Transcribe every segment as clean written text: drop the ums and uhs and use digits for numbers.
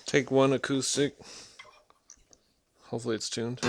Take one acoustic. Hopefully it's tuned.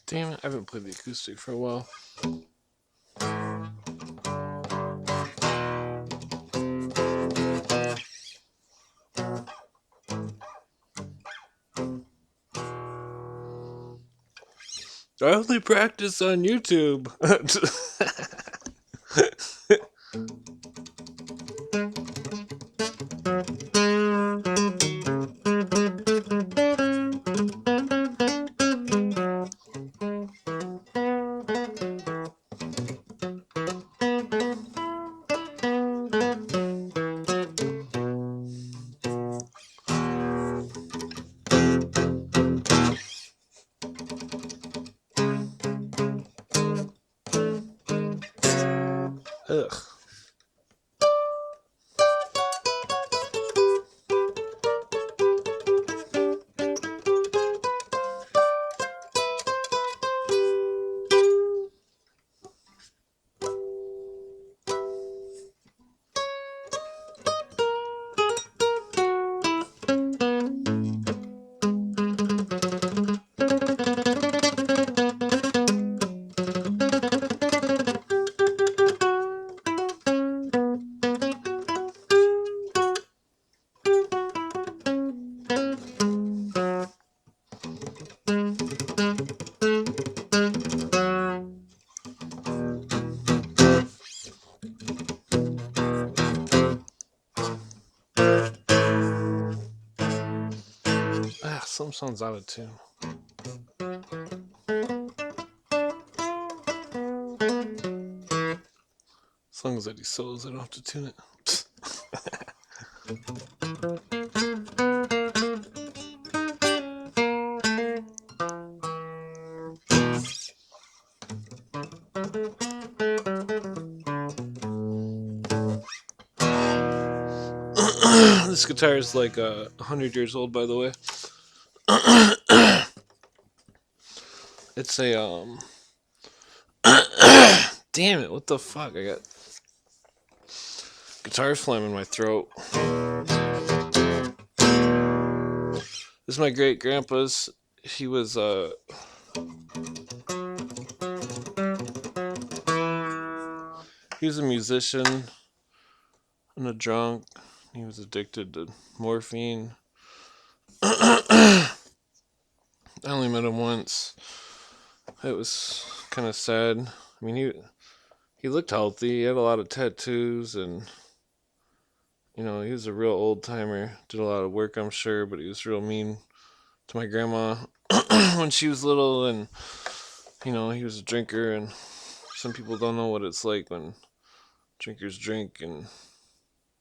Damn it, I haven't played the acoustic for a while. I only practice on YouTube. Ugh. Ah, some sounds out of tune. As long as I do solos, I don't have to tune it. This guitar is like 100 years old, by the way. It's a damn it! What the fuck? I got guitar phlegm in my throat. This is my great grandpa's. He was he was a musician and a drunk. He was addicted to morphine. I only met him once. It was kind of sad. I mean, he looked healthy. He had a lot of tattoos, and he was a real old timer. Did a lot of work, I'm sure, but he was real mean to my grandma when she was little, and he was a drinker, and some people don't know what it's like when drinkers drink, and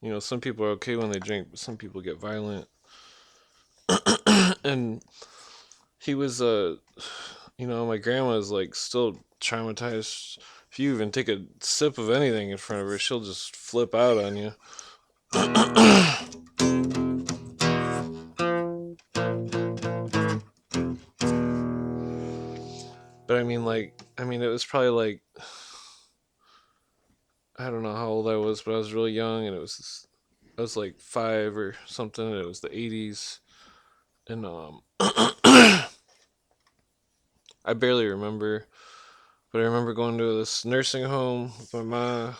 You know, some people are okay when they drink, but some people get violent. And he was, you know, my grandma's like still traumatized. If you even take a sip of anything in front of her, she'll just flip out on you. But I mean, it was probably like, I don't know how old I was, but I was really young, and I was like 5 or something. And it was the 80s, and I barely remember, but I remember going to this nursing home with my mom,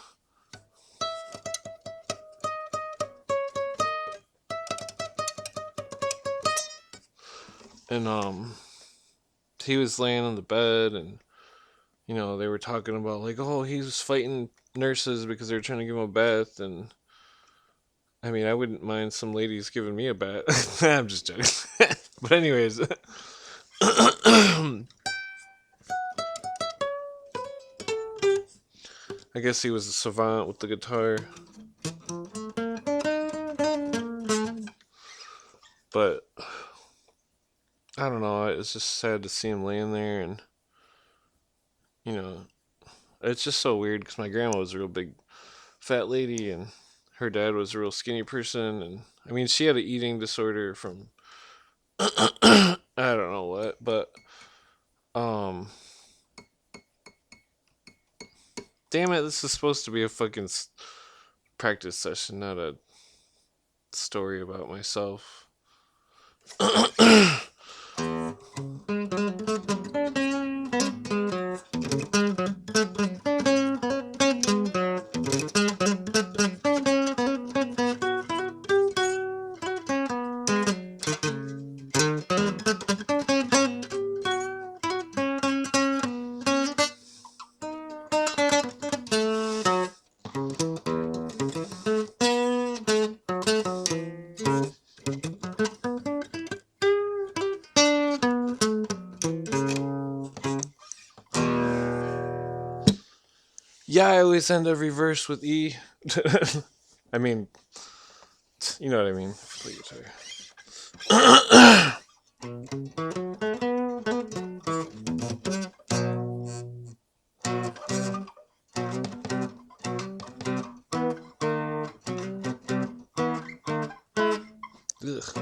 and he was laying on the bed, and you know they were talking about like, oh, he was fighting nurses because they were trying to give him a bath, and I mean, I wouldn't mind some ladies giving me a bath. I'm just joking. But anyways, I guess he was a savant with the guitar. But I don't know. It's just sad to see him laying there, and you know, it's just so weird because my grandma was a real big fat lady, and her dad was a real skinny person, and I mean, she had an eating disorder from I don't know what, but um, damn it, this is supposed to be a fucking practice session, not a story about myself. Yeah, I always end every verse with E. I mean, you know what I mean. Play guitar. Ugh.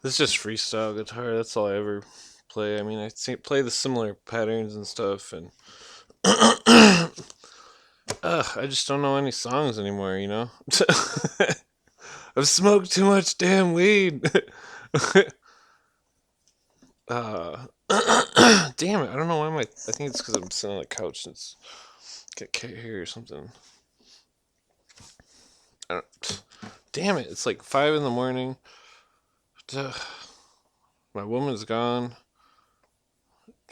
This is just freestyle guitar. That's all I ever play. I mean, play the similar patterns and stuff, and I just don't know any songs anymore. You know, I've smoked too much damn weed. uh, damn it! I don't know why I think it's because I'm sitting on the couch and it's got cat hair or something. Damn it! It's like 5 in the morning. My woman's gone.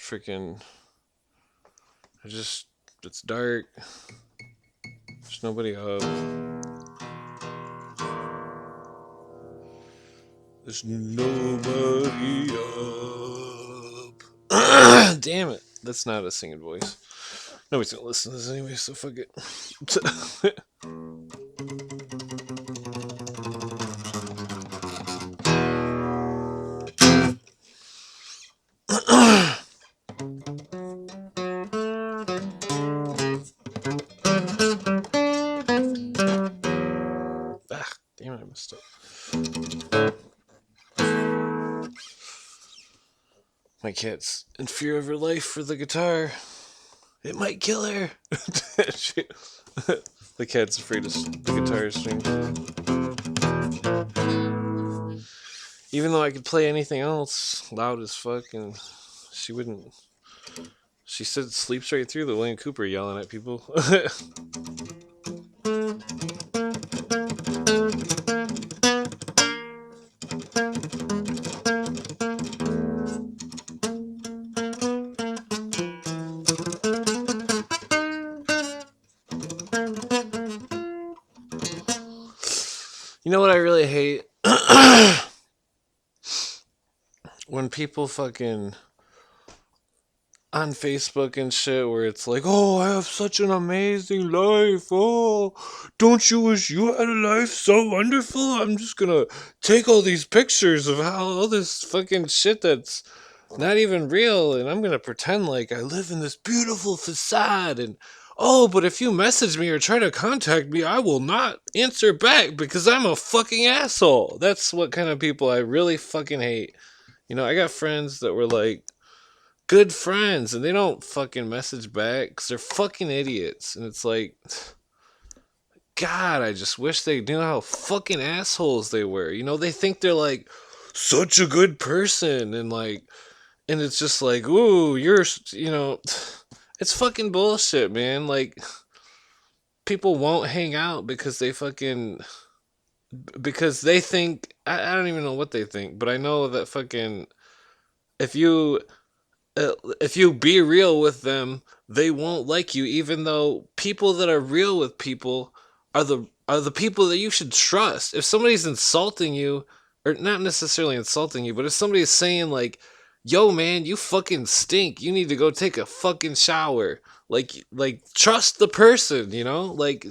Freaking. It's dark. There's nobody up. There's nobody up. Damn it. That's not a singing voice. Nobody's gonna listen to this anyway, so fuck it. Ah, damn it, I messed up. My cat's in fear of her life for the guitar. It might kill her. The cat's afraid of the guitar string. Even though I could play anything else loud as fuck, and she wouldn't. She said it sleeps right through the William Cooper yelling at people. You know what I really hate? When people fucking on Facebook and shit where it's like, oh, I have such an amazing life. Oh, don't you wish you had a life so wonderful? I'm just gonna take all these pictures of how all this fucking shit that's not even real, and I'm gonna pretend like I live in this beautiful facade. And oh, but if you message me or try to contact me, I will not answer back because I'm a fucking asshole. That's what kind of people I really fucking hate. You know, I got friends that were like, good friends, and they don't fucking message back because they're fucking idiots. And it's like, God, I just wish they knew how fucking assholes they were. You know, they think they're like such a good person, and like, and it's just like, ooh, you're, you know, it's fucking bullshit, man. Like, people won't hang out because they fucking, because they think, I don't even know what they think, but I know that fucking, if you if you be real with them, they won't like you. Even though people that are real with people are the people that you should trust. If somebody's insulting you, or not necessarily insulting you, but if somebody's saying like, "Yo, man, you fucking stink. You need to go take a fucking shower." Like trust the person. You know, like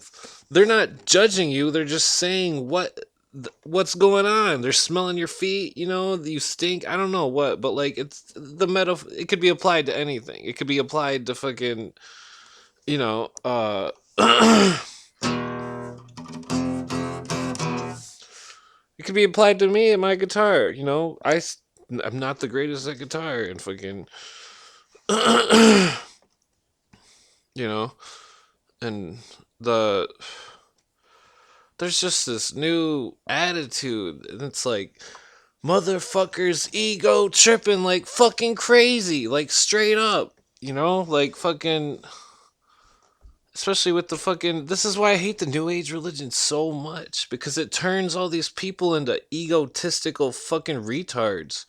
they're not judging you. They're just saying what's going on. They're smelling your feet, you know, you stink. I don't know what, but like it's the metaphor. It could be applied to anything. It could be applied to fucking, you know, it could be applied to me and my guitar. You know, I'm not the greatest at guitar, and fucking, you know, and the there's just this new attitude, and it's like motherfuckers ego tripping like fucking crazy, like straight up, you know, like fucking, especially with the fucking, this is why I hate the new age religion so much, because it turns all these people into egotistical fucking retards.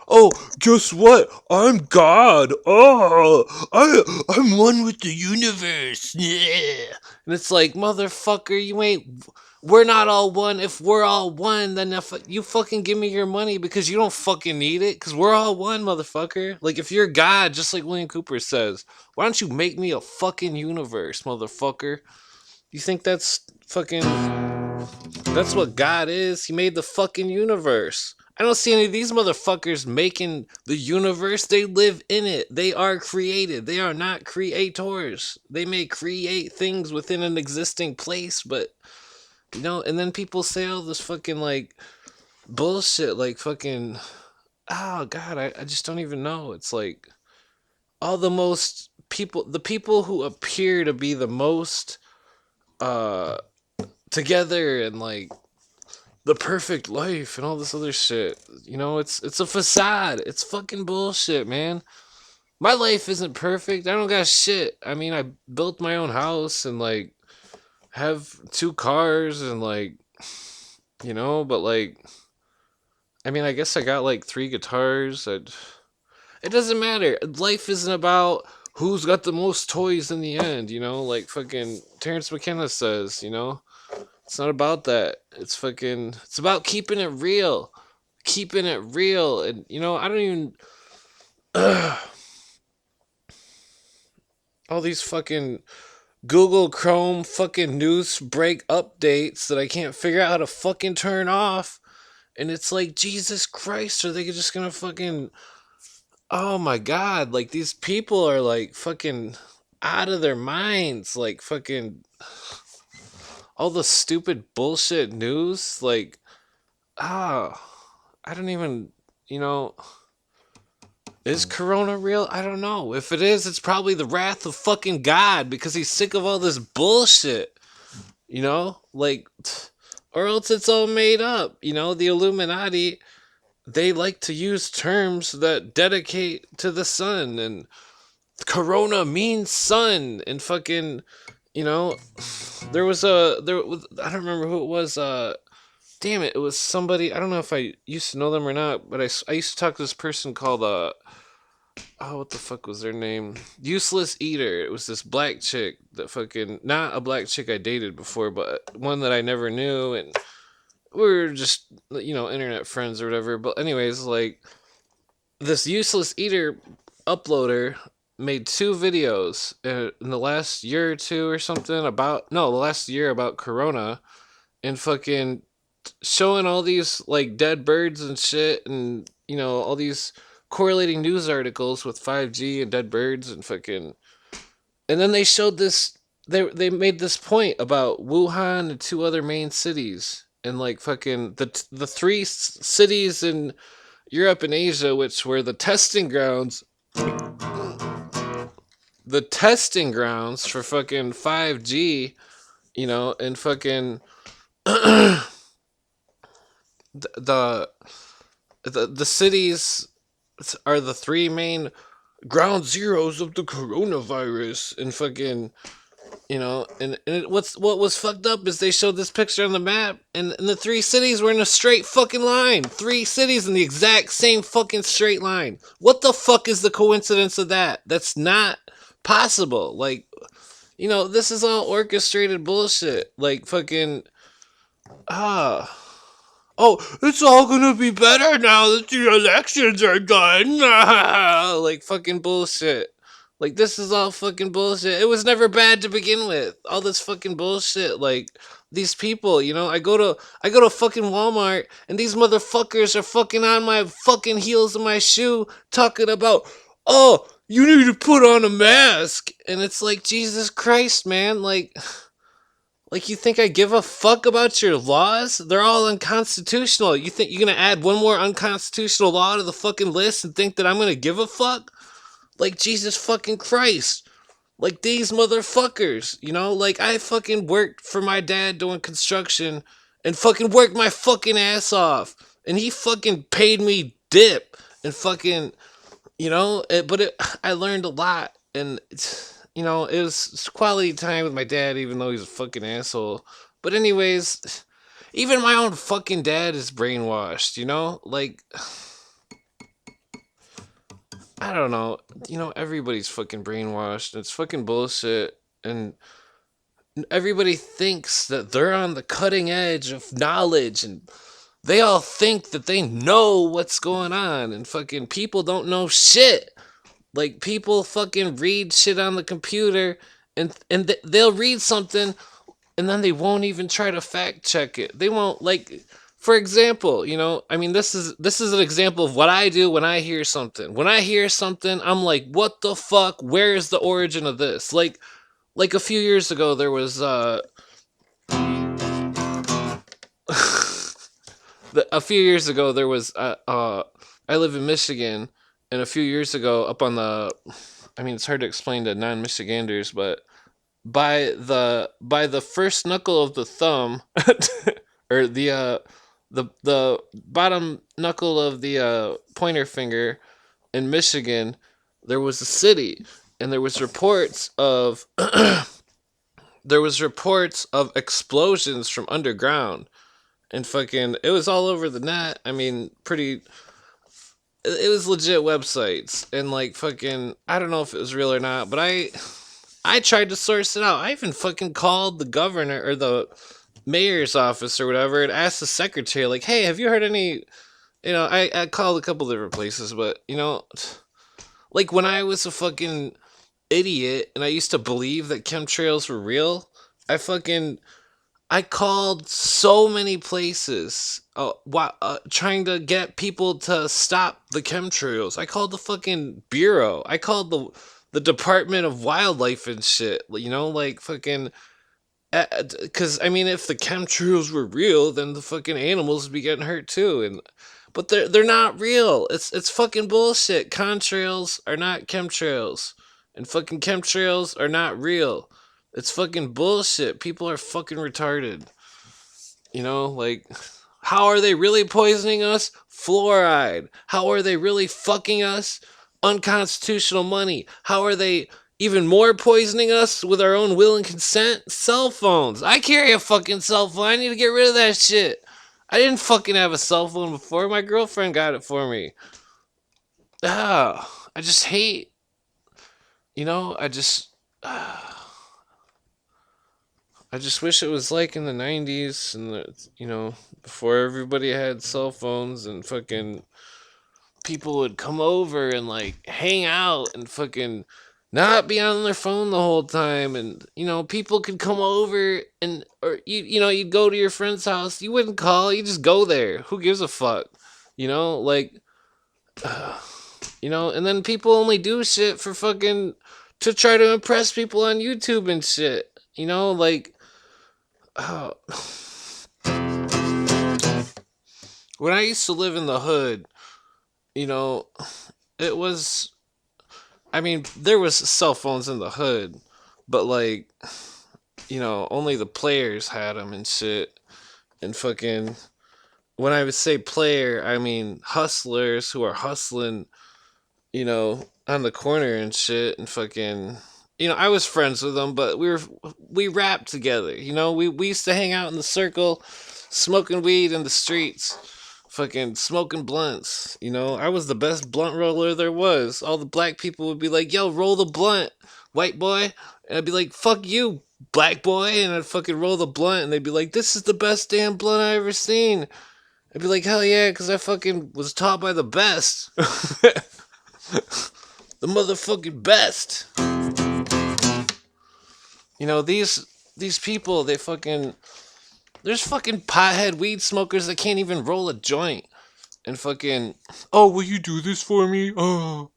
Oh, guess what? I'm God. Oh, I'm one with the universe. Yeah. And it's like, motherfucker, you ain't. We're not all one. If we're all one, then if you fucking give me your money because you don't fucking need it, because we're all one, motherfucker. Like, if you're God, just like William Cooper says, why don't you make me a fucking universe, motherfucker? You think that's fucking. That's what God is? He made the fucking universe. I don't see any of these motherfuckers making the universe. They live in it. They are created. They are not creators. They may create things within an existing place, but you know, and then people say all this fucking like bullshit, like fucking, oh God, I just don't even know. It's like all the most people, the people who appear to be the most uh together and like the perfect life and all this other shit. You know, it's a facade. It's fucking bullshit, man. My life isn't perfect. I don't got shit. I mean, I built my own house and like have two cars and like, you know, but like, I mean, I guess I got like three guitars. It doesn't matter. Life isn't about who's got the most toys in the end, you know, like fucking Terrence McKenna says, you know. It's not about that. It's fucking. It's about keeping it real, keeping it real, and you know I don't even. All these fucking Google Chrome fucking news break updates that I can't figure out how to fucking turn off, and it's like Jesus Christ, are they just gonna fucking? Oh my God! Like these people are like fucking out of their minds, like fucking all the stupid bullshit news, like ah. I don't even, you know, is Corona real? I don't know. If it is, it's probably the wrath of fucking God because he's sick of all this bullshit, you know? Like, or else it's all made up, you know? The Illuminati, they like to use terms that dedicate to the sun, and Corona means sun, and fucking, you know, I don't remember who it was, damn it, it was somebody, I don't know if I used to know them or not, but I used to talk to this person called, oh, what the fuck was their name? Useless Eater. It was this black chick that fucking, not a black chick I dated before, but one that I never knew, and we were just, internet friends or whatever. But anyways, like, this useless eater uploader made two videos in the last year or two or something about, no, the last year, about Corona, and fucking showing all these like dead birds and shit, and all these correlating news articles with 5G and dead birds and fucking. And then they showed this. They made this point about Wuhan and two other main cities, and like fucking the three cities in Europe and Asia, which were the testing grounds for fucking 5G, and fucking the the cities are the three main ground zeros of the coronavirus, and fucking, what was fucked up is they showed this picture on the map, and the three cities were in a straight fucking line. Three cities in the exact same fucking straight line. What the fuck is the coincidence of that? That's not possible. Like, this is all orchestrated bullshit. Like, fucking, ah. Oh, it's all gonna be better now that the elections are done. Like, fucking bullshit. Like, this is all fucking bullshit. It was never bad to begin with. All this fucking bullshit. Like, these people, I go to fucking Walmart, and these motherfuckers are fucking on my fucking heels of my shoe talking about, oh, you need to put on a mask. And it's like, Jesus Christ, man. Like, you think I give a fuck about your laws? They're all unconstitutional. You think you're gonna add one more unconstitutional law to the fucking list and think that I'm gonna give a fuck? Like, Jesus fucking Christ. Like, these motherfuckers, Like, I fucking worked for my dad doing construction and fucking worked my fucking ass off. And he fucking paid me dip and fucking, I learned a lot. And it was quality time with my dad, even though he's a fucking asshole. But anyways, even my own fucking dad is brainwashed, Like, I don't know. Everybody's fucking brainwashed. It's fucking bullshit. And everybody thinks that they're on the cutting edge of knowledge, and they all think that they know what's going on, and fucking people don't know shit. Like, people fucking read shit on the computer, and they'll read something, and then they won't even try to fact check it. They won't, like, for example, I mean, this is an example of what I do when I hear something. When I hear something, I'm like, what the fuck? Where is the origin of this? Like a few years ago, there was a few years ago there was I live in Michigan, and a few years ago, up on the, I mean, it's hard to explain to non-Michiganders, but by the first knuckle of the thumb, or the bottom knuckle of the pointer finger in Michigan, there was a city, and there was reports of explosions from underground, and fucking, it was all over the net. I mean, it was legit websites, and like, fucking, I don't know if it was real or not, but I tried to source it out. I even fucking called the governor or the mayor's office or whatever and asked the secretary, like, hey, have you heard any, I called a couple different places, but like, when I was a fucking idiot and I used to believe that chemtrails were real, I called so many places, trying to get people to stop the chemtrails. I called the fucking bureau. I called the Department of Wildlife and shit. Like, fucking, because I mean, if the chemtrails were real, then the fucking animals would be getting hurt too. But they're not real. It's fucking bullshit. Contrails are not chemtrails, and fucking chemtrails are not real. It's fucking bullshit. People are fucking retarded. Like, how are they really poisoning us? Fluoride. How are they really fucking us? Unconstitutional money. How are they even more poisoning us with our own will and consent? Cell phones. I carry a fucking cell phone. I need to get rid of that shit. I didn't fucking have a cell phone before. My girlfriend got it for me. I just hate, I just, I just wish it was like in the 90s and before everybody had cell phones and fucking people would come over and like hang out and fucking not be on their phone the whole time, and people could come over and or you'd go to your friend's house, you wouldn't call, you just go there, who gives a fuck, like and then people only do shit for fucking to try to impress people on YouTube and shit, like uh, when I used to live in the hood, you know it was, I mean, there was cell phones in the hood, but like, only the players had them and shit. And fucking, when I would say player, I mean hustlers who are hustling, on the corner and shit. And fucking, I was friends with them, but we rapped together. We used to hang out in the circle, smoking weed in the streets, fucking smoking blunts. I was the best blunt roller there was. All the black people would be like, "Yo, roll the blunt, white boy," and I'd be like, "Fuck you, black boy," and I'd fucking roll the blunt, and they'd be like, "This is the best damn blunt I ever seen." I'd be like, "Hell yeah," because I fucking was taught by the best, the motherfucking best. These people, they fucking, there's fucking pothead weed smokers that can't even roll a joint. And fucking, "Oh, will you do this for me? Oh."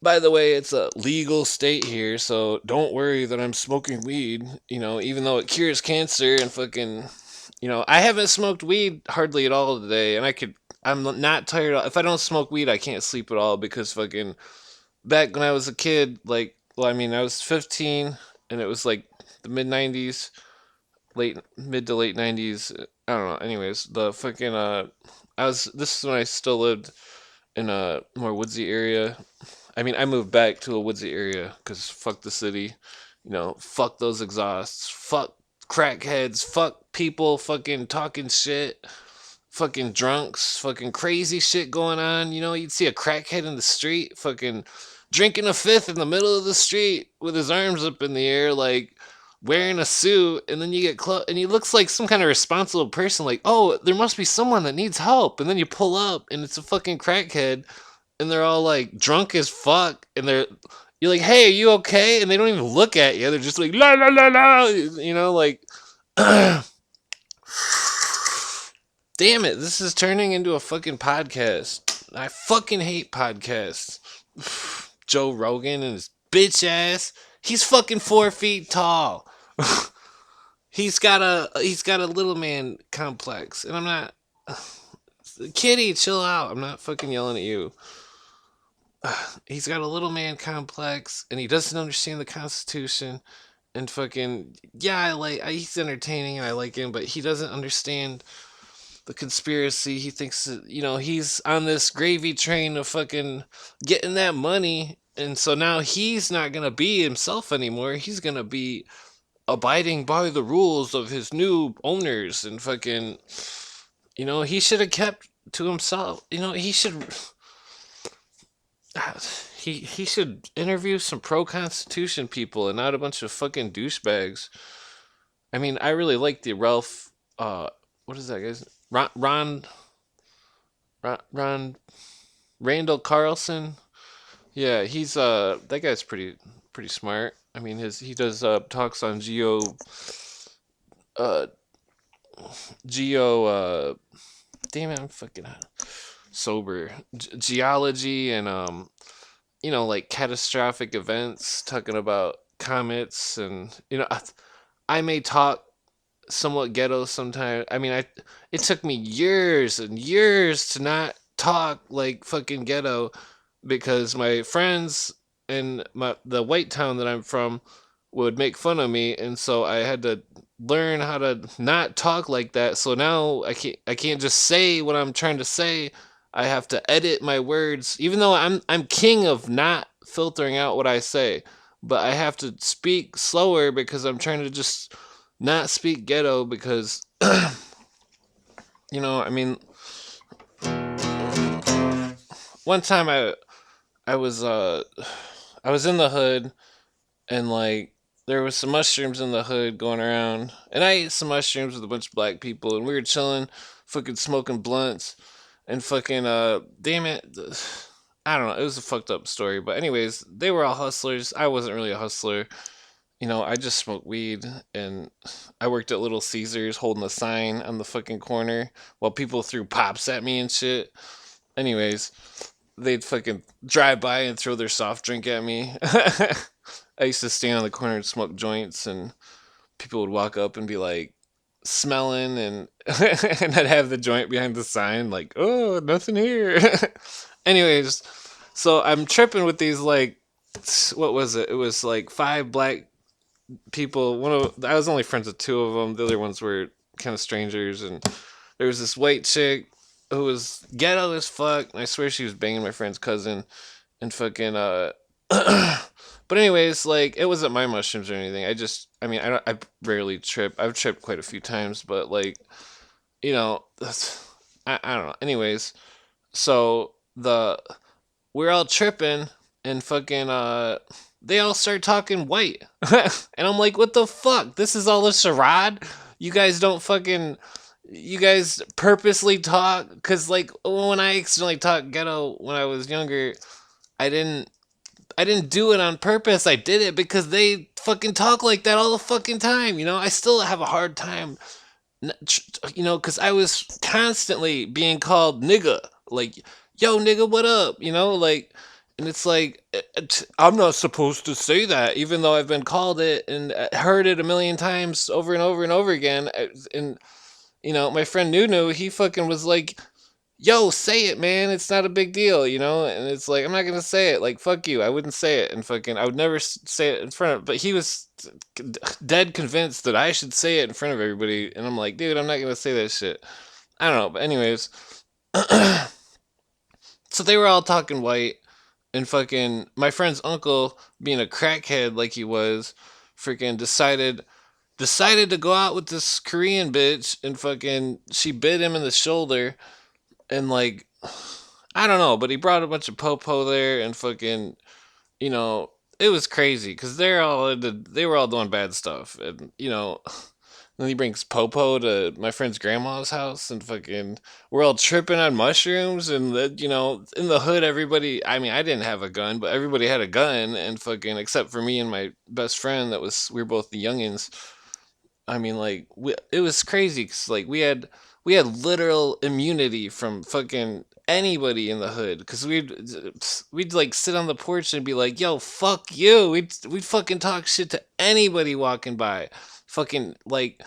By the way, it's a legal state here, so don't worry that I'm smoking weed, even though it cures cancer and fucking, I haven't smoked weed hardly at all today, and I'm not tired. If I don't smoke weed, I can't sleep at all because fucking, back when I was a kid, like, well, I mean, I was 15, and it was like the mid 90s, mid to late 90s. I don't know. Anyways, the fucking this is when I still lived in a more woodsy area. I mean, I moved back to a woodsy area because fuck the city, fuck those exhausts, fuck crackheads, fuck people fucking talking shit, fucking drunks, fucking crazy shit going on. You'd see a crackhead in the street, fucking drinking a fifth in the middle of the street with his arms up in the air, like wearing a suit, and then you get close, and he looks like some kind of responsible person, like, "Oh, there must be someone that needs help," and then you pull up, and it's a fucking crackhead, and they're all like drunk as fuck, and you're like, "Hey, are you okay?" And they don't even look at you, they're just like, "La la la la," like. Damn it, this is turning into a fucking podcast. I fucking hate podcasts. Joe Rogan and his bitch ass. He's fucking 4 feet tall. He's got a little man complex, and I'm not. Kitty, chill out. I'm not fucking yelling at you. He's got a little man complex, and he doesn't understand the Constitution. And fucking, yeah, he's entertaining and I like him, but he doesn't understand the conspiracy. He thinks that, he's on this gravy train of fucking getting that money. And so now he's not going to be himself anymore. He's going to be abiding by the rules of his new owners. And fucking, he should have kept to himself. He should. He should interview some pro Constitution people and not a bunch of fucking douchebags. I mean, I really like the Ralph. What is that guy's Ron Randall Carlson. Yeah, he's that guy's pretty smart. I mean, he does talks on uh geo damn it, I'm fucking sober, geology, and like catastrophic events, talking about comets, and I may talk somewhat ghetto sometimes. I mean, it took me years and years to not talk like fucking ghetto because my friends in the white town that I'm from would make fun of me, and so I had to learn how to not talk like that. So now I can't just say what I'm trying to say. I have to edit my words, even though I'm king of not filtering out what I say, but I have to speak slower because I'm trying to just not speak ghetto because I mean, one time I was I was in the hood, and like there was some mushrooms in the hood going around, and I ate some mushrooms with a bunch of black people, and we were chilling, fucking smoking blunts, and fucking damn it, I don't know, it was a fucked up story, but anyways, they were all hustlers. I wasn't really a hustler. I just smoked weed, and I worked at Little Caesars holding a sign on the fucking corner while people threw pops at me and shit. Anyways, they'd fucking drive by and throw their soft drink at me. I used to stand on the corner and smoke joints, and people would walk up and be like smelling, and and I'd have the joint behind the sign, like, oh, nothing here. Anyways, so I'm tripping with these like, what was it? It was like five black people. I was only friends with two of them. The other ones were kind of strangers, and there was this white chick who was ghetto as fuck. And I swear she was banging my friend's cousin, and fucking But anyways, like it wasn't my mushrooms or anything. I mean, I rarely trip. I've tripped quite a few times, but like, I don't know. Anyways, so we're all tripping, and fucking they all start talking white. And I'm like, what the fuck? This is all a charade? You guys don't fucking you guys purposely talk? Cause like when I accidentally talked ghetto when I was younger, I didn't I didn't do it on purpose. I did it because they fucking talk like that all the fucking time. I still have a hard time, because I was constantly being called nigga. Like, yo, nigga, what up? Like, and it's like, I'm not supposed to say that, even though I've been called it and heard it a million times over and over and over again. And, my friend Nunu, he fucking was like, yo, say it, man. It's not a big deal. And it's like, I'm not gonna say it. Like, fuck you. I wouldn't say it, and fucking, I would never say it in front of. But he was dead convinced that I should say it in front of everybody, and I'm like, dude, I'm not gonna say that shit. I don't know. But anyways, so they were all talking white, and fucking my friend's uncle, being a crackhead like he was, freaking decided to go out with this Korean bitch, and fucking she bit him in the shoulder, and like, I don't know, but he brought a bunch of popo there, and fucking, you know, it was crazy because they were all doing bad stuff, and then he brings popo to my friend's grandma's house, and fucking, we're all tripping on mushrooms, and in the hood, everybody. I mean, I didn't have a gun, but everybody had a gun, and fucking, except for me and my best friend, we were both the youngins. I mean, like, it was crazy because like we had literal immunity from fucking anybody in the hood, because we'd like sit on the porch and be like, "Yo, fuck you." We'd fucking talk shit to anybody walking by, fucking like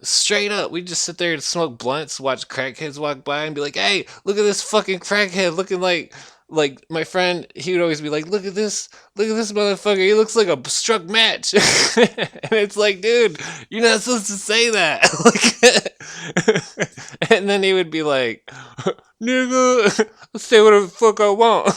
straight up. We'd just sit there and smoke blunts, watch crackheads walk by, and be like, "Hey, look at this fucking crackhead looking like my friend." He would always be like, look at this motherfucker. He looks like a struck match." And it's like, dude, you're not supposed to say that. Like, and then he would be like, nigga, I'll say whatever the fuck I want.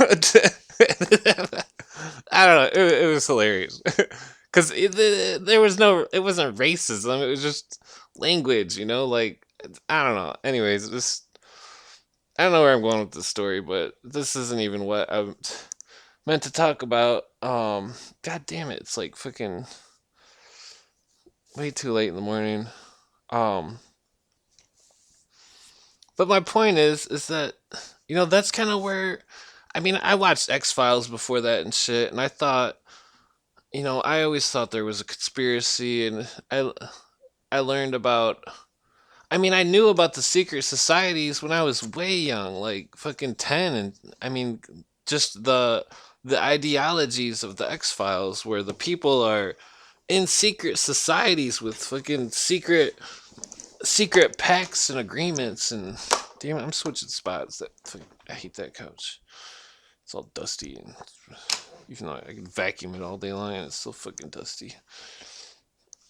I don't know. It was hilarious. Because it wasn't racism. It was just language, like, I don't know. Anyways, I don't know where I'm going with this story, but this isn't even what I meant to talk about. God damn it, it's like fucking way too late in the morning. Um, but my point is that that's kind of where, I mean, I watched X Files before that and shit, and I thought, I always thought there was a conspiracy, and I learned about. I mean, I knew about the secret societies when I was way young, like fucking 10, and I mean, just the ideologies of the X Files, where the people are in secret societies with fucking secret pacts and agreements, and damn it, I'm switching spots. I hate that couch. It's all dusty, and even though I can vacuum it all day long, and it's still fucking dusty.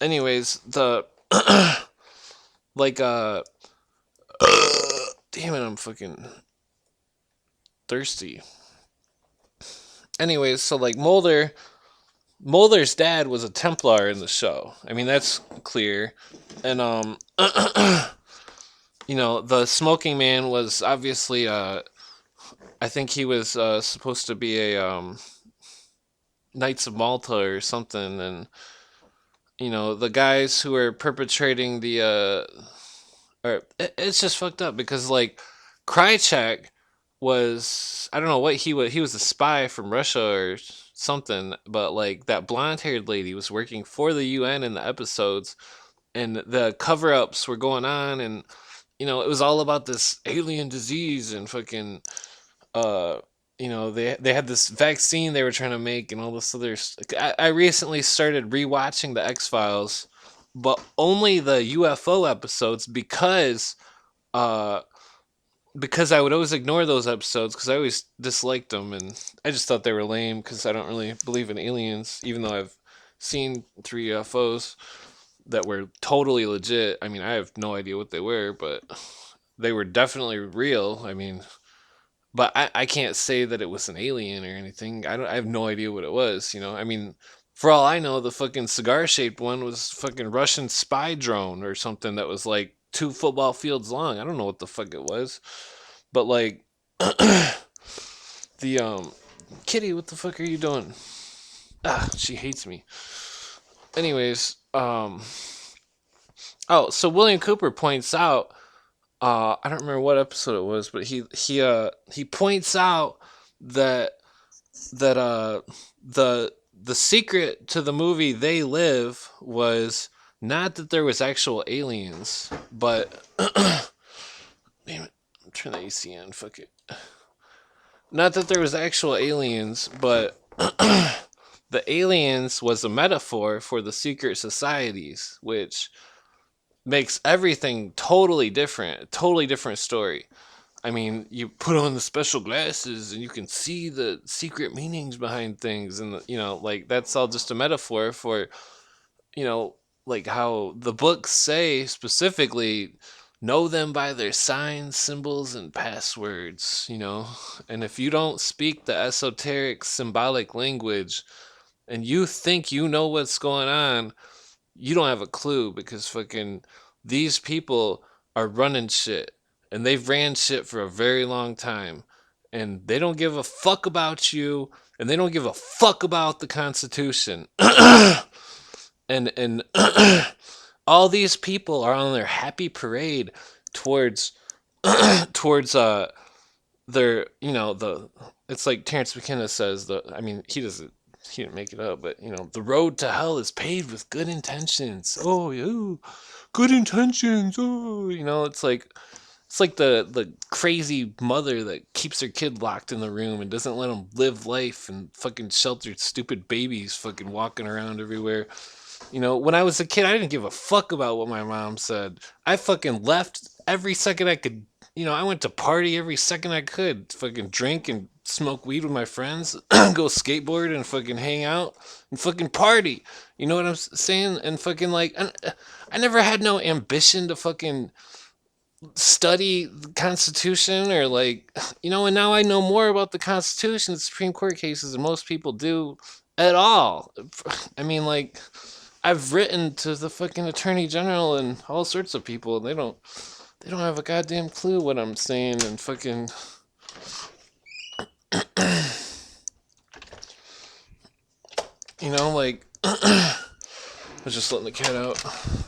Anyways, the like damn it, I'm fucking thirsty. Anyways, so like Mulder's dad was a Templar in the show. I mean, that's clear. And the smoking man was obviously I think he was supposed to be Knights of Malta or something, and the guys who are perpetrating or it's just fucked up because like Krychek was, I don't know what he was a spy from Russia or something, but like that blonde-haired lady was working for the UN in the episodes, and the cover-ups were going on, and it was all about this alien disease and fucking uh they had this vaccine they were trying to make and all this other I recently started rewatching the X-Files, but only the UFO episodes uh because I would always ignore those episodes because I always disliked them, and I just thought they were lame because I don't really believe in aliens, even though I've seen 3 UFOs that were totally legit. I mean, I have no idea what they were, but they were definitely real. I mean, but I can't say that it was an alien or anything. I have no idea what it was. I mean, for all I know, the fucking cigar shaped one was fucking Russian spy drone or something that was like 2 football fields long. I don't know what the fuck it was, but like the Kitty, what the fuck are you doing? Ah, she hates me. Anyways, oh, so William Cooper points out, I don't remember what episode it was, but he points out that the secret to the movie They Live was not that there was actual aliens, but damn it, turn the AC on. Fuck it. Not that there was actual aliens, but the aliens was a metaphor for the secret societies, which makes everything totally different story. I mean, you put on the special glasses and you can see the secret meanings behind things, and like that's all just a metaphor for, you know, like how the books say specifically, know them by their signs, symbols, and passwords. And if you don't speak the esoteric symbolic language and you think you know what's going on, you don't have a clue because fucking these people are running shit, and they've ran shit for a very long time, and they don't give a fuck about you, and they don't give a fuck about the Constitution. And all these people are on their happy parade towards towards their the it's like Terrence McKenna says, I mean, he didn't make it up, but the road to hell is paved with good intentions. Oh, yeah, good intentions. Oh, it's like the crazy mother that keeps her kid locked in the room and doesn't let him live life and fucking sheltered stupid babies fucking walking around everywhere. When I was a kid, I didn't give a fuck about what my mom said. I fucking left every second I could. I went to party every second I could. Fucking drink and smoke weed with my friends, go skateboard and fucking hang out and fucking party. You know what I'm saying? And fucking like, I never had no ambition to fucking study the Constitution or like, and now I know more about the Constitution, the Supreme Court cases than most people do at all. I mean, like, I've written to the fucking Attorney General and all sorts of people, and they don't have a goddamn clue what I'm saying, and fucking like I was just letting the cat out.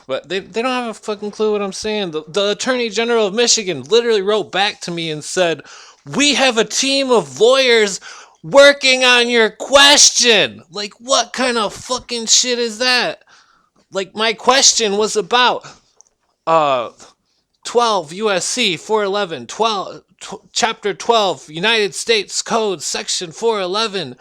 But they don't have a fucking clue what I'm saying. The Attorney General of Michigan literally wrote back to me and said, "We have a team of lawyers working on your question." Like, what kind of fucking shit is that? Like, my question was about 12 USC 411, Chapter 12, United States Code, Section 411.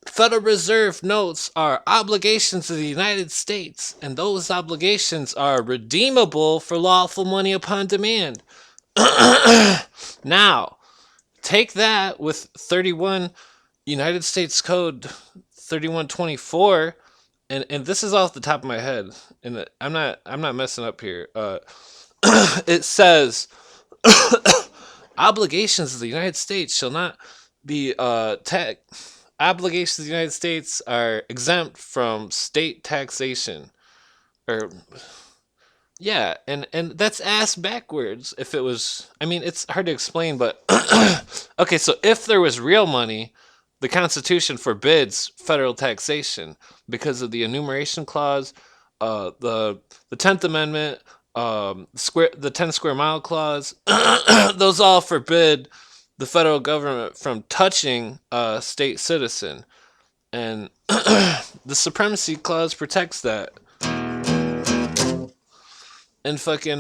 Federal Reserve notes are obligations of the United States, and those obligations are redeemable for lawful money upon demand. Now, take that with 31 United States Code 3124, and this is off the top of my head, and I'm not messing up here. It says obligations of the United States shall not be obligations of the United States are exempt from state taxation. Or yeah, and that's ass backwards. If it was, I mean, it's hard to explain, but okay, so if there was real money, the Constitution forbids federal taxation because of the enumeration clause, the 10th Amendment, the 10 square mile clause. Those all forbid the federal government from touching a state citizen, and the supremacy clause protects that. And fucking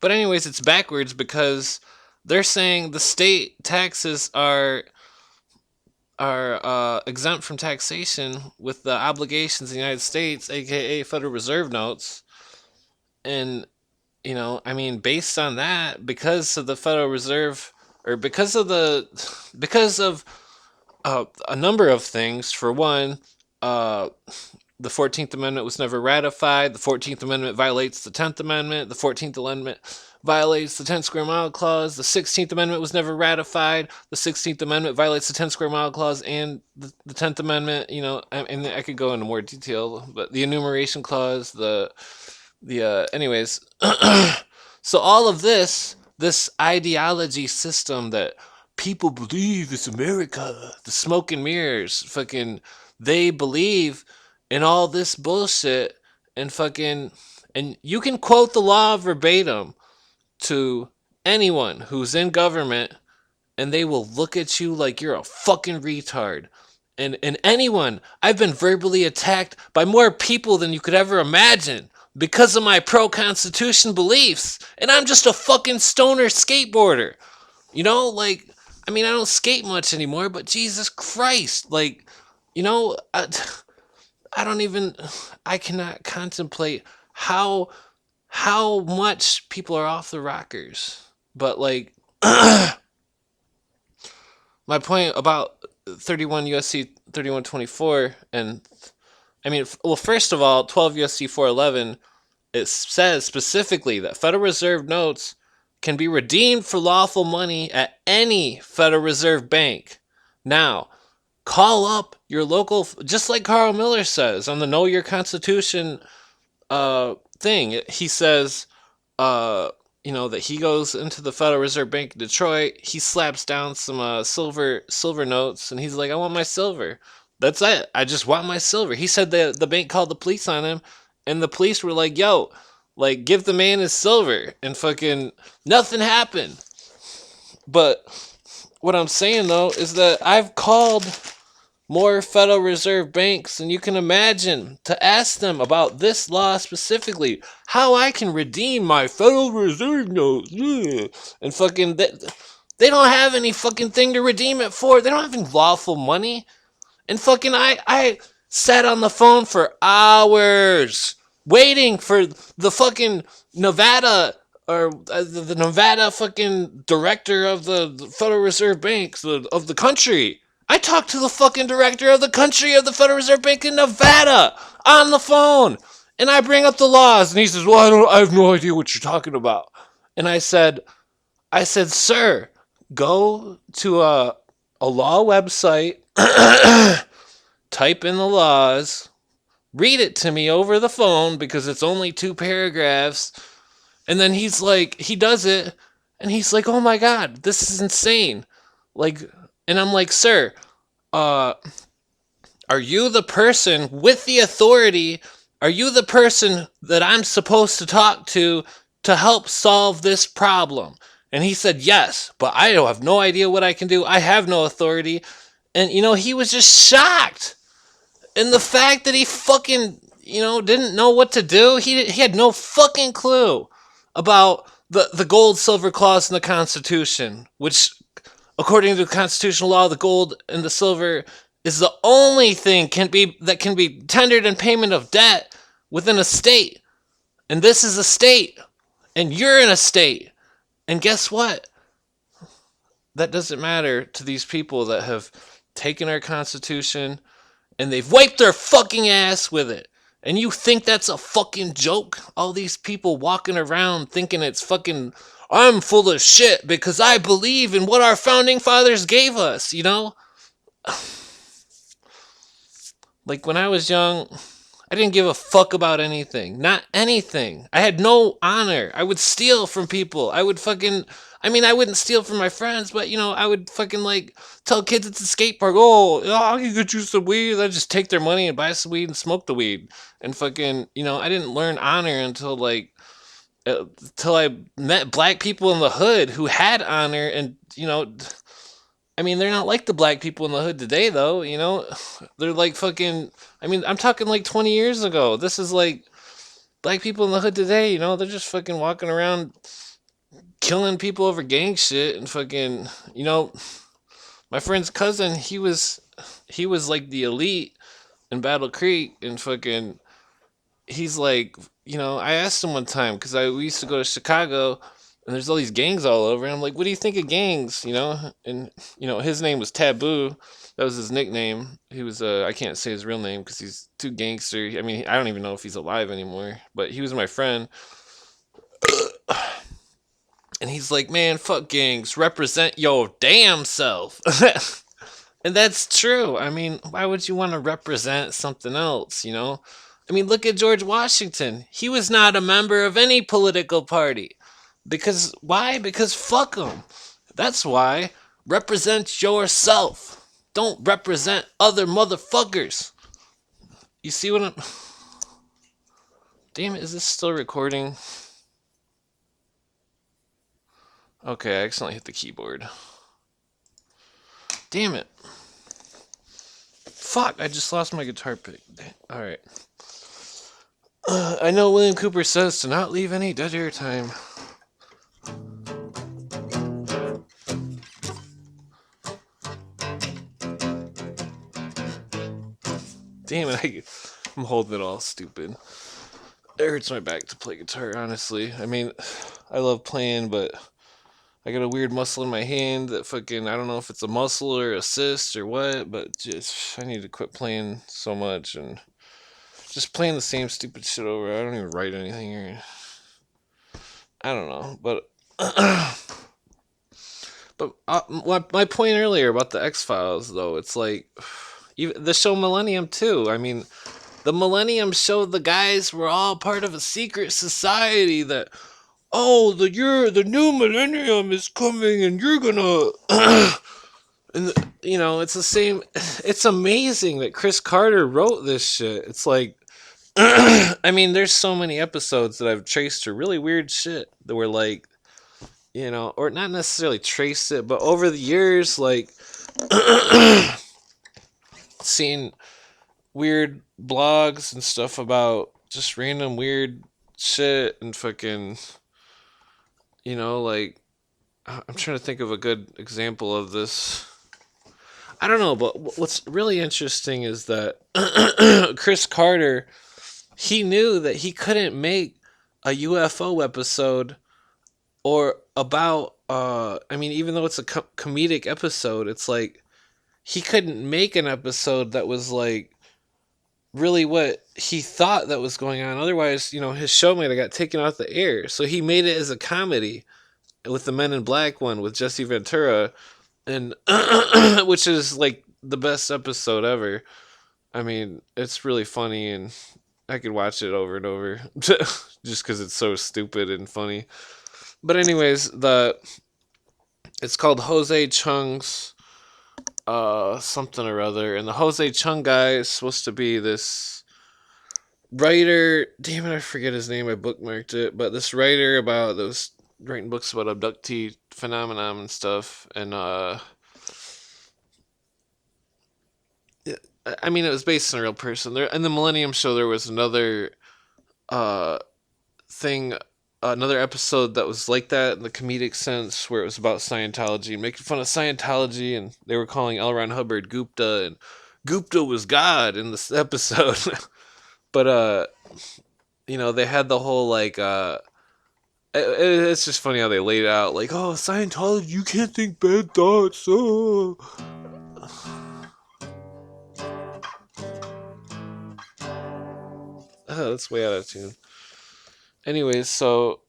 but anyways, it's backwards because they're saying the state taxes are exempt from taxation with the obligations of the United States, aka Federal Reserve notes. And I mean, based on that, because of the Federal Reserve, or because of a number of things. For one, the 14th Amendment was never ratified. The 14th Amendment violates the 10th Amendment. The 14th Amendment violates the 10 square mile clause. The 16th Amendment was never ratified. The 16th Amendment violates the 10 square mile clause and the 10th Amendment. And I could go into more detail, but the enumeration clause, anyways. So all of this ideology system that people believe is America, the smoke and mirrors, fucking, they believe in all this bullshit, and you can quote the law verbatim to anyone who's in government, and they will look at you like you're a fucking retard. And anyone, I've been verbally attacked by more people than you could ever imagine because of my pro-Constitution beliefs, and I'm just a fucking stoner skateboarder. I mean, I don't skate much anymore, but Jesus Christ, I cannot contemplate how much people are off the rockers. But my point about 31 USC 3124, and I mean, well, first of all, 12 USC 411, it says specifically that Federal Reserve notes can be redeemed for lawful money at any Federal Reserve bank. Now, call up your local, just like Carl Miller says on the Know Your Constitution thing. He says, that he goes into the Federal Reserve Bank in Detroit. He slaps down some silver notes, and he's like, "I want my silver." That's it. I just want my silver. He said that the bank called the police on him, and the police were like, "Yo, give the man his silver," and fucking nothing happened. But what I'm saying though is that I've called more Federal Reserve banks than you can imagine to ask them about this law specifically, how I can redeem my Federal Reserve notes, and fucking they don't have any fucking thing to redeem it for. They don't have any lawful money. And fucking I sat on the phone for hours waiting for the fucking Nevada, or the Nevada fucking director of the Federal Reserve Banks of the country. I talked to the fucking director of the country of the Federal Reserve Bank in Nevada on the phone, and I bring up the laws, and he says, "Well, I have no idea what you're talking about." And I said, "Sir, go to a law website, type in the laws, read it to me over the phone because it's only 2 paragraphs." And then he's like, he does it, and he's like, "Oh my God, this is insane." And I'm like, "Sir, are you the person with the authority? Are you the person that I'm supposed to talk to help solve this problem?" And he said, "Yes, but I have no idea what I can do. I have no authority." And, he was just shocked. And the fact that he fucking, didn't know what to do, he had no fucking clue about the gold silver clause in the Constitution, which, according to constitutional law, the gold and the silver is the only thing that can be tendered in payment of debt within a state. And this is a state. And you're in a state. And guess what? That doesn't matter to these people that have taken our Constitution and they've wiped their fucking ass with it. And you think that's a fucking joke? All these people walking around thinking it's fucking, "I'm full of shit because I believe in what our founding fathers gave us," When I was young, I didn't give a fuck about anything. Not anything. I had no honor. I would steal from people. I I mean, I wouldn't steal from my friends, but I would fucking like tell kids at the skate park, oh, yeah, I can get you some weed. I just take their money and buy some weed and smoke the weed. And fucking, I didn't learn honor until like till I met black people in the hood who had honor, and I mean, they're not like the black people in the hood today, though. They're like fucking. I mean, I'm talking like 20 years ago. This is like black people in the hood today. They're just fucking walking around killing people over gang shit and fucking. My friend's cousin, he was like the elite in Battle Creek, and fucking he's like, I asked him one time because we used to go to Chicago, and there's all these gangs all over, and I'm like, what do you think of gangs? And his name was Taboo. That was his nickname. He was I can't say his real name because he's too gangster. I mean, I don't even know if he's alive anymore. But he was my friend, and he's like, man, fuck gangs, represent your damn self. And that's true. I mean, why would you want to represent something else, I mean, look at George Washington. He was not a member of any political party. Because, why? Because fuck them. That's why. Represent yourself. Don't represent other motherfuckers. You see what I'm... Damn it, is this still recording? Okay, I accidentally hit the keyboard. Damn it. Fuck, I just lost my guitar pick. Alright. I know William Cooper says to not leave any dead air time. Damn it, I'm holding it all stupid. It hurts my back to play guitar, honestly. I mean, I love playing, but I got a weird muscle in my hand that fucking, I don't know if it's a muscle or a cyst or what, but just, I need to quit playing so much and just playing the same stupid shit over. I don't even write anything, or I don't know, but my point earlier about the X-Files, though, it's like even the show Millennium too. I mean, the Millennium show, the guys were all part of a secret society that, oh, the new millennium is coming and you're gonna and it's the same. It's amazing that Chris Carter wrote this shit. It's like I mean, there's so many episodes that I've traced to really weird shit that were like, or not necessarily traced it, but over the years, like seeing weird blogs and stuff about just random weird shit and fucking, like, I'm trying to think of a good example of this. I don't know, but what's really interesting is that Chris Carter, he knew that he couldn't make a UFO episode or about, I mean, even though it's a comedic episode, it's like he couldn't make an episode that was like really what he thought that was going on. Otherwise, his show might have got taken off the air. So he made it as a comedy with the Men in Black one with Jesse Ventura, and which is like the best episode ever. I mean, it's really funny, and I could watch it over and over just because it's so stupid and funny. But anyways, it's called Jose Chung's something or other, and the Jose Chung guy is supposed to be this writer. Damn it, I forget his name. I bookmarked it, but this writer about those writing books about abductee phenomenon and stuff, and I mean, it was based on a real person. There in the Millennium Show, there was another thing, another episode that was like that in the comedic sense, where it was about Scientology, making fun of Scientology, and they were calling L. Ron Hubbard Gupta, and Gupta was God in this episode. But they had the whole like it's just funny how they laid it out, like, oh, Scientology, you can't think bad thoughts. Oh. Oh, that's way out of tune. Anyways, so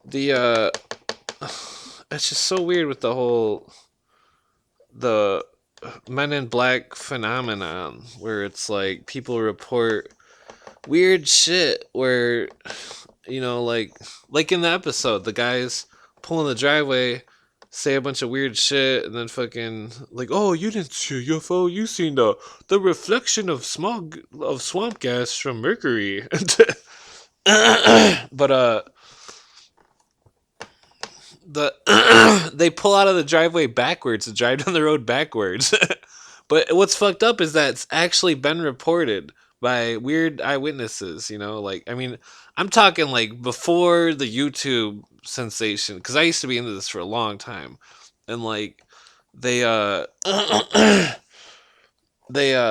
the it's just so weird with the Men in Black phenomenon, where it's like people report weird shit where like in the episode, the guys pull in the driveway, say a bunch of weird shit, and then fucking like, oh, you didn't see a UFO, you seen the reflection of smog of swamp gas from Mercury. But the they pull out of the driveway backwards and drive down the road backwards. But what's fucked up is that it's actually been reported by weird eyewitnesses. Like, I mean, I'm talking like before the YouTube sensation, because I used to be into this for a long time, and like they they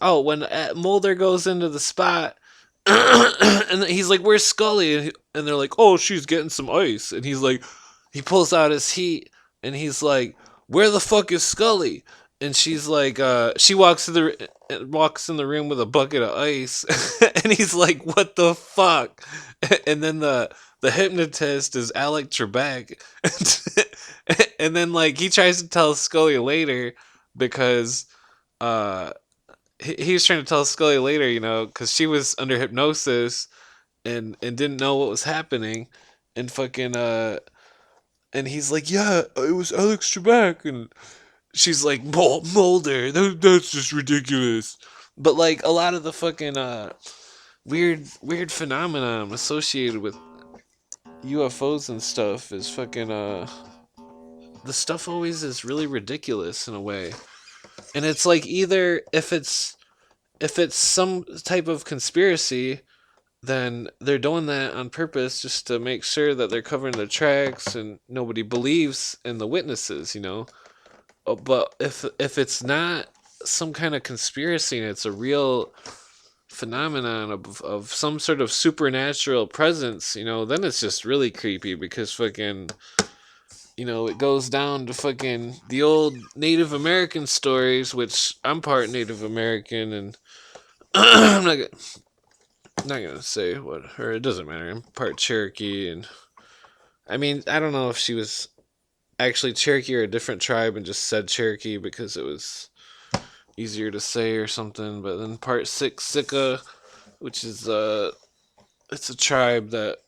when Mulder goes into the spot, and he's like, "Where's Scully?" And they're like, "Oh, she's getting some ice." And he's like, he pulls out his heat, and he's like, "Where the fuck is Scully?" And she's like, she walks in the room with a bucket of ice, and he's like, "What the fuck?" And then the hypnotist is Alec Trebek, and then like he tries to tell Scully later because uh he was trying to tell Scully later, because she was under hypnosis and didn't know what was happening, and fucking and he's like, yeah, it was Alex Trebek, and she's like, Mulder, that's just ridiculous. But like a lot of the fucking weird phenomenon associated with UFOs and stuff is fucking the stuff always is really ridiculous in a way, and it's like either if it's some type of conspiracy, then they're doing that on purpose just to make sure that they're covering their tracks and nobody believes in the witnesses. But if it's not some kind of conspiracy and it's a real phenomenon of some sort of supernatural presence, then it's just really creepy because fucking it goes down to fucking the old Native American stories, which I'm part Native American, and I'm not gonna say what her. It doesn't matter. I'm part Cherokee, and I mean, I don't know if she was actually Cherokee or a different tribe and just said Cherokee because it was easier to say or something. But then part Sitka, which is it's a tribe that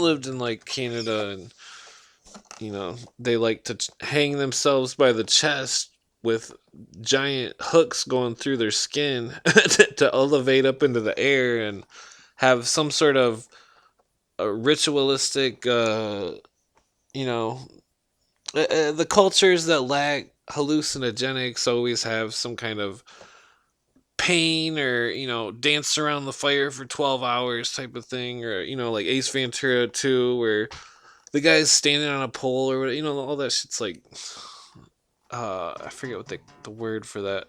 lived in like Canada, and they like to hang themselves by the chest with giant hooks going through their skin to elevate up into the air and have some sort of a ritualistic the cultures that lack hallucinogenics always have some kind of pain, or dance around the fire for 12 hours type of thing, or like Ace Ventura 2, where the guy's standing on a pole or whatever, all that shit's like I forget what the word for that.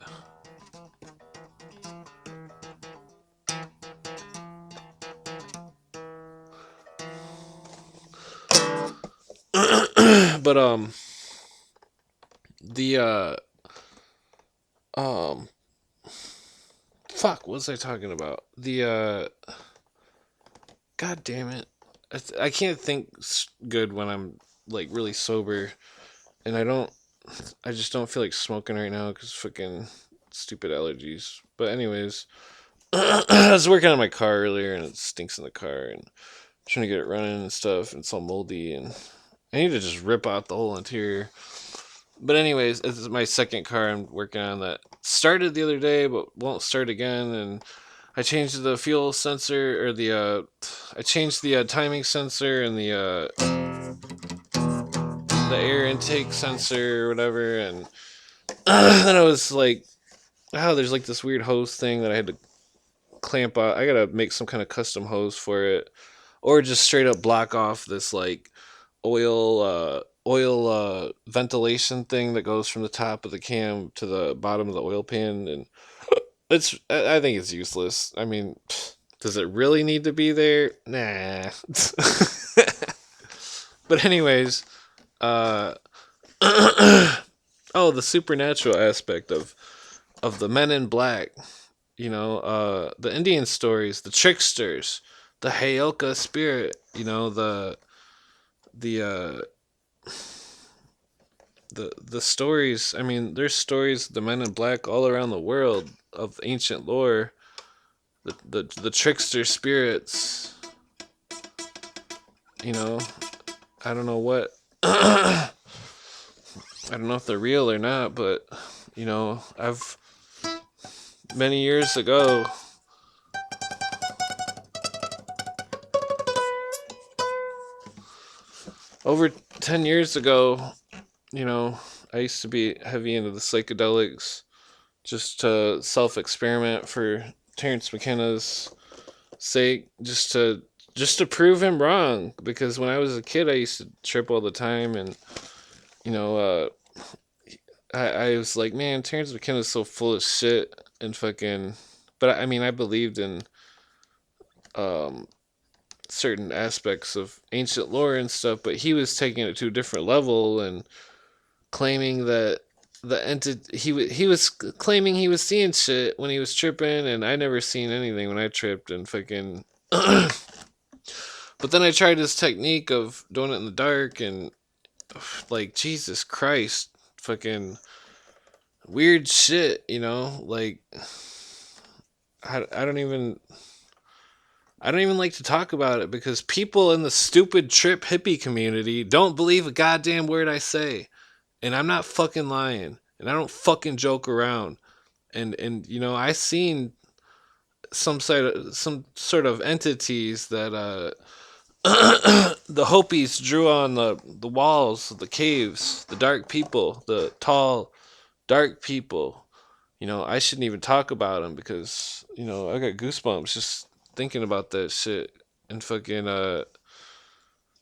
But the um fuck, what was I talking about? The god damn it, I can't think good when I'm like really sober, and I just don't feel like smoking right now because fucking stupid allergies. But anyways, I was working on my car earlier and it stinks in the car, and trying to get it running and stuff, and it's all moldy, and I need to just rip out the whole interior. But anyways, this is my second car I'm working on that started the other day but won't start again, and I changed the fuel sensor, or I changed the timing sensor and the air intake sensor or whatever, and then I was like, oh, there's like this weird hose thing that I had to clamp out. I gotta make some kind of custom hose for it, or just straight up block off this like oil ventilation thing that goes from the top of the cam to the bottom of the oil pan, and I think it's useless. I mean, does it really need to be there? Nah. But anyways, uh oh, the supernatural aspect of the men in black, the Indian stories, the tricksters, the Heyoka spirit, the the stories. I mean, there's stories of the Men in Black all around the world of ancient lore. The trickster spirits. You know, I don't know what. I don't know if they're real or not, but I've many years ago. Over 10 years ago, you know, I used to be heavy into the psychedelics just to self experiment for Terrence McKenna's sake, just to prove him wrong. Because when I was a kid, I used to trip all the time, and you know, I was like, man, Terrence McKenna's so full of shit and fucking. But I mean, I believed in um, certain aspects of ancient lore and stuff, but he was taking it to a different level and claiming that the entity he was claiming he was seeing shit when he was tripping, and I never seen anything when I tripped and fucking. But then I tried his technique of doing it in the dark, and like Jesus Christ, fucking weird shit, like I don't even like to talk about it because people in the stupid trip hippie community don't believe a goddamn word I say. And I'm not fucking lying. And I don't fucking joke around. And I seen some sort of entities that the Hopis drew on the walls of the caves, the dark people, the tall dark people. I shouldn't even talk about them because I got goosebumps just thinking about that shit. And fucking the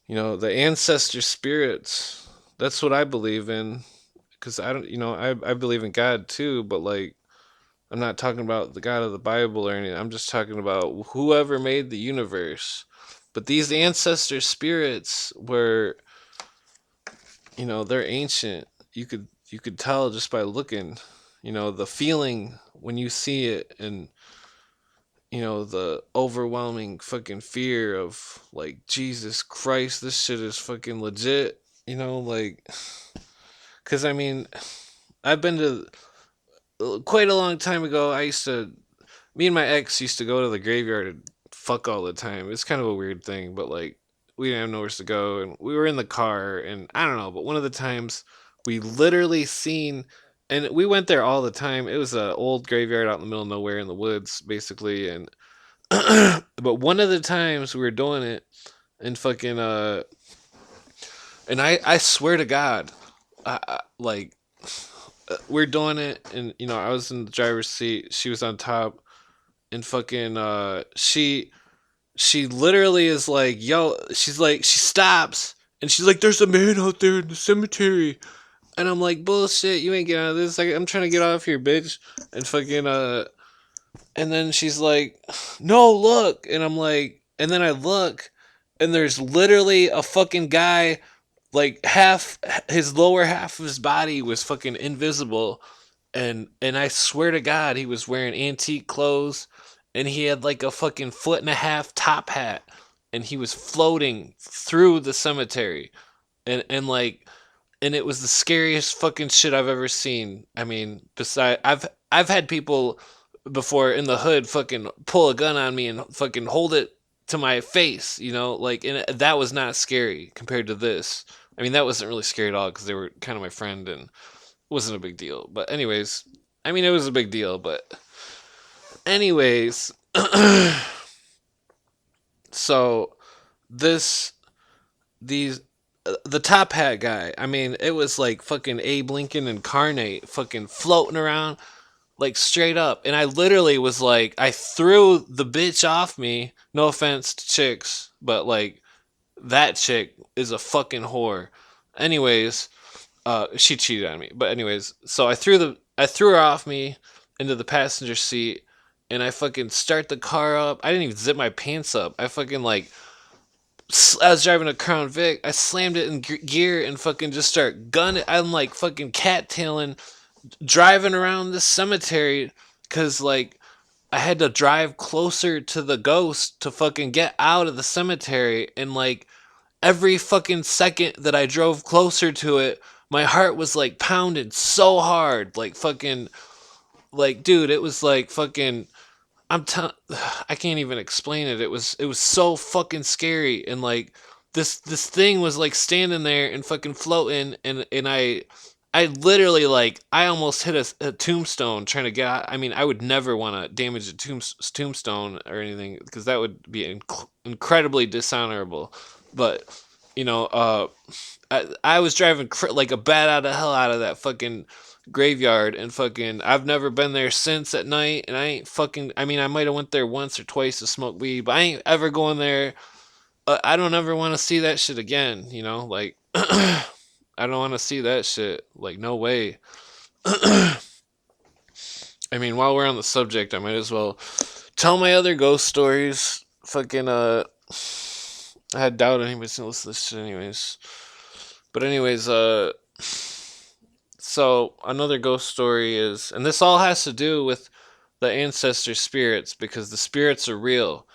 ancestor spirits. That's what I believe in. Because I don't, I believe in God too, but like, I'm not talking about the God of the Bible or anything. I'm just talking about whoever made the universe. But these ancestor spirits were, they're ancient. You could tell just by looking, the feeling when you see it, and the overwhelming fucking fear of like Jesus Christ, this shit is fucking legit. Like, because I mean, I've been to quite a long time ago. Me and my ex used to go to the graveyard and fuck all the time. It's kind of a weird thing, but like, we didn't have nowhere to go, and we were in the car, and I don't know, but one of the times we literally seen, and we went there all the time. It was an old graveyard out in the middle of nowhere in the woods, basically, and but one of the times we were doing it, and fucking and I swear to God, like we're doing it, and I was in the driver's seat, she was on top, and fucking she literally is like, yo, she's like, she stops, and she's like, there's a man out there in the cemetery, and I'm like, bullshit, you ain't getting out of this. Like, I'm trying to get off here, bitch, and fucking and then she's like, no, look, and I'm like, and then I look, and there's literally a fucking guy, like half his lower half of his body was fucking invisible, and I swear to God, he was wearing antique clothes, and he had like a fucking foot and a half top hat, and he was floating through the cemetery, and like, and it was the scariest fucking shit I've ever seen. I mean, beside I've had people before in the hood fucking pull a gun on me and fucking hold it to my face, like, and that was not scary compared to this. I mean, that wasn't really scary at all because they were kind of my friend, and it wasn't a big deal. But anyways, I mean, it was a big deal, but anyways, so this these the top hat guy, I mean, it was like fucking Abe Lincoln incarnate, fucking floating around like straight up, and I literally was like, I threw the bitch off me. No offense to chicks, but like, that chick is a fucking whore. Anyways, she cheated on me. But anyways, so I threw her off me into the passenger seat, and I fucking start the car up. I didn't even zip my pants up. I fucking like, I was driving a Crown Vic. I slammed it in gear and fucking just start gunning. I'm like fucking cattailing, driving around the cemetery, because like, I had to drive closer to the ghost to fucking get out of the cemetery, and like, every fucking second that I drove closer to it, my heart was like pounding so hard, like fucking, like dude, it was like fucking. I'm telling, I can't even explain it. It was so fucking scary, and like this thing was like standing there and fucking floating, and I literally like I almost hit a tombstone trying to get out. I mean, I would never want to damage a tombstone or anything because that would be incredibly dishonorable. But you know, I was driving like a bat out of hell out of that fucking graveyard, and fucking I've never been there since at night, and I ain't fucking, I mean, I might have went there once or twice to smoke weed, but I ain't ever going there. I don't ever want to see that shit again, you know, like I don't want to see that shit, like no way. I mean, while we're on the subject, I might as well tell my other ghost stories. Fucking I doubt anybody's gonna listen to this shit anyways. But anyways, so another ghost story is, and this all has to do with the ancestor spirits because the spirits are real.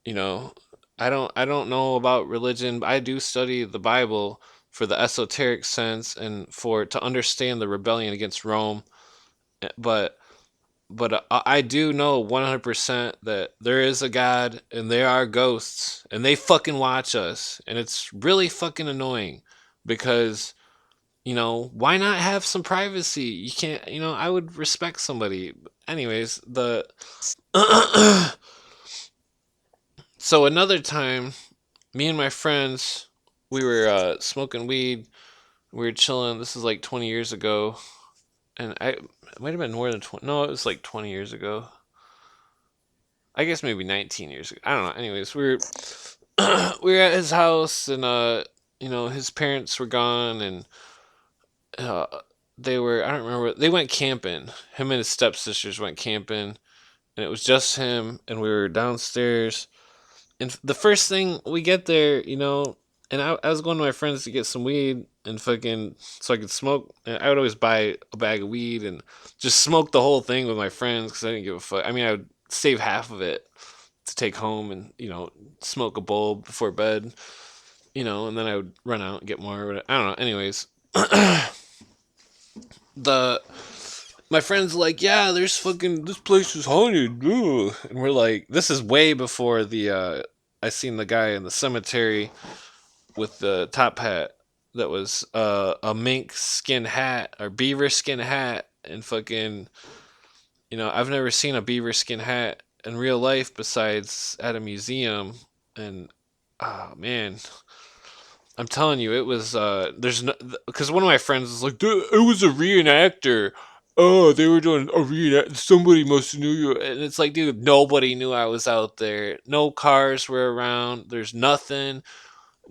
You know, I don't know about religion, but I do study the Bible for the esoteric sense and for to understand the rebellion against Rome. But I do know 100% that there is a God and there are ghosts and they fucking watch us, and it's really fucking annoying because why not have some privacy? You can't, I would respect somebody. Anyways, the so another time, me and my friends, we were smoking weed. We were chilling. This is like 20 years ago, and it might have been more than 20. No, it was like 20 years ago. I guess maybe 19 years ago. I don't know. Anyways, we were we were at his house, and his parents were gone, and uh, they were, I don't remember, they went camping. Him and his stepsisters went camping, and it was just him, and we were downstairs. And the first thing we get there, and I was going to my friends to get some weed and fucking so I could smoke. And I would always buy a bag of weed and just smoke the whole thing with my friends because I didn't give a fuck. I mean, I would save half of it to take home and smoke a bowl before bed, and then I would run out and get more. I don't know. Anyways, the my friend's like, yeah, there's fucking, this place is haunted, ugh. And we're like, this is way before the I seen the guy in the cemetery with the top hat that was a mink skin hat or beaver skin hat, and fucking, I've never seen a beaver skin hat in real life besides at a museum. And oh man, I'm telling you, it was there's no, because one of my friends was like, "Dude, it was a reenactor. Oh, they were doing a reenact. Somebody must have knew you." And it's like, dude, nobody knew I was out there. No cars were around. There's nothing.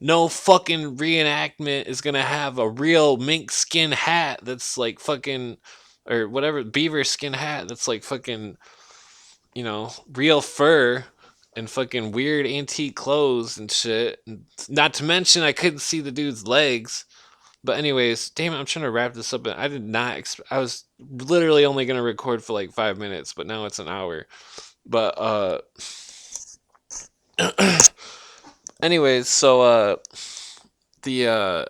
No fucking reenactment is gonna have a real mink skin hat that's like fucking, or whatever, beaver skin hat that's like fucking, real fur and fucking weird antique clothes and shit. And not to mention, I couldn't see the dude's legs. But anyways, damn it, I'm trying to wrap this up. I did not. I was literally only gonna record for like 5 minutes, but now it's an hour. But anyways, so the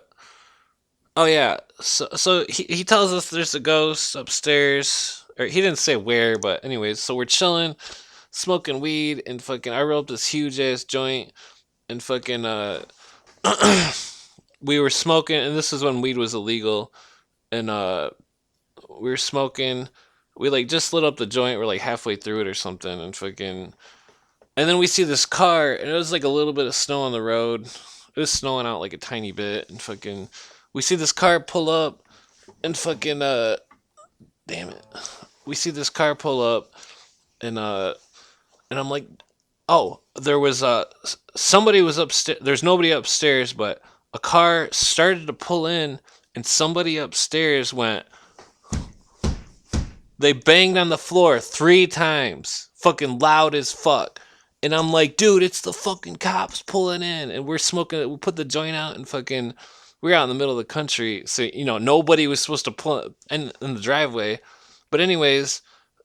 oh yeah, so he tells us there's a ghost upstairs, or he didn't say where, but anyways, so we're chilling, smoking weed, and fucking I rolled up this huge ass joint, and fucking we were smoking, and this is when weed was illegal, and we were smoking. We like just lit up the joint. We're like halfway through it or something, and fucking, and then we see this car, and it was like a little bit of snow on the road. It was snowing out like a tiny bit, and fucking, we see this car pull up, and fucking damn it, we see this car pull up, and and I'm like, oh, there was somebody was upstairs. There's nobody upstairs, but a car started to pull in, and somebody upstairs went. They banged on the floor 3 times, fucking loud as fuck. And I'm like, dude, it's the fucking cops pulling in, and we're smoking. We put the joint out, and fucking, we're out in the middle of the country, so nobody was supposed to pull in the driveway. But anyways,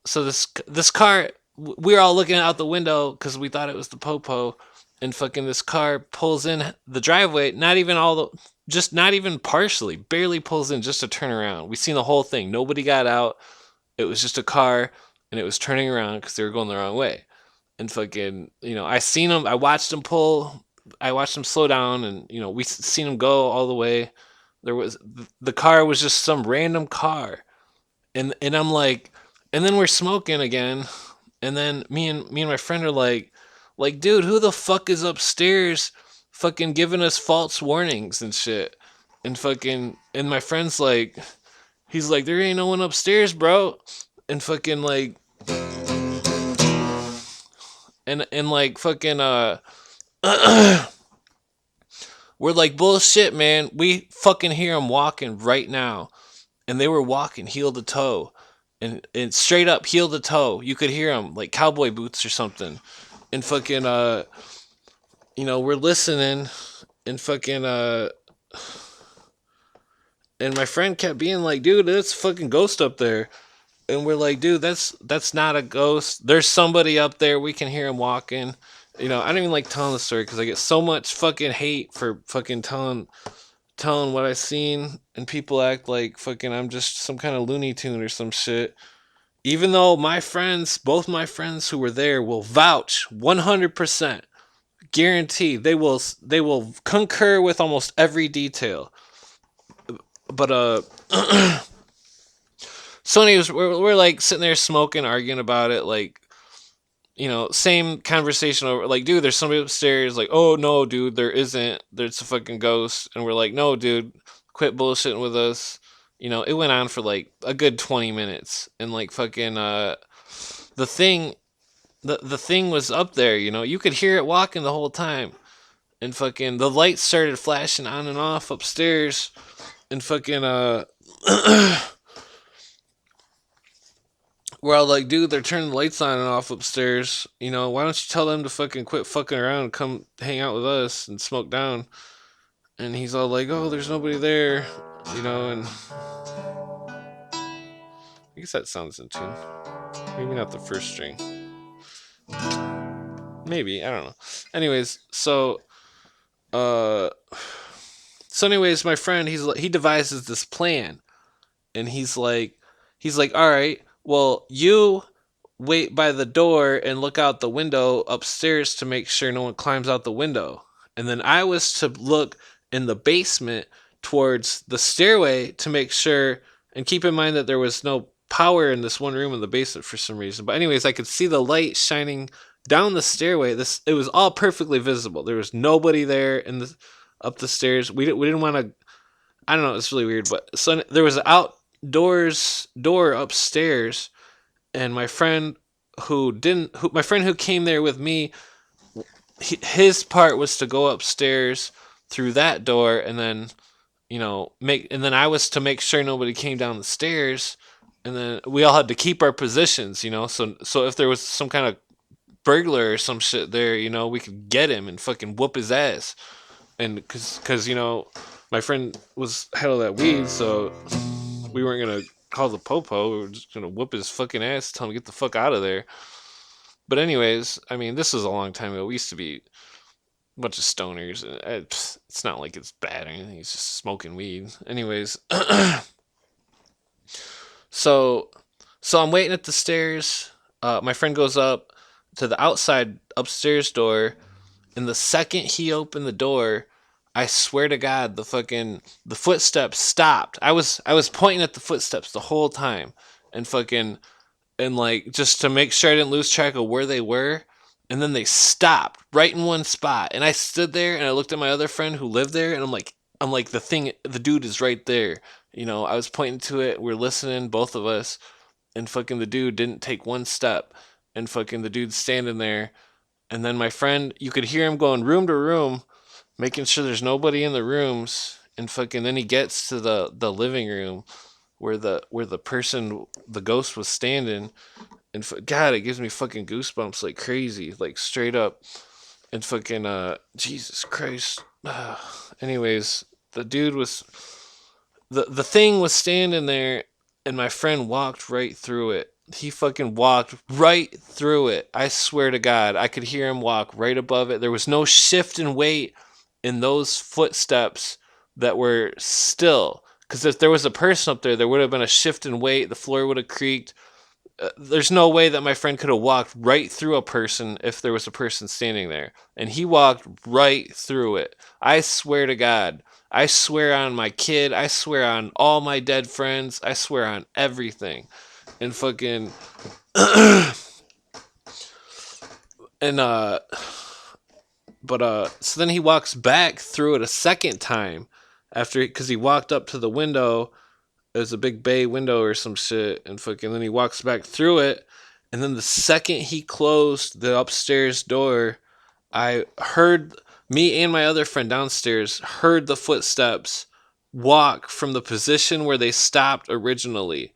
so this car, we were all looking out the window because we thought it was the popo, and fucking this car pulls in the driveway, not even all the, just not even partially, barely pulls in just to turn around. We seen the whole thing. Nobody got out. It was just a car, and it was turning around because they were going the wrong way. And fucking, I seen them. I watched them pull. I watched them slow down, and we seen them go all the way. There was the car was just some random car, and I'm like, and then we're smoking again, and then me and my friend are like, dude, who the fuck is upstairs, fucking giving us false warnings and shit, and fucking, and my friend's like, he's like, there ain't no one upstairs, bro, and fucking like, and like fucking we're like, bullshit, man. We fucking hear them walking right now, and they were walking heel to toe, and straight up heel to toe. You could hear them like cowboy boots or something, and fucking we're listening, and fucking and my friend kept being like, dude, that's a fucking ghost up there. And we're like, dude, that's not a ghost. There's somebody up there. We can hear him walking. I don't even like telling the story because I get so much fucking hate for fucking telling what I seen, and people act like fucking I'm just some kind of Looney Tune or some shit. Even though both my friends who were there will vouch 100%, guarantee they will concur with almost every detail. But so anyways, we're like sitting there smoking, arguing about it, like, same conversation over, like, dude, there's somebody upstairs, like, oh no, dude, there isn't, there's a fucking ghost, and we're like, no, dude, quit bullshitting with us. It went on for like a good 20 minutes, and like fucking the thing the thing was up there, you could hear it walking the whole time, and fucking the lights started flashing on and off upstairs, and fucking we're all like, dude, they're turning the lights on and off upstairs. Why don't you tell them to fucking quit fucking around and come hang out with us and smoke down? And he's all like, oh, there's nobody there, and I guess that sounds in tune. Maybe not the first string. Maybe, I don't know. Anyways, uh, my friend, he devises this plan, and he's like, all right, well, you wait by the door and look out the window upstairs to make sure no one climbs out the window. And then I was to look in the basement towards the stairway to make sure, and keep in mind that there was no power in this one room in the basement for some reason. But anyways, I could see the light shining down the stairway. It was all perfectly visible. There was nobody there up the stairs. We didn't want to. I don't know. It's really weird, but so there was an outdoors door upstairs, and my friend who came there with me, his part was to go upstairs through that door, and then and then I was to make sure nobody came down the stairs, and then we all had to keep our positions, so if there was some kind of burglar or some shit there, we could get him and fucking whoop his ass. And because my friend was had all that weed, so we weren't gonna call the popo. We were just gonna whoop his fucking ass, tell him to get the fuck out of there. But anyways, I mean, this was a long time ago. We used to be a bunch of stoners. It's not like it's bad or anything. It's just smoking weed. Anyways, so I'm waiting at the stairs. My friend goes up to the outside upstairs door, and the second he opened the door, I swear to God, the footsteps stopped. I was pointing at the footsteps the whole time, and fucking, and like, just to make sure I didn't lose track of where they were. And then they stopped right in one spot, and I stood there and I looked at my other friend who lived there, and I'm like, the dude is right there. I was pointing to it. We're listening, both of us, and fucking the dude didn't take one step, and fucking the dude's standing there. And then my friend, you could hear him going room to room, making sure there's nobody in the rooms, and fucking then he gets to the living room where the ghost was standing, and God, it gives me fucking goosebumps like crazy, like straight up, and fucking Jesus Christ. Anyways, the dude was the thing was standing there, and my friend walked right through it, he fucking walked right through it. I swear to God, I could hear him walk right above it. There was no shift in weight in those footsteps that were still. Because if there was a person up there would have been a shift in weight. The floor would have creaked. There's no way that my friend could have walked right through a person if there was a person standing there. And he walked right through it. I swear to God. I swear on my kid. I swear on all my dead friends. I swear on everything. And fucking. And, so then he walks back through it a second time after, because he walked up to the window. It was a big bay window or some shit, and fucking then he walks back through it, and then the second he closed the upstairs door, I heard, me and my other friend downstairs heard the footsteps walk from the position where they stopped originally,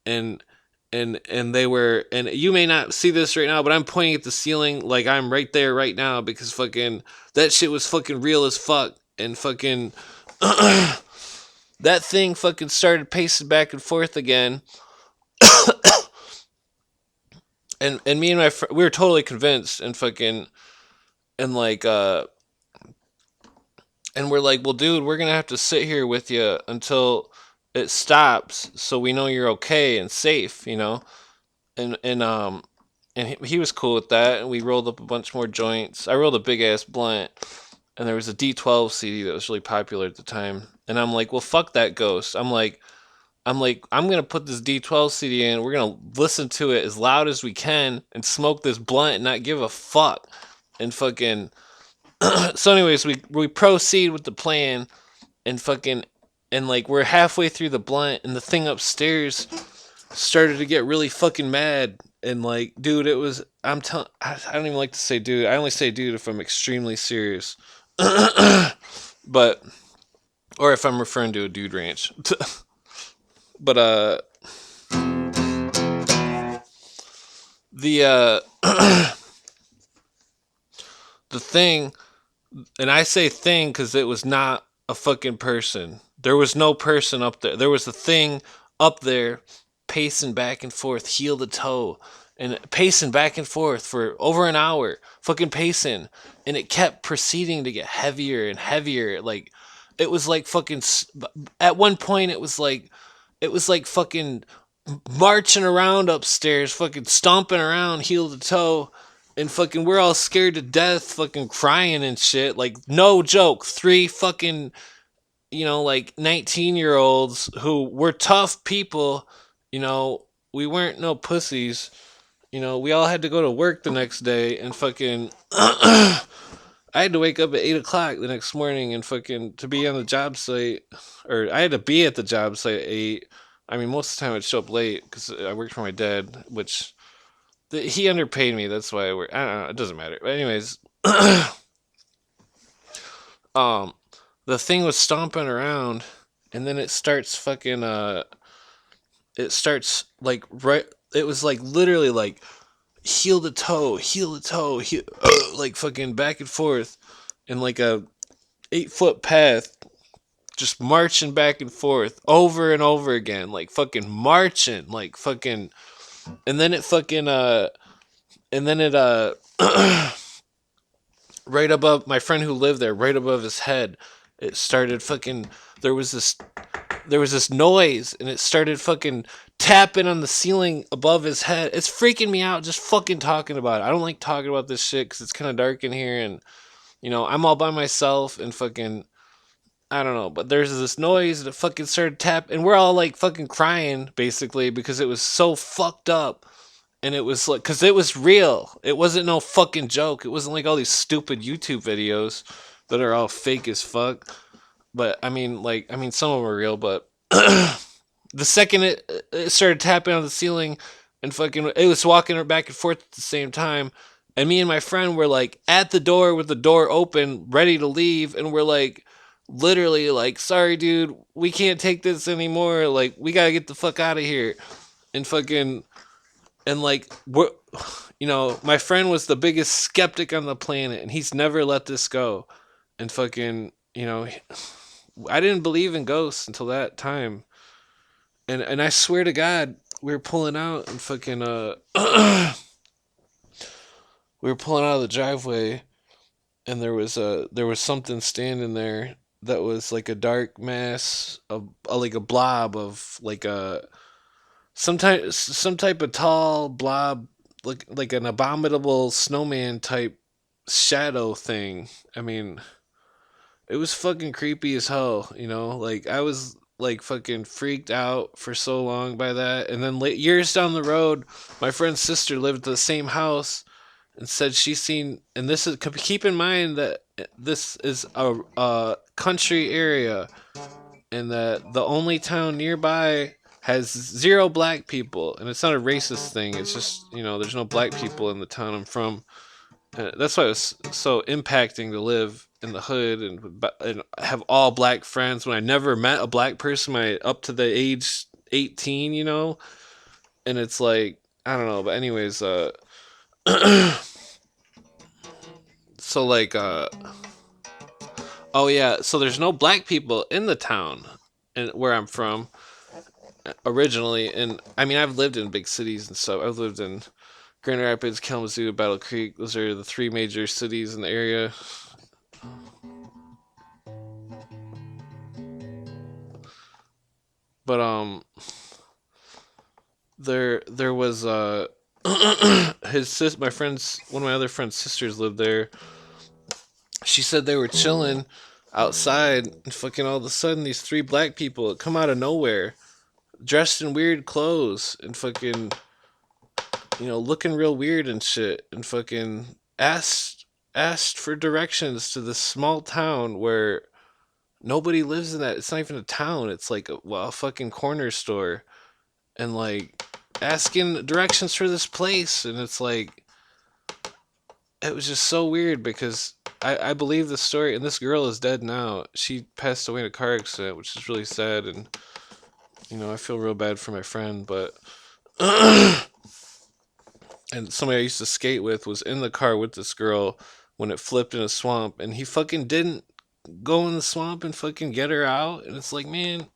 and and they were, and you may not see this right now, but I'm pointing at the ceiling like I'm right there right now, because fucking that shit was fucking real as fuck. And fucking that thing fucking started pacing back and forth again. And me and my friend, we were totally convinced, and fucking, and like and we're like, well dude, we're gonna have to sit here with you until it stops so we know you're okay and safe, you know. And he was cool with that, and we rolled up a bunch more joints. I rolled a big ass blunt, and there was a D12 CD that was really popular at the time. And I'm like, well, fuck that ghost. I'm gonna put this D12 CD in. We're gonna listen to it as loud as we can and smoke this blunt and not give a fuck. And fucking. So, anyways, we proceed with the plan, and fucking, and like we're halfway through the blunt, and the thing upstairs started to get really fucking mad. And like, dude, it was, I'm telling, I don't even like to say dude. I only say dude if I'm extremely serious. But, or if I'm referring to a dude ranch. But the the thing, and I say thing because it was not a fucking person. There was no person up there. There was a thing up there pacing back and forth, heel to toe, and pacing back and forth for over an hour, fucking pacing. And it kept proceeding to get heavier and heavier. Like, it was like fucking, at one point, it was like fucking marching around upstairs, fucking stomping around heel to toe, and fucking we're all scared to death, fucking crying and shit. Like, no joke, three fucking, you know, like 19-year-olds who were tough people, you know, we weren't no pussies. You know, we all had to go to work the next day, and fucking I had to wake up at 8 o'clock the next morning and fucking to be on the job site, or I had to be at the job site at 8. I mean, most of the time I'd show up late because I worked for my dad, which he underpaid me. That's why I work. I don't know. It doesn't matter. But anyways, um, the thing was stomping around, and then it starts fucking it starts like right. It was like literally like heel to toe, like fucking back and forth in like a 8 foot path, just marching back and forth over and over again, like fucking marching, like fucking, and then it fucking and then it right above my friend who lived there, right above his head, it started fucking. There was this noise, and it started fucking tapping on the ceiling above his head. It's freaking me out just fucking talking about it. I don't like talking about this shit because it's kind of dark in here, and you know I'm all by myself, and fucking I don't know. But there's this noise that fucking started tapping, and we're all like fucking crying basically because it was so fucked up. And it was like, because it was real. It wasn't no fucking joke. It wasn't like all these stupid YouTube videos that are all fake as fuck. But I mean, like, I mean, some of them are real, but the second it started tapping on the ceiling, and fucking, it was walking back and forth at the same time. And me and my friend were like at the door with the door open, ready to leave. And we're like, literally, like, sorry, dude, we can't take this anymore. Like, we gotta get the fuck out of here. And fucking, and like, we're, you know, my friend was the biggest skeptic on the planet, and he's never let this go. And fucking, you know, I didn't believe in ghosts until that time. And I swear to God, we were pulling out and fucking we were pulling out of the driveway, and there was something standing there that was like a dark mass of like a blob of like a some type of tall blob, like an abominable snowman type shadow thing. I mean, it was fucking creepy as hell, you know? Like I was like fucking freaked out for so long by that. And then years down the road, my friend's sister lived in the same house and said she seen, and this is, keep in mind that this is a country area, and that the only town nearby has zero black people, and it's not a racist thing. It's just, you know, there's no black people in the town I'm from. That's why it was so impacting to live in the hood and have all black friends when I never met a black person up to the age 18, you know. And it's like, I don't know, but anyways, so like oh yeah, so there's no black people in the town and where I'm from originally. And I mean, I've lived in big cities and stuff. I've lived in Grand Rapids, Kalamazoo, Battle Creek. Those are the three major cities in the area. But there was my friend's, one of my other friend's sisters lived there. She said they were chilling outside, and fucking all of a sudden these three black people come out of nowhere, dressed in weird clothes and fucking, you know, looking real weird and shit, and fucking asked for directions to this small town where nobody lives in that. It's not even a town. It's like a fucking corner store, and like asking directions for this place. And it's like, it was just so weird because I believe the story, and this girl is dead now. She passed away in a car accident, which is really sad. And you know, I feel real bad for my friend, but and somebody I used to skate with was in the car with this girl when it flipped in a swamp, and he fucking didn't go in the swamp and fucking get her out. And it's like, man.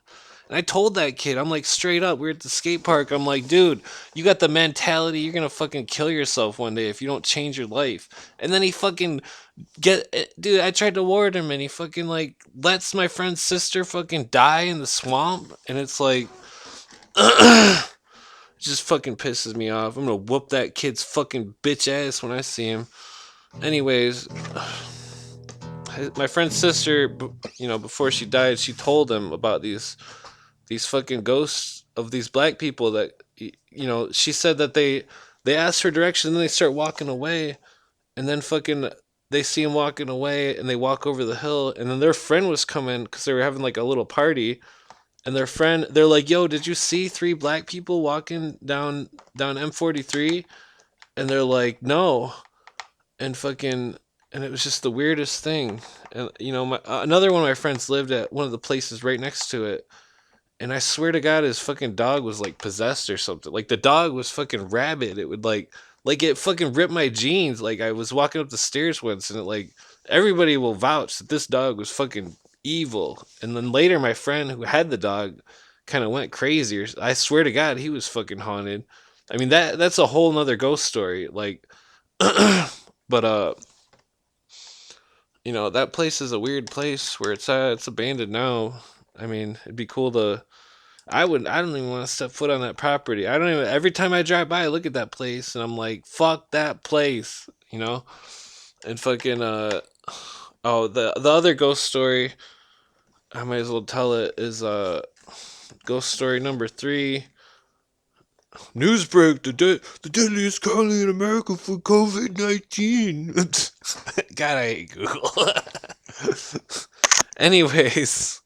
And I told that kid, I'm like, straight up, we're at the skate park. I'm like, dude, you got the mentality, you're gonna fucking kill yourself one day if you don't change your life. And then he fucking dude, I tried to ward him, and he fucking like lets my friend's sister fucking die in the swamp. And it's like, just fucking pisses me off. I'm gonna whoop that kid's fucking bitch ass when I see him. Anyways, my friend's sister, you know, before she died, she told him about these fucking ghosts of these black people that, you know, she said that they ask for directions and then they start walking away, and then fucking they see him walking away and they walk over the hill, and then their friend was coming because they were having like a little party, and they're like, yo, did you see three black people walking down M43? And they're like, no. And fucking, and it was just the weirdest thing. And you know, another one of my friends lived at one of the places right next to it, and I swear to God, his fucking dog was like possessed or something. Like the dog was fucking rabid. It would like it fucking ripped my jeans. Like I was walking up the stairs once, and it like, everybody will vouch that this dog was fucking evil. And then later, my friend who had the dog kind of went crazy. I swear to God, he was fucking haunted. I mean, that's a whole nother ghost story. Like, but you know, that place is a weird place where it's at. It's abandoned now. I mean, it'd be cool to. I don't even want to step foot on that property. I don't even. Every time I drive by, I look at that place and I'm like, fuck that place, you know. And fucking oh, the other ghost story, I might as well tell it, is ghost story number 3. Newsbreak: the deadliest colony in America for COVID-19. God, I hate Google. Anyways,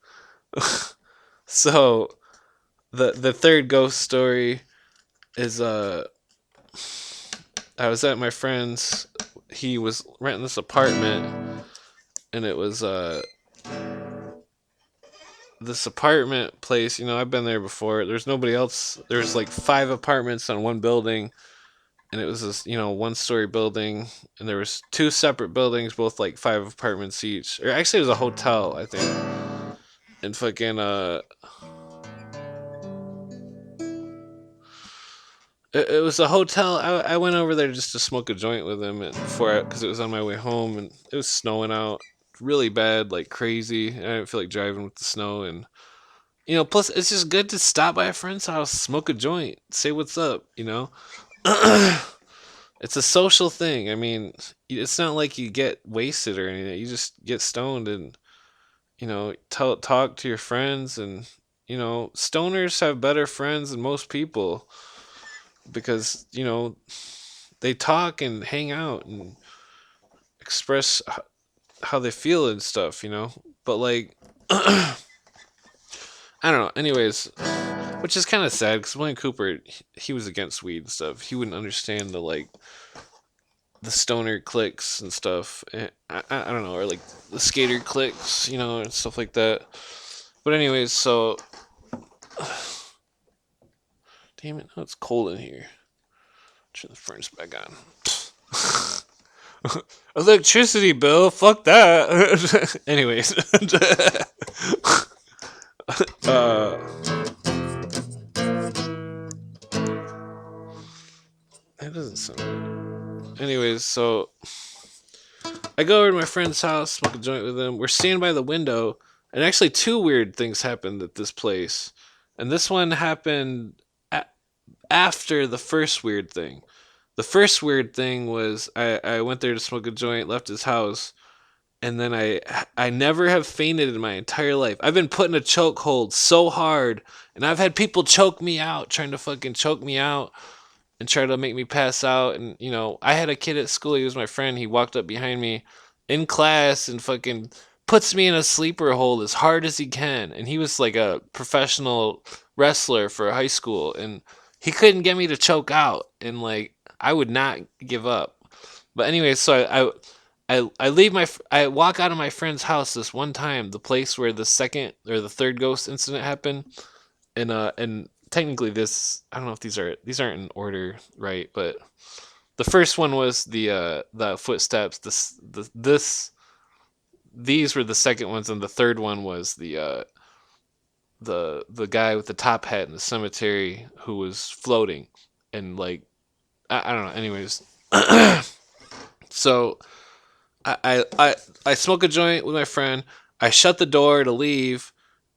so the third ghost story is I was at my friend's. He was renting this apartment, and it was this apartment place. You know, I've been there before. There's nobody else. There's like 5 apartments on one building, and it was this, you know, 1-story building, and there was 2 separate buildings, both like 5 apartments each. Or actually, it was a hotel, I think. And fucking It was a hotel. I went over there just to smoke a joint with him before, because it was on my way home and it was snowing out really bad, like crazy. And I didn't feel like driving with the snow, and plus it's just good to stop by a friend's house, smoke a joint, say what's up. It's a social thing. I mean, it's not like you get wasted or anything. You just get stoned and talk to your friends, and stoners have better friends than most people because they talk and hang out and express how they feel and stuff. But like, I don't know. Anyways, which is kind of sad because William Cooper, he was against weed and stuff. He wouldn't understand the stoner cliques and stuff. I don't know, or like the skater cliques, and stuff like that. But anyways, so damn it, oh, it's cold in here. Turn the furnace back on. Electricity bill, fuck that. Anyways, uh, that doesn't sound right. Anyways, so I go over to my friend's house, smoke a joint with him. We're standing by the window, and actually, two weird things happened at this place. And this one happened after the first weird thing. The first weird thing was I went there to smoke a joint, left his house, and then I never have fainted in my entire life. I've been put in a chokehold so hard, and I've had people choke me out, trying to fucking choke me out and try to make me pass out. And I had a kid at school. He was my friend. He walked up behind me in class and fucking puts me in a sleeper hold as hard as he can. And he was like a professional wrestler for high school, and he couldn't get me to choke out. And like I would not give up. But anyway, so I leave I walk out of my friend's house this one time, the place where the second or the third ghost incident happened, and technically this, I don't know if these aren't in order, right? But the first one was the footsteps. These were the second ones, and the third one was the guy with the top hat in the cemetery who was floating, and like I don't know. Anyways, so I smoke a joint with my friend. I shut the door to leave,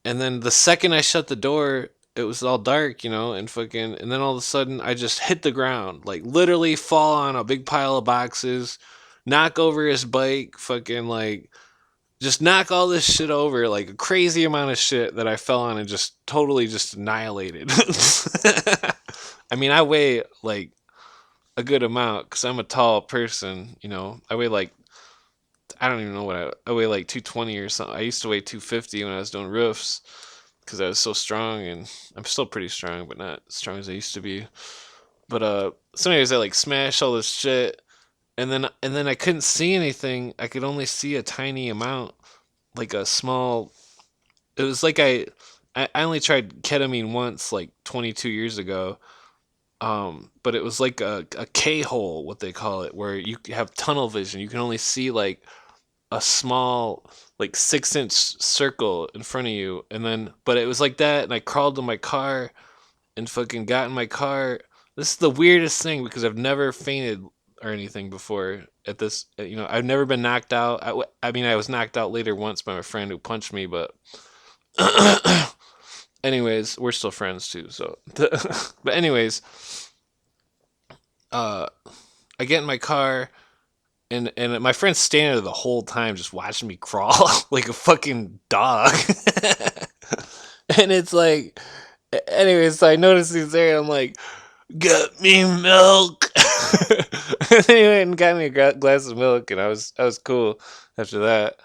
and then the second I shut the door, it was all dark, and fucking, and then all of a sudden I just hit the ground, like literally fall on a big pile of boxes, knock over his bike, fucking like just knock all this shit over, like a crazy amount of shit that I fell on and just totally just annihilated. I mean, I weigh like a good amount because I'm a tall person, I weigh like, I don't even know what I weigh like 220 or something. I used to weigh 250 when I was doing roofs because I was so strong, and I'm still pretty strong, but not as strong as I used to be. But so anyways, I like smashed all this shit, and then I couldn't see anything. I could only see a tiny amount, like a small. It was like I only tried ketamine once, like 22 years ago. But it was like a K hole, what they call it, where you have tunnel vision. You can only see like a small, like 6-inch circle in front of you, and then but it was like that, and I crawled to my car and fucking got in my car. This is the weirdest thing because I've never fainted or anything before at this. I've never been knocked out. I mean, I was knocked out later once by my friend who punched me, but anyways, we're still friends too. So, but anyways, uh, I get in my car. And my friend's standing there the whole time just watching me crawl like a fucking dog. And it's like, anyways, so I noticed he's there, and I'm like, get me milk. And then he went and got me a glass of milk, and I was cool after that.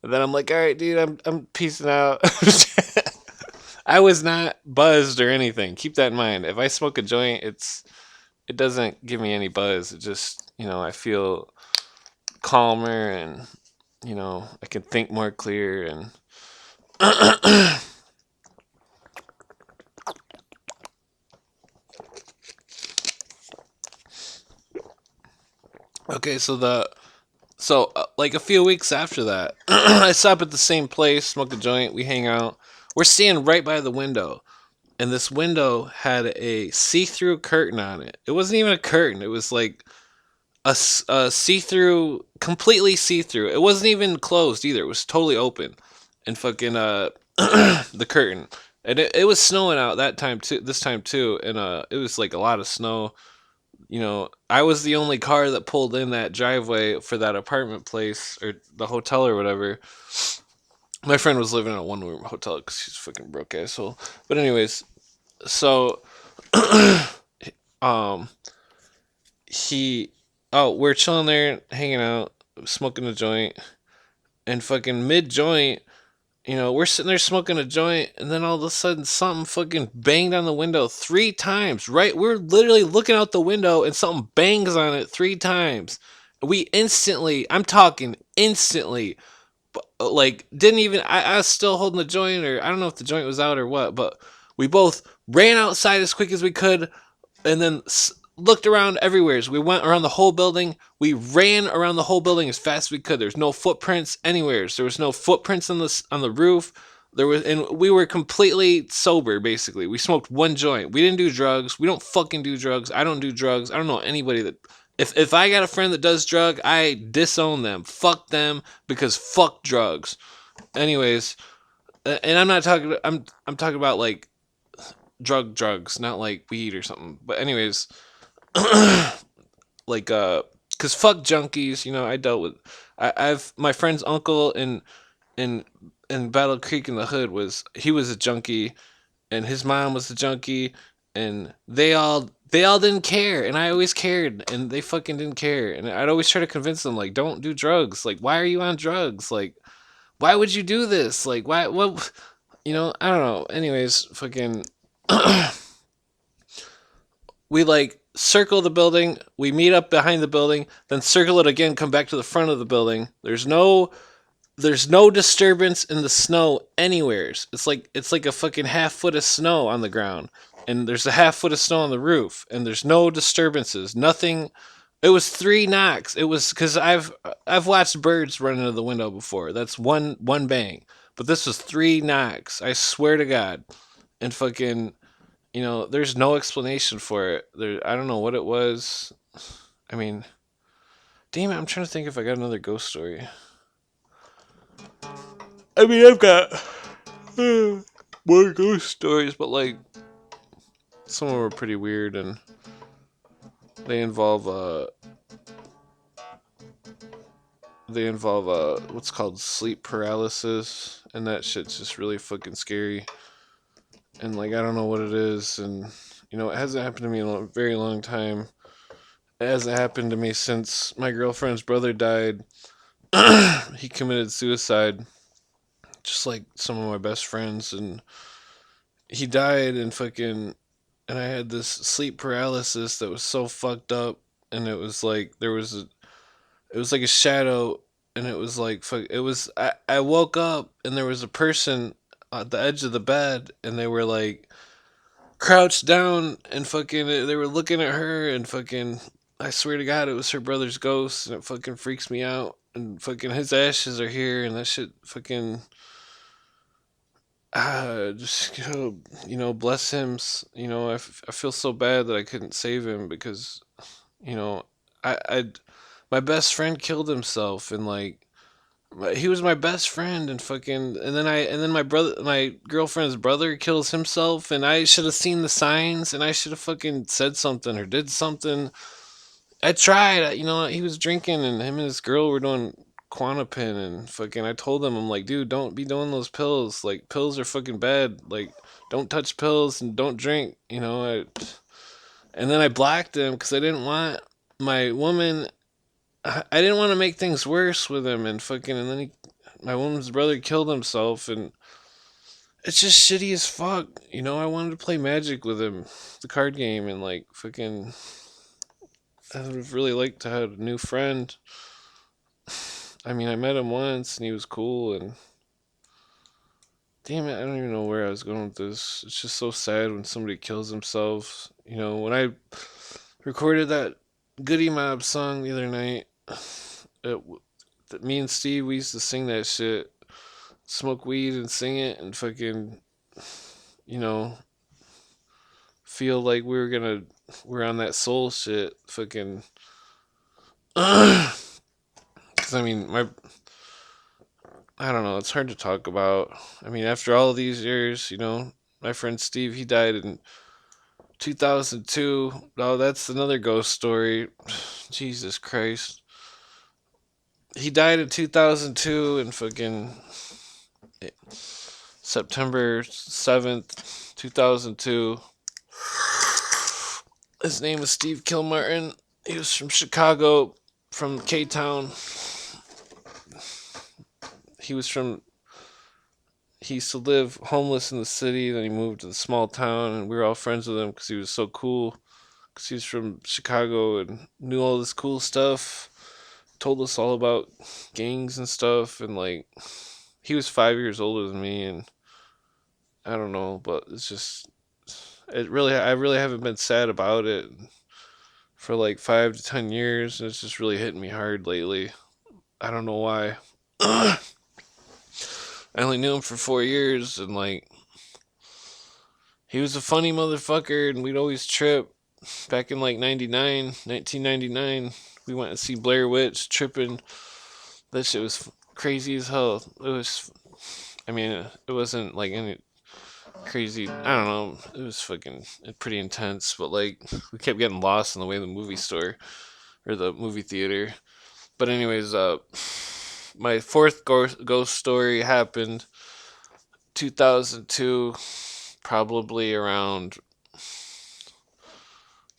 And then I'm like, all right, dude, I'm peacing out. I was not buzzed or anything. Keep that in mind. If I smoke a joint, it doesn't give me any buzz. It just, I feel calmer, and I can think more clear, and okay, so like a few weeks after that, I stop at the same place, smoke a joint, we hang out. We're standing right by the window, and this window had a see-through curtain on it. It wasn't even a curtain. It was like a see-through, completely see-through. It wasn't even closed either. It was totally open, and fucking the curtain. And it was snowing out that time too. This time too, and it was like a lot of snow. I was the only car that pulled in that driveway for that apartment place or the hotel or whatever. My friend was living in a one-room hotel because she's a fucking broke asshole. But anyways, so um he we're chilling there hanging out smoking a joint, and fucking mid joint, we're sitting there smoking a joint, and then all of a sudden something fucking banged on the window 3 times. Right, we're literally looking out the window and something bangs on it 3 times. We instantly, I'm talking instantly, like didn't even, I was still holding the joint, or I don't know if the joint was out or what, but we both ran outside as quick as we could, and then looked around everywhere. So we went around the whole building. We ran around the whole building as fast as we could. There's no footprints anywhere. There was no footprints on the roof. And we were completely sober. Basically, we smoked one joint. We didn't do drugs. We don't fucking do drugs. I don't do drugs. I don't know anybody that. If I got a friend that does drug, I disown them. Fuck them, because fuck drugs. Anyways, and I'm not talking. I'm talking about like drugs, not like weed or something. But anyways, like cause fuck junkies. I dealt with. I've my friend's uncle in in Battle Creek in the hood was a junkie, and his mom was a junkie, and they all didn't care, and I always cared, and they fucking didn't care, and I'd always try to convince them, like, don't do drugs. Like, why are you on drugs? Like, why would you do this? Like, why? What? I don't know. Anyways, fucking we like circle the building, we meet up behind the building, then circle it again, come back to the front of the building. There's no disturbance in the snow anywheres. It's like a fucking half foot of snow on the ground, and there's a half foot of snow on the roof, and there's no disturbances, nothing. It was 3 knocks. It was because I've watched birds run into the window before. That's one bang, but this was 3 knocks. I swear to God, and fucking there's no explanation for it. I don't know what it was. I mean, damn it, I'm trying to think if I got another ghost story. I mean, I've got more ghost stories, but like some of them are pretty weird, and they involve what's called sleep paralysis, and that shit's just really fucking scary. And like I don't know what it is, and it hasn't happened to me in a very long time. It hasn't happened to me since my girlfriend's brother died. He committed suicide, just like some of my best friends, and he died, and I had this sleep paralysis that was so fucked up, and it was like it was like a shadow, and it was like I woke up, and there was a person at the edge of the bed, and they were like crouched down, and fucking they were looking at her, and fucking I swear to God it was her brother's ghost, and it fucking freaks me out, and fucking his ashes are here, and that shit fucking just bless him. I feel so bad that I couldn't save him, because you know I my best friend killed himself, and like he was my best friend, and fucking and then my girlfriend's brother kills himself, and I should have seen the signs, and I should have fucking said something or did something. I tried. He was drinking, and him and his girl were doing Quanapin, and fucking I told him, I'm like, dude, don't be doing those pills. Like, pills are fucking bad. Like, don't touch pills and don't drink. And then I blocked him because I didn't want my woman. I didn't want to make things worse with him, and fucking, and then my woman's brother killed himself, and it's just shitty as fuck. I wanted to play Magic with him, the card game, and like fucking. I would have really liked to have a new friend. I mean, I met him once, and he was cool, and damn it, I don't even know where I was going with this. It's just so sad when somebody kills themselves. When I recorded that Goody Mob song the other night, it, me and Steve, we used to sing that shit, smoke weed and sing it, and fucking, you know, feel like we're on that soul shit, fucking. Because I mean, I don't know. It's hard to talk about. I mean, after all these years, my friend Steve, he died in 2002. Oh, that's another ghost story. Jesus Christ. He died in 2002 and fucking September 7th, 2002. His name was Steve Kilmartin. He was from Chicago, from K-Town. He was from he used to live homeless in the city, then he moved to the small town, and we were all friends with him because he was so cool. Because he was from Chicago and knew all this cool stuff. Told us all about gangs and stuff, and like, he was 5 years older than me, and I don't know, but it's just, I really haven't been sad about it for like 5 to 10 years, and it's just really hitting me hard lately. I don't know why. I only knew him for 4 years, and like, he was a funny motherfucker, and we'd always trip. Back in like 1999, we went to see Blair Witch, tripping. That shit was crazy as hell. It was, I mean, it wasn't like any crazy, I don't know, it was fucking pretty intense, but like, we kept getting lost on the way to the movie store, or the movie theater. But anyways, my fourth ghost story happened 2002, probably around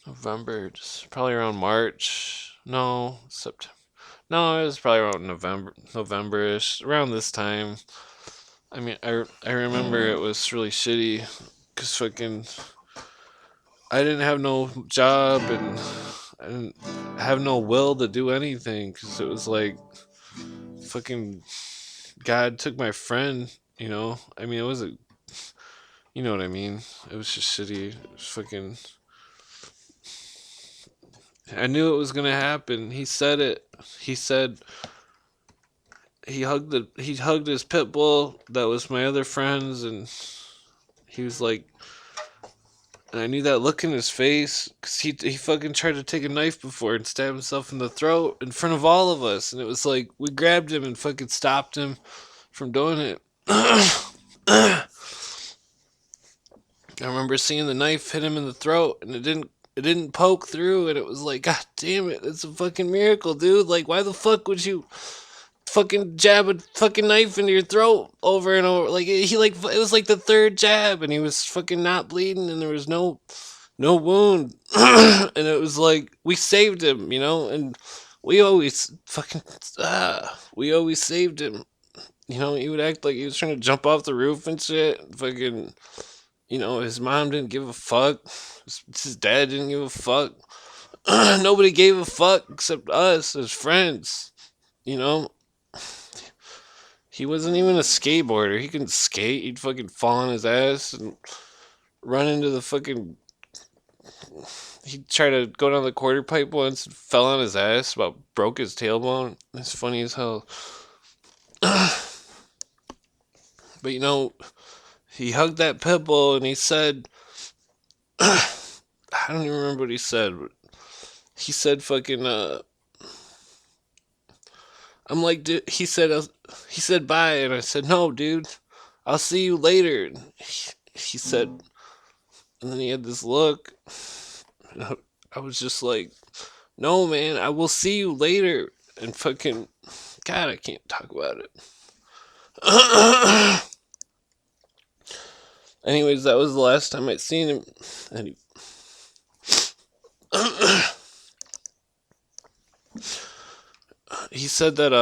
November, just probably around March. No, September. No, it was probably around November-ish, around this time. I mean, I remember it was really shitty, cause fucking I didn't have no job, and I didn't have no will to do anything, cause it was like fucking God took my friend. I mean, it wasn't. You know what I mean? It was just shitty. It was fucking. I knew it was gonna happen. He said it. He said he hugged his pit bull that was my other friend's, and he was like, and I knew that look in his face, because he fucking tried to take a knife before and stab himself in the throat in front of all of us, and it was like we grabbed him and fucking stopped him from doing it. I remember seeing the knife hit him in the throat, and it didn't poke through, and it was like, God damn it, it's a fucking miracle, dude. Like, why the fuck would you fucking jab a fucking knife into your throat over and over? Like, it was like the third jab, and he was fucking not bleeding, and there was no wound. And it was like, we saved him, and we always fucking we always saved him. He would act like he was trying to jump off the roof and shit. Fucking, his mom didn't give a fuck. His dad didn't give a fuck. Nobody gave a fuck except us as friends. You know, he wasn't even a skateboarder. He couldn't skate. He'd fucking fall on his ass and run into the fucking. He tried to go down the quarter pipe once and fell on his ass, about broke his tailbone. It's funny as hell. But he hugged that pit bull and he said, I don't even remember what he said, but he said fucking, I'm like, dude, he said bye, and I said, no, dude, I'll see you later. And he said, and then he had this look, and I was just like, no, man, I will see you later. And fucking, God, I can't talk about it. Anyways, that was the last time I'd seen him. And he said that,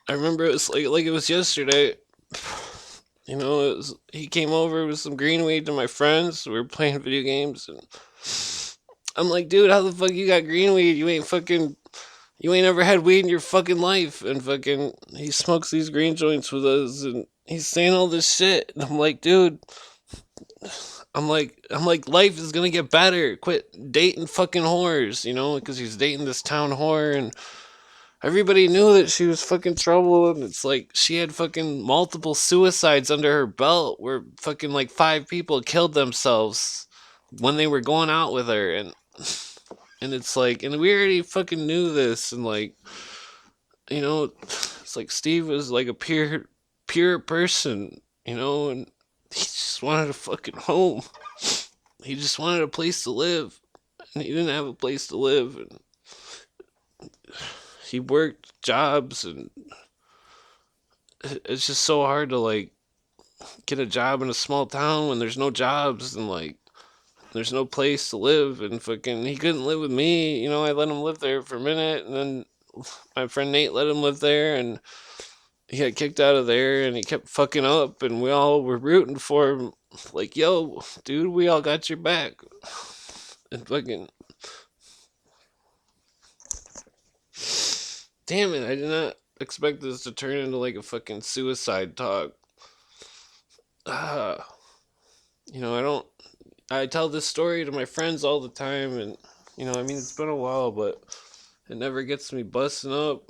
I remember it was like it was yesterday. He came over with some green weed to my friends. We were playing video games, and I'm like, dude, how the fuck you got green weed? You ain't ever had weed in your fucking life. And fucking, he smokes these green joints with us, and he's saying all this shit. And I'm like, dude, I'm like, life is gonna get better. Quit dating fucking whores, because he's dating this town whore, and Everybody knew that she was fucking trouble, and it's like she had fucking multiple suicides under her belt where fucking like 5 people killed themselves when they were going out with her, and it's like, and we already fucking knew this, and like, it's like Steve was like a pure person, and he just wanted a fucking home. He just wanted a place to live, and he didn't have a place to live, and he worked jobs, and it's just so hard to like get a job in a small town when there's no jobs, and like there's no place to live, and fucking he couldn't live with me. I let him live there for a minute, and then my friend Nate let him live there, and he got kicked out of there, and he kept fucking up, and we all were rooting for him, like, yo, dude, we all got your back. And fucking, damn it, I did not expect this to turn into like a fucking suicide talk. Ah, I don't. I tell this story to my friends all the time, and it's been a while, but it never gets me busting up,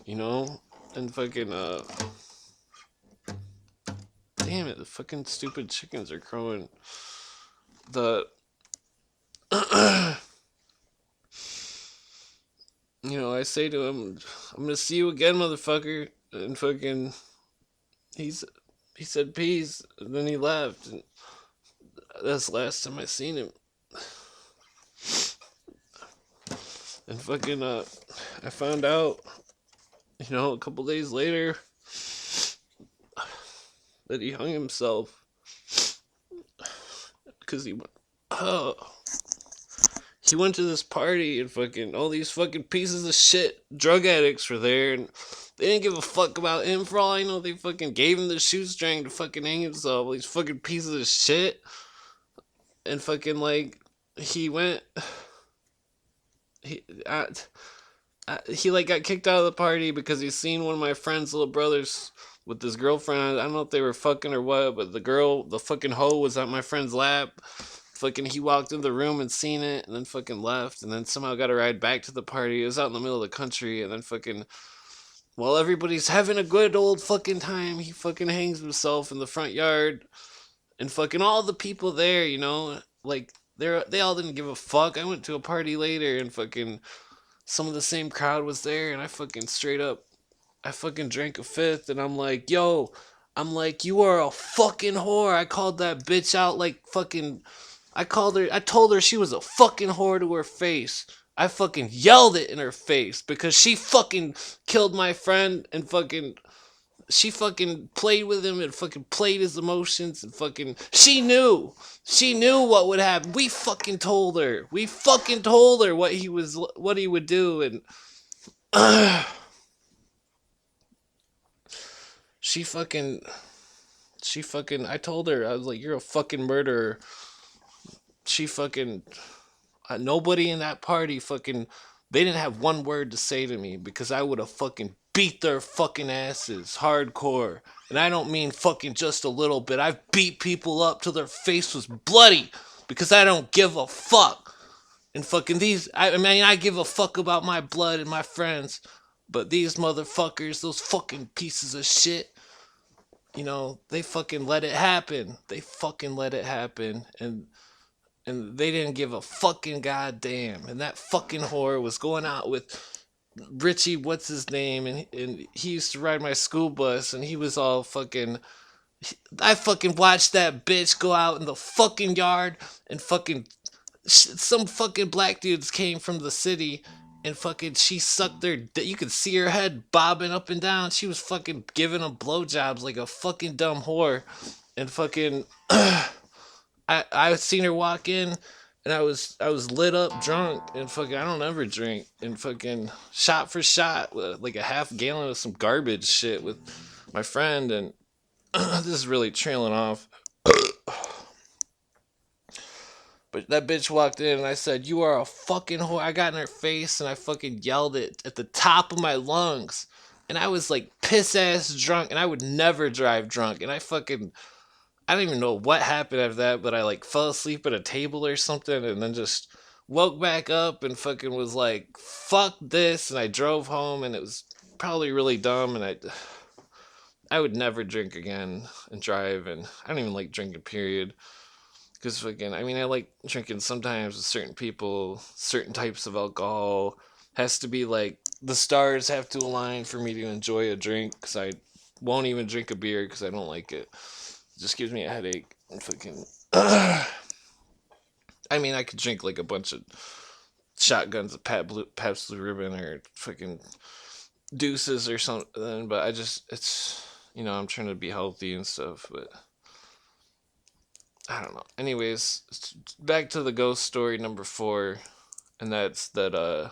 and fucking damn it, the fucking stupid chickens are crowing. The I say to him, I'm gonna see you again, motherfucker, and fucking he's he said peace, and then he left, and that's the last time I seen him. And fucking I found out, a couple days later that he hung himself because oh, he went to this party, and fucking all these fucking pieces of shit drug addicts were there, and they didn't give a fuck about him. For all I know, they fucking gave him the shoestring to fucking hang himself. All these fucking pieces of shit. And fucking like he went he he like got kicked out of the party because he seen one of my friend's little brothers with his girlfriend. I don't know if they were fucking or what, but the fucking hoe was at my friend's lap. Fucking he walked in the room and seen it, and then fucking left, and then somehow got a ride back to the party. It was out in the middle of the country, and then fucking while everybody's having a good old fucking time, he fucking hangs himself in the front yard, and fucking all the people there, like they all didn't give a fuck. I went to a party later, and fucking some of the same crowd was there, and I fucking drank a fifth, and I'm like, yo, you are a fucking whore. I called that bitch out like fucking, I told her she was a fucking whore to her face. I fucking yelled it in her face because she fucking killed my friend, and fucking she fucking played with him and fucking played his emotions, and fucking she knew what would happen. We fucking told her what he would do, and she fucking I told her, I was like, you're a fucking murderer. She fucking nobody in that party fucking, they didn't have one word to say to me because I would have fucking beat their fucking asses hardcore. And I don't mean fucking just a little bit. I've beat people up till their face was bloody because I don't give a fuck. And fucking I give a fuck about my blood and my friends. But these motherfuckers, those fucking pieces of shit, they fucking let it happen. They fucking let it happen. And they didn't give a fucking goddamn. And that fucking whore was going out with Richie, what's his name, and he used to ride my school bus, and he was all fucking. I fucking watched that bitch go out in the fucking yard, and fucking some fucking black dudes came from the city, and fucking she sucked their. You could see her head bobbing up and down. She was fucking giving them blowjobs like a fucking dumb whore, and fucking. I seen her walk in, and I was lit up drunk, and fucking I don't ever drink, and fucking shot for shot with like a half gallon of some garbage shit with my friend, and this is really trailing off. But that bitch walked in, and I said, you are a fucking whore. I got in her face, and I fucking yelled it at the top of my lungs, and I was like piss ass drunk, and I would never drive drunk, and I don't even know what happened after that, but I like fell asleep at a table or something, and then just woke back up and fucking was like, fuck this. And I drove home and it was probably really dumb. And I would never drink again and drive. And I don't even like drinking, period. Because fucking, I mean, I like drinking sometimes with certain people, certain types of alcohol. Has to be like, the stars have to align for me to enjoy a drink. Because I won't even drink a beer because I don't like it. It just gives me a headache. And fucking. I mean, I could drink like a bunch of shotguns of Pabst Blue Ribbon or fucking deuces or something, but it's, I'm trying to be healthy and stuff, but I don't know. Anyways, back to the ghost story number 4, and that's that,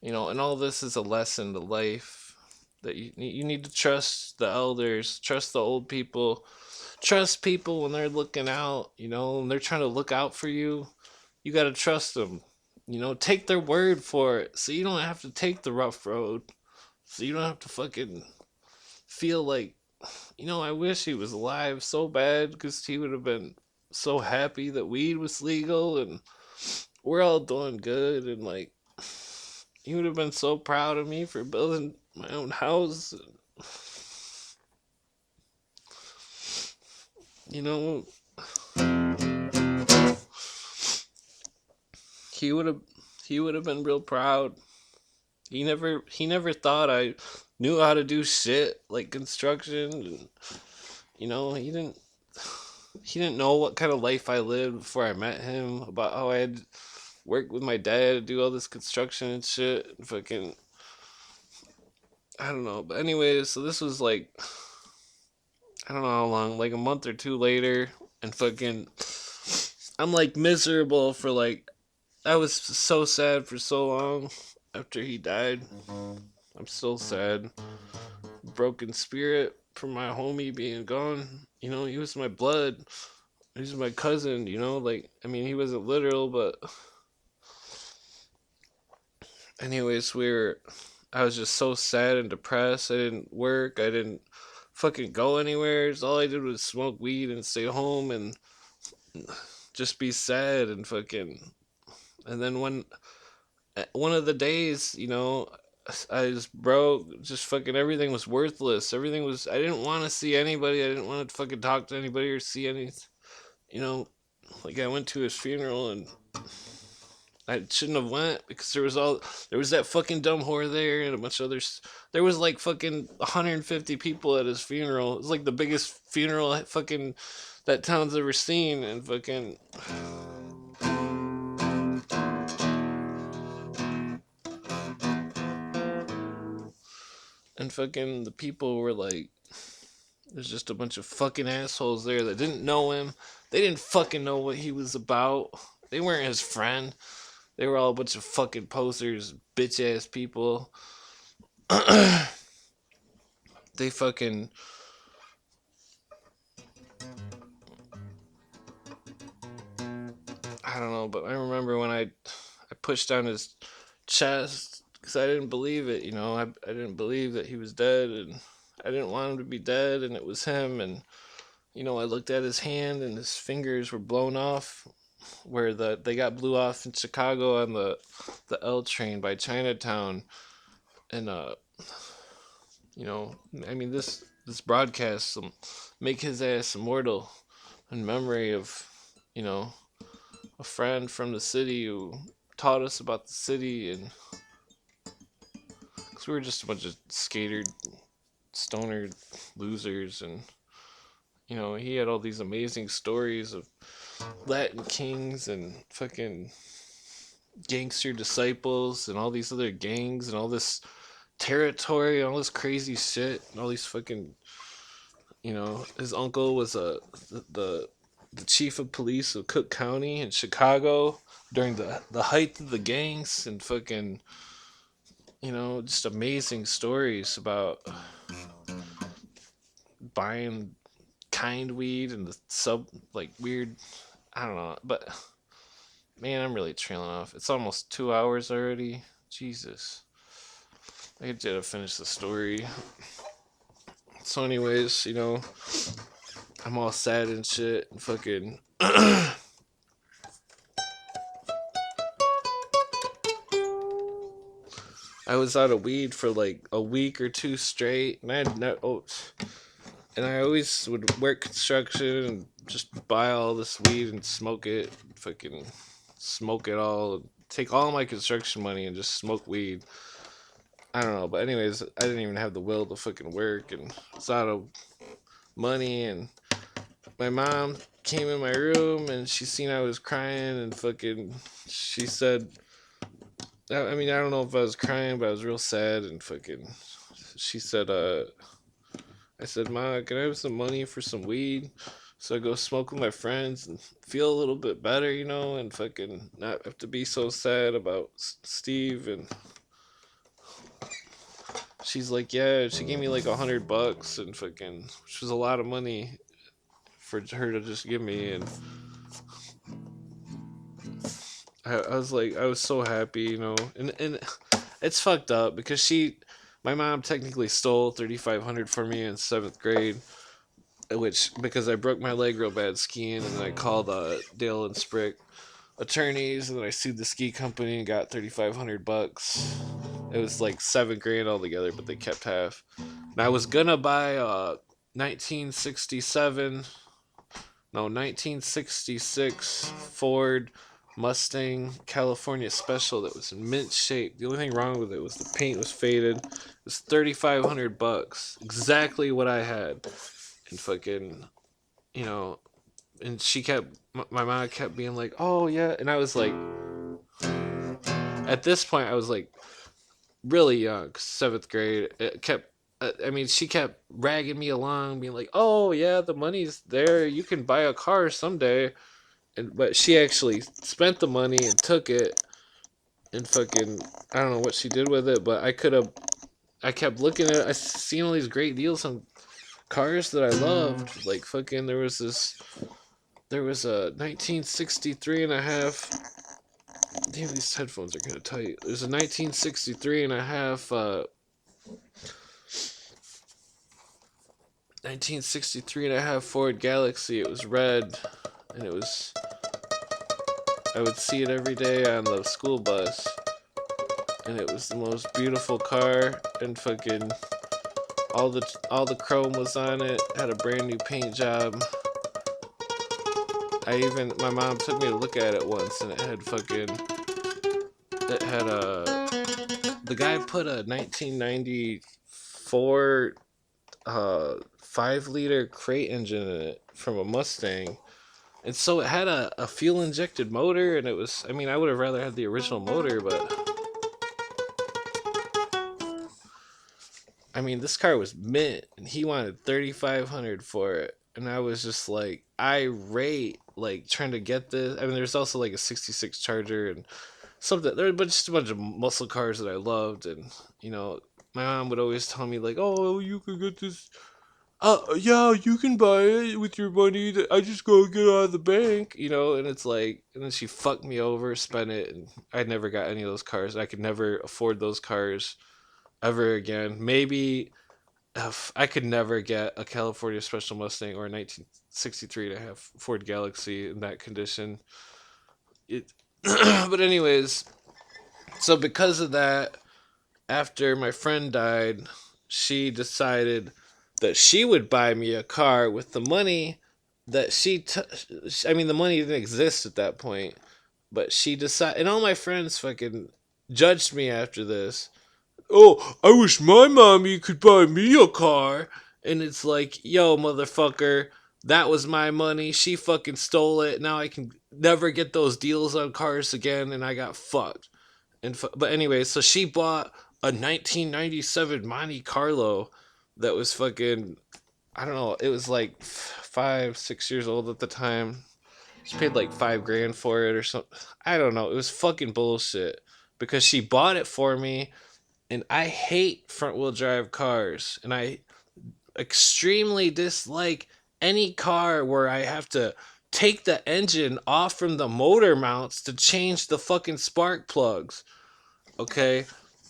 and all this is a lesson to life that you need to trust the elders, trust the old people, trust people when they're looking out, and they're trying to look out for you. You got to trust them. Take their word for it so you don't have to take the rough road. So you don't have to fucking feel like, I wish he was alive so bad because he would have been so happy that weed was legal and we're all doing good. And like, he would have been so proud of me for building my own house. You know, he would have he would have been real proud. He never thought I knew how to do shit like construction. And, he didn't know what kind of life I lived before I met him. About how I had worked with my dad to do all this construction and shit. And fucking, I don't know. But anyways, so this was like, I don't know how long, like a month or two later, and fucking, I'm like miserable for like, I was so sad for so long after he died. I'm still sad. Broken spirit from my homie being gone. He was my blood. He was my cousin, like, I mean, he wasn't literal, but anyways, I was just so sad and depressed. I didn't work. I didn't fucking go anywhere. All I did was smoke weed and stay home and just be sad and fucking. And then one of the days, I just broke. Just fucking everything was worthless. Everything was. I didn't want to see anybody. I didn't want to fucking talk to anybody or see any. You know, like I went to his funeral and I shouldn't have went because there was that fucking dumb whore there and a bunch of others. There was like fucking 150 people at his funeral. It was like the biggest funeral fucking that town's ever seen, and fucking the people were like, there's just a bunch of fucking assholes there that didn't know him. They didn't fucking know what he was about. They weren't his friend. They were all a bunch of fucking posers, bitch ass people. They fucking, I don't know, but I remember when I pushed down his chest because I didn't believe it. I didn't believe that he was dead, and I didn't want him to be dead, and it was him. And I looked at his hand, and his fingers were blown off, where they got blew off in Chicago on the L train by Chinatown, and I mean this broadcast make his ass immortal in memory of you know a friend from the city who taught us about the city, and because we were just a bunch of skater, stoner losers, and he had all these amazing stories of Latin kings and fucking gangster disciples and all these other gangs and all this territory and all this crazy shit and all these fucking his uncle was the chief of police of Cook County in Chicago during the height of the gangs, and fucking just amazing stories about buying kind weed and the like weird, I don't know, but man, I'm really trailing off. It's almost 2 hours already. Jesus, I get to finish the story. So anyways, I'm all sad and shit and fucking I was out of weed for like a week or two straight, and I had no. Oh, and I always would work construction and just buy all this weed and smoke it, fucking smoke it all, take all my construction money and just smoke weed. I don't know, but anyways, I didn't even have the will to fucking work, and it's out of money. And my mom came in my room and she seen I was crying and fucking, she said, I mean, I don't know if I was crying, but I was real sad and fucking, she said, I said, Ma, can I have some money for some weed? So I go smoke with my friends and feel a little bit better, and fucking not have to be so sad about Steve. And she's like, yeah, she gave me like $100 and fucking, which was a lot of money for her to just give me. And I was like, I was so happy. And it's fucked up because my mom technically stole 3,500 for me in 7th grade, which because I broke my leg real bad skiing, and then I called Dale and Sprick attorneys, and then I sued the ski company and got $3,500. It was like 7 grand altogether, but they kept half. And I was gonna buy a 1966 Ford Mustang California Special that was in mint shape. The only thing wrong with it was the paint was faded. It was $3,500, exactly what I had. And fucking, you know, and my mom kept being like, "Oh yeah," and I was like, at this point, I was like really young, 7th grade. It kept, I mean, she kept ragging me along, being like, "Oh yeah, the money's there. You can buy a car someday." But she actually spent the money and took it, and fucking, I don't know what she did with it, but I kept looking at it. I seen all these great deals on cars that I loved. Like fucking, there was a 1963 and a half. Damn, these headphones are kind of tight. There's a 1963 and a half 1963 and a half Ford Galaxy. It was red, and I would see it every day on the school bus, and it was the most beautiful car, and fucking all the chrome was on it. Had a brand new paint job. My mom took me to look at it once, and it had the guy put a 1994 5-liter crate engine in it from a Mustang. And so it had a fuel injected motor, and it was, I mean, I would have rather had the original motor, but I mean, this car was mint, and he wanted 3,500 for it. And I was just like irate, like trying to get this. I mean, there's also like a '66 Charger and something. There were just a bunch of muscle cars that I loved, and you know, my mom would always tell me like, "Oh, you could get this. Yeah, you can buy it with your money that I just go get out of the bank, And it's like, and then she fucked me over, spent it, and I never got any of those cars. I could never afford those cars ever again. Maybe I could never get a California Special Mustang or a 1963 and a half Ford Galaxy in that condition. But anyways, so because of that, after my friend died, she decided that she would buy me a car with the money that I mean, the money didn't exist at that point, but she decided, and all my friends fucking judged me after this. Oh, I wish my mommy could buy me a car. And it's like, yo, motherfucker, that was my money. She fucking stole it. Now I can never get those deals on cars again, and I got fucked. But anyway, so she bought a 1997 Monte Carlo that was fucking, I don't know, it was like 5, 6 years old at the time. She paid like 5 grand for it or something. I don't know. It was fucking bullshit because she bought it for me, and I hate front wheel drive cars, and I extremely dislike any car where I have to take the engine off from the motor mounts to change the fucking spark plugs. Okay?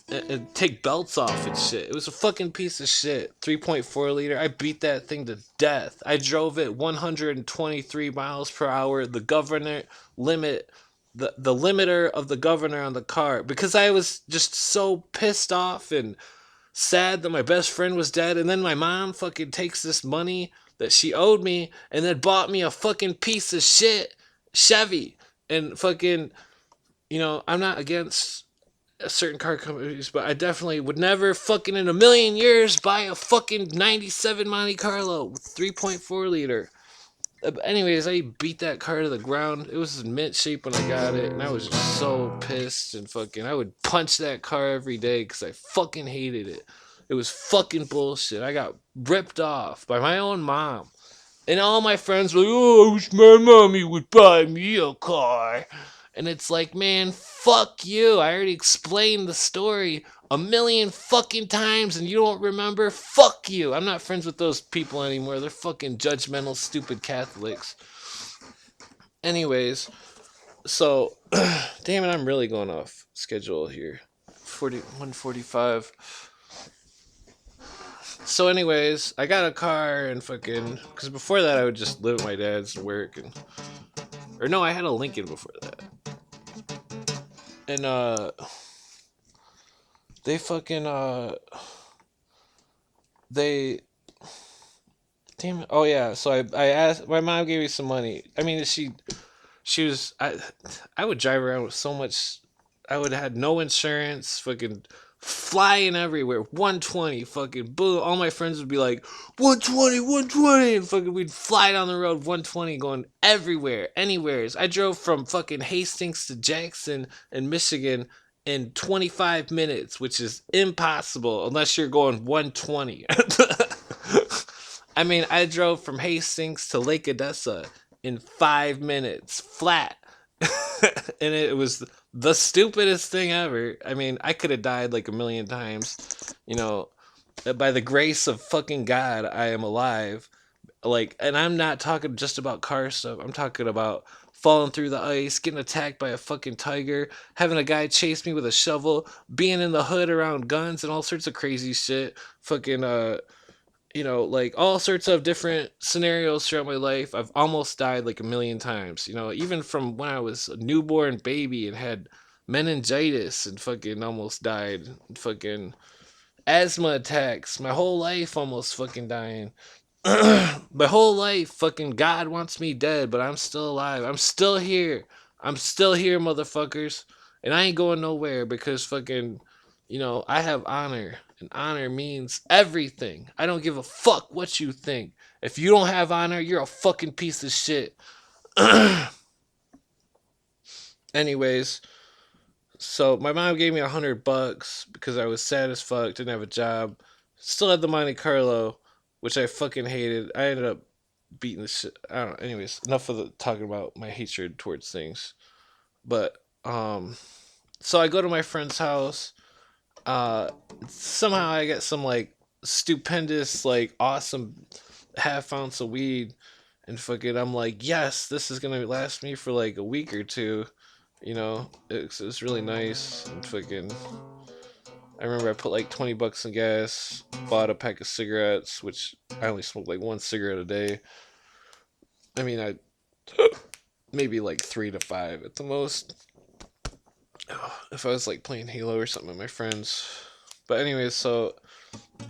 And take belts off and shit. It was a fucking piece of shit. 3.4 liter. I beat that thing to death. I drove it 123 miles per hour. The government limit the limiter of the governor on the car because I was just so pissed off and sad that my best friend was dead, and then my mom fucking takes this money that she owed me and then bought me a fucking piece of shit Chevy. And fucking, I'm not against certain car companies, but I definitely would never fucking in a million years buy a fucking 97 Monte Carlo with 3.4 liter. Anyways, I beat that car to the ground. It was in mint shape when I got it, and I was just so pissed and fucking. I would punch that car every day because I fucking hated it. It was fucking bullshit. I got ripped off by my own mom. And all my friends were like, oh, I wish my mommy would buy me a car. And it's like, man, fuck you. I already explained the story a million fucking times and you don't remember? Fuck you. I'm not friends with those people anymore. They're fucking judgmental, stupid Catholics. Anyways, so, damn it, I'm really going off schedule here. 145. So, anyways, I got a car and fucking. Because before that, I would just live at my dad's and work. Or no, I had a Lincoln before that. And, they fucking, they. Damn it. Oh, yeah. So I asked. My mom gave me some money. I mean, she was. I would drive around with so much. I would have had no insurance, fucking flying everywhere. 120, fucking boom. All my friends would be like, 120, 120. And fucking we'd fly down the road 120 going everywhere, anywheres. I drove from fucking Hastings to Jackson in Michigan in 25 minutes, which is impossible unless you're going 120. I mean, I drove from Hastings to Lake Odessa in 5 minutes flat. And it was the stupidest thing ever. I mean, I could have died like a million times. You know, by the grace of fucking God, I am alive. Like, and I'm not talking just about car stuff. I'm talking about falling through the ice, getting attacked by a fucking tiger, having a guy chase me with a shovel, being in the hood around guns and all sorts of crazy shit. Fucking, like all sorts of different scenarios throughout my life. I've almost died like a million times, even from when I was a newborn baby and had meningitis and fucking almost died. Fucking asthma attacks. My whole life almost fucking dying. My whole life, fucking God wants me dead, but I'm still alive. I'm still here. I'm still here, motherfuckers. And I ain't going nowhere because fucking, I have honor. And honor means everything. I don't give a fuck what you think. If you don't have honor, you're a fucking piece of shit. Anyways, so my mom gave me $100 because I was sad as fuck, didn't have a job, still had the Monte Carlo, which I fucking hated. I ended up beating the shit. I don't know. Anyways, enough of talking about my hatred towards things. But so I go to my friend's house. Uh, Somehow I get some like stupendous, like awesome half ounce of weed, and fucking I'm like, yes, this is gonna last me for like a week or two. It's really nice and fucking. I remember I put like $20 in gas, bought a pack of cigarettes, which I only smoke like one cigarette a day. I mean, I maybe like 3 to 5 at the most. If I was like playing Halo or something with my friends. But anyways, so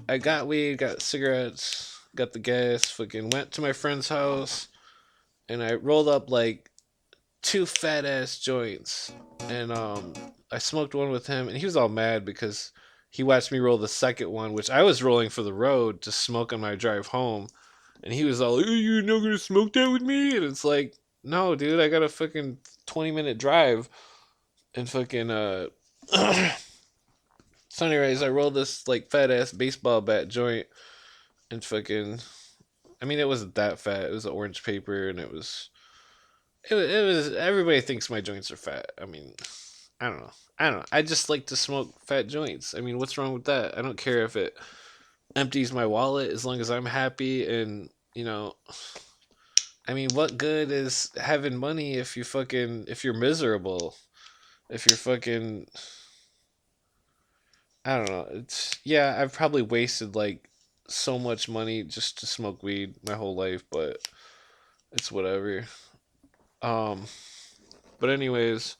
I got weed, got cigarettes, got the gas, fucking went to my friend's house, and I rolled up like two fat ass joints. And I smoked one with him, and he was all mad because he watched me roll the second one, which I was rolling for the road to smoke on my drive home. And he was all, "Hey, you're not gonna smoke that with me?" And it's like, no, dude, I got a fucking 20-minute drive. And fucking, so anyways, I rolled this, like, fat-ass baseball bat joint. And fucking, I mean, it wasn't that fat. It was orange paper, and it was, everybody thinks my joints are fat. I mean, I don't know. I don't know. I just like to smoke fat joints. I mean, what's wrong with that? I don't care if it empties my wallet as long as I'm happy and, I mean, what good is having money if you're miserable? If you're fucking, I don't know. Yeah, I've probably wasted like so much money just to smoke weed my whole life, but it's whatever. Um, But anyways,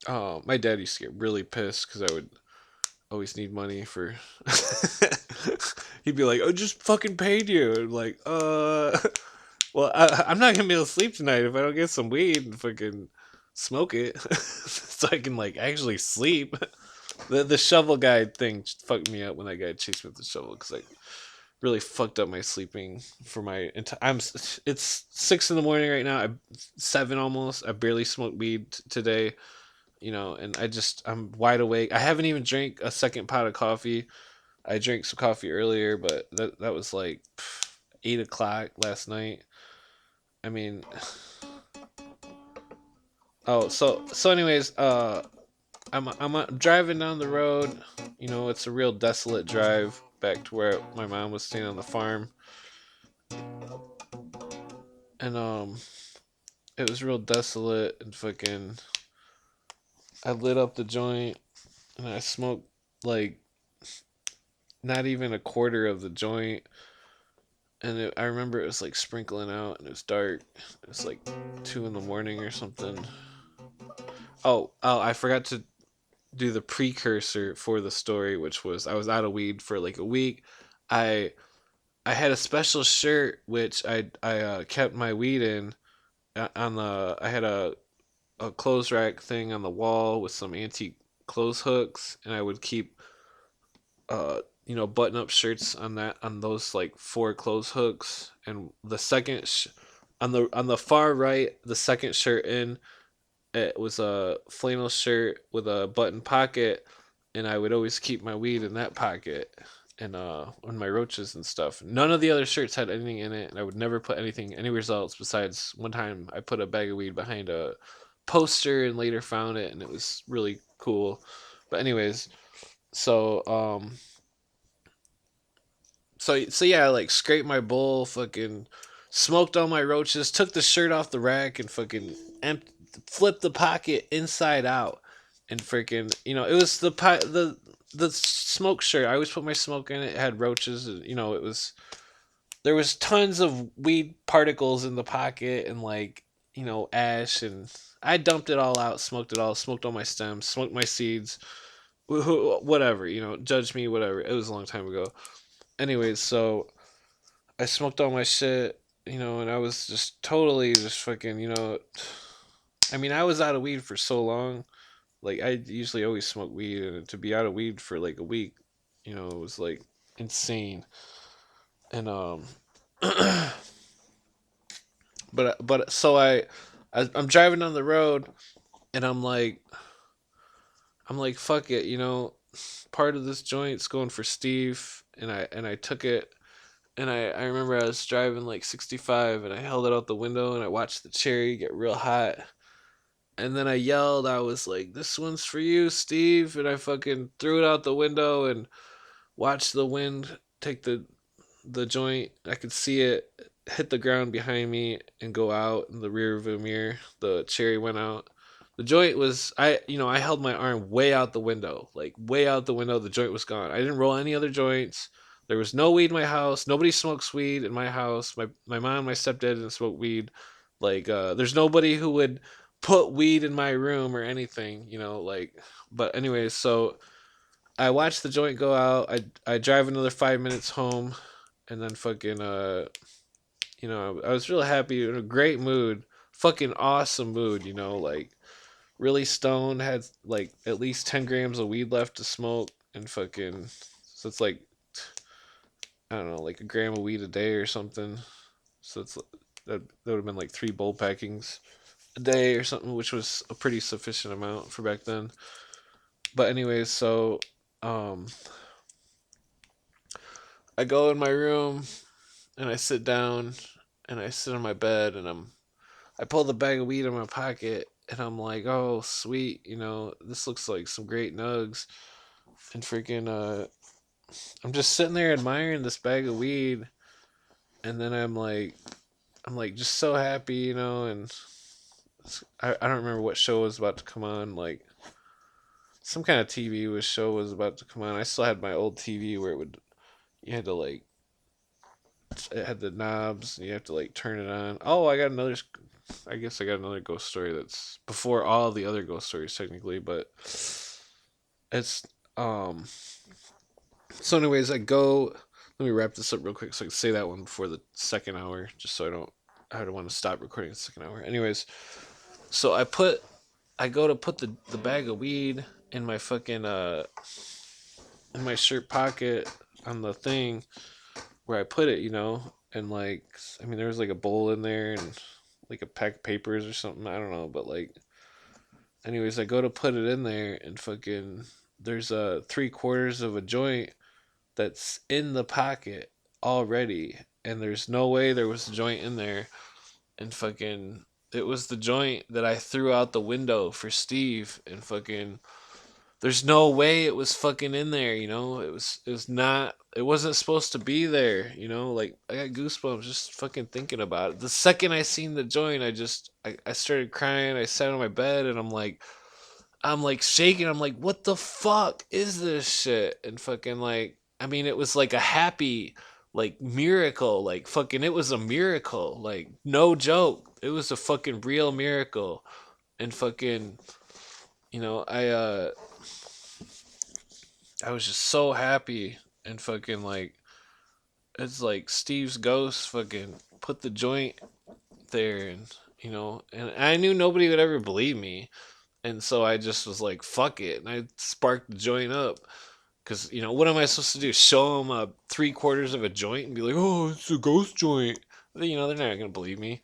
my dad used to get really pissed because I would always need money for. He'd be like, "Oh, just fucking paid you." And I'm like, well, I'm not gonna be able to sleep tonight if I don't get some weed and fucking smoke it, so I can like actually sleep." The shovel guy thing fucked me up when that guy chased me with the shovel because I really fucked up my sleeping for my I'm it's 6 in the morning right now. I 7 almost. I barely smoked weed today, and I'm wide awake. I haven't even drank a second pot of coffee. I drank some coffee earlier, but that was like 8 o'clock last night. I mean, oh, so anyways, I'm driving down the road. It's a real desolate drive back to where my mom was staying on the farm, and it was real desolate and fucking. I lit up the joint and I smoked like not even a quarter of the joint, and I remember it was like sprinkling out and it was dark. It was like 2 in the morning or something. Oh, I forgot to do the precursor for the story, which was I was out of weed for like a week. I I had a special shirt which I kept my weed in on the. I had a clothes rack thing on the wall with some antique clothes hooks, and I would keep button up shirts on those like four clothes hooks, and the on the far right, the second shirt in, it was a flannel shirt with a button pocket, and I would always keep my weed in that pocket and on my roaches and stuff. None of the other shirts had anything in it, and I would never put anything anywhere else besides one time I put a bag of weed behind a poster and later found it, and it was really cool. But anyways, so so yeah, I like scraped my bowl, fucking smoked all my roaches, took the shirt off the rack, and fucking flipped the pocket inside out, and freaking it was the smoke shirt. I always put my smoke in it. It had roaches, and it was there was tons of weed particles in the pocket and like ash, and I dumped it all out, smoked it all, smoked all my stems, smoked my seeds, whatever. Judge me, whatever. It was a long time ago. Anyways, so I smoked all my shit, and I was just totally just fucking, I mean, I was out of weed for so long. Like, I usually always smoke weed, and to be out of weed for like a week, it was like insane. And, but so I'm driving down the road, and I'm like, fuck it, part of this joint's going for Steve, and I took it. And I remember I was driving like 65 and I held it out the window and I watched the cherry get real hot. And then I yelled, I was like, "This one's for you, Steve." And I fucking threw it out the window and watched the wind take the joint. I could see it hit the ground behind me and go out in the rear view mirror. The cherry went out. The joint was I held my arm way out the window, like way out the window. The joint was gone. I didn't roll any other joints. There was no weed in my house. Nobody smokes weed in my house. My mom, my stepdad didn't smoke weed. Like there's nobody who would put weed in my room or anything, like. But anyways, so I watched the joint go out. I drive another 5 minutes home, and then fucking I was real happy, in a great mood, fucking awesome mood, like really stoned, had like at least 10 grams of weed left to smoke, and fucking so it's like I don't know, like a gram of weed a day or something. So that would have been like 3 bowl packings a day or something, which was a pretty sufficient amount for back then. But anyways, so um I go in my room and I sit down and I sit on my bed and I pull the bag of weed in my pocket and I'm like, oh sweet, this looks like some great nugs. And freaking I'm just sitting there admiring this bag of weed, and then I'm like just so happy, and I don't remember what show was about to come on, like some kind of show was about to come on. I still had my old TV where you had to like it had the knobs. And you have to like turn it on. Oh, I got another. I guess I got another ghost story that's before all the other ghost stories technically, but it's um. So, anyways, I go. Let me wrap this up real quick so I can say that one before the second hour, just so I don't want to stop recording the second hour. Anyways, so I go to put the bag of weed in my fucking in my shirt pocket on the thing where I put it, and like I mean there was like a bowl in there and like a pack of papers or something, I don't know, but like anyways I go to put it in there and fucking there's a 3/4 of a joint that's in the pocket already, and there's no way there was a joint in there, and fucking it was the joint that I threw out the window for Steve, and fucking there's no way it was fucking in there, it was not, it wasn't supposed to be there, like I got goosebumps just fucking thinking about it. The second I seen the joint, I started crying. I sat on my bed and I'm like shaking. I'm like, what the fuck is this shit? And fucking like, I mean, it was like a happy, like miracle. Like fucking, it was a miracle. Like no joke. It was a fucking real miracle. And fucking, you know, I uh, I was just so happy. And fucking like, it's like Steve's ghost fucking put the joint there, and I knew nobody would ever believe me. And so I just was like, fuck it. And I sparked the joint up. Because, what am I supposed to do? Show them 3/4 of a joint and be like, oh, it's a ghost joint. They're not going to believe me.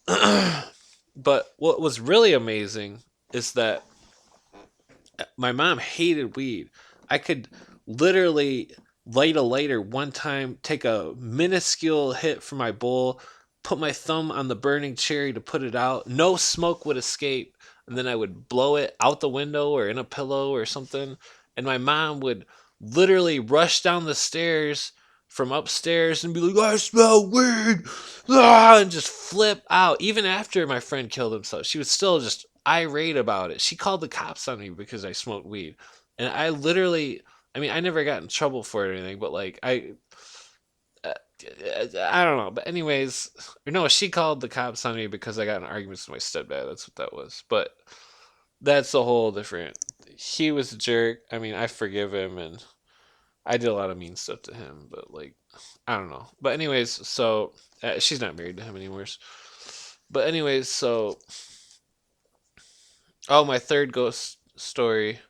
But what was really amazing is that my mom hated weed. I could literally light a lighter one time, take a minuscule hit from my bowl, put my thumb on the burning cherry to put it out. No smoke would escape. And then I would blow it out the window or in a pillow or something. And my mom would literally rush down the stairs from upstairs and be like, I smell weed, and just flip out. Even after my friend killed himself, she was still just irate about it. She called the cops on me because I smoked weed. And I literally, I mean, I never got in trouble for it or anything, but like, uh, I don't know. But anyways, no, she called the cops on me because I got in arguments with my stepdad. That's what that was. But that's a whole different. He was a jerk. I mean, I forgive him, and I did a lot of mean stuff to him. But like, I don't know. But anyways, so she's not married to him anymore. But anyways, so oh, my third ghost story.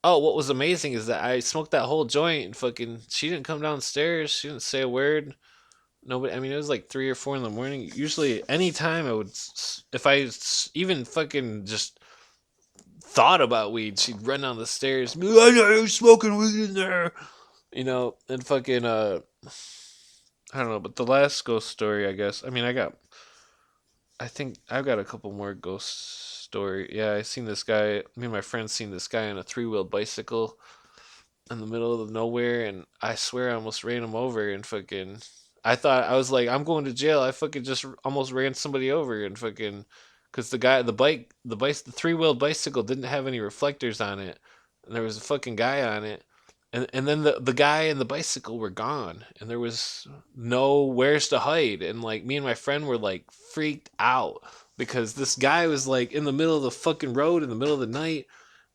Oh, what was amazing is that I smoked that whole joint and fucking she didn't come downstairs. She didn't say a word. Nobody. I mean, it was like 3 or 4 in the morning. Usually, any time I would, if I even fucking just thought about weed, she'd run down the stairs. And be like, I know you're smoking weed in there. And fucking I don't know. But the last ghost story, I guess. I mean, I think I've got a couple more ghost story. Yeah, I seen this guy. Me and my friends seen this guy on a 3-wheeled bicycle in the middle of nowhere, and I swear I almost ran him over and fucking. I was like, I'm going to jail. I fucking just almost ran somebody over and fucking, because the 3-wheeled bicycle didn't have any reflectors on it, and there was a fucking guy on it, and then the guy and the bicycle were gone, and there was nowheres to hide, and like me and my friend were like freaked out because this guy was like in the middle of the fucking road in the middle of the night,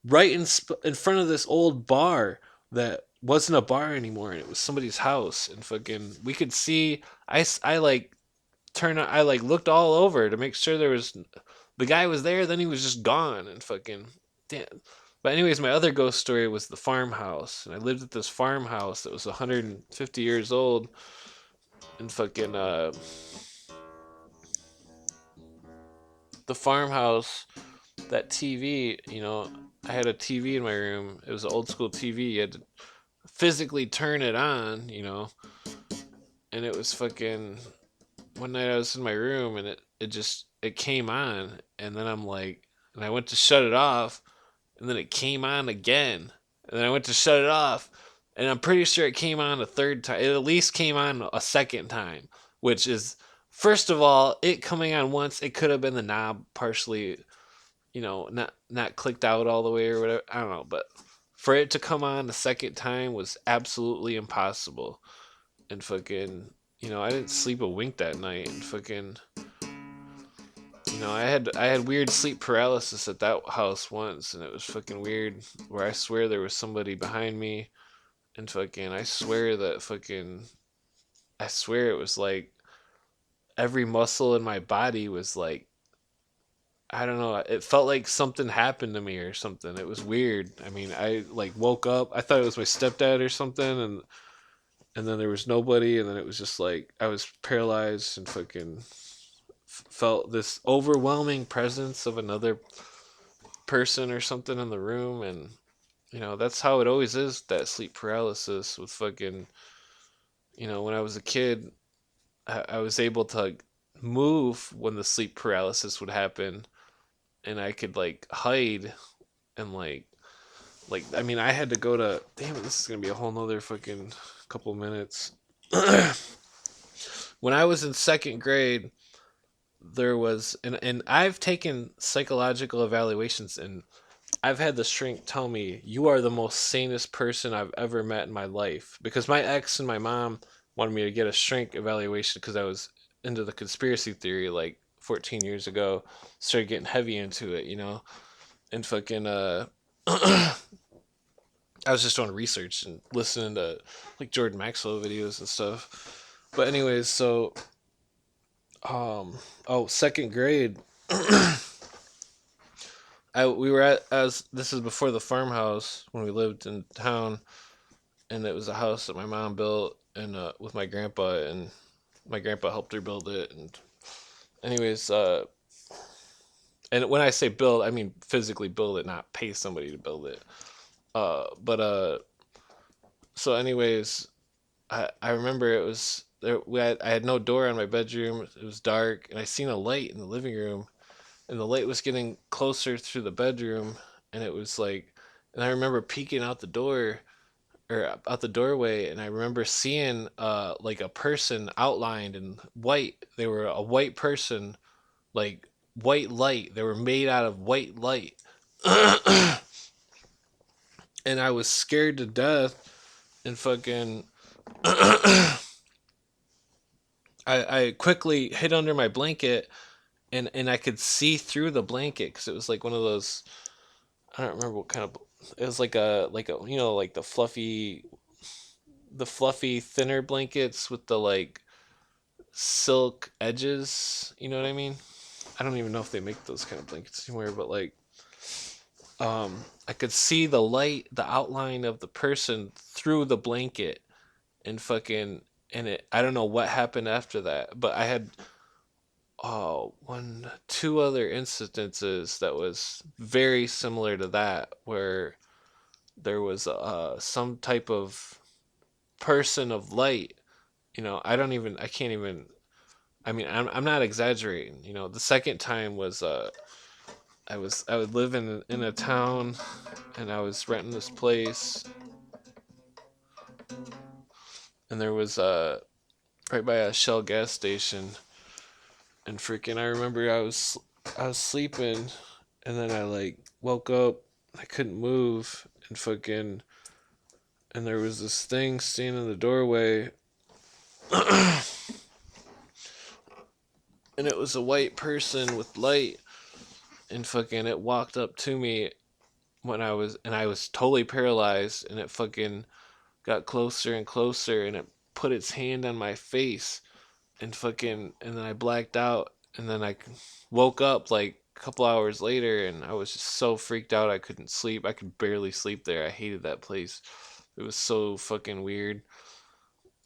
right in front of this old bar that wasn't a bar anymore, and it was somebody's house, and fucking we could see. I like I like looked all over to make sure the guy was there, then he was just gone, and fucking damn. But anyways, my other ghost story was the farmhouse, and I lived at this farmhouse that was 150 years old, and fucking the farmhouse, that TV, I had a TV in my room. It was an old school TV. You had to physically turn it on, and it was fucking. One night I was in my room and it came on, and then and I went to shut it off, and then it came on again, and then I went to shut it off, and I'm pretty sure it came on a third time. It at least came on a second time, which is, first of all, it coming on once, it could have been the knob partially, not clicked out all the way or whatever. I don't know, but for it to come on the second time was absolutely impossible. And fucking you know, I didn't sleep a wink that night, and fucking, you know, I had weird sleep paralysis at that house once, and it was fucking weird. Where I swear there was somebody behind me, and fucking, I swear it was like every muscle in my body was like, I don't know. It felt like something happened to me or something. It was weird. I mean, I like woke up. I thought it was my stepdad or something, and then there was nobody, and then it was just like I was paralyzed and fucking felt this overwhelming presence of another person or something in the room, and you know that's how it always is. That sleep paralysis with fucking, you know, when I was a kid, I was able to like, move when the sleep paralysis would happen, and I could like hide and like I mean I had to go to, damn it, this is gonna be a whole nother fucking couple minutes. When I was in second grade, there was and I've taken psychological evaluations, and I've had the shrink tell me you are the most sanest person I've ever met in my life, because my ex and my mom wanted me to get a shrink evaluation because I was into the conspiracy theory like 14 years ago, started getting heavy into it, you know, and fucking I was just doing research and listening to like Jordan Maxwell videos and stuff. But anyways, so oh, second grade, I we were at, as this is before the farmhouse when we lived in town, and it was a house that my mom built and with my grandpa, and my grandpa helped her build it. And anyways, and when I say build, I mean physically build it, not pay somebody to build it. But so anyways, I remember it was there. I had no door on my bedroom. It was dark, and I seen a light in the living room, and the light was getting closer through the bedroom, and it was like, and I remember peeking out the door or out the doorway, and I remember seeing like a person outlined in white. They were a white person, like white light. They were made out of white light, and I was scared to death. And fucking, I quickly hid under my blanket, and I could see through the blanket because it was like one of those. I don't remember what kind of. It was like a you know like the fluffy thinner blankets with the like silk edges. You know what I mean? I don't even know if they make those kind of blankets anymore, but like I could see the light, the outline of the person through the blanket, and fucking, and it. I don't know what happened after that, but I had two other incidences that was very similar to that, where there was some type of person of light. You know, I can't even. I mean, I'm not exaggerating. You know, the second time was I would live in a town, and I was renting this place, and there was right by a Shell gas station, and freaking I remember I was sleeping, and then I like woke up, I couldn't move, and fucking, and there was this thing standing in the doorway, and it was a white person with light, and fucking it walked up to me and I was totally paralyzed, and it fucking got closer and closer, and it put its hand on my face, and fucking, and then I blacked out, and then I woke up like a couple hours later, and I was just so freaked out I couldn't sleep. I could barely sleep there. I hated that place. It was so fucking weird.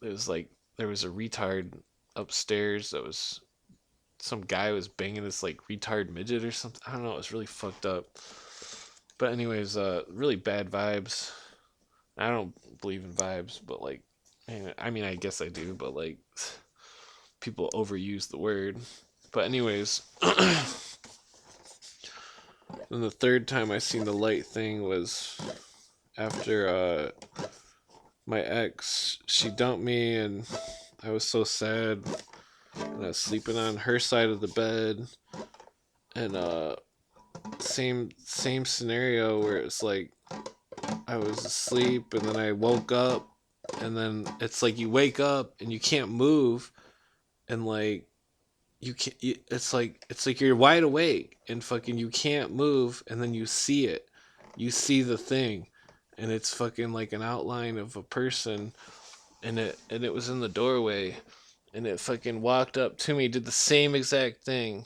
It was like there was a retard upstairs that was, some guy was banging this like retard midget or something. I don't know. It was really fucked up. But anyways, really bad vibes. I don't believe in vibes, but like, I mean, I guess I do, but like, people overuse the word. But anyways, then the third time I seen the light thing was after my ex, she dumped me, and I was so sad, and I was sleeping on her side of the bed, and same scenario where it's like I was asleep, and then I woke up, and then it's like you wake up and you can't move, and like you can't. It's like you're wide awake and fucking you can't move, and then you see it, you see the thing, and it's fucking like an outline of a person, and it was in the doorway, and it fucking walked up to me, did the same exact thing,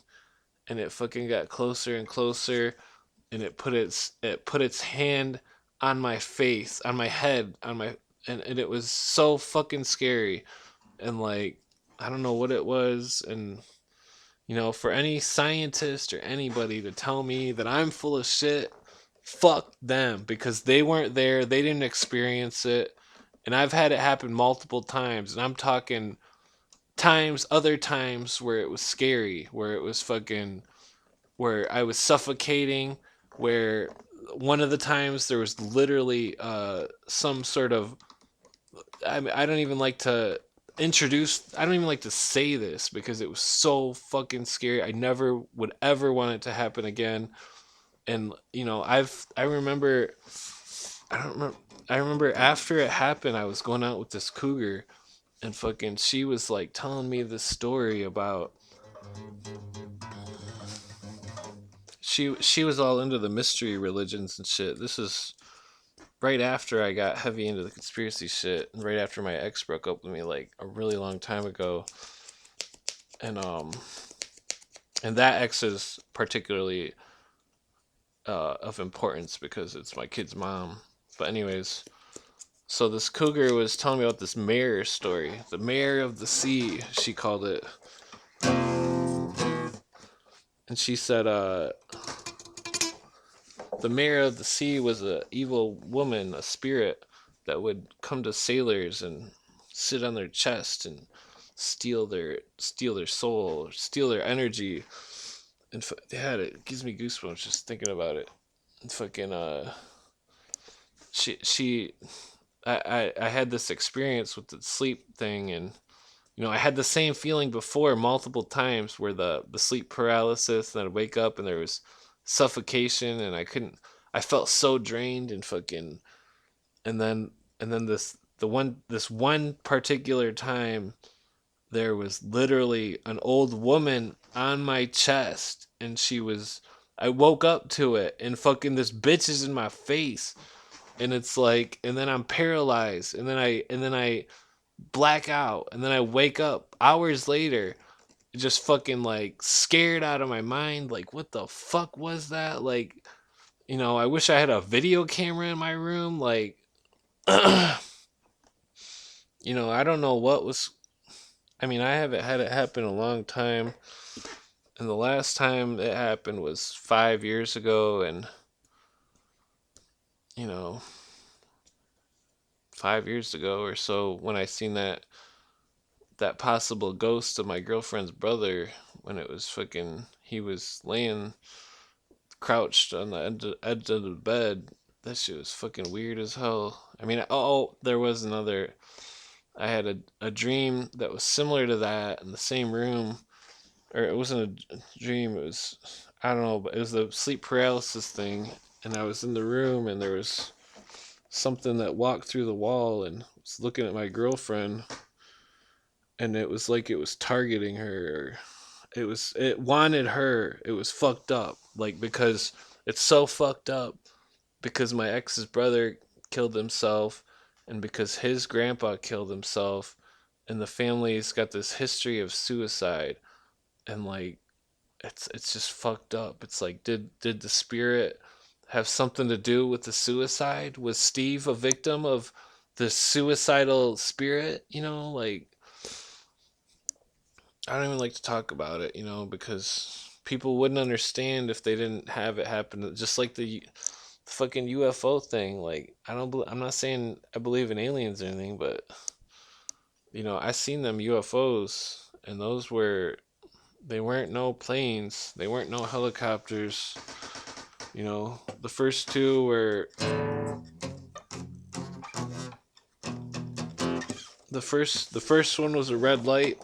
and it fucking got closer and closer, and it put its hand on my face, on my head, on my and it was so fucking scary. And like I don't know what it was. And for any scientist or anybody to tell me that I'm full of shit, fuck them, because they weren't there, they didn't experience it. And I've had it happen multiple times, and I'm talking other times where it was scary, where it was fucking, where I was suffocating, where one of the times there was literally some sort of, I don't even like to I don't even like to say this because it was so fucking scary. I never would ever want it to happen again. And I remember, I don't remember, I remember after it happened, I was going out with this cougar, and fucking she was like telling me this story about, she was all into the mystery religions and shit. This is right after I got heavy into the conspiracy shit, and right after my ex broke up with me like a really long time ago. And that ex is particularly of importance because it's my kid's mom. But anyways, so this cougar was telling me about this mirror story, the mirror of the sea, she called it. And she said, the mayor of the sea was a evil woman, a spirit that would come to sailors and sit on their chest and steal their soul, steal their energy. And yeah, it gives me goosebumps just thinking about it. And fucking she I had this experience with the sleep thing, and I had the same feeling before multiple times, where the sleep paralysis, and I'd wake up and there was suffocation, and I felt so drained and fucking, and then this one particular time, there was literally an old woman on my chest, and I woke up to it, and fucking this bitch is in my face, and it's like, and then I'm paralyzed, and then I black out, and then I wake up hours later, just fucking like scared out of my mind, like what the fuck was that? Like, I wish I had a video camera in my room, like I don't know what was, I mean, I haven't had it happen in a long time, and the last time it happened was 5 years ago, and you know 5 years ago or so, when I seen that possible ghost of my girlfriend's brother, when it was fucking, he was laying crouched on the edge of the bed. That shit was fucking weird as hell. I mean, there was another. I had a dream that was similar to that in the same room, or it wasn't a dream. It was, I don't know, but it was the sleep paralysis thing. And I was in the room, and there was something that walked through the wall and was looking at my girlfriend, and it was like it was targeting her. It wanted her. It was fucked up, like, because it's so fucked up, because my ex's brother killed himself, and because his grandpa killed himself, and the family's got this history of suicide, and like it's just fucked up. It's like, did the spirit have something to do with the suicide? Was Steve a victim of the suicidal spirit? Like, I don't even like to talk about it, because people wouldn't understand if they didn't have it happen. Just like the fucking UFO thing. Like, I'm not saying I believe in aliens or anything, but I seen them UFOs, and they weren't no planes, they weren't no helicopters. The first two were the first one was a red light,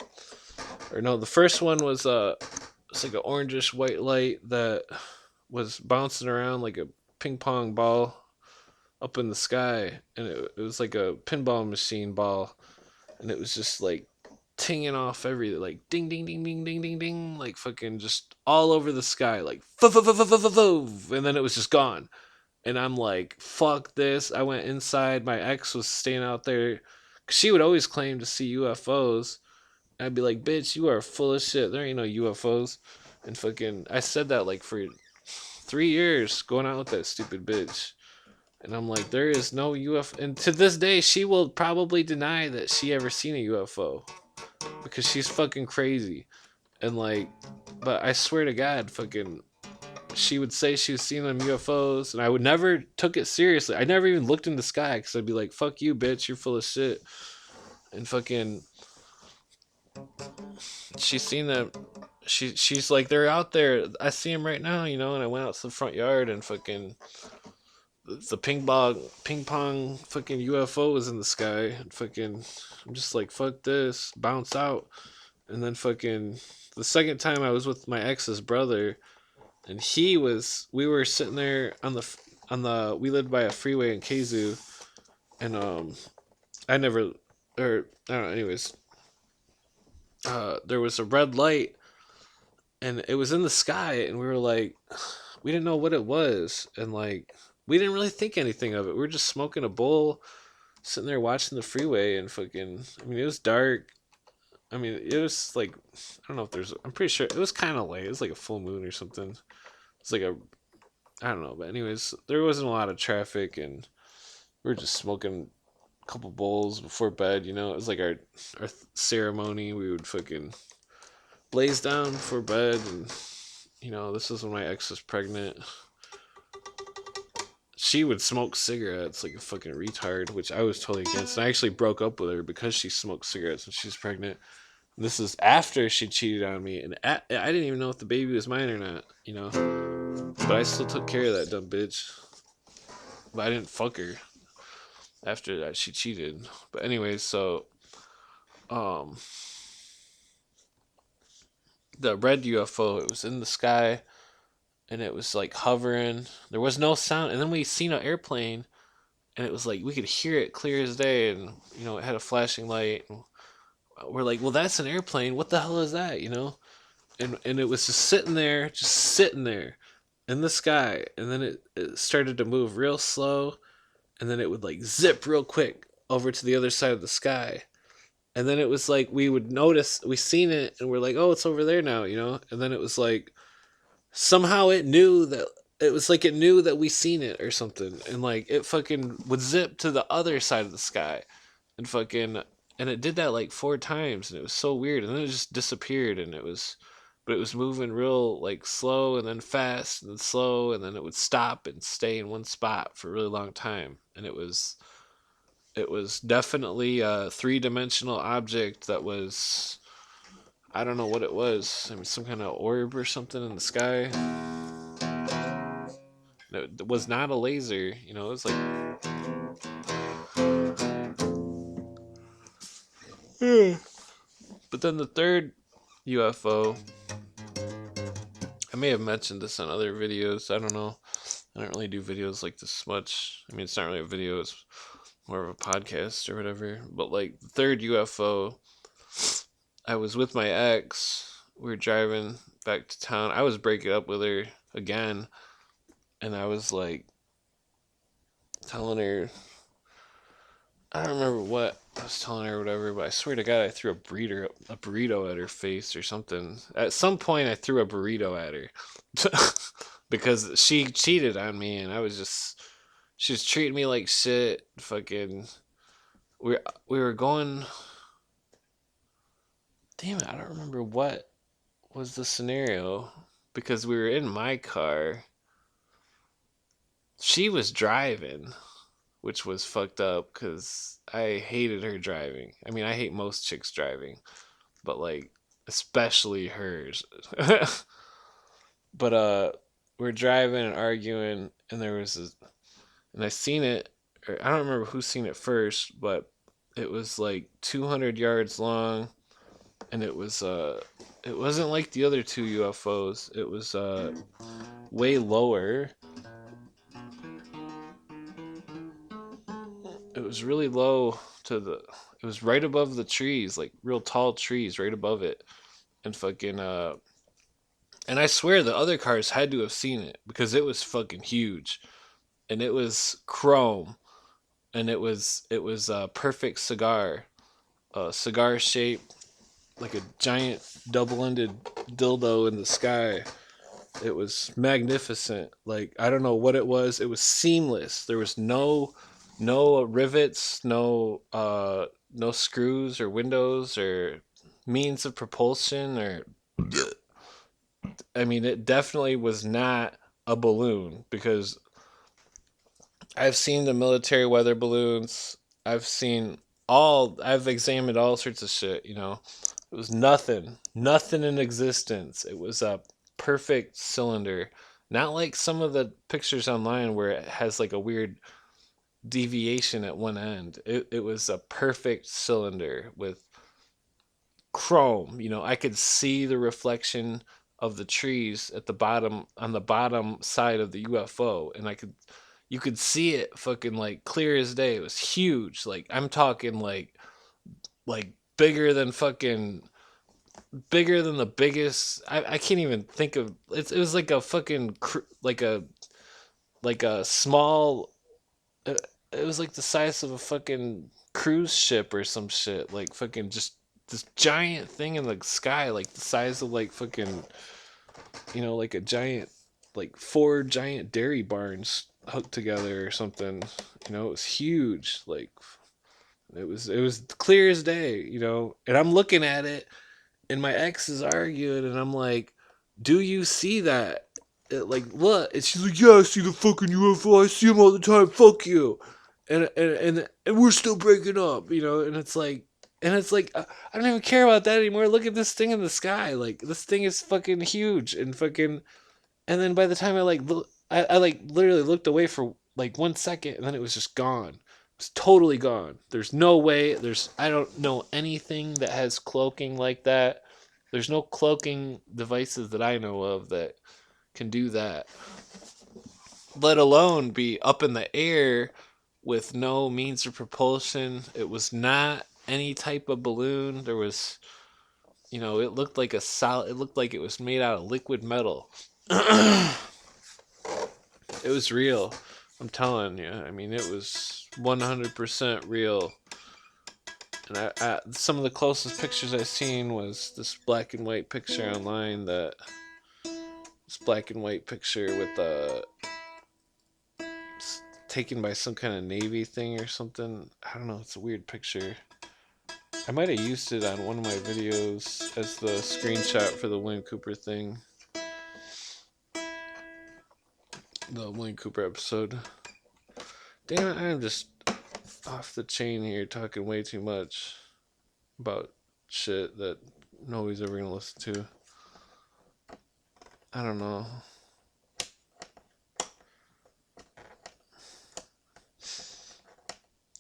or no, the first one was it's like an orangish white light that was bouncing around like a ping pong ball, up in the sky, and it was like a pinball machine ball, and it was just like tinging off everything, like ding ding ding ding ding ding ding, like fucking just all over the sky, like and then it was just gone. And I'm like, fuck this. I went inside. My ex was staying out there. She would always claim to see UFOs. I'd be like, bitch, you are full of shit. There ain't no UFOs. And fucking, I said that like for 3 years going out with that stupid bitch. And I'm like, there is no UFO. And to this day, she will probably deny that she ever seen a UFO because she's fucking crazy. And like, but I swear to God, fucking, she would say she was seeing them UFOs, and I would never took it seriously. I never even looked in the sky because I'd be like, "Fuck you, bitch, you're full of shit." And fucking, she's seen them. She's like, they're out there. I see them right now, you know. And I went out to the front yard, and fucking the ping pong fucking UFO was in the sky. And fucking, I'm just like, fuck this, bounce out. And then fucking the second time I was with my ex's brother, and we were sitting there we lived by a freeway in Kazoo, and I never, or I don't know, anyways, there was a red light, and it was in the sky, and we were like, we didn't know what it was, and like, we didn't really think anything of it. We were just smoking a bowl, sitting there watching the freeway, and fucking, I mean, it was dark. I mean, it was like, I don't know if I'm pretty sure it was kind of late. It was like a full moon or something. It's like I don't know, but anyways, there wasn't a lot of traffic, and we were just smoking a couple bowls before bed. You know, it was like our ceremony. We would fucking blaze down before bed, and you know, this is when my ex was pregnant. She would smoke cigarettes like a fucking retard, which I was totally against. And I actually broke up with her because she smoked cigarettes when she was pregnant. And this is after she cheated on me, and I didn't even know if the baby was mine or not. You know, but I still took care of that dumb bitch. But I didn't fuck her after that. She cheated. But anyways, so um the red UFO, it was in the sky, and it was like hovering. There was no sound, and then we seen an airplane, and it was like we could hear it clear as day, and you know, it had a flashing light. And we're like, well, that's an airplane. What the hell is that? You know? And it was just sitting there in the sky, and then it started to move real slow, and then it would like zip real quick over to the other side of the sky. And then it was like we would notice we seen it, and we're like, oh, it's over there now, you know. And then it was like somehow it knew that we seen it or something, and like it fucking would zip to the other side of the sky, and fucking, and it did that like 4 times, and it was so weird. And then it just disappeared, and but it was moving real like slow, and then fast, and then slow, and then it would stop and stay in one spot for a really long time. And it was definitely a three-dimensional object that was, I don't know what it was. I mean, some kind of orb or something in the sky. It was not a laser, you know. It was like, but then the third UFO, I may have mentioned this on other videos. I don't know. I don't really do videos like this much. I mean, it's not really a video. It's more of a podcast or whatever. But like the third UFO, I was with my ex. We were driving back to town. I was breaking up with her again, and I was like telling her, I don't remember what I was telling her or whatever, but I swear to God, I threw a burrito at her face or something. At some point, I threw a burrito at her because she cheated on me, and she was treating me like shit. Fucking, we were going. Damn it, I don't remember what was the scenario, because we were in my car. She was driving, which was fucked up because I hated her driving. I mean, I hate most chicks driving, but like especially hers. But we're driving and arguing, and and I seen it. Or I don't remember who seen it first, but it was like 200 yards long, and it wasn't like the other two UFOs. It was way lower. it was really low it was right above the trees, like real tall trees right above it. And fucking, and I swear the other cars had to have seen it because it was fucking huge. And it was chrome. And it was a perfect cigar. A cigar shape, like a giant double-ended dildo in the sky. It was magnificent. Like, I don't know what it was. It was seamless. There was no rivets, no screws or windows or means of propulsion or I mean, it definitely was not a balloon because I've seen the military weather balloons. I've examined all sorts of shit, you know. It was nothing in existence. It was a perfect cylinder. Not like some of the pictures online where it has like a weird deviation at one end. It was a perfect cylinder with chrome. You know, I could see the reflection of the trees at the bottom on the bottom side of the UFO, and you could see it fucking like clear as day. It was huge. Like I'm talking like bigger than the biggest. I can't even think of it. It was like a fucking like a small. It was like the size of a fucking cruise ship or some shit. Like fucking just this giant thing in the sky, like the size of like fucking like a giant like four giant dairy barns hooked together or something. It was huge. Like it was clear as day. And I'm looking at it, and my ex is arguing, and I'm like, "Do you see that? Like, what?" And she's like, "Yeah, I see the fucking UFO. I see them all the time. Fuck you." And we're still breaking up, And it's like I don't even care about that anymore. Look at this thing in the sky. Like this thing is fucking huge and fucking. And then by the time I like literally looked away for like 1 second, and then it was just gone. It was totally gone. There's no way. I don't know anything that has cloaking like that. There's no cloaking devices that I know of that can do that. Let alone be up in the air with no means of propulsion. It was not any type of balloon. There was, it looked like it looked like it was made out of liquid metal. It was real. I'm telling you. I mean, it was 100% real. And some of the closest pictures I've seen was this black and white picture online. This black and white picture with taken by some kind of Navy thing or something. I don't know. It's a weird picture. I might have used it on one of my videos as the screenshot for the William Cooper thing. The William Cooper episode. Damn it, I'm just off the chain here talking way too much about shit that nobody's ever gonna listen to. I don't know.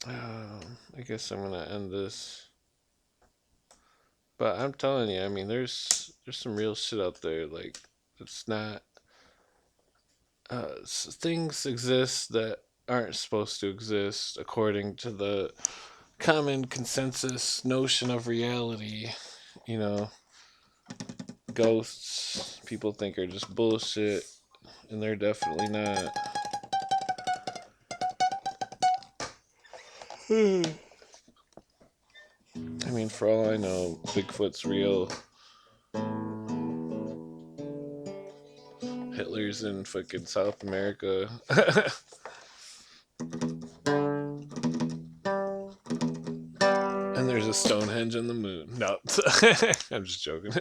I guess I'm gonna end this. But I'm telling you, I mean, there's some real shit out there. Like, it's not. Things exist that aren't supposed to exist according to the common consensus notion of reality. Ghosts, people think are just bullshit, and they're definitely not. I mean, for all I know, Bigfoot's real. Hitler's in fucking South America. And there's a Stonehenge on the moon. No, I'm just joking.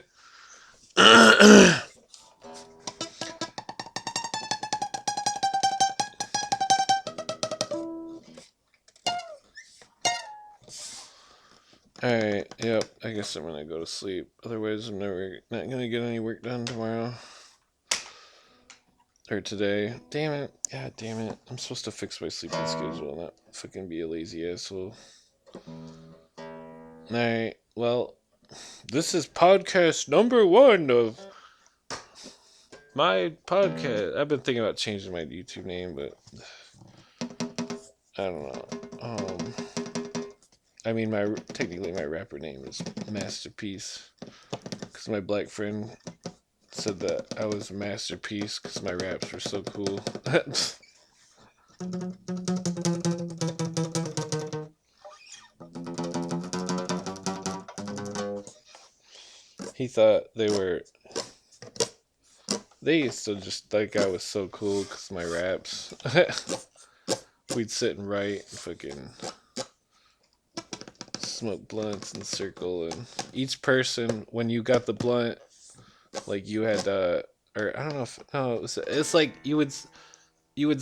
Alright, yep, I guess I'm gonna go to sleep. Otherwise, I'm not gonna get any work done tomorrow. Or today. Damn it. God damn it. I'm supposed to fix my sleeping schedule, not fucking be a lazy asshole. Alright, well, this is podcast number 1 of my podcast. I've been thinking about changing my YouTube name, but I don't know. Um, I mean, technically my rapper name is Masterpiece, because my black friend said that I was a masterpiece because my raps were so cool. He thought they used to just think I was so cool because my raps. We'd sit and write, fucking smoke blunts and circle, and each person, when you got the blunt, like you had or I don't know if no, it's like you would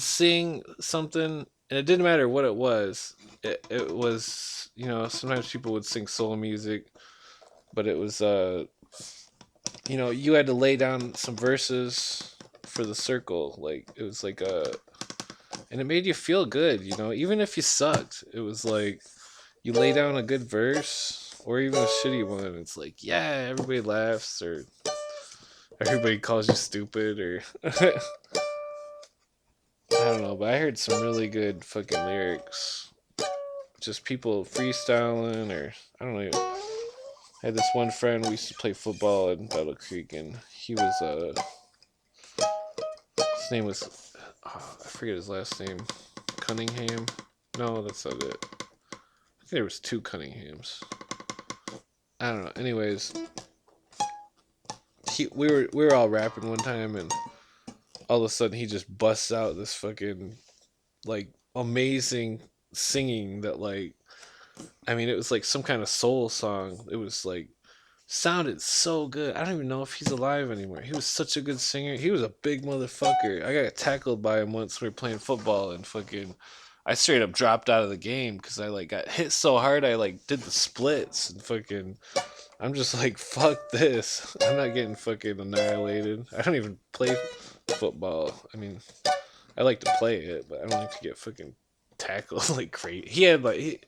sing something, and it didn't matter what it was. It was, sometimes people would sing soul music, but it was you had to lay down some verses for the circle. Like it was like and it made you feel good, even if you sucked. It was like you lay down a good verse or even a shitty one. It's like, yeah, everybody laughs or everybody calls you stupid or I don't know, but I heard some really good fucking lyrics. Just people freestyling, or I don't know. I had this one friend, we used to play football in Battle Creek, and he was his name was I forget his last name. Cunningham? No, that's not it. I think there was two Cunninghams. I don't know. Anyways, we were all rapping one time, and all of a sudden he just busts out this fucking like amazing singing that, like, I mean, it was like some kind of soul song. It was like sounded so good. I don't even know if he's alive anymore. He was such a good singer. He was a big motherfucker. I got tackled by him once. We were playing football, and fucking I straight up dropped out of the game because I like got hit so hard. I like did the splits, and fucking I'm just like, fuck this. I'm not getting fucking annihilated. I don't even play football. I mean, I like to play it, but I don't like to get fucking tackled like crazy.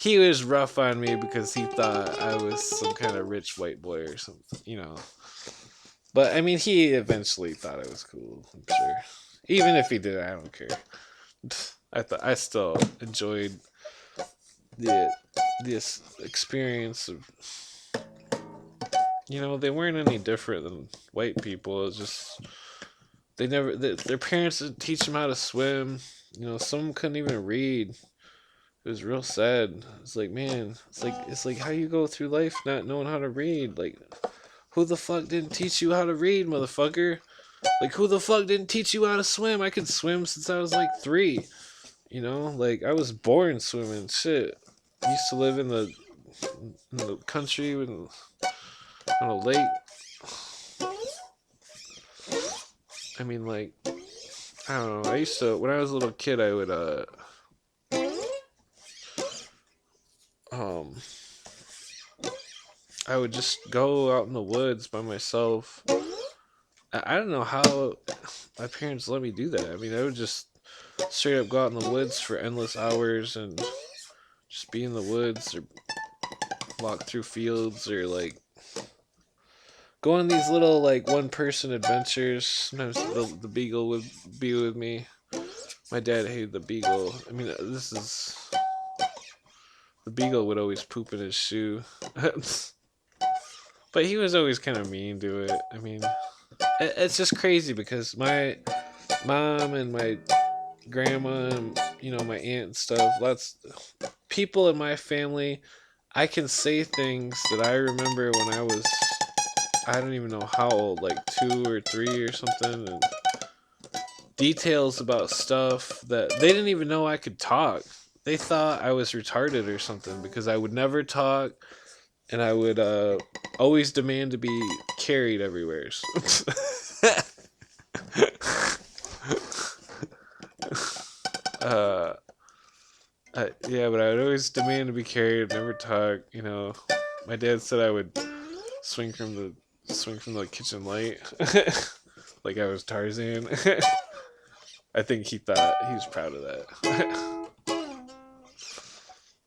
He was rough on me because he thought I was some kind of rich white boy or something. But I mean, he eventually thought I was cool, I'm sure. Even if he did, I don't care. I still enjoyed the this experience of, they weren't any different than white people. It's just their parents didn't teach them how to swim. Some couldn't even read. It was real sad. It's like, man, it's like how you go through life not knowing how to read. Like, who the fuck didn't teach you how to read, motherfucker? Like, who the fuck didn't teach you how to swim? I could swim since I was like 3. Like I was born swimming. Shit, I used to live in the country on a lake. I mean, like, I don't know. I used to, when I was a little kid, I would um I would just go out in the woods by myself. I don't know how my parents let me do that. I mean, I would just straight up go out in the woods for endless hours and just be in the woods or walk through fields or like go on these little like one person adventures. Sometimes the beagle would be with me. My dad hated the beagle. I mean, the beagle would always poop in his shoe. But he was always kind of mean to it. I mean, it's just crazy because my mom and my grandma and my aunt and stuff, lots people in my family, I can say things that I remember when I don't even know how old, like 2 or 3 or something, and details about stuff that they didn't even know I could talk. They thought I was retarded or something because I would never talk, and I would always demand to be carried everywhere. uh, yeah, but I would always demand to be carried, never talk. My dad said I would swing from the kitchen light, like I was Tarzan. I think he thought he was proud of that.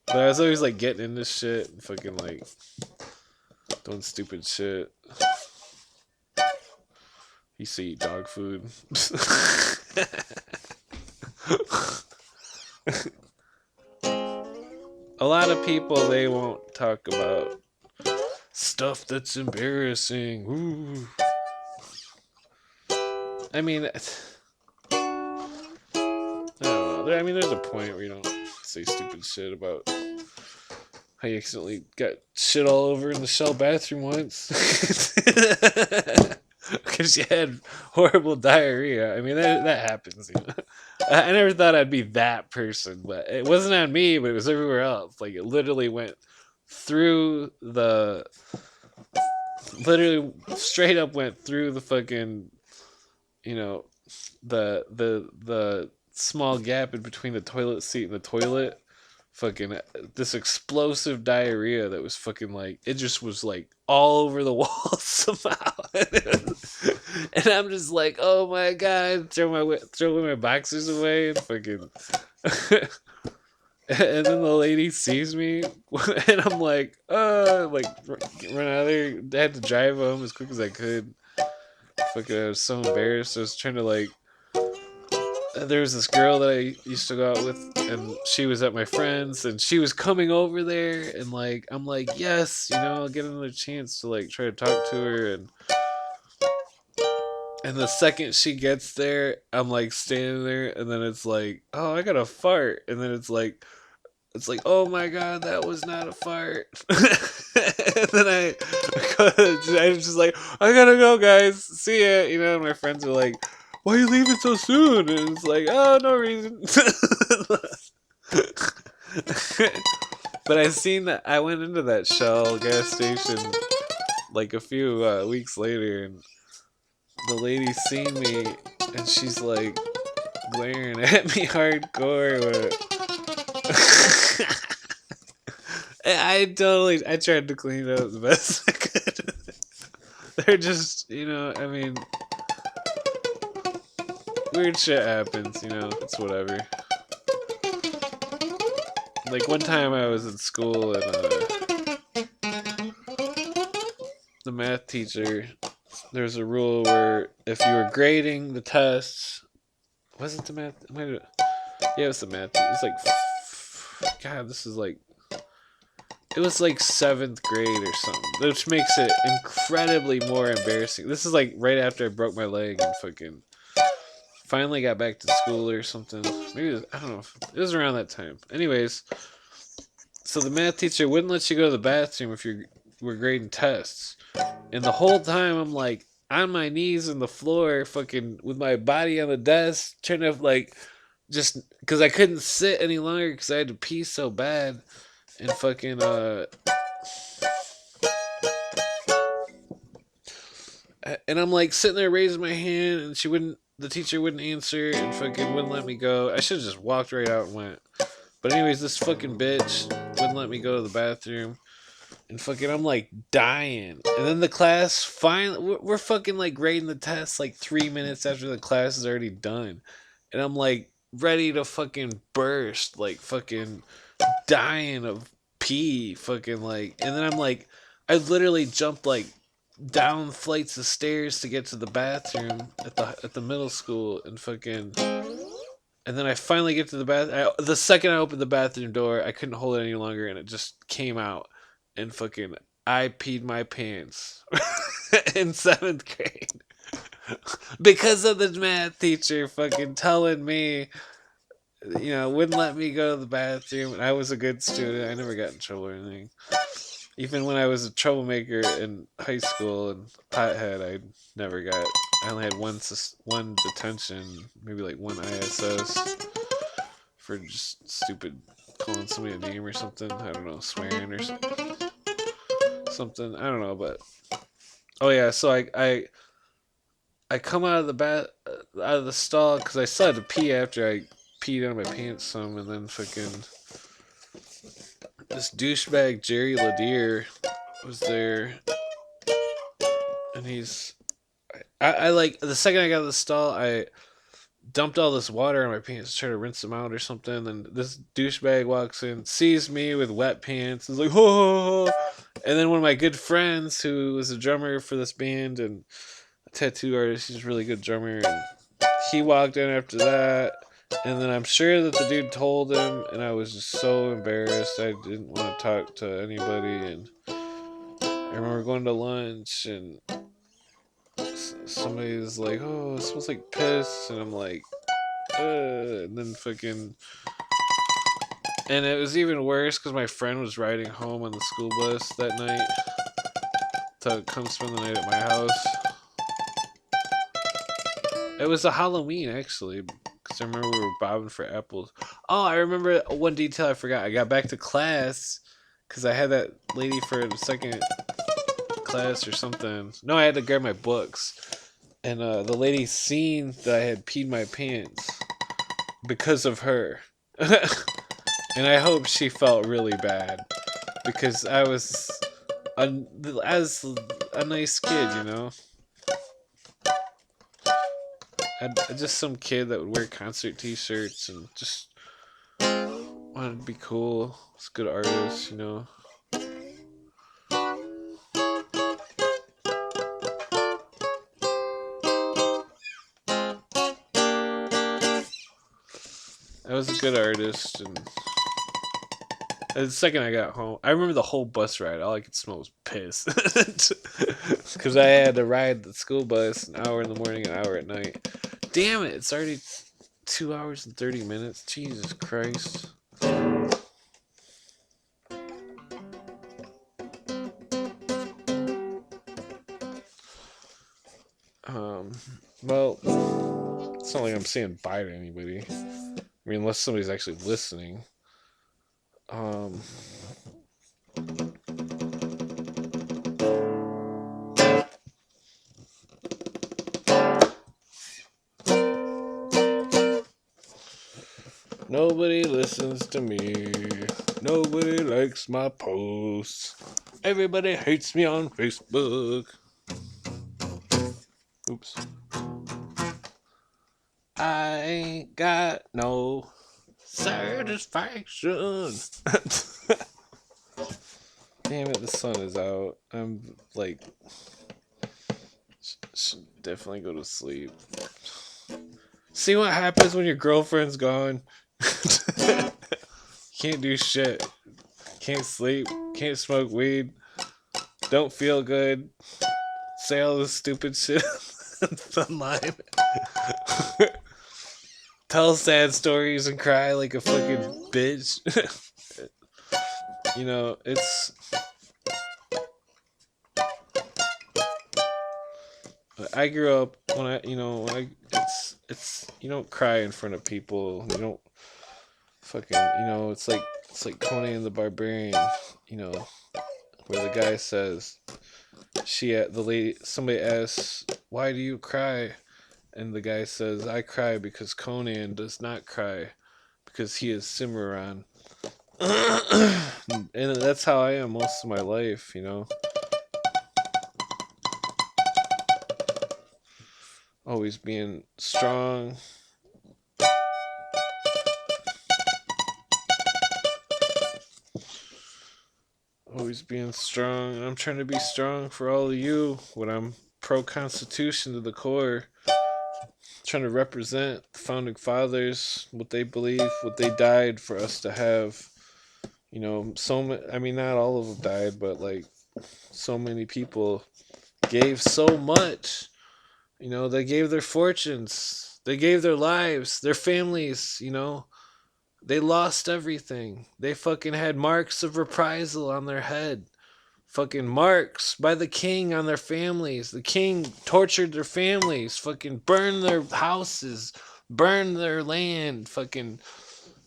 But I was always like getting into shit and fucking like doing stupid shit. He used to eat dog food. a lot of people, they won't talk about stuff that's embarrassing. Ooh. I mean, I don't know. I mean, there's a point where you don't say stupid shit about how you accidentally got shit all over in the Shell bathroom once because you had horrible diarrhea. I mean, that happens. You know? I never thought I'd be that person, but it wasn't on me, but it was everywhere else. Like it literally went through the, literally straight up went through the fucking, you know, the small gap in between the toilet seat and the toilet. Fucking this explosive diarrhea that was fucking like, it just was like all over the walls somehow. And I'm just like, oh my god, throw my boxers away and fucking and then the lady sees me and I'm like run out of there. I had to drive home as quick as I could. Fucking I was so embarrassed. I was trying to like, there was this girl that I used to go out with, and she was at my friend's, and she was coming over there, and like I'm like, yes, you know, I'll get another chance to like try to talk to her, and the second she gets there, I'm like standing there, and then it's like, oh, I got a fart, and then it's like, oh my god, that was not a fart. And then I was just like, I gotta go, guys, see ya, you know. And my friends are like, why are you leaving so soon? And it's like, oh, no reason. But I seen that, I went into that Shell gas station like a few weeks later, and the lady seen me, and she's like glaring at me hardcore. I tried to clean it up the best I could. They're just, you know, I mean, weird shit happens, you know, it's whatever. Like one time I was in school, and the math teacher, there's a rule where if you were grading the tests, was it the math? Yeah, it was the math. It was like, God, this is like, it was like 7th grade or something, which makes it incredibly more embarrassing. This is like right after I broke my leg and fucking finally got back to school or something. Maybe it was, I don't know. It was around that time. Anyways, so the math teacher wouldn't let you go to the bathroom if you were grading tests. And the whole time I'm like on my knees on the floor, fucking with my body on the desk, trying to like, just because I couldn't sit any longer because I had to pee so bad. And fucking and I'm like sitting there raising my hand, and the teacher wouldn't answer, and fucking wouldn't let me go. I should have just walked right out and went. But anyways, this fucking bitch wouldn't let me go to the bathroom, and fucking I'm like dying. And then the class finally, we're fucking like grading the test like 3 minutes after the class is already done, and I'm like ready to fucking burst, like fucking dying of pee, fucking like. And then I'm like, I literally jumped like down flights of stairs to get to the bathroom at the middle school, and fucking, and then I finally get to the the second I opened the bathroom door, I couldn't hold it any longer, and it just came out, and fucking I peed my pants in 7th grade because of the math teacher fucking telling me, you know, wouldn't let me go to the bathroom. And I was a good student. I never got in trouble or anything. Even when I was a troublemaker in high school and pothead, I never got. I only had one detention, maybe like one ISS for just stupid calling somebody a name or something. I don't know, swearing or something. I don't know, but oh yeah. So I come out of out of the stall because I still had to pee after I peed on my pants some, and then fucking this douchebag Jerry Ladier was there, and I like, the second I got to the stall, I dumped all this water on my pants to try to rinse them out or something, and this douchebag walks in, sees me with wet pants, is like, oh, and then one of my good friends who was a drummer for this band and a tattoo artist, he's a really good drummer, and he walked in after that, And then I'm sure that the dude told him, and I was just so embarrassed. I didn't want to talk to anybody. And I remember going to lunch, and somebody was like, "Oh, it smells like piss," and I'm like, and then fucking, and it was even worse because my friend was riding home on the school bus that night to come spend the night at my house. It was a Halloween, actually, because I remember we were bobbing for apples. Oh, I remember one detail I forgot. I got back to class because I had that lady for the second class or something. No, I had to grab my books. And the lady seen that I had peed my pants because of her. And I hope she felt really bad because I was as a nice kid, you know. Just some kid that would wear concert T-shirts and just wanted to be cool. It's a good artist, you know. I was a good artist, and the second I got home, I remember the whole bus ride. All I could smell was piss, because I had to ride the school bus an hour in the morning, an hour at night. Damn it! It's already 2 hours and 30 minutes. Jesus Christ. Well, it's not like I'm saying bye to anybody. I mean, unless somebody's actually listening. Nobody listens to me. Nobody likes my posts. Everybody hates me on Facebook. Oops. I ain't got no satisfaction. Damn it, the sun is out. I'm like, should definitely go to sleep. See what happens when your girlfriend's gone? Can't do shit. Can't sleep. Can't smoke weed. Don't feel good. Say all this stupid shit online. Tell sad stories and cry like a fucking bitch. You know, it's. I grew up when it's you don't cry in front of people. You don't fucking, it's like Conan the Barbarian, where the guy says, somebody asks, "Why do you cry?" And the guy says, "I cry because Conan does not cry, because he is Cimarron." And that's how I am most of my life, always being strong. Always being strong. And I'm trying to be strong for all of you when I'm pro-Constitution to the core. Trying to represent the founding fathers, what they believe, what they died for us to have. I mean, not all of them died, but like so many people gave so much. They gave their fortunes, they gave their lives, their families, they lost everything. They fucking had marks of reprisal on their head. Fucking marks by the king on their families. The king tortured their families. Fucking burned their houses. Burned their land. Fucking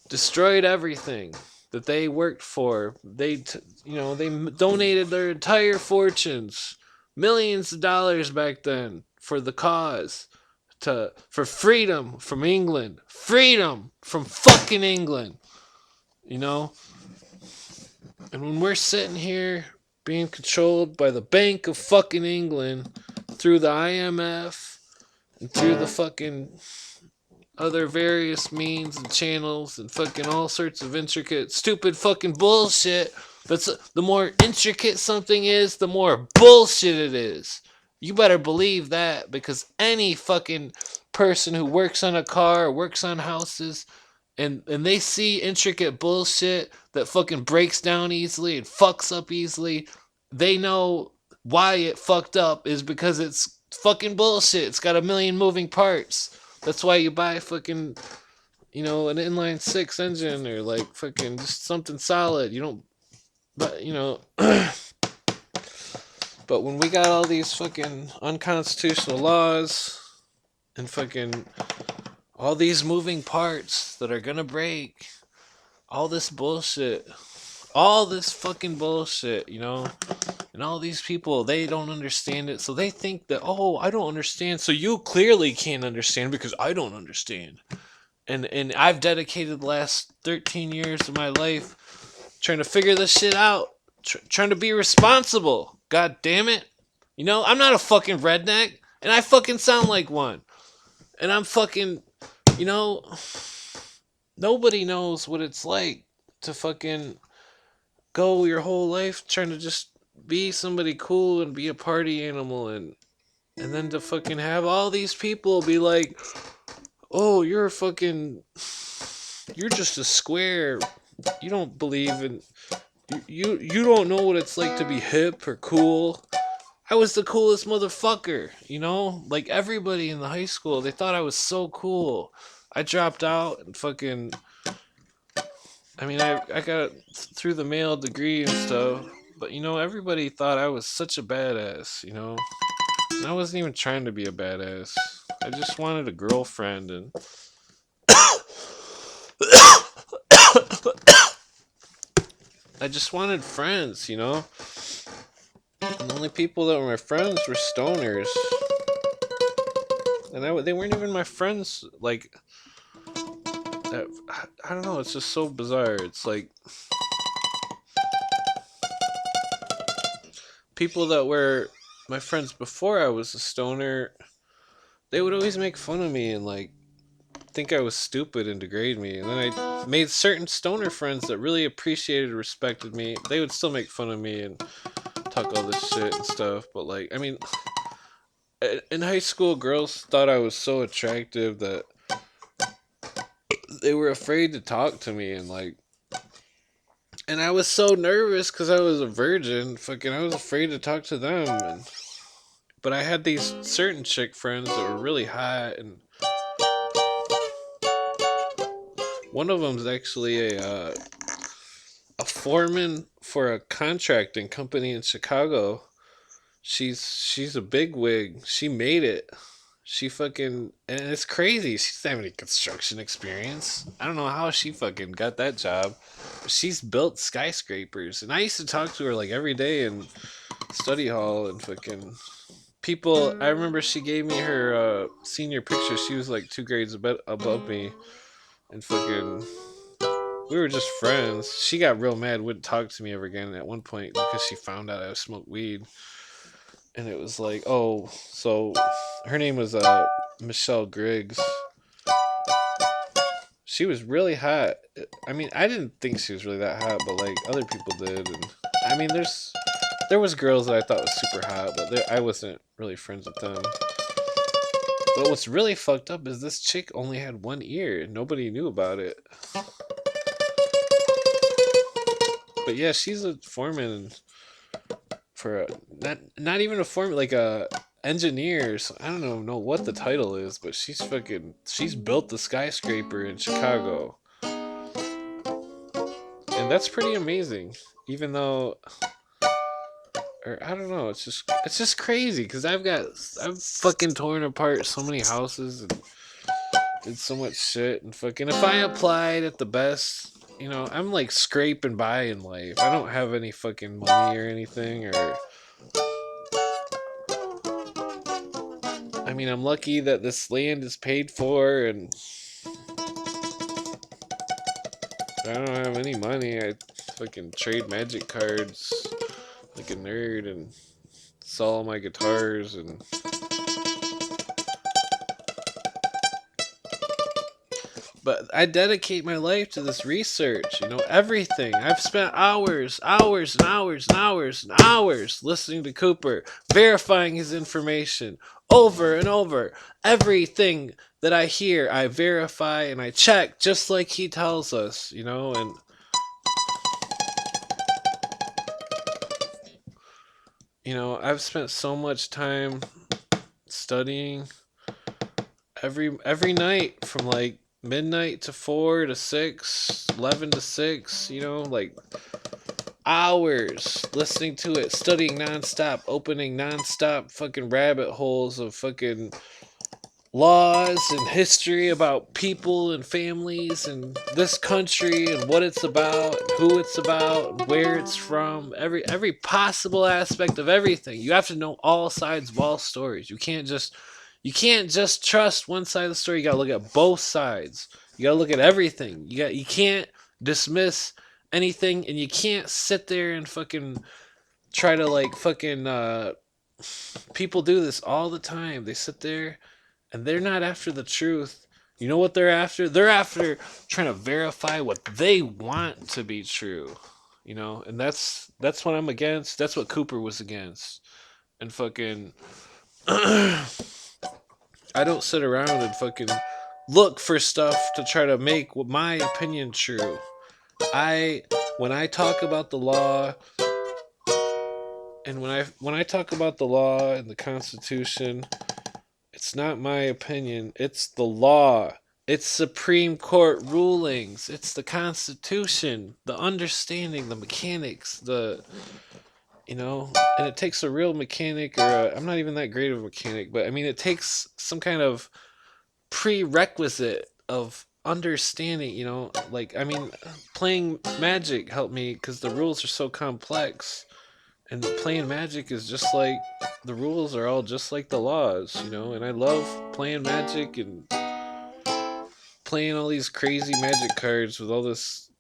destroyed everything that they worked for. They donated their entire fortunes. Millions of dollars back then for the cause. For freedom from England. Freedom from fucking England. And when we're sitting here being controlled by the Bank of fucking England through the IMF and through the fucking other various means and channels and fucking all sorts of intricate, stupid fucking bullshit. That's the more intricate something is, the more bullshit it is. You better believe that, because any fucking person who works on a car or works on houses, and they see intricate bullshit that fucking breaks down easily and fucks up easily, they know why it fucked up is because it's fucking bullshit. It's got a million moving parts. That's why you buy fucking, an inline six engine or like fucking just something solid. You don't, but but when we got all these fucking unconstitutional laws and fucking all these moving parts that are gonna break, all this bullshit, all this fucking bullshit, and all these people, they don't understand it, so they think that, oh, I don't understand, so you clearly can't understand because I don't understand. And I've dedicated the last 13 years of my life trying to figure this shit out, trying to be responsible. God damn it. I'm not a fucking redneck, and I fucking sound like one. And I'm fucking, you know, nobody knows what it's like to fucking go your whole life trying to just be somebody cool and be a party animal, and then to fucking have all these people be like, oh, you're just a square. You don't believe in, you don't know what it's like to be hip or cool. I was the coolest motherfucker, like everybody in the high school, they thought I was so cool. I dropped out and fucking, I got through the mail degree and stuff, but everybody thought I was such a badass, and I wasn't even trying to be a badass. I just wanted a girlfriend, and I just wanted friends, And the only people that were my friends were stoners. And they weren't even my friends, like, I don't know, it's just so bizarre. It's like, people that were my friends before I was a stoner, they would always make fun of me and, like, think I was stupid and degrade me. And then I made certain stoner friends that really appreciated and respected me. They would still make fun of me and talk all this shit and stuff. But, like, in high school, girls thought I was so attractive that they were afraid to talk to me, and, like, and I was so nervous because I was a virgin. Fucking, I was afraid to talk to them. But I had these certain chick friends that were really hot, and one of them's actually a foreman for a contracting company in Chicago. She's a bigwig. She made it. She fucking, and it's crazy. She doesn't have any construction experience. I don't know how she fucking got that job. She's built skyscrapers, and I used to talk to her like every day in study hall, and fucking people. I remember she gave me her senior picture. She was like 2 grades above me, and fucking, we were just friends. She got real mad, wouldn't talk to me ever again at one point because she found out I smoked weed. And it was like, oh, so her name was Michelle Griggs. She was really hot. I didn't think she was really that hot, but like other people did. And there was girls that I thought was super hot, but I wasn't really friends with them. But what's really fucked up is this chick only had one ear. Nobody knew about it. But yeah, she's a foreman for not even a foreman, like a engineer. So I don't know what the title is, but she's built the skyscraper in Chicago, and that's pretty amazing. Even though, or I don't know, it's just crazy because I've fucking torn apart so many houses and did so much shit, and fucking if I applied at the best. I'm like scraping by in life. I don't have any fucking money or anything, or I'm lucky that this land is paid for, and I don't have any money. I fucking trade magic cards like a nerd and sell all my guitars, and But I dedicate my life to this research, everything. I've spent hours, hours, and hours, and hours, and hours listening to Cooper, verifying his information over and over. Everything that I hear, I verify and I check just like he tells us, and I've spent so much time studying every night from like midnight to 4 to 6, 11 to 6, like hours listening to it, studying nonstop, opening nonstop fucking rabbit holes of fucking laws and history about people and families and this country and what it's about, and who it's about, and where it's from, every possible aspect of everything. You have to know all sides of all stories. You can't just trust one side of the story. You gotta look at both sides. You gotta look at everything. You can't dismiss anything, and you can't sit there and fucking try to like fucking people do this all the time. They sit there and they're not after the truth. You know what they're after? They're after trying to verify what they want to be true. And that's what I'm against. That's what Cooper was against. And fucking I don't sit around and fucking look for stuff to try to make my opinion true. When I talk about the law, and when I talk about the law and the Constitution, it's not my opinion. It's the law. It's Supreme Court rulings. It's the Constitution, the understanding, the mechanics, and it takes a real mechanic, or I'm not even that great of a mechanic, but I mean, it takes some kind of prerequisite of understanding, like, I mean, playing Magic helped me because the rules are so complex, and playing Magic is just like, the rules are all just like the laws, and I love playing Magic and playing all these crazy Magic cards with all this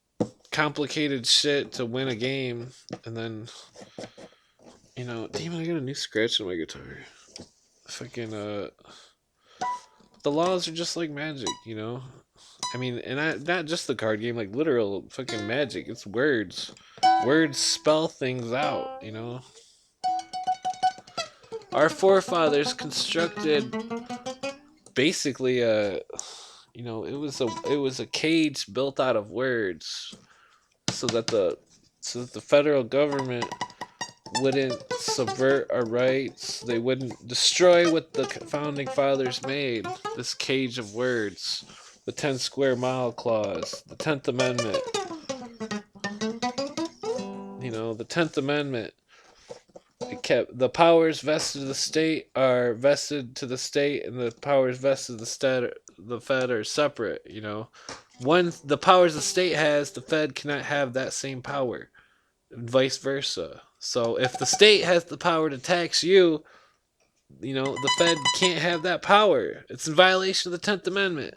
complicated shit to win a game, and then, damn, I got a new scratch on my guitar. Fucking, the laws are just like Magic, I mean, and not just the card game, like literal fucking Magic. It's words. Words spell things out, Our forefathers constructed basically it was a cage built out of words so that the federal government wouldn't subvert our rights. They wouldn't destroy what the founding fathers made. This cage of words. The 10 square mile clause. The 10th Amendment. The 10th Amendment. It kept the powers vested to the state are vested to the state, and the powers vested to the Fed are separate. When the powers the state has, the Fed cannot have that same power, and vice versa. So if the state has the power to tax you, the Fed can't have that power. It's in violation of the 10th Amendment.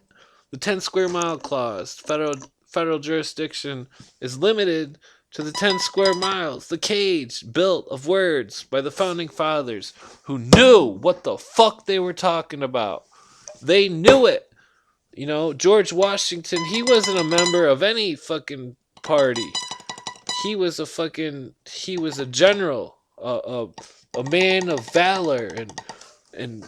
The 10 square mile clause, federal jurisdiction is limited to the 10 square miles, the cage built of words by the founding fathers who knew what the fuck they were talking about. They knew it. George Washington, he wasn't a member of any fucking party. He was a general, a man of valor and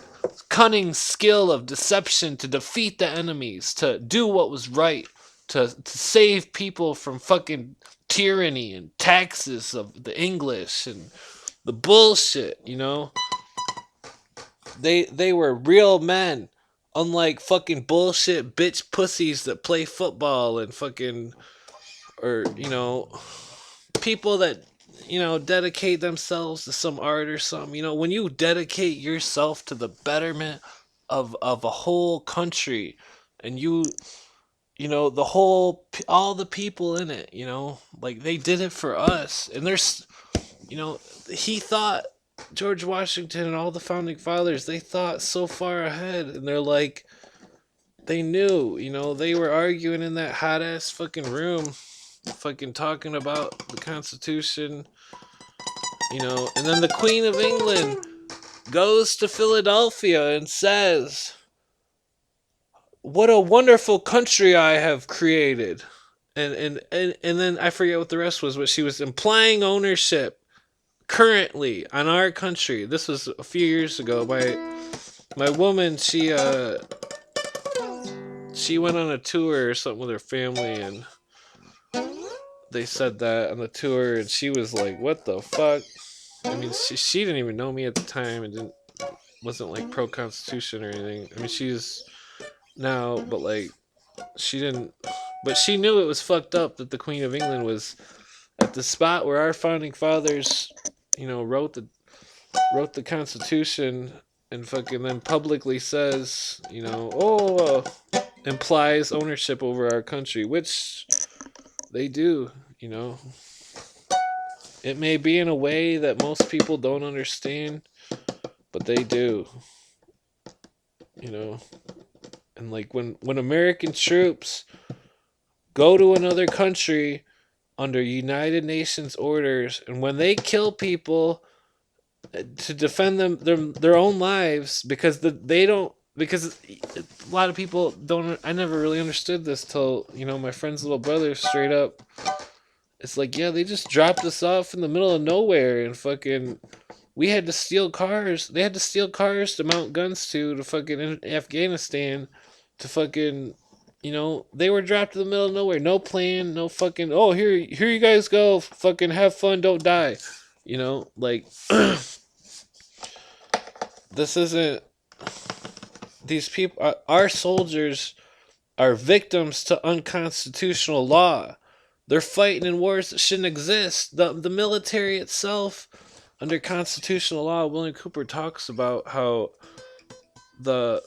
cunning skill of deception to defeat the enemies, to do what was right, to save people from fucking tyranny and taxes of the English and the bullshit, They were real men, unlike fucking bullshit bitch pussies that play football and fucking, or, people that, dedicate themselves to some art or something. When you dedicate yourself to the betterment of a whole country, and all the people in it, like, they did it for us. And there's, he thought, George Washington and all the founding fathers, they thought so far ahead, and they're like, they knew, they were arguing in that hot ass fucking room, fucking talking about the Constitution, and then the Queen of England goes to Philadelphia and says, what a wonderful country I have created. And then I forget what the rest was, but she was implying ownership currently on our country. This was a few years ago. My woman, she went on a tour or something with her family, and they said that on the tour, and she was like, "What the fuck?" I mean, she didn't even know me at the time, and wasn't like pro Constitution or anything. I mean, she's now, but like she didn't, but she knew it was fucked up that the Queen of England was at the spot where our founding fathers, wrote the Constitution, and fucking then publicly says, implies ownership over our country, which they do. You know, it may be in a way that most people don't understand, but they do. You know, and like when American troops go to another country under United Nations orders, and when they kill people to defend their own lives, because they don't, because a lot of people don't. I never really understood this till my friend's little brother straight up. It's like, yeah, they just dropped us off in the middle of nowhere, and fucking we had to steal cars. They had to steal cars to mount guns to fucking in Afghanistan, to fucking, they were dropped in the middle of nowhere. No plan, no fucking, oh, here you guys go. Fucking have fun, don't die. Like, this isn't, these people, our soldiers are victims to unconstitutional law. They're fighting in wars that shouldn't exist. The military itself, under constitutional law, William Cooper talks about how the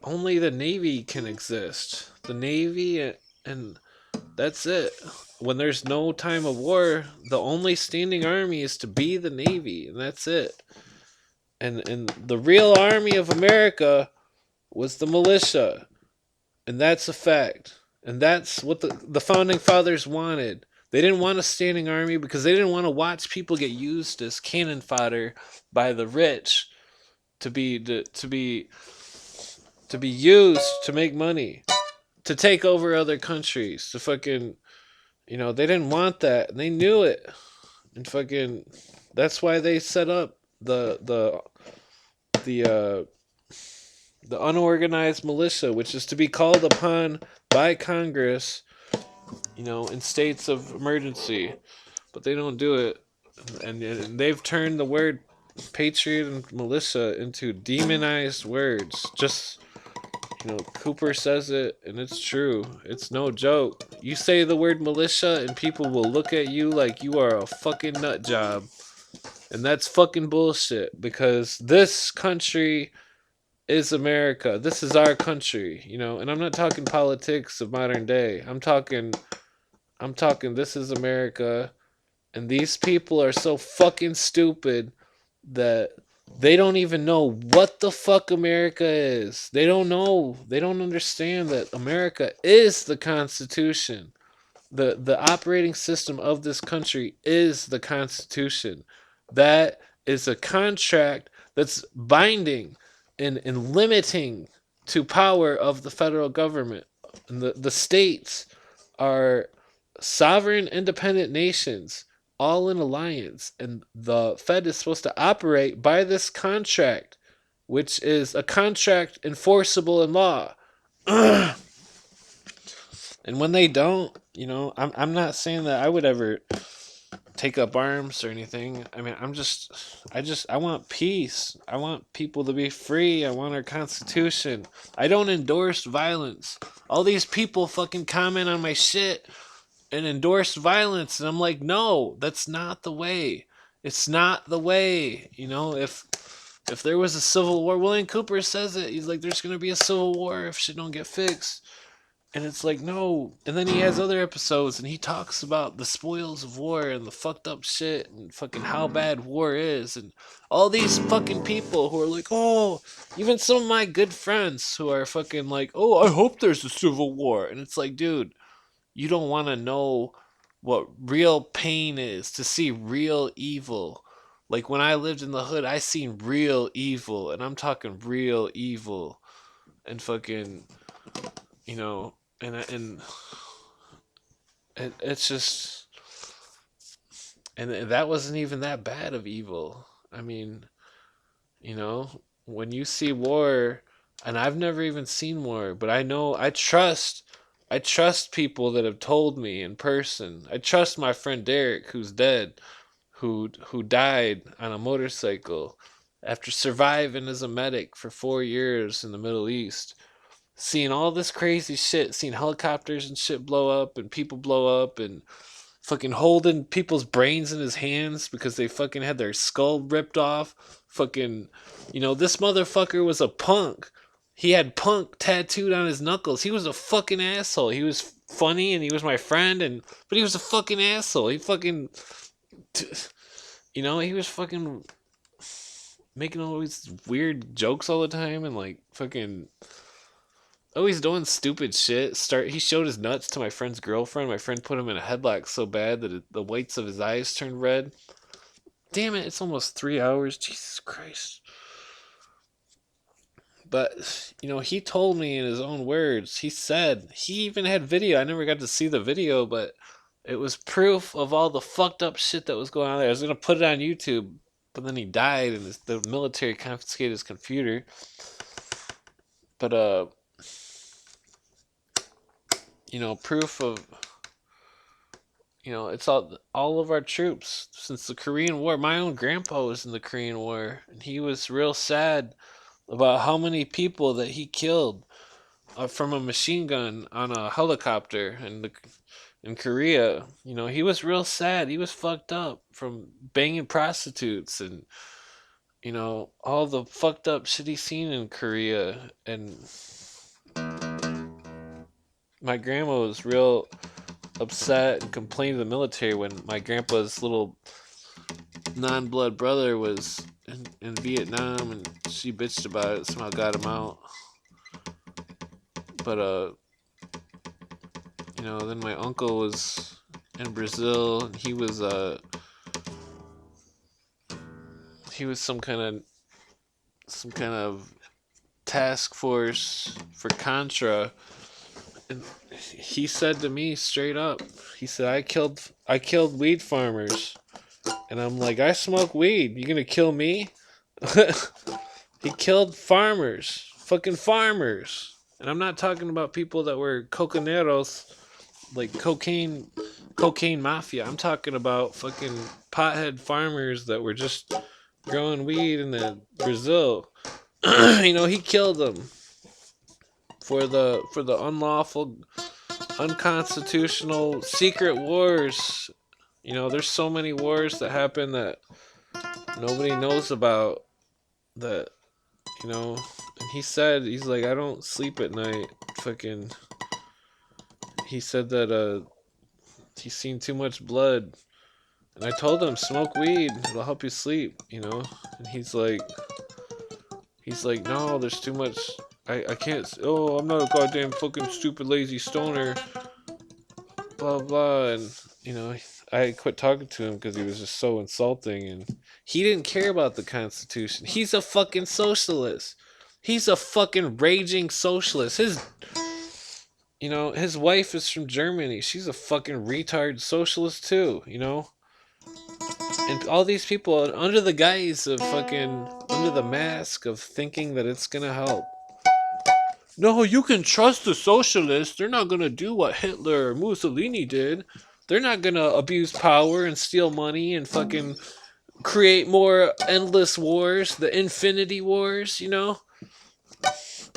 only the Navy can exist. The Navy, and that's it. When there's no time of war, the only standing army is to be the Navy, and that's it. And the real army of America was the militia, and that's a fact. And that's what the founding fathers wanted. They didn't want a standing army because they didn't want to watch people get used as cannon fodder by the rich to be used to make money, to take over other countries, to fucking, they didn't want that, and they knew it. And fucking, that's why they set up the unorganized militia, which is to be called upon by Congress, in states of emergency. But they don't do it, and they've turned the word patriot and militia into demonized words. Just, Cooper says it, and it's true. It's no joke. You say the word militia, and people will look at you like you are a fucking nut job. And that's fucking bullshit, because this country is America. This is our country, and I'm not talking politics of modern day. I'm talking this is America, and these people are so fucking stupid that they don't even know what the fuck America is. They don't know. They don't understand that America is the Constitution. The operating system of this country is the Constitution. That is a contract that's binding and limiting to power of the federal government. And the states are sovereign independent nations, all in alliance, and the Fed is supposed to operate by this contract, which is a contract enforceable in law. And when they don't, I'm not saying that I would ever take up arms or anything. I mean, I want peace. I want people to be free. I want our Constitution. I don't endorse violence. All these people fucking comment on my shit and endorse violence, and I'm like, no, that's not the way. It's not the way. If there was a civil war, William Cooper says it. He's like, there's gonna be a civil war if shit don't get fixed. And it's like, no. And then he has other episodes, and he talks about the spoils of war and the fucked up shit and fucking how bad war is. And all these fucking people who are like, oh, even some of my good friends who are fucking like, oh, I hope there's a civil war. And it's like, dude, you don't want to know what real pain is, to see real evil. Like when I lived in the hood, I seen real evil, and I'm talking real evil. And fucking, you know, and it's just, and that wasn't even that bad of evil. I mean, you know, when you see war, and I've never even seen war, but I know I trust people that have told me in person. I trust my friend Derek, who's dead, who died on a motorcycle after surviving as a medic for 4 years in the Middle East, seeing all this crazy shit, seeing helicopters and shit blow up and people blow up and fucking holding people's brains in his hands because they fucking had their skull ripped off. Fucking, this motherfucker was a punk. He had punk tattooed on his knuckles. He was a fucking asshole. He was funny and he was my friend, but he was a fucking asshole. He fucking, he was fucking making all these weird jokes all the time and like fucking always doing stupid shit. He showed his nuts to my friend's girlfriend. My friend put him in a headlock so bad that the whites of his eyes turned red. Damn it, it's almost 3 hours. Jesus Christ. But, he told me in his own words, he said, he even had video. I never got to see the video, but it was proof of all the fucked up shit that was going on there. I was going to put it on YouTube, but then he died and the military confiscated his computer. But, proof of, it's all of our troops since the Korean War. My own grandpa was in the Korean War, and he was real sad about how many people that he killed from a machine gun on a helicopter in Korea. He was real sad. He was fucked up from banging prostitutes and all the fucked up shit he seen in Korea. And my grandma was real upset and complained to the military when my grandpa's little non-blood brother was in Vietnam, and she bitched about it. Somehow got him out. But then my uncle was in Brazil, and he was some kind of task force for Contra, and he said to me straight up, he said, I killed weed farmers. And I'm like, I smoke weed. You gonna kill me? He killed farmers. Fucking farmers. And I'm not talking about people that were cocaneros, like cocaine mafia. I'm talking about fucking pothead farmers that were just growing weed in Brazil. He killed them for the unlawful, unconstitutional, secret wars. There's so many wars that happen that nobody knows about. That and he said, he's like, I don't sleep at night. Fucking, he said that he's seen too much blood, and I told him, smoke weed, it'll help you sleep. And he's like, no, there's too much. I can't. Oh, I'm not a goddamn fucking stupid lazy stoner. Blah blah, and I quit talking to him because he was just so insulting, and he didn't care about the Constitution. He's a fucking socialist. He's a fucking raging socialist. His wife is from Germany. She's a fucking retard socialist too. And all these people under the guise of under the mask of thinking that it's gonna help. No, you can trust the socialists. They're not gonna do what Hitler or Mussolini did. They're not gonna abuse power and steal money and fucking create more endless wars, the Infinity Wars,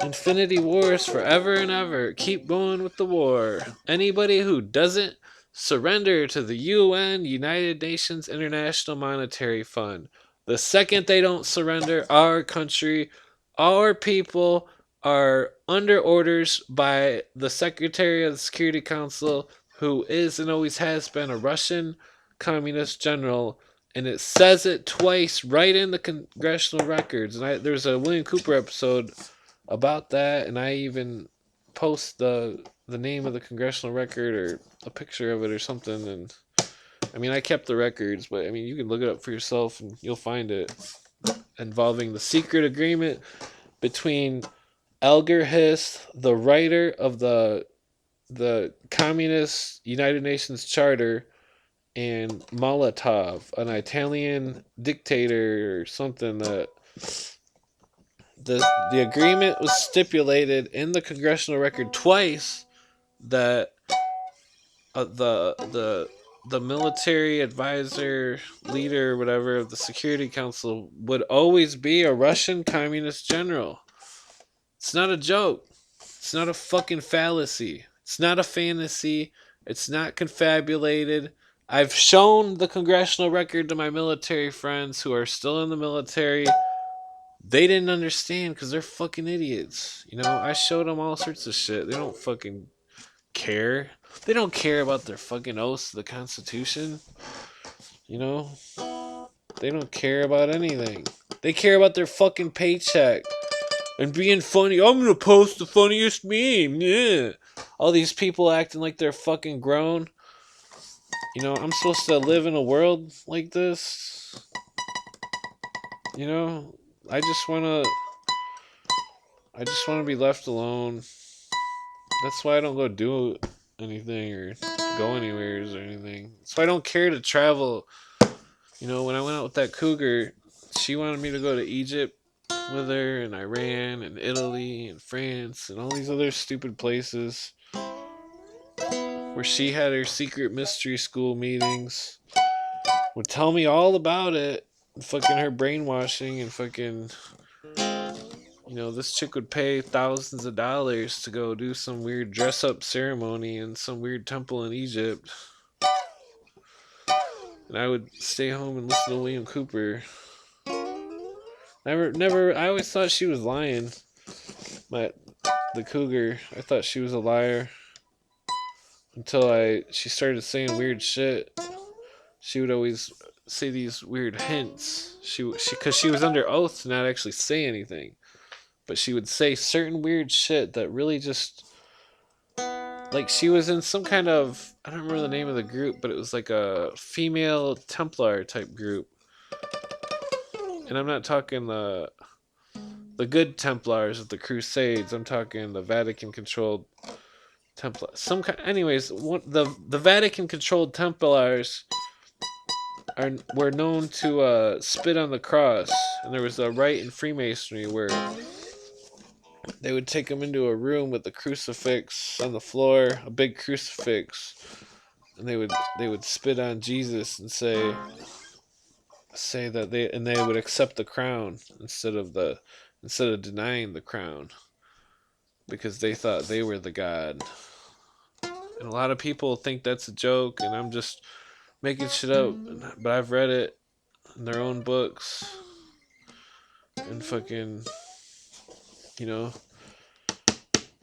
Infinity Wars forever and ever. Keep going with the war. Anybody who doesn't surrender to the UN, United Nations International Monetary Fund, the second they don't surrender, our country, our people are under orders by the Secretary of the Security Council, who is and always has been a Russian communist general, and it says it twice right in the congressional records. And there's a William Cooper episode about that, and I even post the name of the congressional record or a picture of it or something. And I kept the records, but you can look it up for yourself and you'll find it, involving the secret agreement between Algerhis, the writer of the Communist United Nations Charter, and Molotov, an Italian dictator or something. That the agreement was stipulated in the congressional record twice that the military advisor, leader, whatever, of the Security Council would always be a Russian communist general. It's not a joke. It's not a fucking fallacy. It's not a fantasy. It's not confabulated. I've shown the congressional record to my military friends who are still in the military. They didn't understand because they're fucking idiots. You know, I showed them all sorts of shit. They don't fucking care. They don't care about their fucking oaths to the Constitution. You know? They don't care about anything. They care about their fucking paycheck and being funny. I'm gonna post the funniest meme. Yeah. All these people acting like they're fucking grown. You know, I'm supposed to live in a world like this. You know, I just wanna be left alone. That's why I don't go do anything or go anywhere or anything. So I don't care to travel. You know, when I went out with that cougar, she wanted me to go to Egypt with her, and Iran, and Italy, and France, and all these other stupid places where she had her secret mystery school meetings. Would tell me all about it. Fucking her brainwashing and fucking. You know, this chick would pay thousands of dollars to go do some weird dress up ceremony in some weird temple in Egypt. And I would stay home and listen to William Cooper. I always thought she was lying. The cougar, I thought she was a liar until she started saying weird shit. She would always say these weird hints. Because she was under oath to not actually say anything, but she would say certain weird shit that really just, like, she was in some kind of, I don't remember the name of the group, but it was like a female Templar type group. And I'm not talking the good Templars of the Crusades. I'm talking the Vatican controlled Templar. Anyways, the Vatican controlled Templars were known to spit on the cross, and there was a rite in Freemasonry where they would take them into a room with a crucifix on the floor, a big crucifix, and they would spit on Jesus and say that they would accept the crown instead of denying the crown, because they thought they were the god. And a lot of people think that's a joke, and I'm just making shit up, but I've read it in their own books. And fucking, you know,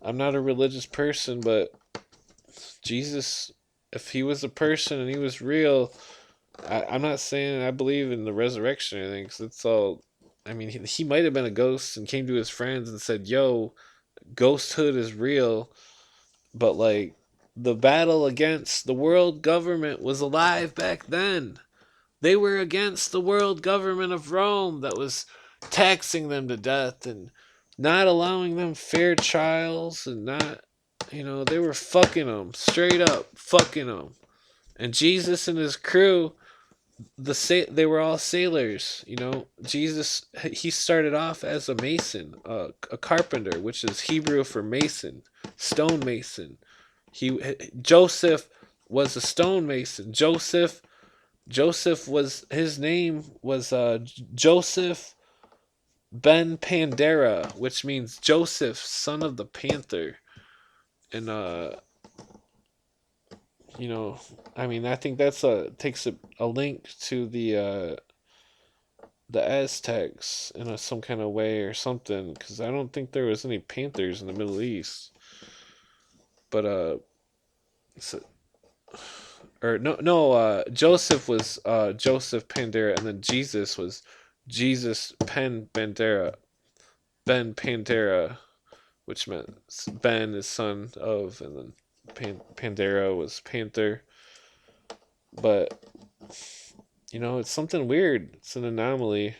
I'm not a religious person, but Jesus, if he was a person and he was real, I'm not saying I believe in the resurrection or anything, because it's all, I mean, he might have been a ghost and came to his friends and said, yo, ghosthood is real, but like, the battle against the world government was alive back then. They were against the world government of Rome that was taxing them to death and not allowing them fair trials, and not, they were fucking them, straight up fucking them. And Jesus and his crew, they were all sailors. Jesus, he started off as a mason, a carpenter, which is Hebrew for mason, stonemason. Joseph was a stonemason. Joseph was, his name was Joseph Ben Pandera, which means Joseph, son of the panther. And I mean, I think that's takes a link to the Aztecs in some kind of way or something, because I don't think there was any panthers in the Middle East. But Joseph was Joseph Pandera, and then Jesus was Jesus Ben Pandera, which meant Ben is son of, and then Pandera was panther. But it's something weird. It's an anomaly.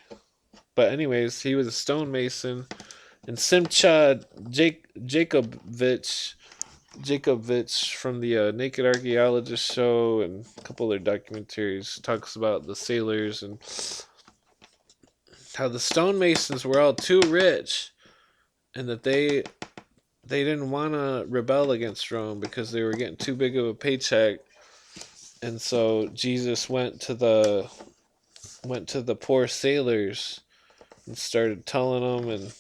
But anyways, he was a stonemason, And Simcha Jacobovich from the Naked Archaeologist show and a couple other documentaries talks about the sailors and how the stonemasons were all too rich and that they didn't want to rebel against Rome because they were getting too big of a paycheck. And so Jesus went to the poor sailors and started telling them and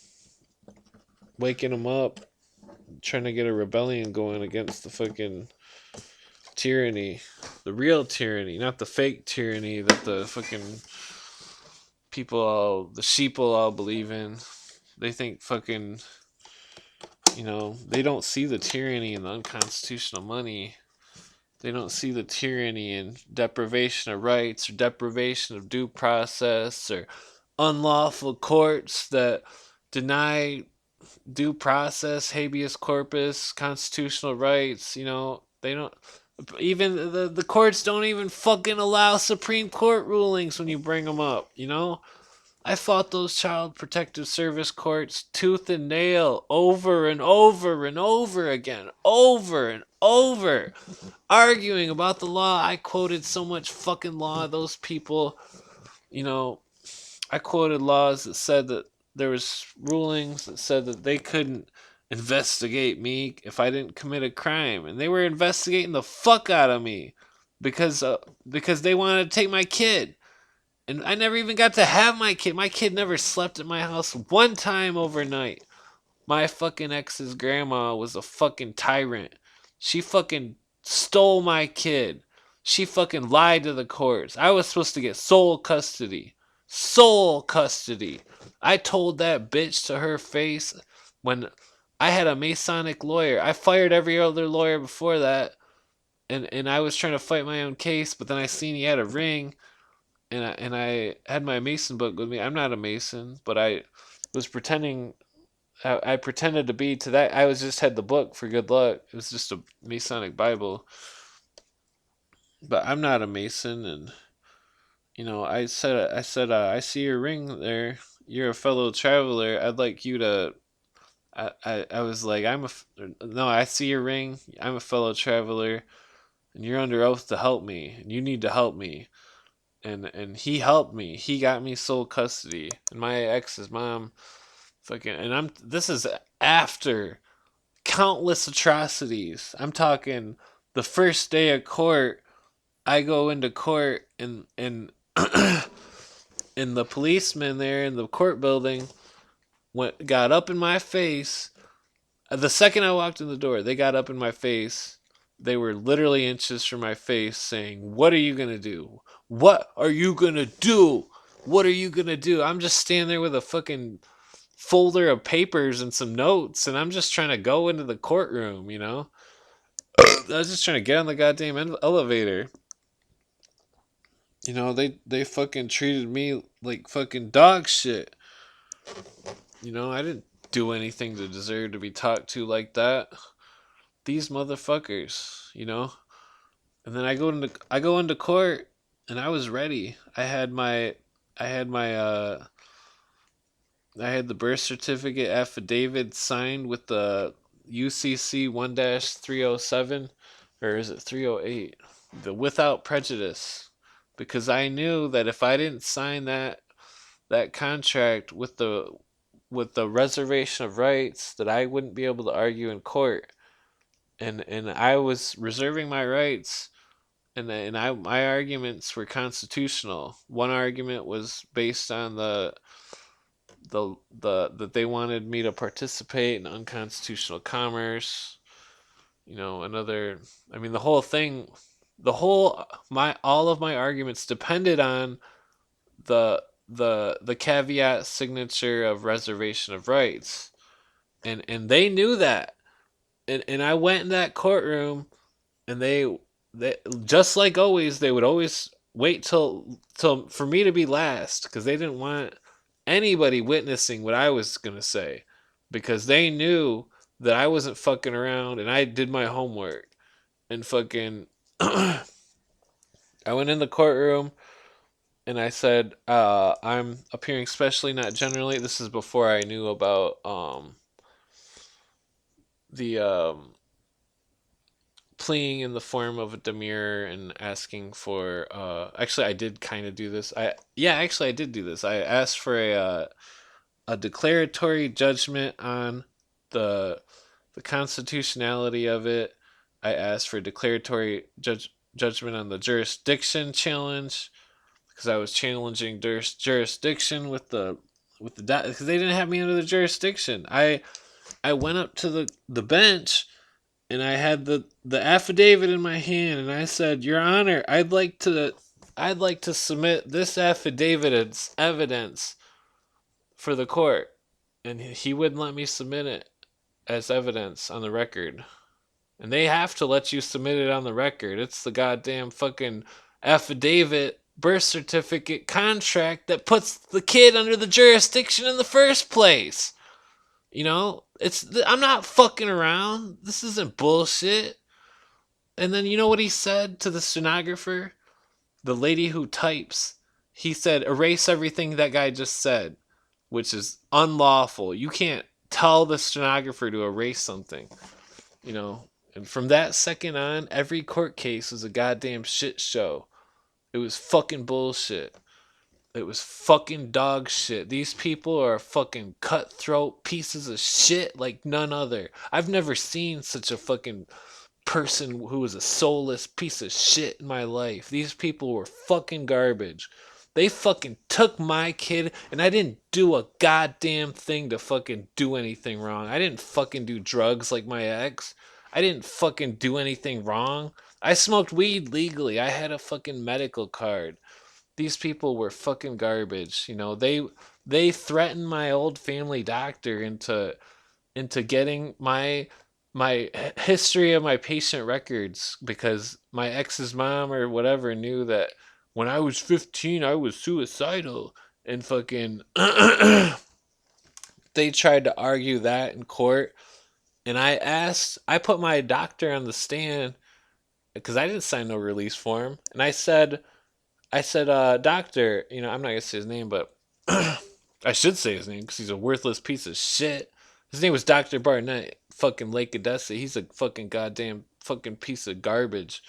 waking them up, trying to get a rebellion going against the fucking tyranny, the real tyranny, not the fake tyranny that the fucking the sheeple all believe in. They think fucking, they don't see the tyranny in the unconstitutional money. They don't see the tyranny in deprivation of rights or deprivation of due process or unlawful courts that deny due process, habeas corpus, constitutional rights. They don't. Even the courts don't even fucking allow Supreme Court rulings when you bring them up. I fought those Child Protective Service courts tooth and nail over and over and over again, over and over, arguing about the law. I quoted so much fucking law. Those people, you know, I quoted laws that said that there was rulings that said that they couldn't investigate me if I didn't commit a crime, and they were investigating the fuck out of me because they wanted to take my kid. And I never even got to have my kid. My kid never slept at my house one time overnight. My fucking ex's grandma was a fucking tyrant. She fucking stole my kid. She fucking lied to the courts. I was supposed to get sole custody. Sole custody. I told that bitch to her face when I had a Masonic lawyer. I fired every other lawyer before that. And I was trying to fight my own case, but then I seen he had a ring and I had my Mason book with me. I'm not a Mason, but I was pretending. I pretended to be to that. I was just had the book for good luck. It was just a Masonic Bible, but I'm not a Mason. And I see your ring there. You're a fellow traveler. I'd like you to. I was like, no. I see your ring. I'm a fellow traveler, and you're under oath to help me, and you need to help me. And he helped me. He got me sole custody. And my ex's mom fucking and I'm this is after countless atrocities. I'm talking the first day of court, I go into court and and the policeman there in the court building got up in my face. The second I walked in the door, they got up in my face. They were literally inches from my face saying, "What are you going to do? What are you going to do? What are you going to do?" I'm just standing there with a fucking folder of papers and some notes, and I'm just trying to go into the courtroom. I was just trying to get on the goddamn elevator. They fucking treated me like fucking dog shit. I didn't do anything to deserve to be talked to like that. These motherfuckers. And then I go into court, and I was ready. I had my I had the birth certificate affidavit signed with the UCC 1-307, or is it 308? The without prejudice, because I knew that if I didn't sign that contract with the reservation of rights, that I wouldn't be able to argue in court, and I was reserving my rights, and my arguments were constitutional. One argument was based on the that they wanted me to participate in unconstitutional commerce. Another. I mean, the whole thing, the whole my all of my arguments depended on the caveat signature of reservation of rights, and they knew that, and I went in that courtroom, and they just like always, they would always wait till for me to be last because they didn't want anybody witnessing what I was gonna say, because they knew that I wasn't fucking around and I did my homework. And fucking I went in the courtroom, and I said, I'm appearing specially, not generally. This is before I knew about the pleading in the form of a demur and asking for. Actually, I did kind of do this. I did do this. I asked for a declaratory judgment on the the constitutionality of it. I asked for declaratory judgment on the jurisdiction challenge because I was challenging jurisdiction with the because they didn't have me under the jurisdiction. I went up to the bench and I had the affidavit in my hand and I said, "Your Honor, I'd like to submit this affidavit as evidence for the court." And he wouldn't let me submit it as evidence on the record. And they have to let you submit it on the record. It's the goddamn fucking affidavit, birth certificate, contract that puts the kid under the jurisdiction in the first place. You know, I'm not fucking around. This isn't bullshit. And then you know what he said to the stenographer? The lady who types. He said, "Erase everything that guy just said," which is unlawful. You can't tell the stenographer to erase something, you know. And from that second on, every court case was a goddamn shit show. It was fucking bullshit. It was fucking dog shit. These people are fucking cutthroat pieces of shit like none other. I've never seen such a fucking person who was a soulless piece of shit in my life. These people were fucking garbage. They fucking took my kid and I didn't do a goddamn thing to fucking do anything wrong. I didn't fucking do drugs like my ex. I didn't fucking do anything wrong. I smoked weed legally. I had a fucking medical card. These people were fucking garbage. You know, they threatened my old family doctor into getting my history of my patient records because my ex's mom or whatever knew that when I was 15 I was suicidal and fucking they tried to argue that in court and I put my doctor on the stand because I didn't sign no release form and I said doctor, you know, I'm not gonna say his name but I should say his name because he's a worthless piece of shit. His name was Dr. Barnett, fucking Lake Odessa. He's a fucking goddamn fucking piece of garbage.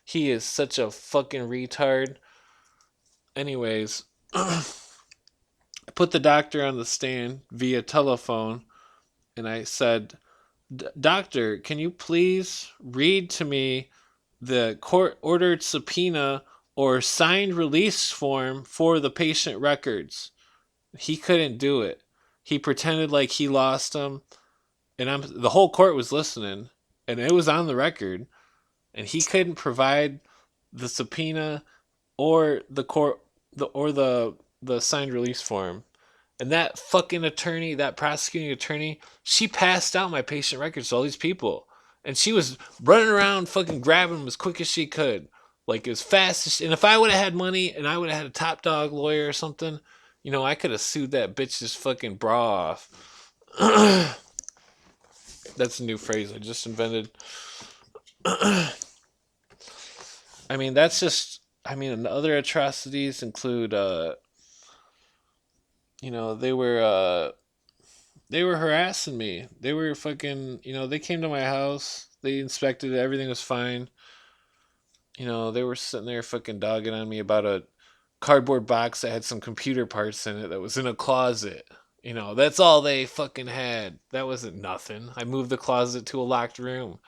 He is such a fucking retard. Anyways, I put the doctor on the stand via telephone and I said, "Doctor, can you please read to me the court ordered subpoena or signed release form for the patient records?" He couldn't do it. He pretended like he lost them, and the whole court was listening, and it was on the record, and he couldn't provide the subpoena or the court the signed release form. And that fucking attorney, that prosecuting attorney, she passed out my patient records to all these people. And she was running around fucking grabbing them as quick as she could. Like as fast as and if I would have had money and I would have had a top dog lawyer or something, you know, I could have sued that bitch's fucking bra off. That's a new phrase I just invented. I mean, that's just I mean, other atrocities include you know, they were harassing me. They were fucking, you know, they came to my house. They inspected it. Everything was fine. You know, they were sitting there fucking dogging on me about a cardboard box that had some computer parts in it that was in a closet. You know, that's all they fucking had. That wasn't nothing. I moved the closet to a locked room.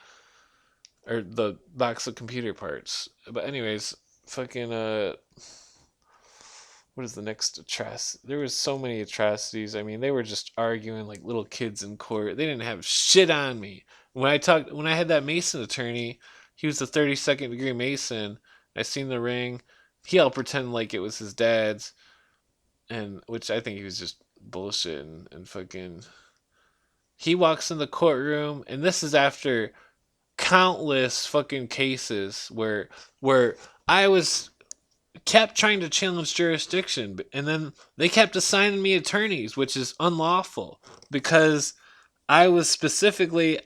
Or the box of computer parts. But anyways, fucking what is the next atrocity? There was so many atrocities. I mean, they were just arguing like little kids in court. They didn't have shit on me. When I had that Mason attorney, he was a 32nd degree Mason. I seen the ring. He all pretend like it was his dad's, and which I think he was just bullshit and fucking. He walks in the courtroom, and this is after countless fucking cases where I was kept trying to challenge jurisdiction, and then they kept assigning me attorneys, which is unlawful because I was specifically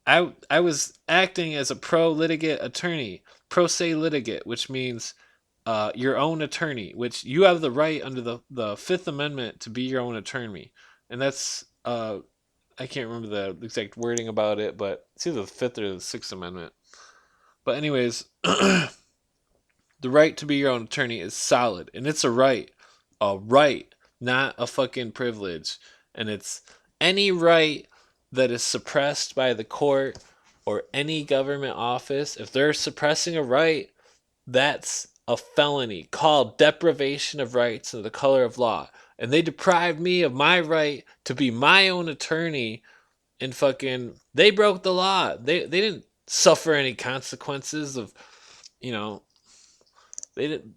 I was acting as a pro litigant attorney, pro se litigant, which means your own attorney, which you have the right under the Fifth Amendment to be your own attorney, and that's I can't remember the exact wording about it, but it's either the Fifth or the Sixth Amendment. But anyways, the right to be your own attorney is solid, and it's a right, not a fucking privilege, and it's any right that is suppressed by the court or any government office. If they're suppressing a right, that's a felony called deprivation of rights in the color of law. And they deprived me of my right to be my own attorney, and fucking they broke the law. They didn't suffer any consequences of, you know, they didn't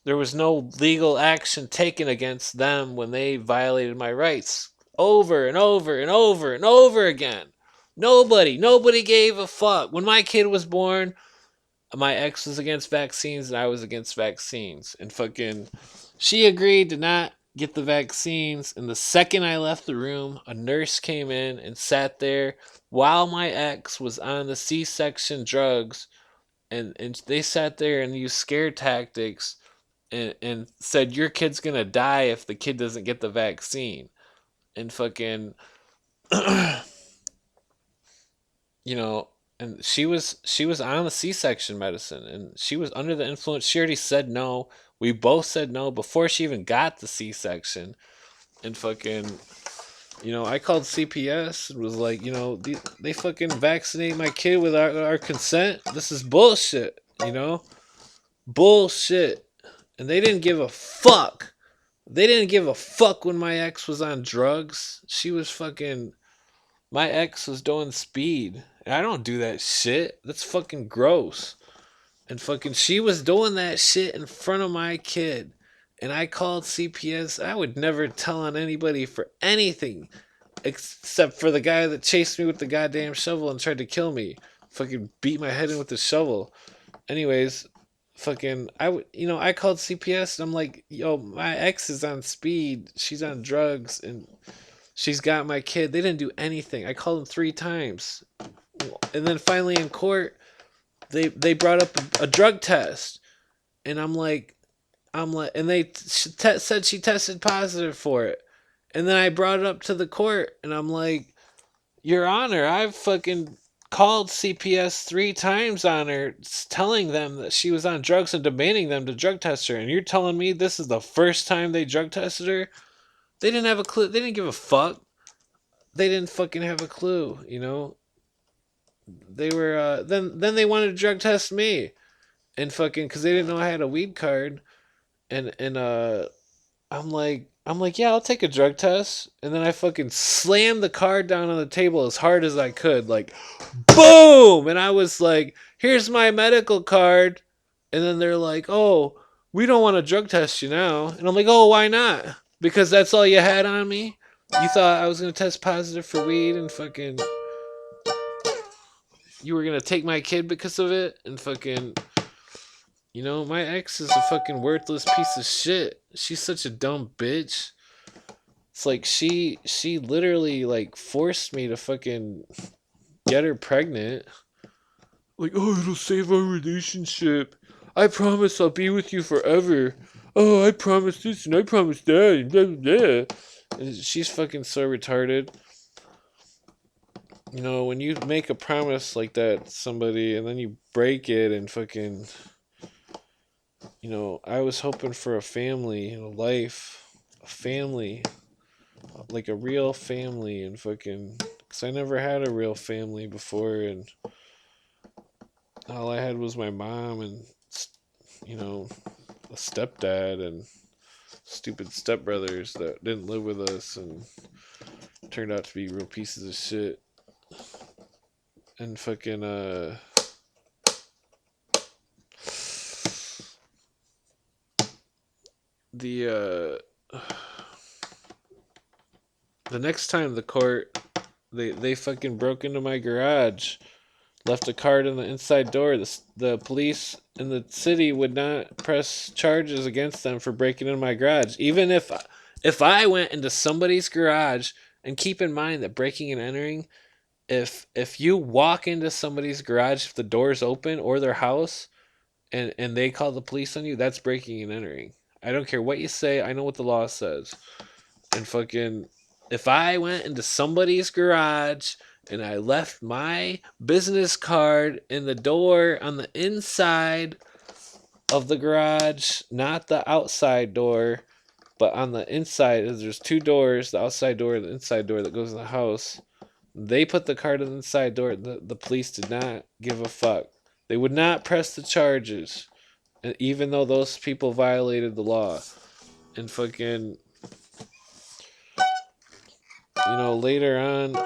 there was no legal action taken against them when they violated my rights over and over and over and over again. Nobody gave a fuck. When my kid was born, my ex was against vaccines and I was against vaccines. And fucking, she agreed to not get the vaccines. And the second I left the room, a nurse came in and sat there while my ex was on the C-section drugs. And they sat there and used scare tactics and said, your kid's gonna die if the kid doesn't get the vaccine. And fucking, you know, and she was on the C-section medicine and she was under the influence. She already said no. We both said no before she even got the C-section. And fucking, I called CPS and was like, they fucking vaccinate my kid with our consent. This is bullshit, bullshit. And they didn't give a fuck. They didn't give a fuck when my ex was on drugs. She was fucking, my ex was doing speed. And I don't do that shit. That's fucking gross. And fucking, she was doing that shit in front of my kid. And I called CPS. I would never tell on anybody for anything except for the guy that chased me with the goddamn shovel and tried to kill me. Fucking beat my head in with the shovel. Anyways, fucking, I called CPS and I'm like, yo, my ex is on speed. She's on drugs and she's got my kid. They didn't do anything. I called them 3 times. And then finally in court, they brought up a drug test. And I'm like, and they said she tested positive for it. And then I brought it up to the court and I'm like, Your Honor, I've fucking called CPS 3 times on her, telling them that she was on drugs and demanding them to drug test her. And you're telling me this is the first time they drug tested her? They didn't have a clue. They didn't give a fuck. They didn't fucking have a clue, They were, then they wanted to drug test me. And fucking, because they didn't know I had a weed card. And I'm like, yeah, I'll take a drug test. And then I fucking slammed the card down on the table as hard as I could, like, boom! And I was like, here's my medical card. And then they're like, oh, we don't want to drug test you now. And I'm like, oh, why not? Because that's all you had on me? You thought I was going to test positive for weed and fucking you were going to take my kid because of it? And fucking, my ex is a fucking worthless piece of shit. She's such a dumb bitch. It's like she literally like forced me to fucking get her pregnant. Like, oh, it'll save our relationship. I promise I'll be with you forever. Oh, I promise this and I promise that and blah blah blah. And she's fucking so retarded. When you make a promise like that to somebody and then you break it and fucking, I was hoping for a family, life, a family, like a real family, and fucking, because I never had a real family before, and all I had was my mom and, a stepdad and stupid stepbrothers that didn't live with us and turned out to be real pieces of shit. And fucking, the next time the court, they fucking broke into my garage, left a card on the inside door. The police in the city would not press charges against them for breaking into my garage, even if I went into somebody's garage. And keep in mind that breaking and entering, if you walk into somebody's garage, if the door's open, or their house, and they call the police on you, that's breaking and entering. I don't care what you say. I know what the law says. And fucking, if I went into somebody's garage and I left my business card in the door on the inside of the garage, not the outside door, but on the inside, there's two doors, the outside door and the inside door that goes in the house. They put the card on the inside door. The police did not give a fuck. They would not press the charges, even though those people violated the law. And fucking, later on,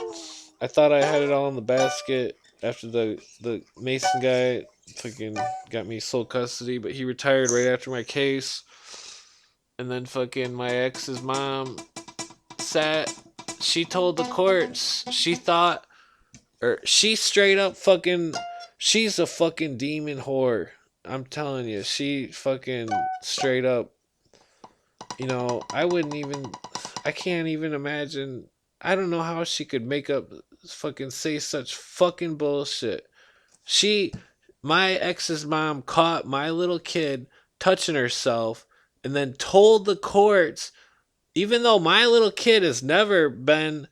I thought I had it all in the basket after the Mason guy fucking got me sole custody, but he retired right after my case. And then fucking my ex's mom sat. She told the courts she thought, or she straight up fucking, she's a fucking demon whore. I'm telling you, she fucking straight up. I wouldn't even, I can't even imagine. I don't know how she could make up, fucking say such fucking bullshit. She, my ex's mom caught my little kid touching herself and then told the courts, even though my little kid has never been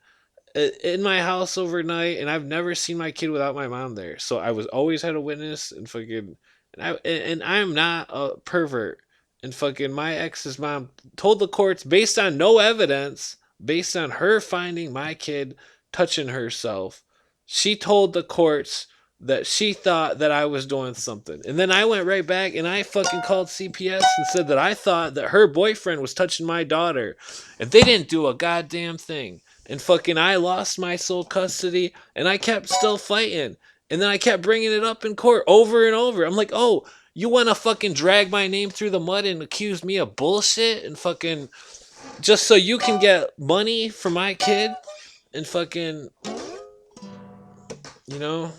in my house overnight and I've never seen my kid without my mom there. So I was always had a witness and fucking, and I'm not a pervert. And fucking my ex's mom told the courts, based on no evidence, based on her finding my kid touching herself, she told the courts that she thought that I was doing something. And then I went right back and I fucking called CPS and said that I thought that her boyfriend was touching my daughter. And they didn't do a goddamn thing. And fucking I lost my sole custody and I kept still fighting. And then I kept bringing it up in court over and over. I'm like, oh, you want to fucking drag my name through the mud and accuse me of bullshit and fucking just so you can get money for my kid? And fucking, you know,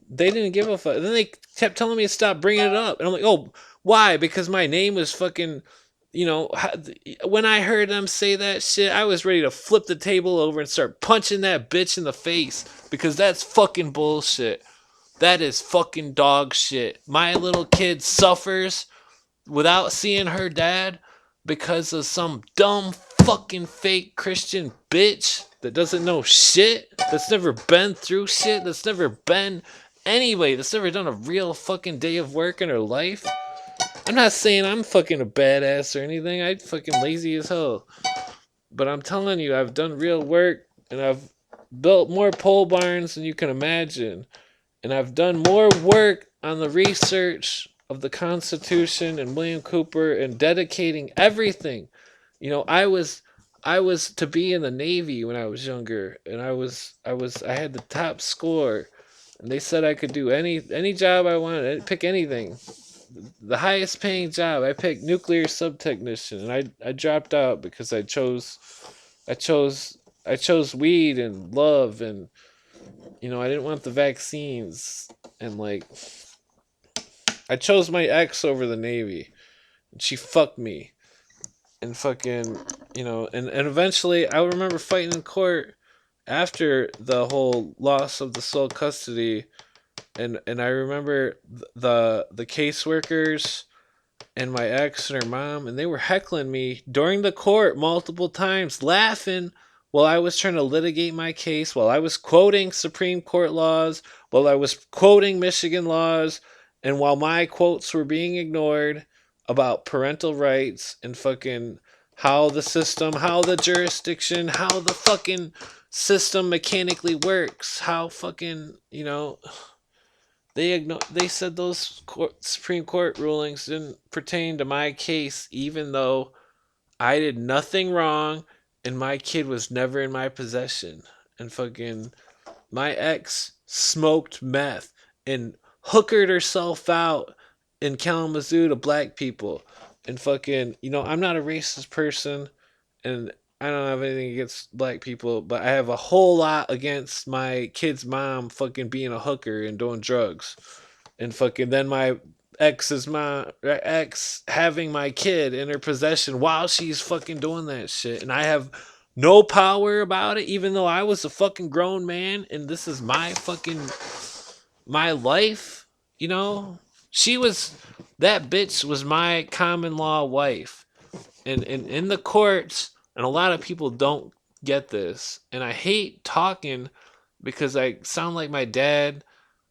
they didn't give a fuck. Then they kept telling me to stop bringing it up. And I'm like, oh, why? Because my name was fucking, when I heard them say that shit, I was ready to flip the table over and start punching that bitch in the face because that's fucking bullshit. That is fucking dog shit. My little kid suffers without seeing her dad because of some dumb fucking fake Christian bitch that doesn't know shit, that's never been through shit, that's never been anyway, that's never done a real fucking day of work in her life. I'm not saying I'm fucking a badass or anything. I'm fucking lazy as hell. But I'm telling you, I've done real work and I've built more pole barns than you can imagine. And I've done more work on the research of the Constitution and William Cooper and dedicating everything. I was to be in the Navy when I was younger, and I had the top score, and they said I could do any job I wanted. I'd pick anything. The highest paying job, I picked nuclear sub technician, and I dropped out because I chose I chose weed and love, and I didn't want the vaccines, and like I chose my ex over the Navy, and she fucked me, and fucking and eventually I remember fighting in court after the whole loss of the sole custody, and I remember the caseworkers and my ex and her mom, and they were heckling me during the court multiple times, laughing while I was trying to litigate my case, while I was quoting Supreme Court laws, while I was quoting Michigan laws, and while my quotes were being ignored about parental rights and fucking how the system, how the jurisdiction, how the fucking system mechanically works, how fucking, they said those Supreme Court rulings didn't pertain to my case, even though I did nothing wrong and my kid was never in my possession. And fucking my ex smoked meth and hookered herself out in Kalamazoo to black people. And fucking, I'm not a racist person and I don't have anything against black people, but I have a whole lot against my kid's mom fucking being a hooker and doing drugs. And fucking then my ex having my kid in her possession while she's fucking doing that shit. And I have no power about it, even though I was a fucking grown man and this is my fucking my life, She was That bitch was my common law wife. And in the courts, and a lot of people don't get this. And I hate talking because I sound like my dad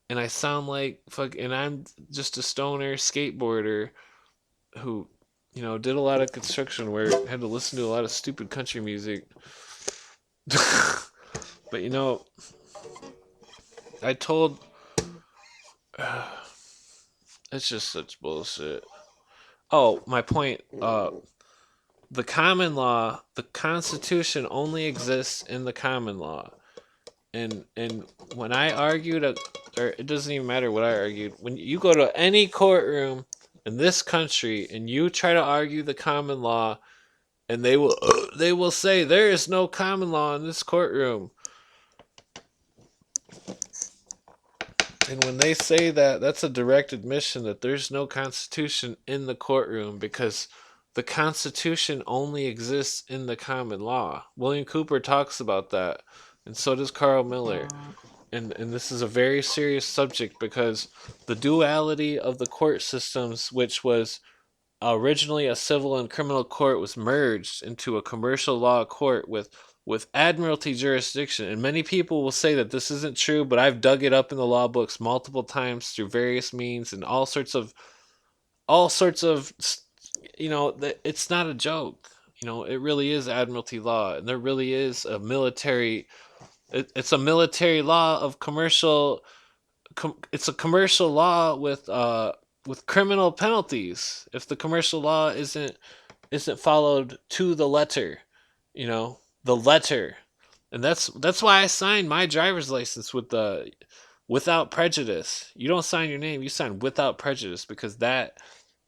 and I sound like fuck, and I'm just a stoner skateboarder who, did a lot of construction where I had to listen to a lot of stupid country music. But I told it's just such bullshit. Oh, my point. The common law, the Constitution only exists in the common law. And when I argued, or it doesn't even matter what I argued. When you go to any courtroom in this country and you try to argue the common law, and they will say there is no common law in this courtroom. And when they say that, that's a direct admission that there's no Constitution in the courtroom because the Constitution only exists in the common law. William Cooper talks about that, and so does Carl Miller. And this is a very serious subject because the duality of the court systems, which was originally a civil and criminal court, was merged into a commercial law court with admiralty jurisdiction. And many people will say that this isn't true, but I've dug it up in the law books multiple times through various means and all sorts of it's not a joke. It really is admiralty law, and there really is a military. It's a military law of commercial. It's a commercial law with criminal penalties if the commercial law isn't followed to the letter. The letter, and that's why I signed my driver's license with the without prejudice. You don't sign your name; you sign without prejudice because that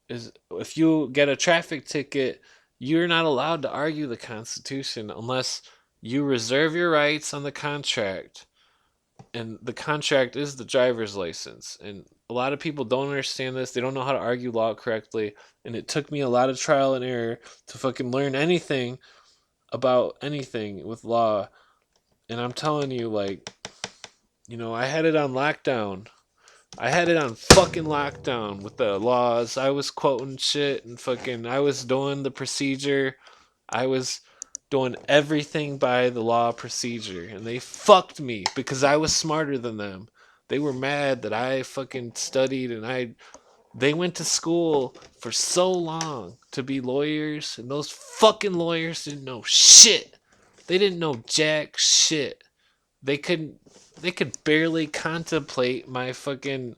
is if you get a traffic ticket, you're not allowed to argue the Constitution unless you reserve your rights on the contract, and the contract is the driver's license. And a lot of people don't understand this. They don't know how to argue law correctly, and it took me a lot of trial and error to fucking learn anything about anything with law. And I'm telling you, like, I had it on lockdown. I had it on fucking lockdown with the laws. I was quoting shit and fucking I was doing the procedure. I was doing everything by the law procedure, and they fucked me because I was smarter than them. They were mad that I fucking studied, and they went to school for so long to be lawyers, and those fucking lawyers didn't know shit. They didn't know jack shit. They couldn't they could barely contemplate my fucking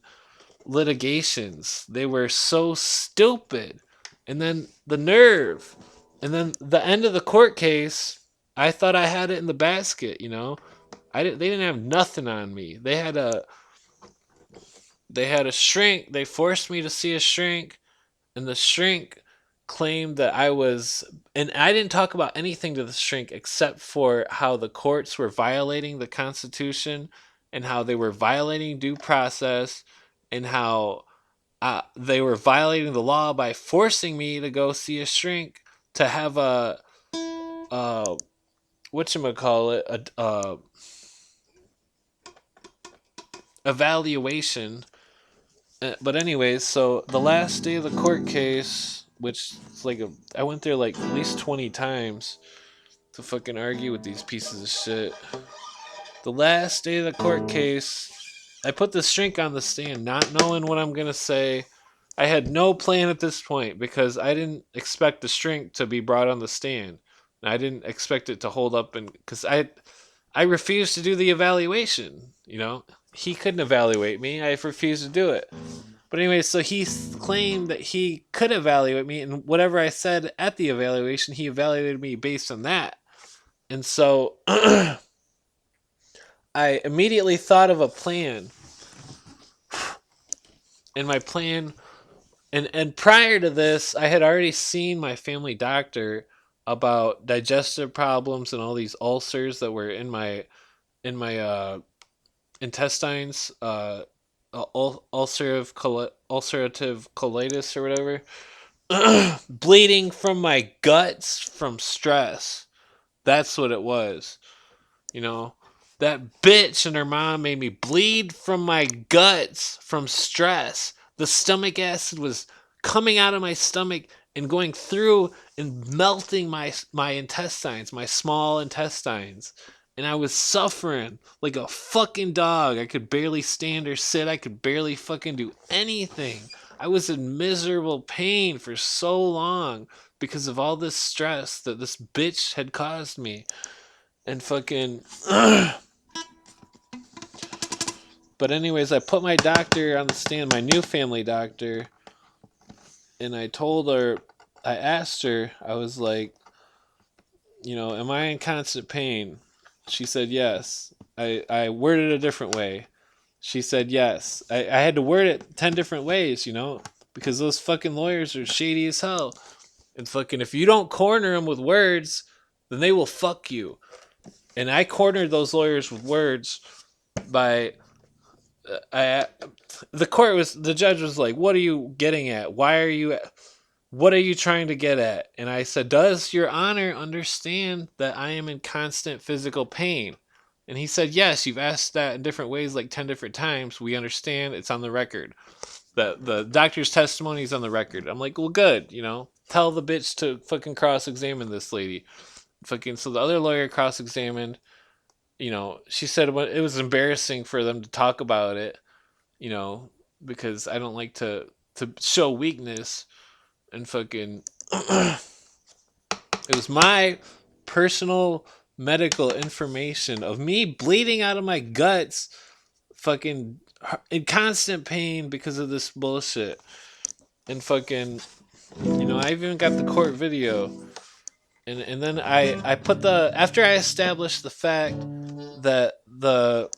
litigations. They were so stupid. And then the nerve. And then the end of the court case, I thought I had it in the basket. They didn't have nothing on me. They had a shrink. They forced me to see a shrink, and the shrink claimed that I was, and I didn't talk about anything to the shrink except for how the courts were violating the Constitution and how they were violating due process and how they were violating the law by forcing me to go see a shrink to have a whatchamacallit, a evaluation. But anyways, so the last day of the court case, which is I went there like at least 20 times to fucking argue with these pieces of shit. The last day of the court case, I put the shrink on the stand, not knowing what I'm gonna say. I had no plan at this point because I didn't expect the shrink to be brought on the stand. I didn't expect it to hold up, and because I refused to do the evaluation. He couldn't evaluate me. I refused to do it. But anyway, so he claimed that he could evaluate me, and whatever I said at the evaluation, he evaluated me based on that. And so I immediately thought of a plan. And my plan, and prior to this, I had already seen my family doctor about digestive problems and all these ulcers that were in my intestines, ulcerative colitis or whatever, bleeding from my guts from stress. That's what it was. That bitch and her mom made me bleed from my guts from stress. The stomach acid was coming out of my stomach and going through and melting my intestines, my small intestines. And I was suffering like a fucking dog. I could barely stand or sit. I could barely fucking do anything. I was in miserable pain for so long because of all this stress that this bitch had caused me. And fucking but anyways, I put my doctor on the stand, my new family doctor, and I told her, I asked her, I was like, am I in constant pain? She said yes. I worded it a different way. She said yes. I had to word it 10 different ways, because those fucking lawyers are shady as hell. And fucking, if you don't corner them with words, then they will fuck you. And I cornered those lawyers with words by the judge was like, "What are you getting at? What are you trying to get at?" And I said, "Does your honor understand that I am in constant physical pain?" And he said, "Yes, you've asked that in different ways like 10 different times. We understand. It's on the record. The doctor's testimony is on the record." I'm like, "Well, good, Tell the bitch to fucking cross-examine this lady." Fucking so the other lawyer cross-examined, she said it was embarrassing for them to talk about it, you know, because I don't like to show weakness and fucking it was my personal medical information of me bleeding out of my guts, fucking in constant pain because of this bullshit. And fucking, I even got the court video. And then I put after I established the fact that the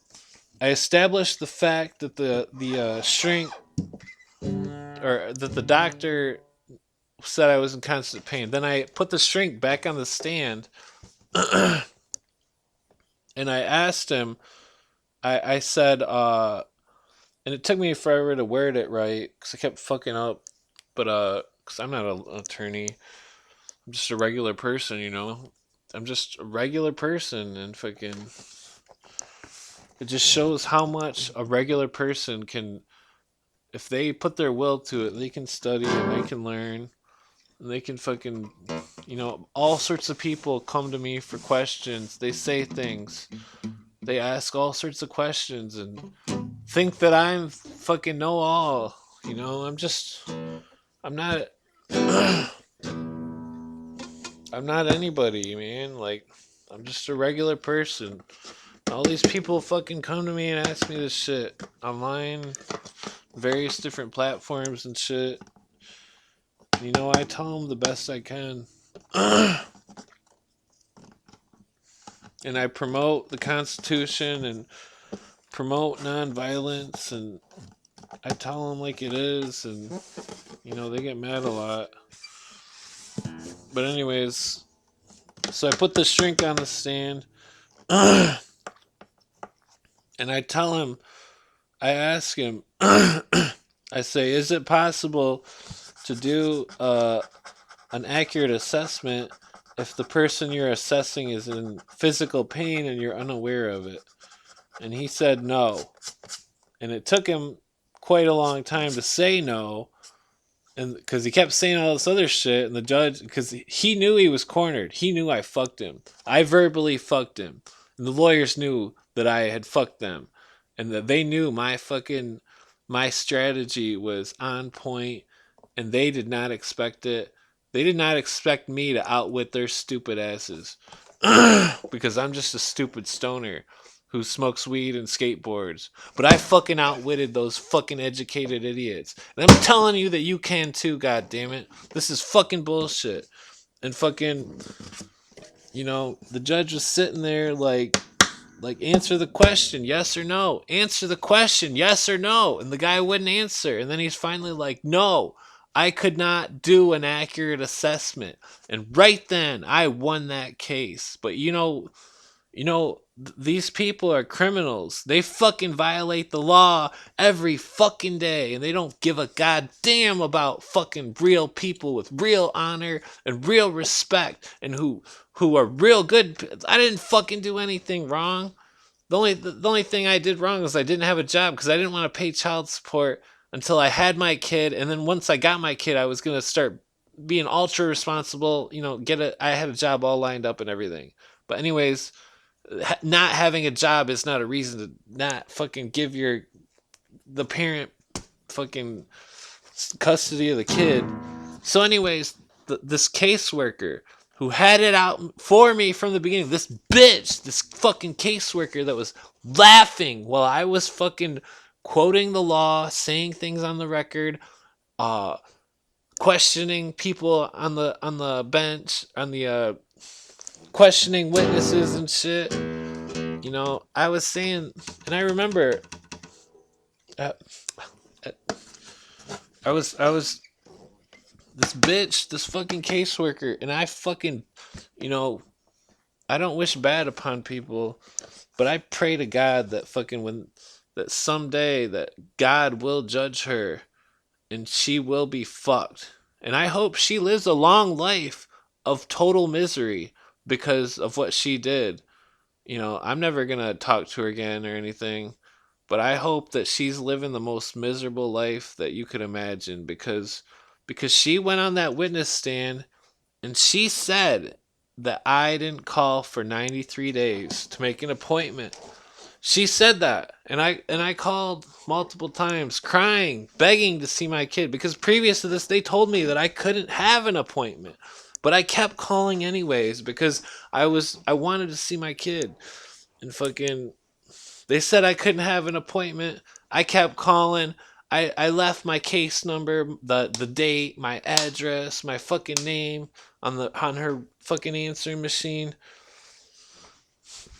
shrink, or that the doctor said I was in constant pain. Then I put the shrink back on the stand, and I asked him. I said, and it took me forever to word it right because I kept fucking up. But because I'm not an attorney, I'm just a regular person, I'm just a regular person, and fucking, it just shows how much a regular person can, if they put their will to it, they can study and they can learn. And they can fucking, all sorts of people come to me for questions. They say things. They ask all sorts of questions and think that I'm fucking know all. I'm not, I'm not anybody, man. Like, I'm just a regular person. All these people fucking come to me and ask me this shit online, various different platforms and shit. I tell them the best I can. And I promote the Constitution and promote nonviolence, and I tell them like it is, and they get mad a lot. But anyways, so I put the shrink on the stand, and I tell him, I ask him, I say, is it possible to do an accurate assessment if the person you're assessing is in physical pain and you're unaware of it? And he said no. And it took him quite a long time to say no, and because he kept saying all this other shit, and the judge, because he knew he was cornered, he knew I fucked him. I verbally fucked him, and the lawyers knew that I had fucked them, and that they knew my strategy was on point, and they did not expect it. They did not expect me to outwit their stupid asses, because I'm just a stupid stoner who smokes weed and skateboards. But I fucking outwitted those fucking educated idiots. And I'm telling you that you can too, god damn it. This is fucking bullshit. And fucking, the judge was sitting there like, answer the question, yes or no. Answer the question, yes or no. And the guy wouldn't answer. And then he's finally like, no, I could not do an accurate assessment. And right then, I won that case. But these people are criminals. They fucking violate the law every fucking day, and they don't give a goddamn about fucking real people with real honor and real respect, and who are real good. I didn't fucking do anything wrong. The only thing I did wrong was I didn't have a job because I didn't want to pay child support until I had my kid, and then once I got my kid, I was gonna start being ultra responsible. I had a job all lined up and everything. But anyways, not having a job is not a reason to not fucking give the parent fucking custody of the kid. So, anyways, this caseworker who had it out for me from the beginning, this bitch, this fucking caseworker that was laughing while I was fucking quoting the law, saying things on the record, uh, questioning people on the bench, questioning witnesses and shit. I was saying, and I remember, uh, I was this bitch, this fucking caseworker, and I fucking, you know, I don't wish bad upon people, but I pray to God that that someday that God will judge her and she will be fucked. And I hope she lives a long life of total misery because of what she did. I'm never gonna talk to her again or anything, but I hope that she's living the most miserable life that you could imagine because she went on that witness stand and she said that I didn't call for 93 days to make an appointment. She said that, and I called multiple times, crying, begging to see my kid because previous to this they told me that I couldn't have an appointment. But I kept calling anyways because I wanted to see my kid. And fucking they said I couldn't have an appointment. I kept calling. I left my case number, the date, my address, my fucking name on her fucking answering machine.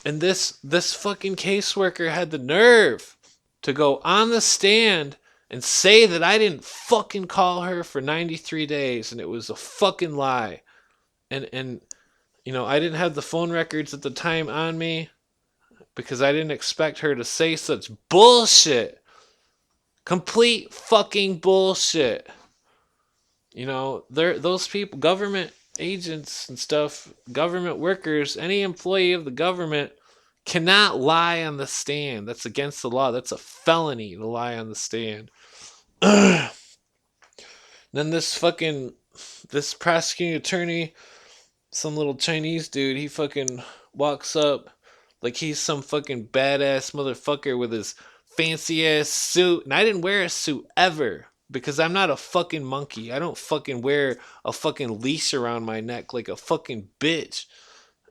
And this fucking caseworker had the nerve to go on the stand and say that I didn't fucking call her for 93 days and it was a fucking lie. And I didn't have the phone records at the time on me because I didn't expect her to say such bullshit. Complete fucking bullshit. Those people, government agents and stuff, government workers, any employee of the government cannot lie on the stand. That's against the law. That's a felony to lie on the stand. Then this prosecuting attorney, some little Chinese dude, he fucking walks up like he's some fucking badass motherfucker with his fancy ass suit. And I didn't wear a suit ever because I'm not a fucking monkey. I don't fucking wear a fucking leash around my neck like a fucking bitch.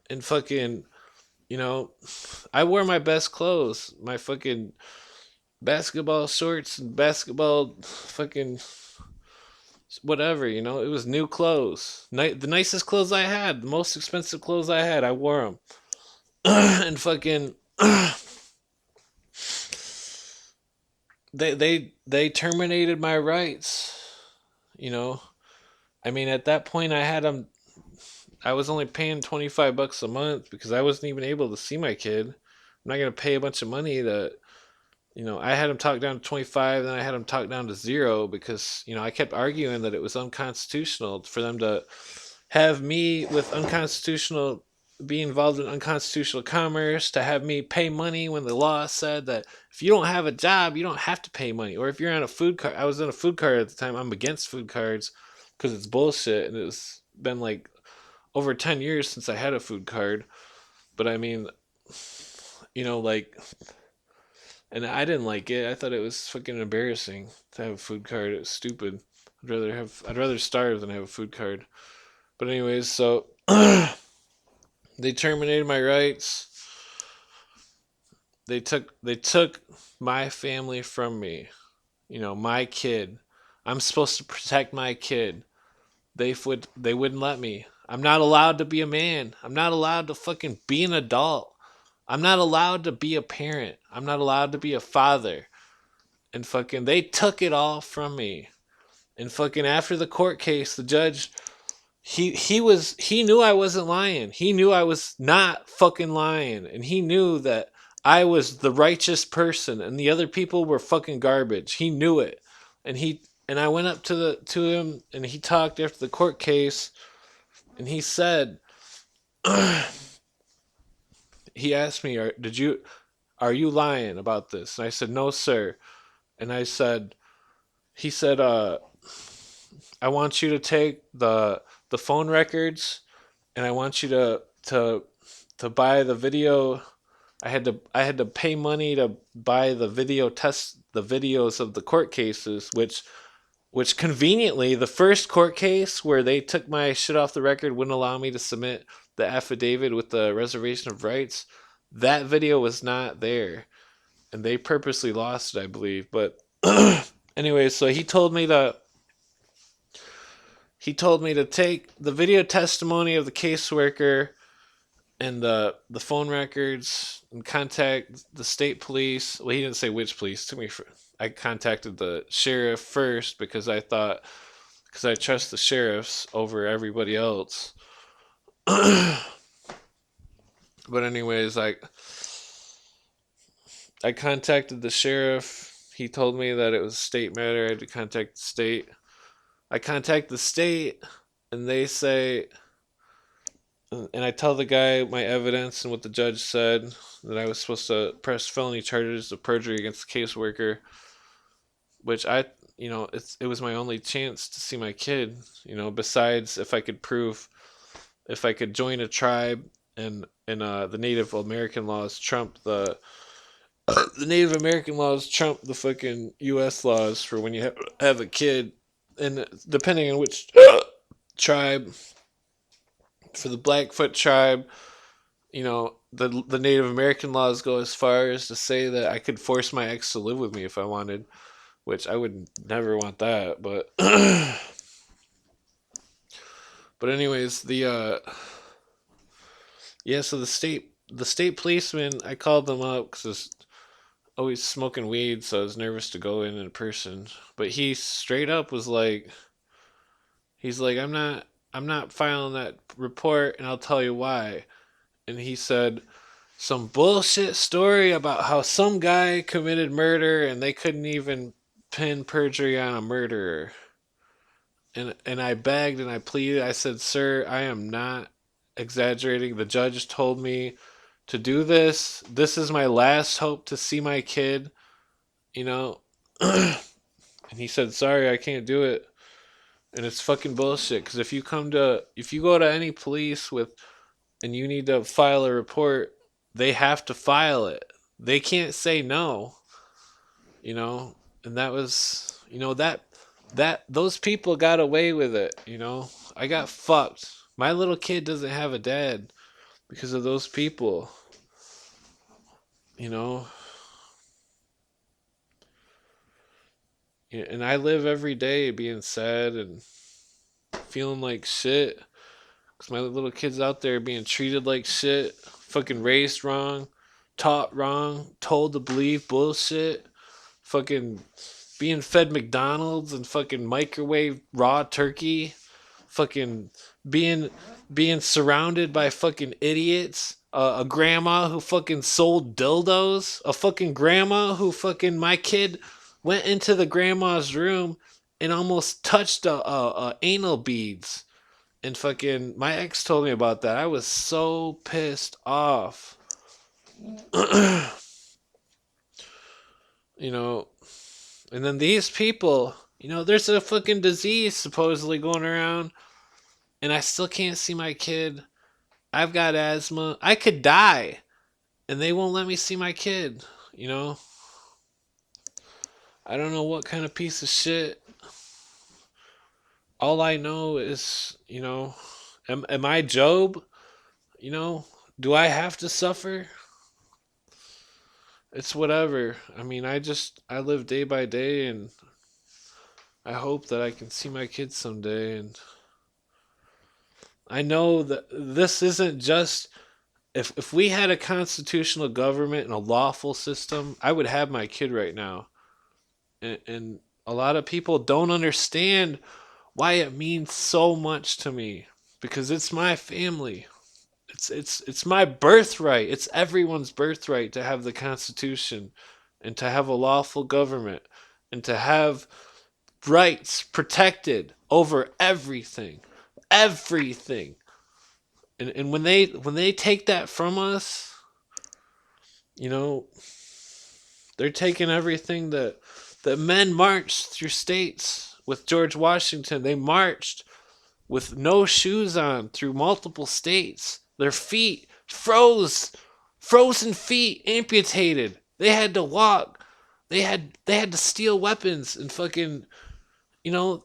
And fucking, you know, I wore my best clothes, my fucking basketball shorts and basketball fucking whatever, it was new clothes. The nicest clothes I had, the most expensive clothes I had, I wore them. And fucking they terminated my rights. You know, I mean, at that point, I had them. I was only paying $25 a month because I wasn't even able to see my kid. I'm not gonna pay a bunch of money to. I had him talked down to 25, then I had him talked down to 0 because I kept arguing that it was unconstitutional for them to have me with unconstitutional be involved in unconstitutional commerce, to have me pay money when the law said that if you don't have a job, you don't have to pay money. Or if you're on a food card, I was on a food card at the time. I'm against food cards because it's bullshit, and it's been like over 10 years since I had a food card. But I mean, like, and I didn't like it. I thought it was fucking embarrassing to have a food card. It was stupid. I'd rather starve than have a food card. But anyways, so they terminated my rights. They took my family from me. My kid. I'm supposed to protect my kid. They wouldn't let me. I'm not allowed to be a man. I'm not allowed to fucking be an adult. I'm not allowed to be a parent. I'm not allowed to be a father. And fucking they took it all from me. And fucking after the court case, the judge he knew I wasn't lying. He knew I was not fucking lying, and he knew that I was the righteous person and the other people were fucking garbage. He knew it. And I went up to him and he talked after the court case, and he said he asked me, are you lying about this? And I said, "No, sir." And I said, he said, I want you to take the phone records, and I want you to buy the video. I had to pay money to buy the videos of the court cases, which conveniently, the first court case where they took my shit off the record, wouldn't allow me to submit the affidavit with the reservation of rights. That video was not there, and they purposely lost it, I believe. But anyway, so he told me to take the video testimony of the caseworker and the phone records and contact the state police. Well, he didn't say which police. I contacted the sheriff first because I trust the sheriffs over everybody else. But anyways, I contacted the sheriff. He told me that it was a state matter. I had to contact the state. I contact the state, and they say, and I tell the guy my evidence and what the judge said, that I was supposed to press felony charges of perjury against the caseworker, which it was my only chance to see my kid. Besides if I could join a tribe, and the Native American laws trump the Native American laws trump the fucking U.S. laws for when you have a kid, and depending on which tribe. For the Blackfoot tribe, the Native American laws go as far as to say that I could force my ex to live with me if I wanted, which I would never want that. But but anyways, so the state policeman, I called them up because I was always smoking weed, so I was nervous to go in person. But he straight up was like, he's like, I'm not filing that report, and I'll tell you why. And he said some bullshit story about how some guy committed murder and they couldn't even pin perjury on a murderer. And I begged and I pleaded. I said, "Sir, I am not exaggerating. The judge told me to do this. This is my last hope to see my kid, you know." And he said, "Sorry, I can't do it." And it's fucking bullshit, cuz if you go to any police and you need to file a report, they have to file it. They can't say no, you know. And that was, that those people got away with it. I got fucked. My little kid doesn't have a dad because of those people, you know. And I live every day being sad and feeling like shit because my little kid's out there being treated like shit, fucking raised wrong, taught wrong, told to believe bullshit, fucking being fed McDonald's and fucking microwave raw turkey, fucking being being surrounded by fucking idiots. A grandma who fucking sold dildos. A fucking grandma who fucking my kid went into the grandma's room and almost touched a anal beads. And fucking my ex told me about that. I was so pissed off. you know, and then these people, there's a fucking disease supposedly going around, and I still can't see my kid. I've got asthma. I could die, and they won't let me see my kid. You know, I don't know what kind of piece of shit. All I know is, am I Job? Do I have to suffer? It's whatever. I mean, I live day by day, and I hope that I can see my kids someday. And I know that this isn't just, if we had a constitutional government and a lawful system, I would have my kid right now. And a lot of people don't understand why it means so much to me, because it's my family. It's my birthright. It's everyone's birthright to have the Constitution and to have a lawful government and to have rights protected over everything. Everything. And when they take that from us, you know, they're taking everything that men marched through states with George Washington. They marched with no shoes on through multiple states. Their feet frozen feet, amputated. They had to walk. They had to steal weapons and fucking, you know,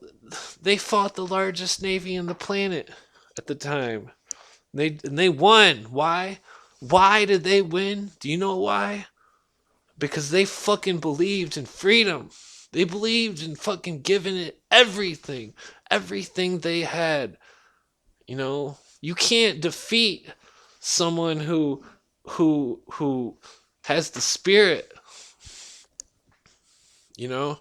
they fought the largest navy in the planet at the time. They won. Why? Why did they win? Do you know why? Because they fucking believed in freedom. They believed in fucking giving it everything. Everything they had. You know, you can't defeat someone who has the spirit. You know,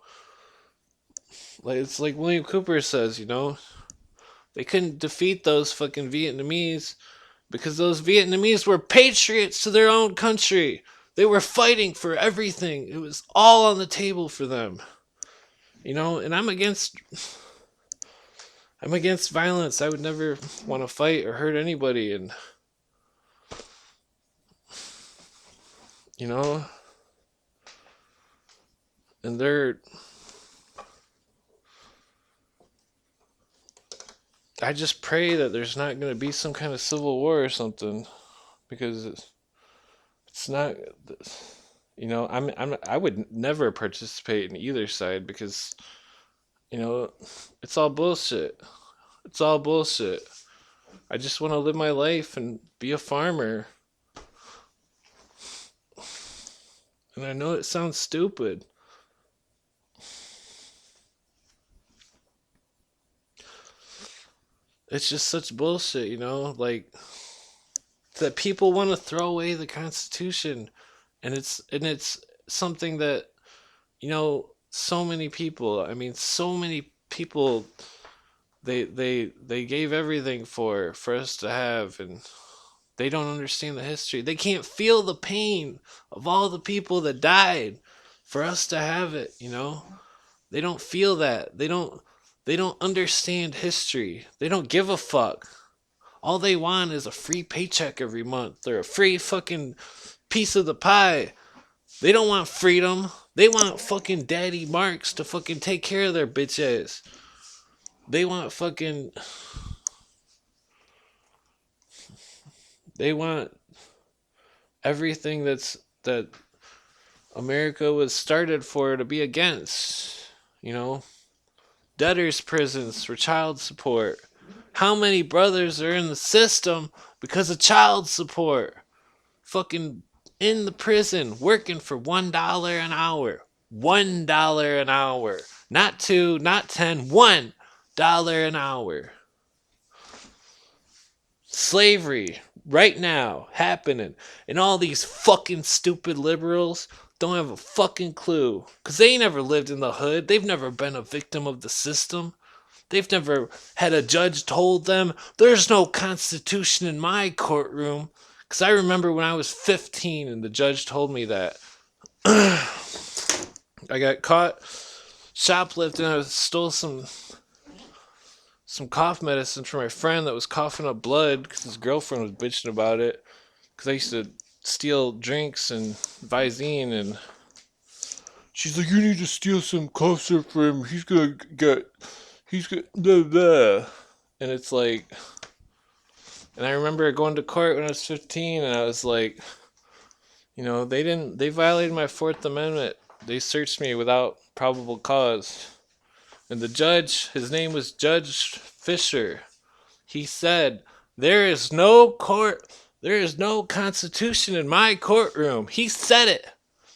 like it's like William Cooper says. You know, they couldn't defeat those fucking Vietnamese because those Vietnamese were patriots to their own country. They were fighting for everything. It was all on the table for them. You know, and I'm against violence. I would never want to fight or hurt anybody, and you know, and I just pray that there's not going to be some kind of civil war or something, because it's not, you know, I would never participate in either side, because you know, it's all bullshit. It's all bullshit. I just want to live my life and be a farmer. And I know it sounds stupid. It's just such bullshit, you know? Like, that people want to throw away the Constitution. And it's something that, you know, so many people, I mean, so many people, they gave everything for us to have, and they don't understand the history. They can't feel the pain of all the people that died for us to have it, you know? They don't feel that. They don't understand history. They don't give a fuck. All they want is a free paycheck every month or a free fucking piece of the pie. They don't want freedom. They want fucking daddy Marks to fucking take care of their bitch ass. They want fucking, they want everything that America was started for to be against, you know? Debtors' prisons for child support. How many brothers are in the system because of child support? Fucking in the prison working for $1 an hour. $1 an hour. Not two, not 10, $1 an hour. Slavery right now happening, and all these fucking stupid liberals don't have a fucking clue, because they never lived in the hood. They've never been a victim of the system. They've never had a judge told them there's no constitution in my courtroom. Because I remember when I was 15 and the judge told me that. I got caught shoplifting. I stole some cough medicine from my friend that was coughing up blood because his girlfriend was bitching about it. Because I used to steal drinks and Visine, and she's like, "You need to steal some cough syrup for him. He's gonna blah blah." And it's like, and I remember going to court when I was 15, and I was like, you know, they violated my Fourth Amendment. They searched me without probable cause. And the judge, his name was Judge Fisher. He said, there is no constitution in my courtroom. He said it.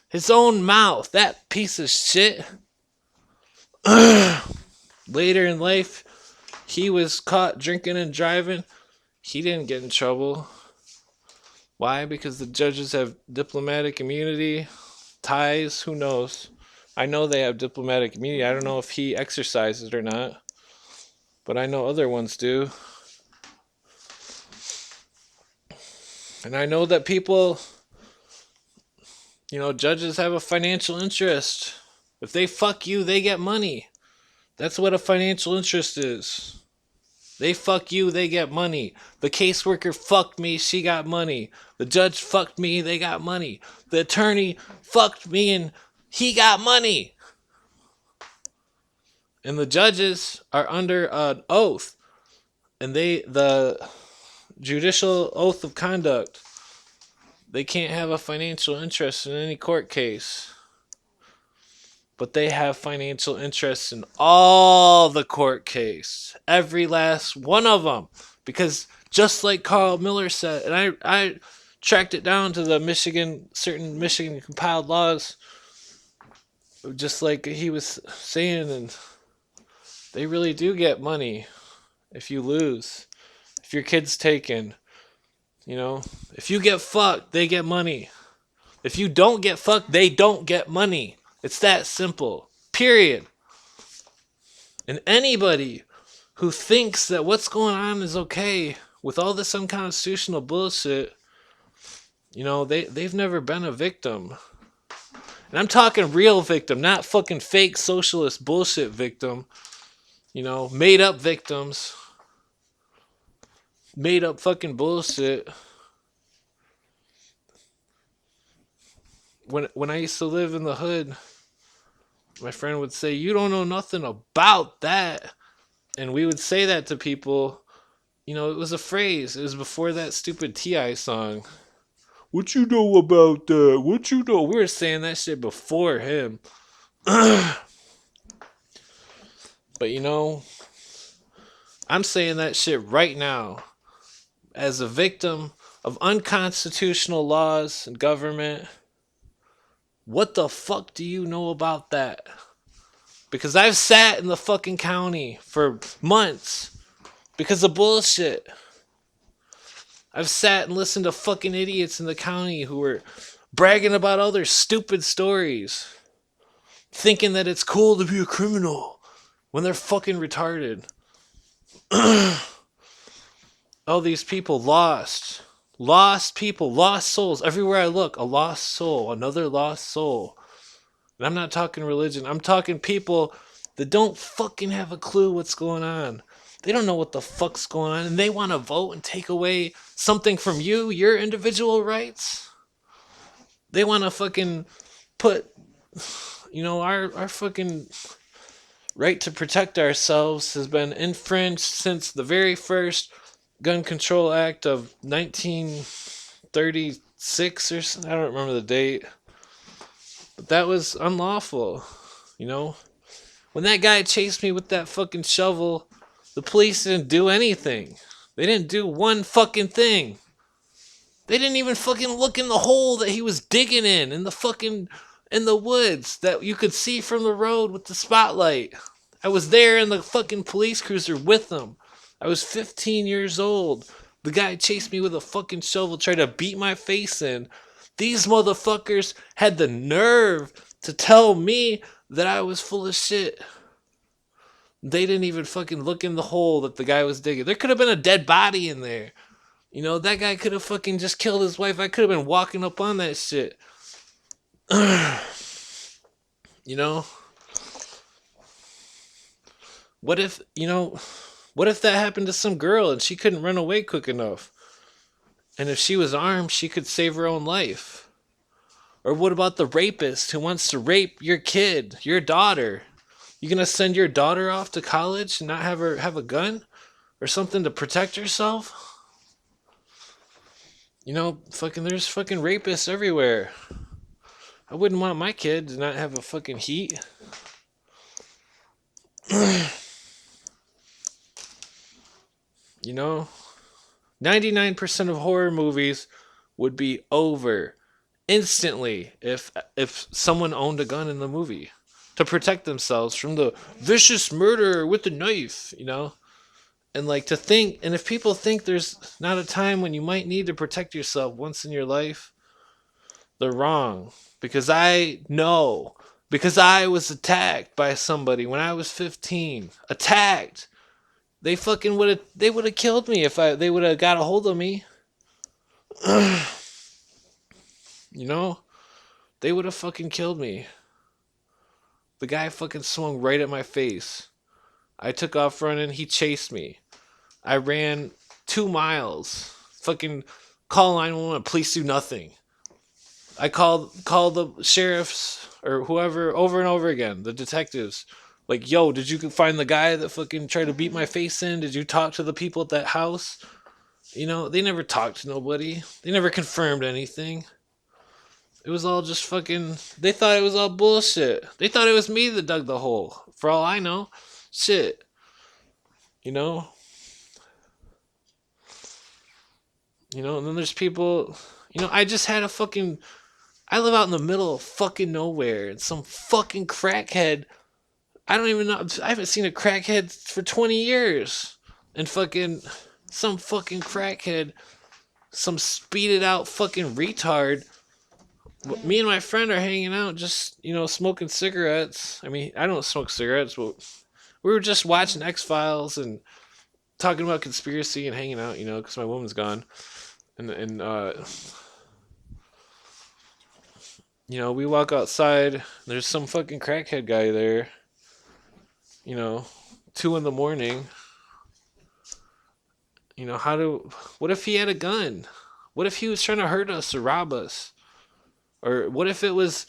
His own mouth. That piece of shit. Later in life, he was caught drinking and driving. He didn't get in trouble. Why? Because the judges have diplomatic immunity, ties, who knows? I know they have diplomatic immunity. I don't know if he exercises it or not, but I know other ones do. And I know that people, you know, judges have a financial interest. If they fuck you, they get money. That's what a financial interest is. They fuck you, they get money. The caseworker fucked me, she got money. The judge fucked me, they got money. The attorney fucked me and he got money. And the judges are under an oath, and the judicial oath of conduct, they can't have a financial interest in any court case, but they have financial interests in all the court case, every last one of them, because just like Carl Miller said, and I tracked it down to the certain Michigan compiled laws, just like he was saying, and they really do get money if you lose, if your kid's taken, if you get fucked, they get money. If you don't get fucked, they don't get money. It's that simple. Period. And anybody who thinks that what's going on is okay with all this unconstitutional bullshit, they've never been a victim. And I'm talking real victim, not fucking fake socialist bullshit victim. Made up victims. Made up fucking bullshit. When I used to live in the hood, my friend would say, "You don't know nothing about that." And we would say that to people. It was a phrase. It was before that stupid T.I. song. What you know about that? What you know? We were saying that shit before him. But I'm saying that shit right now as a victim of unconstitutional laws and government. What the fuck do you know about that? Because I've sat in the fucking county for months because of bullshit. I've sat and listened to fucking idiots in the county who were bragging about all their stupid stories, thinking that it's cool to be a criminal when they're fucking retarded. All these people lost people, lost souls. Everywhere I look, a lost soul, another lost soul. And I'm not talking religion. I'm talking people that don't fucking have a clue what's going on. They don't know what the fuck's going on, and they want to vote and take away something from you, your individual rights. They want to fucking put, our fucking right to protect ourselves has been infringed since the very first Gun Control Act of 1936 or something. I don't remember the date. But that was unlawful, When that guy chased me with that fucking shovel, the police didn't do anything. They didn't do one fucking thing. They didn't even fucking look in the hole that he was digging in the woods that you could see from the road with the spotlight. I was there in the fucking police cruiser with them. I was 15 years old. The guy chased me with a fucking shovel, tried to beat my face in. These motherfuckers had the nerve to tell me that I was full of shit. They didn't even fucking look in the hole that the guy was digging. There could have been a dead body in there. That guy could have fucking just killed his wife. I could have been walking up on that shit. What if that happened to some girl and she couldn't run away quick enough? And if she was armed, she could save her own life. Or what about the rapist who wants to rape your kid, your daughter? You gonna send your daughter off to college and not have her have a gun or something to protect herself? There's fucking rapists everywhere. I wouldn't want my kid to not have a fucking heat. 99% of horror movies would be over instantly if someone owned a gun in the movie to protect themselves from the vicious murderer with the knife, And and if people think there's not a time when you might need to protect yourself once in your life, they're wrong. Because I know. Because I was attacked by somebody when I was 15. Attacked. They fucking would have killed me if they would have got a hold of me. They would have fucking killed me. The guy fucking swung right at my face. I took off running. He chased me. I ran 2 miles. Fucking call 911. Police do nothing. I called the sheriffs or whoever over and over again. The detectives. Like, yo, did you find the guy that fucking tried to beat my face in? Did you talk to the people at that house? You know, they never talked to nobody. They never confirmed anything. It was all just fucking. They thought it was all bullshit. They thought it was me that dug the hole. For all I know, shit. You know, And then there's people. I just had a fucking. I live out in the middle of fucking nowhere, and some fucking crackhead. I don't even know. I haven't seen a crackhead for 20 years, and fucking some fucking crackhead, some speeded out fucking retard. Me and my friend are hanging out, just smoking cigarettes. I mean, I don't smoke cigarettes, but we were just watching X Files and talking about conspiracy and hanging out, because my woman's gone, and we walk outside. There's some fucking crackhead guy there. 2 a.m. What if he had a gun? What if he was trying to hurt us or rob us? Or what if it was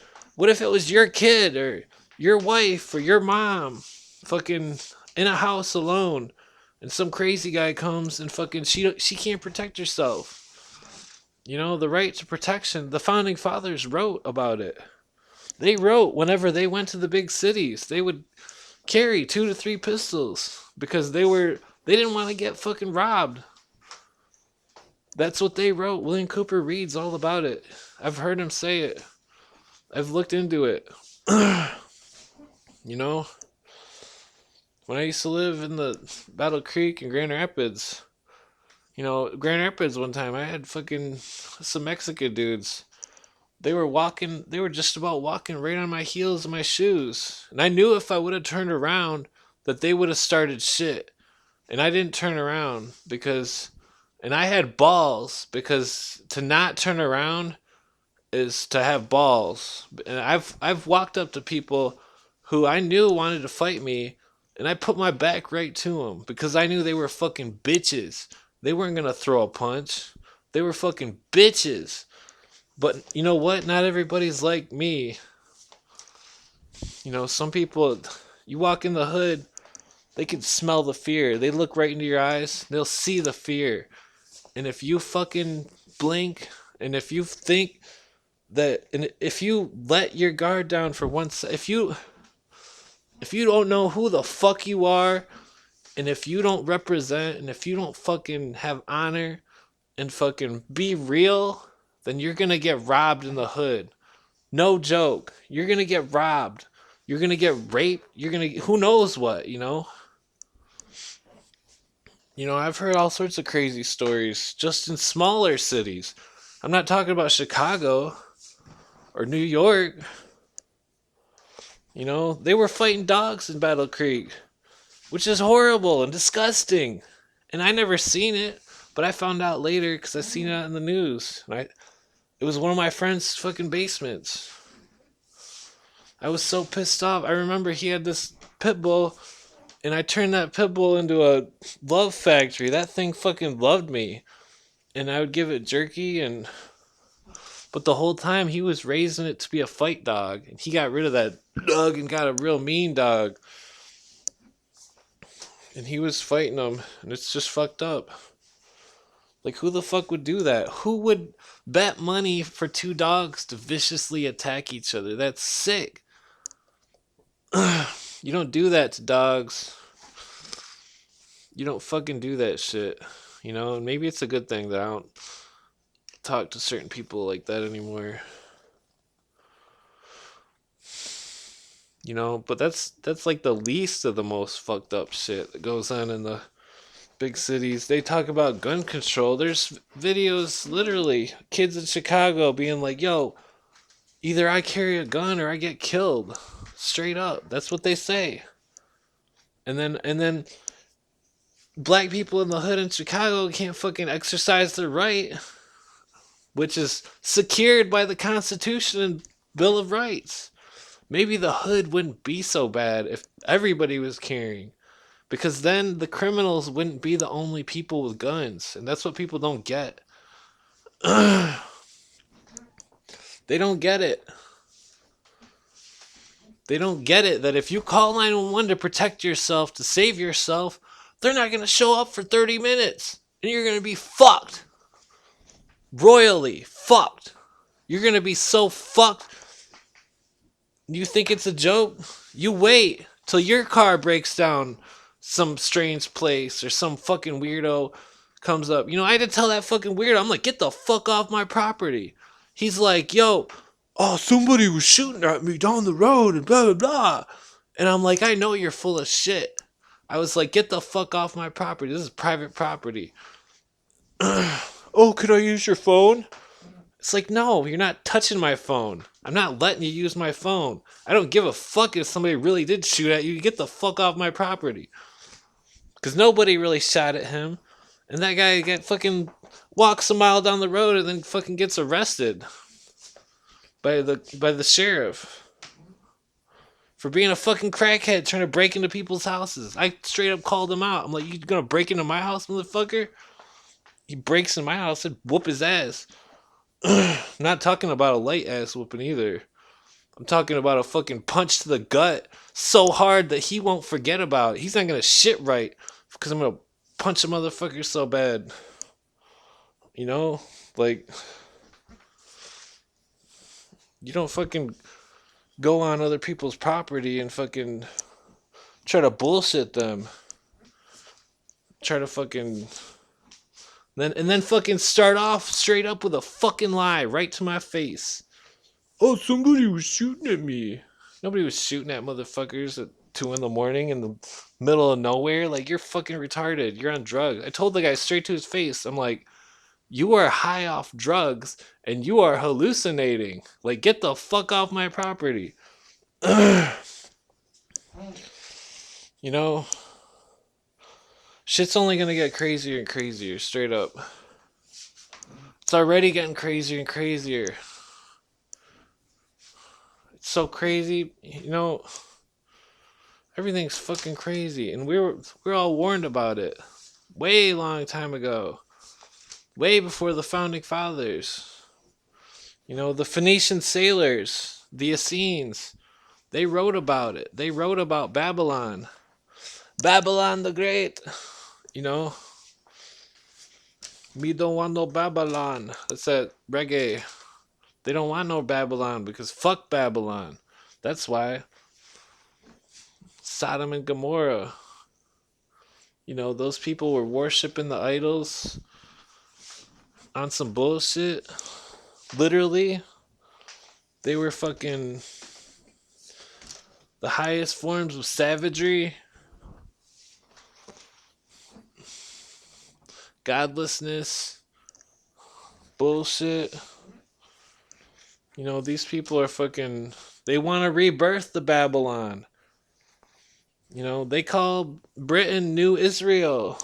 your kid or your wife or your mom fucking in a house alone, and some crazy guy comes and fucking she can't protect herself. The right to protection, the founding fathers wrote about it. They wrote whenever they went to the big cities, they would carry 2 to 3 pistols because they didn't want to get fucking robbed. That's what they wrote. William Cooper reads all about it. I've heard him say it. I've looked into it. When I used to live in the Battle Creek and Grand Rapids, Grand Rapids one time, I had fucking some Mexican dudes. They were just about walking right on my heels and my shoes. And I knew if I would have turned around that they would have started shit. And I didn't turn around and I had balls, because to not turn around is to have balls. And I've walked up to people who I knew wanted to fight me, and I put my back right to them because I knew they were fucking bitches. They weren't gonna throw a punch. They were fucking bitches. But you know what? Not everybody's like me. Some people, you walk in the hood, they can smell the fear. They look right into your eyes, they'll see the fear. And if you fucking blink, and if you think that, and if you let your guard down for once, if you don't know who the fuck you are, and if you don't represent, and if you don't fucking have honor and fucking be real, then you're gonna get robbed in the hood. No joke. You're gonna get robbed. You're gonna get raped. Who knows what, I've heard all sorts of crazy stories just in smaller cities. I'm not talking about Chicago or New York. They were fighting dogs in Battle Creek, which is horrible and disgusting. And I never seen it, but I found out later because I seen it in the news. And it was one of my friend's fucking basements. I was so pissed off. I remember he had this pit bull, and I turned that pit bull into a love factory. That thing fucking loved me. And I would give it jerky, but the whole time he was raising it to be a fight dog. And he got rid of that dog and got a real mean dog. And he was fighting them, and it's just fucked up. Like, who the fuck would do that? Who would bet money for 2 dogs to viciously attack each other? That's sick. You don't do that to dogs. You don't fucking do that shit. And maybe it's a good thing that I don't talk to certain people like that anymore. But that's like the least of the most fucked up shit that goes on in the big cities. They talk about gun control. There's videos, literally, kids in Chicago being like, yo, either I carry a gun or I get killed. Straight up. That's what they say. And then black people in the hood in Chicago can't fucking exercise their right, which is secured by the Constitution and Bill of Rights. Maybe the hood wouldn't be so bad if everybody was carrying. Because then the criminals wouldn't be the only people with guns. And that's what people don't get. They don't get it. They don't get it that if you call 911 to protect yourself, to save yourself, they're not going to show up for 30 minutes. And you're going to be fucked. Royally fucked. You're going to be so fucked. You think it's a joke? You wait till your car breaks down some strange place or some fucking weirdo comes up. You know, I had to tell that fucking weirdo, I'm like, get the fuck off my property. He's like, yo, oh, somebody was shooting at me down the road and blah, blah, blah. And I'm like, I know you're full of shit. I was like, get the fuck off my property. This is private property. Oh, could I use your phone? It's like, no, you're not touching my phone. I'm not letting you use my phone. I don't give a fuck if somebody really did shoot at you. Get the fuck off my property. Because nobody really shot at him. And that guy walks a mile down the road and then fucking gets arrested by the sheriff for being a fucking crackhead trying to break into people's houses. I straight up called him out. I'm like, you gonna break into my house, motherfucker? He breaks in my house and whoop his ass. I'm not talking about a light ass whooping either. I'm talking about a fucking punch to the gut so hard that he won't forget about it. He's not gonna shit right because I'm gonna punch a motherfucker so bad. You know? Like, you don't fucking go on other people's property and fucking try to bullshit them. Try to fucking then fucking start off straight up with a fucking lie right to my face. Oh, somebody was shooting at me. Nobody was shooting at motherfuckers at 2 in the morning in the middle of nowhere. Like, you're fucking retarded. You're on drugs. I told the guy straight to his face. I'm like, you are high off drugs and you are hallucinating. Like, get the fuck off my property. You know, shit's only gonna get crazier and crazier, straight up. It's already getting crazier and crazier. It's so crazy, you know. Everything's fucking crazy, and we're all warned about it way long time ago, way before the founding fathers. You know, the Phoenician sailors, the Essenes, they wrote about it. They wrote about Babylon. Babylon the Great. You know, me don't want no Babylon. That's that reggae. They don't want no Babylon because fuck Babylon. That's why. Sodom and Gomorrah. You know, those people were worshiping the idols on some bullshit. Literally, they were fucking the highest forms of savagery, godlessness, bullshit. You know, these people are fucking, they want to rebirth the Babylon. You know, they call Britain New Israel.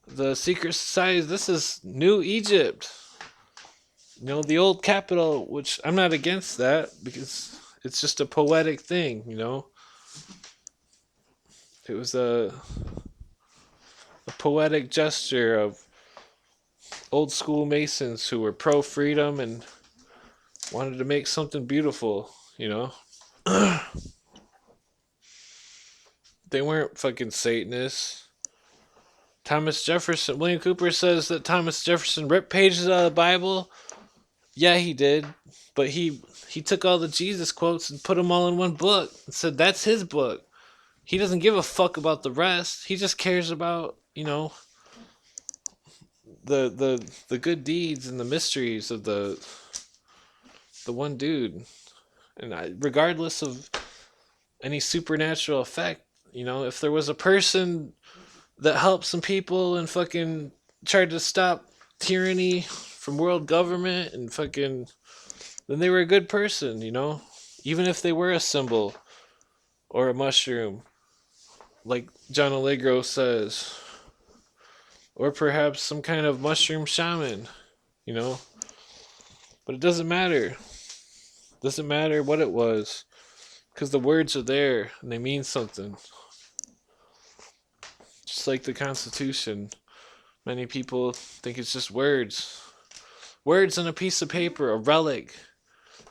The secret societies, this is New Egypt. You know, the old capital, which I'm not against that because it's just a poetic thing, you know. It was a poetic gesture of old school Masons who were pro freedom and wanted to make something beautiful, you know. They weren't fucking Satanists. Thomas Jefferson, William Cooper says that Thomas Jefferson ripped pages out of the Bible. Yeah, he did. But he took all the Jesus quotes and put them all in one book and said that's his book. He doesn't give a fuck about the rest. He just cares about, you know, the good deeds and the mysteries of the one dude. And regardless of any supernatural effect, you know, if there was a person that helped some people and fucking tried to stop tyranny from world government and fucking, then they were a good person, you know, even if they were a symbol or a mushroom, like John Allegro says, or perhaps some kind of mushroom shaman, you know. But it doesn't matter. It doesn't matter what it was, because the words are there and they mean something. Just like the Constitution, many people think it's just words. Words on a piece of paper, a relic.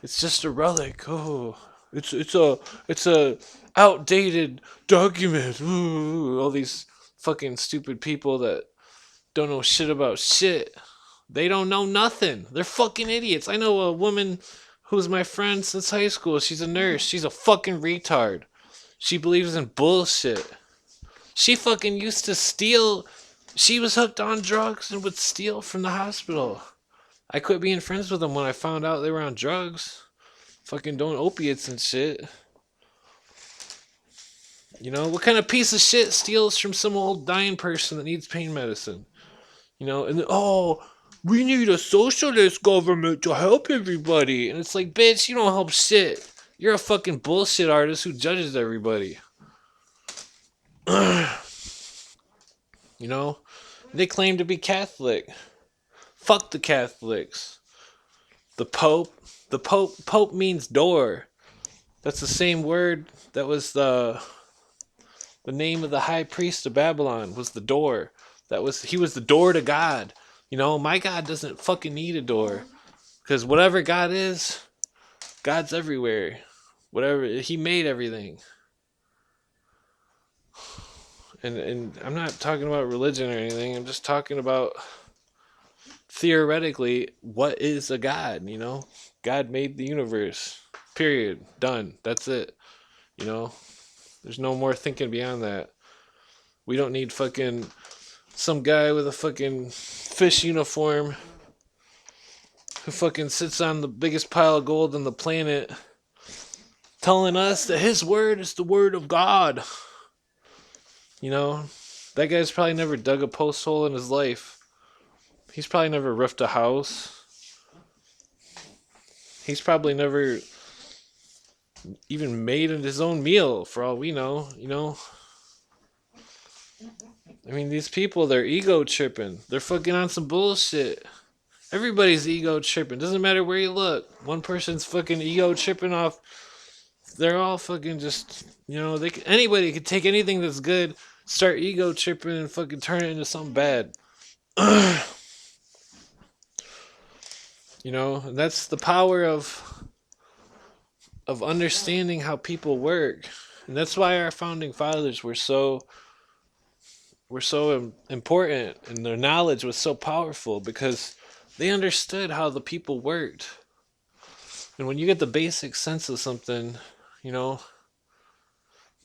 It's just a relic. Oh, It's a outdated document. Ooh, all these fucking stupid people that don't know shit about shit. They don't know nothing. They're fucking idiots. I know a woman who's my friend since high school. She's a nurse. She's a fucking retard. She believes in bullshit. She fucking used to steal. She was hooked on drugs and would steal from the hospital. I quit being friends with them when I found out they were on drugs. Fucking doing opiates and shit. You know, what kind of piece of shit steals from some old dying person that needs pain medicine? You know, and oh, we need a socialist government to help everybody. And it's like, bitch, you don't help shit. You're a fucking bullshit artist who judges everybody. You know, they claim to be Catholic. Fuck the Catholics. The Pope, Pope means door. That's the same word that was the name of the high priest of Babylon was the door. He was the door to God. You know, my God doesn't fucking need a door because whatever God is, God's everywhere. Whatever he made everything. And I'm not talking about religion or anything. I'm just talking about theoretically what is a God, you know? God made the universe. Period. Done. That's it. You know? There's no more thinking beyond that. We don't need fucking some guy with a fucking fish uniform who fucking sits on the biggest pile of gold on the planet telling us that his word is the word of God. You know, that guy's probably never dug a post hole in his life. He's probably never roofed a house. He's probably never even made his own meal, for all we know, you know? I mean, these people, they're ego tripping. They're fucking on some bullshit. Everybody's ego tripping. Doesn't matter where you look. One person's fucking ego tripping off. They're all fucking just, you know, anybody could take anything that's good, start ego tripping, and fucking turn it into something bad. You know, and that's the power of understanding how people work, and that's why our founding fathers were so important, and their knowledge was so powerful because they understood how the people worked. And when you get the basic sense of something, you know,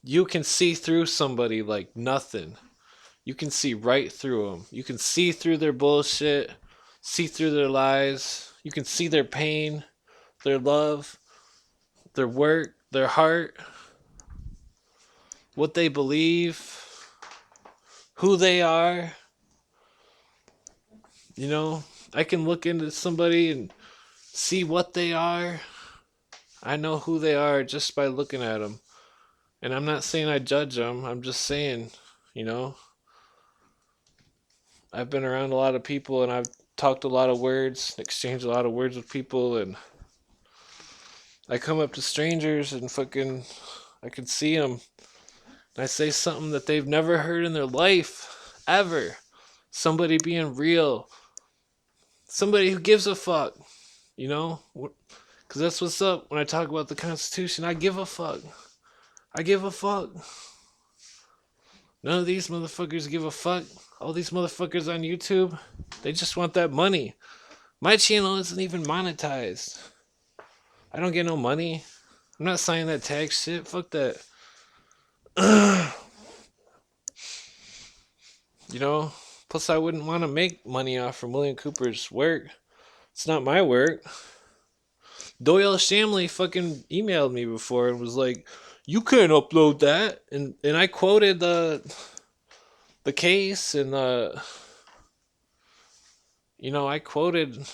you can see through somebody like nothing. You can see right through them. You can see through their bullshit, see through their lies. You can see their pain, their love, their work, their heart, what they believe, who they are. You know, I can look into somebody and see what they are. I know who they are just by looking at them. And I'm not saying I judge them. I'm just saying, you know, I've been around a lot of people and I've talked a lot of words, exchanged a lot of words with people, and I come up to strangers and fucking, I can see them. And I say something that they've never heard in their life, ever. Somebody being real. Somebody who gives a fuck, you know? Because that's what's up when I talk about the Constitution. I give a fuck. I give a fuck. None of these motherfuckers give a fuck. All these motherfuckers on YouTube, they just want that money. My channel isn't even monetized. I don't get no money. I'm not signing that tax shit. Fuck that. You know? Plus, I wouldn't want to make money off from William Cooper's work. It's not my work. Doyle Shamley fucking emailed me before and was like, "You can't upload that." And I quoted the case and I quoted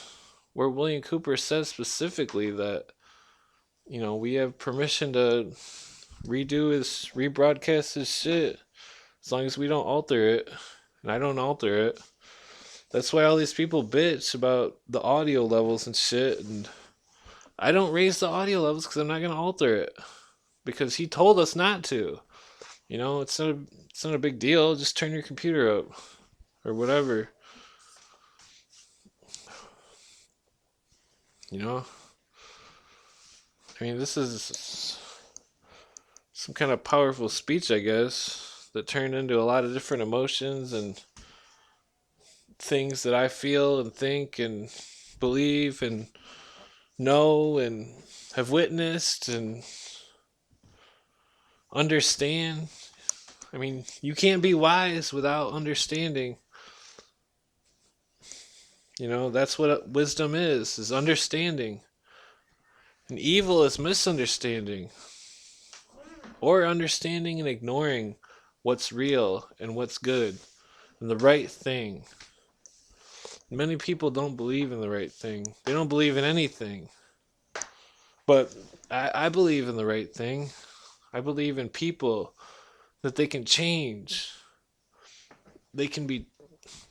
where William Cooper says specifically that we have permission to rebroadcast his shit as long as we don't alter it, and I don't alter it. That's why all these people bitch about the audio levels and shit, and I don't raise the audio levels because I'm not gonna alter it because he told us not to. It's not a big deal. Just turn your computer up or whatever. You know, I mean, this is some kind of powerful speech, I guess, that turned into a lot of different emotions and things that I feel and think and believe and know and have witnessed and understand. I mean, you can't be wise without understanding. You know, that's what wisdom is understanding. And evil is misunderstanding or understanding and ignoring what's real and what's good and the right thing. Many people don't believe in the right thing. They don't believe in anything. But I believe in the right thing. I believe in people that they can change. They can be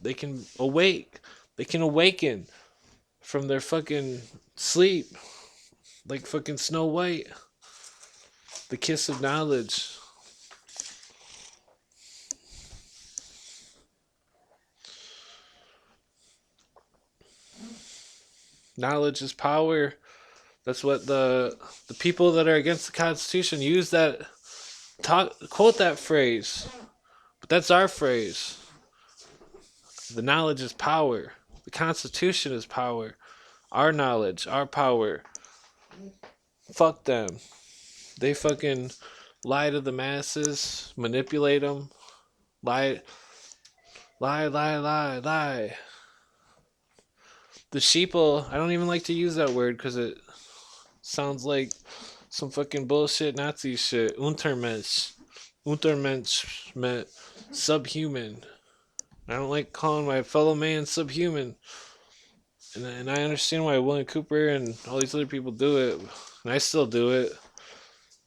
they can awake. They can awaken from their fucking sleep like fucking Snow White. The kiss of knowledge. Knowledge is power. That's what the people that are against the Constitution use that quote that phrase. But that's our phrase. The knowledge is power. The Constitution is power. Our knowledge, our power. Fuck them. They fucking lie to the masses, manipulate them, lie, lie. The sheeple, I don't even like to use that word because it sounds like some fucking bullshit Nazi shit. Untermensch. Untermensch meant subhuman. I don't like calling my fellow man subhuman. And I understand why William Cooper and all these other people do it. And I still do it.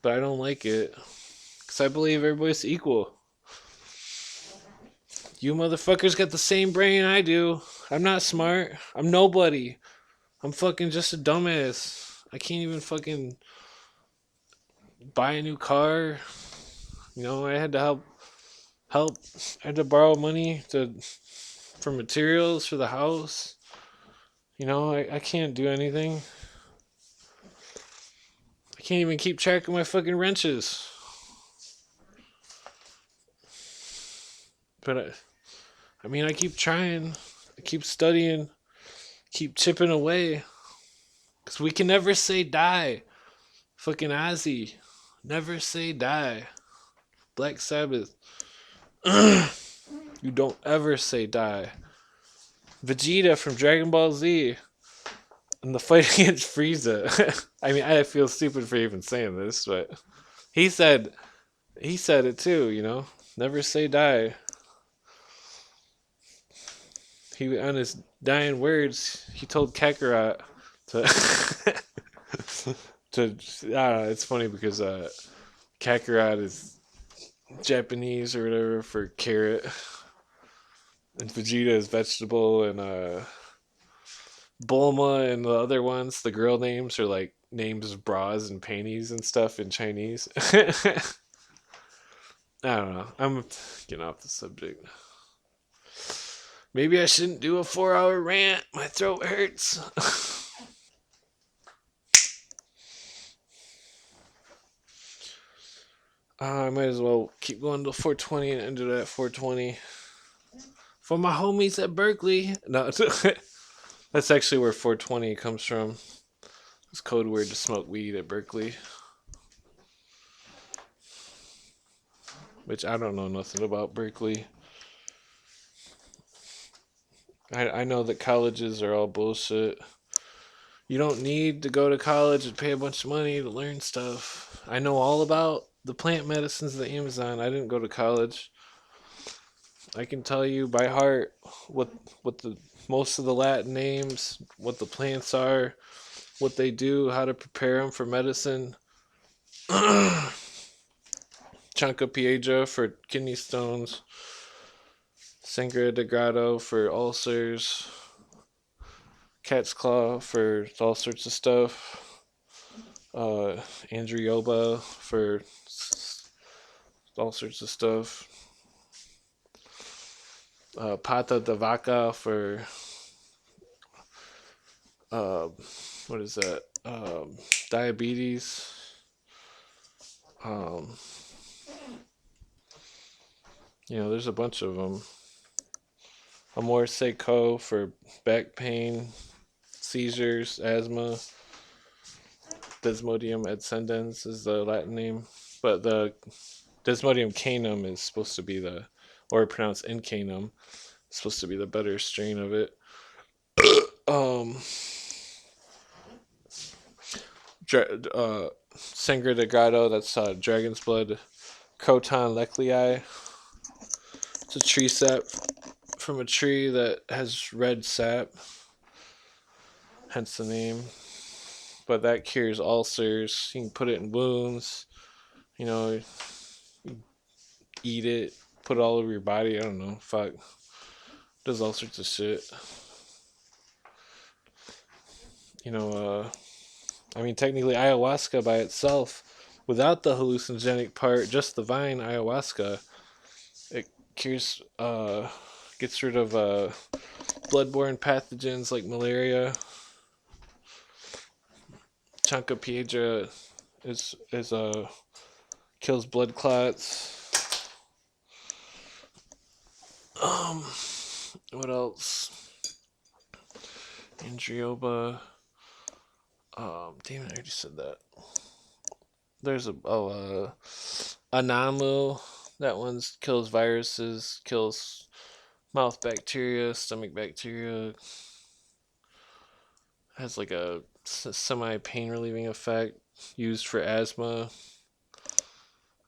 But I don't like it. Because I believe everybody's equal. You motherfuckers got the same brain I do. I'm not smart. I'm nobody. I'm fucking just a dumbass. I can't even fucking buy a new car. You know, I had to help. I had to borrow money for materials for the house. You know, I can't do anything. I can't even keep track of my fucking wrenches. But I mean, I keep trying. I keep studying. Keep chipping away. Because we can never say die. Fucking Ozzy. Never say die. Black Sabbath. You don't ever say die. Vegeta from Dragon Ball Z. In the fight against Frieza. I mean, I feel stupid for even saying this, but he said it too, you know. Never say die. He on his dying words, he told Kakarot to to I don't know, it's funny because Kakarot is Japanese or whatever for carrot. And Vegeta is vegetable and Bulma and the other ones, the girl names are like names of bras and panties and stuff in Chinese. I don't know. I'm getting off the subject. Maybe I shouldn't do a 4-hour rant. My throat hurts. I might as well keep going to 420 and end it at 420. For my homies at Berkeley. No, that's actually where 420 comes from. It's code word to smoke weed at Berkeley. Which I don't know nothing about Berkeley. I know that colleges are all bullshit. You don't need to go to college and pay a bunch of money to learn stuff. I know all about the plant medicines of the Amazon. I didn't go to college. I can tell you by heart what the most of the Latin names, what the plants are, what they do, how to prepare them for medicine. Chanca piedra for kidney stones. Sangre de grado for ulcers. Cat's claw for all sorts of stuff. Andrioba for all sorts of stuff. Pata de vaca for what is that? Diabetes. Um, there's a bunch of them. Amor seco for back pain, seizures, asthma. Desmodium ascendens is the Latin name, but the Desmodium canum is supposed to be or pronounced incanum, supposed to be the better strain of it. um, Sangre de Grado, that's dragon's blood. Croton lechlei, it's a tree sap from a tree that has red sap, hence the name. But that cures ulcers. You can put it in wounds. You know, eat it, put it all over your body. I don't know. Fuck. Does all sorts of shit. You know, I mean, technically, ayahuasca by itself, without the hallucinogenic part, just the vine ayahuasca, it cures, gets rid of bloodborne pathogens like malaria. Chanca is kills blood clots. Um, what else? Andrioba. Damn it, I already said that. There's Anamu. That one kills viruses, kills mouth bacteria, stomach bacteria. Has like a semi pain relieving effect. Used for asthma.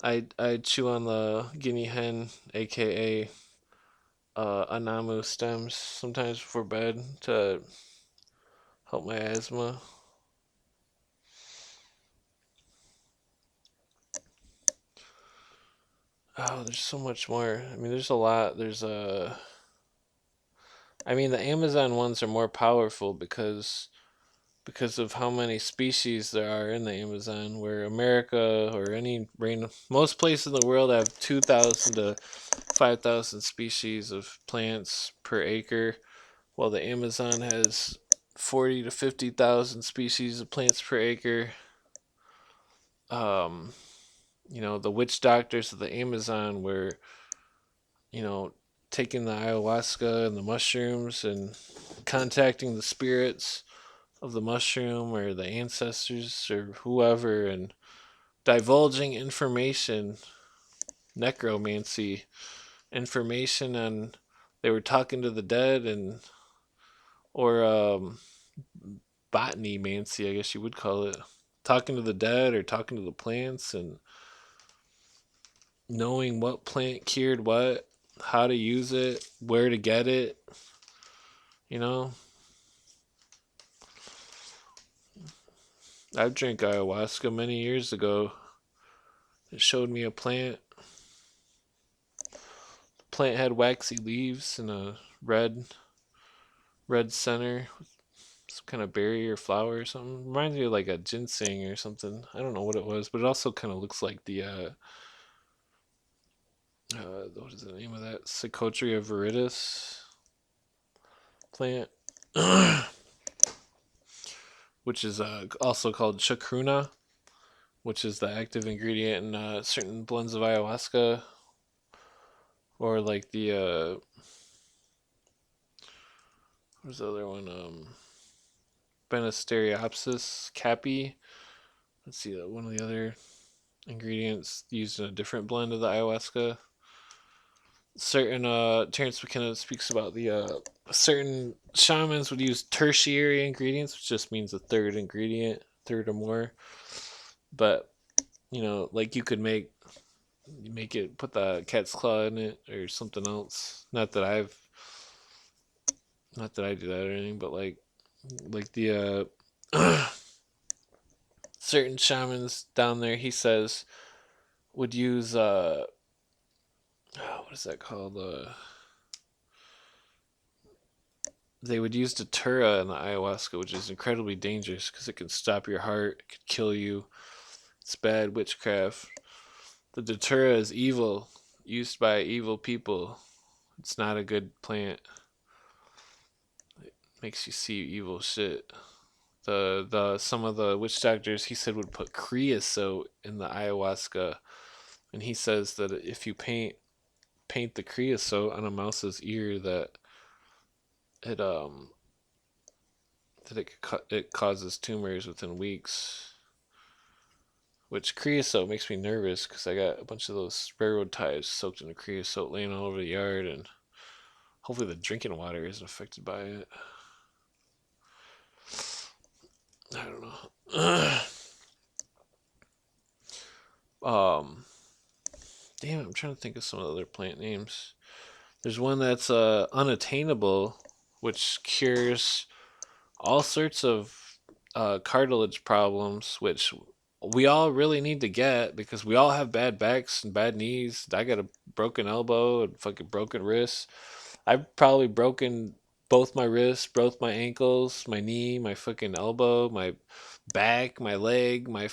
I chew on the guinea hen, aka Anamu stems, sometimes before bed to help my asthma. Oh, there's so much more. I mean, there's a lot. I mean, the Amazon ones are more powerful because of how many species there are in the Amazon. Where America or most places in the world have 2,000 to 5,000 species of plants per acre, while the Amazon has 40 to 50,000 species of plants per acre. Um, the witch doctors of the Amazon were, you know, taking the ayahuasca and the mushrooms and contacting the spirits of the mushroom or the ancestors or whoever and divulging information, necromancy, information on they were talking to the dead or botany mancy, I guess you would call it. Talking to the dead or talking to the plants and knowing what plant cured what, how to use it, where to get it, you know. I drank ayahuasca many years ago. It showed me a plant. The plant had waxy leaves and a red center, some kind of berry or flower or something. Reminds me of like a ginseng or something. I don't know what it was, but it also kind of looks like the what is the name of that? Psychotria viridis plant, which is also called chacruna, which is the active ingredient in certain blends of ayahuasca, or like the what's the other one? Banisteriopsis capi. Let's see, one of the other ingredients used in a different blend of the ayahuasca. Certain Terrence McKenna speaks about the certain shamans would use tertiary ingredients, which just means a third ingredient, third or more. But like you could make it, put the cat's claw in it or something else. Not that I do that or anything, but like the certain shamans down there, he says, would use what is that called? They would use datura in the ayahuasca, which is incredibly dangerous because it can stop your heart, it could kill you. It's bad witchcraft. The datura is evil, used by evil people. It's not a good plant. It makes you see evil shit. The some of the witch doctors he said would put creosote in the ayahuasca, and he says that if you paint the creosote on a mouse's ear, it um it causes tumors within weeks. Which creosote makes me nervous because I got a bunch of those railroad ties soaked in creosote laying all over the yard, and hopefully the drinking water isn't affected by it. I don't know. um, damn, I'm trying to think of some of the other plant names. There's one that's unattainable, which cures all sorts of cartilage problems, which we all really need to get because we all have bad backs and bad knees. I got a broken elbow and fucking broken wrist. I've probably broken both my wrists, both my ankles, my knee, my fucking elbow, my back, my leg, my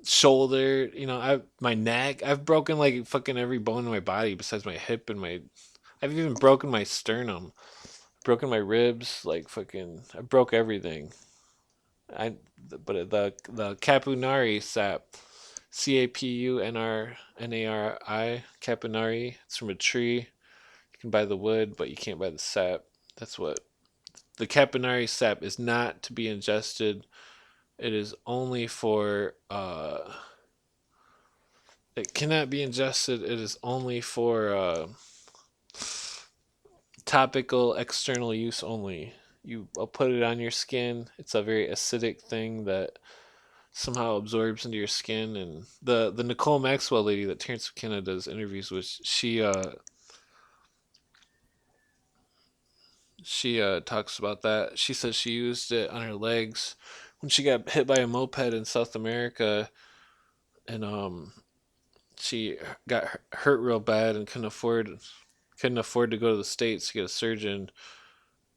shoulder. I my neck. I've broken like fucking every bone in my body besides my hip and my. I've even broken my sternum, broken my ribs. Like fucking, I broke everything. I but the Capunari sap, Capunari, Capunari. It's from a tree. You can buy the wood, but you can't buy the sap. That's what the Capunari sap is not to be ingested. It is only for. It cannot be ingested. It is only for topical external use only. I'll put it on your skin. It's a very acidic thing that somehow absorbs into your skin. And the Nicole Maxwell lady that Terrence McKenna does interviews with, she talks about that. She says she used it on her legs when she got hit by a moped in South America, and she got hurt real bad and couldn't afford to go to the States to get a surgeon,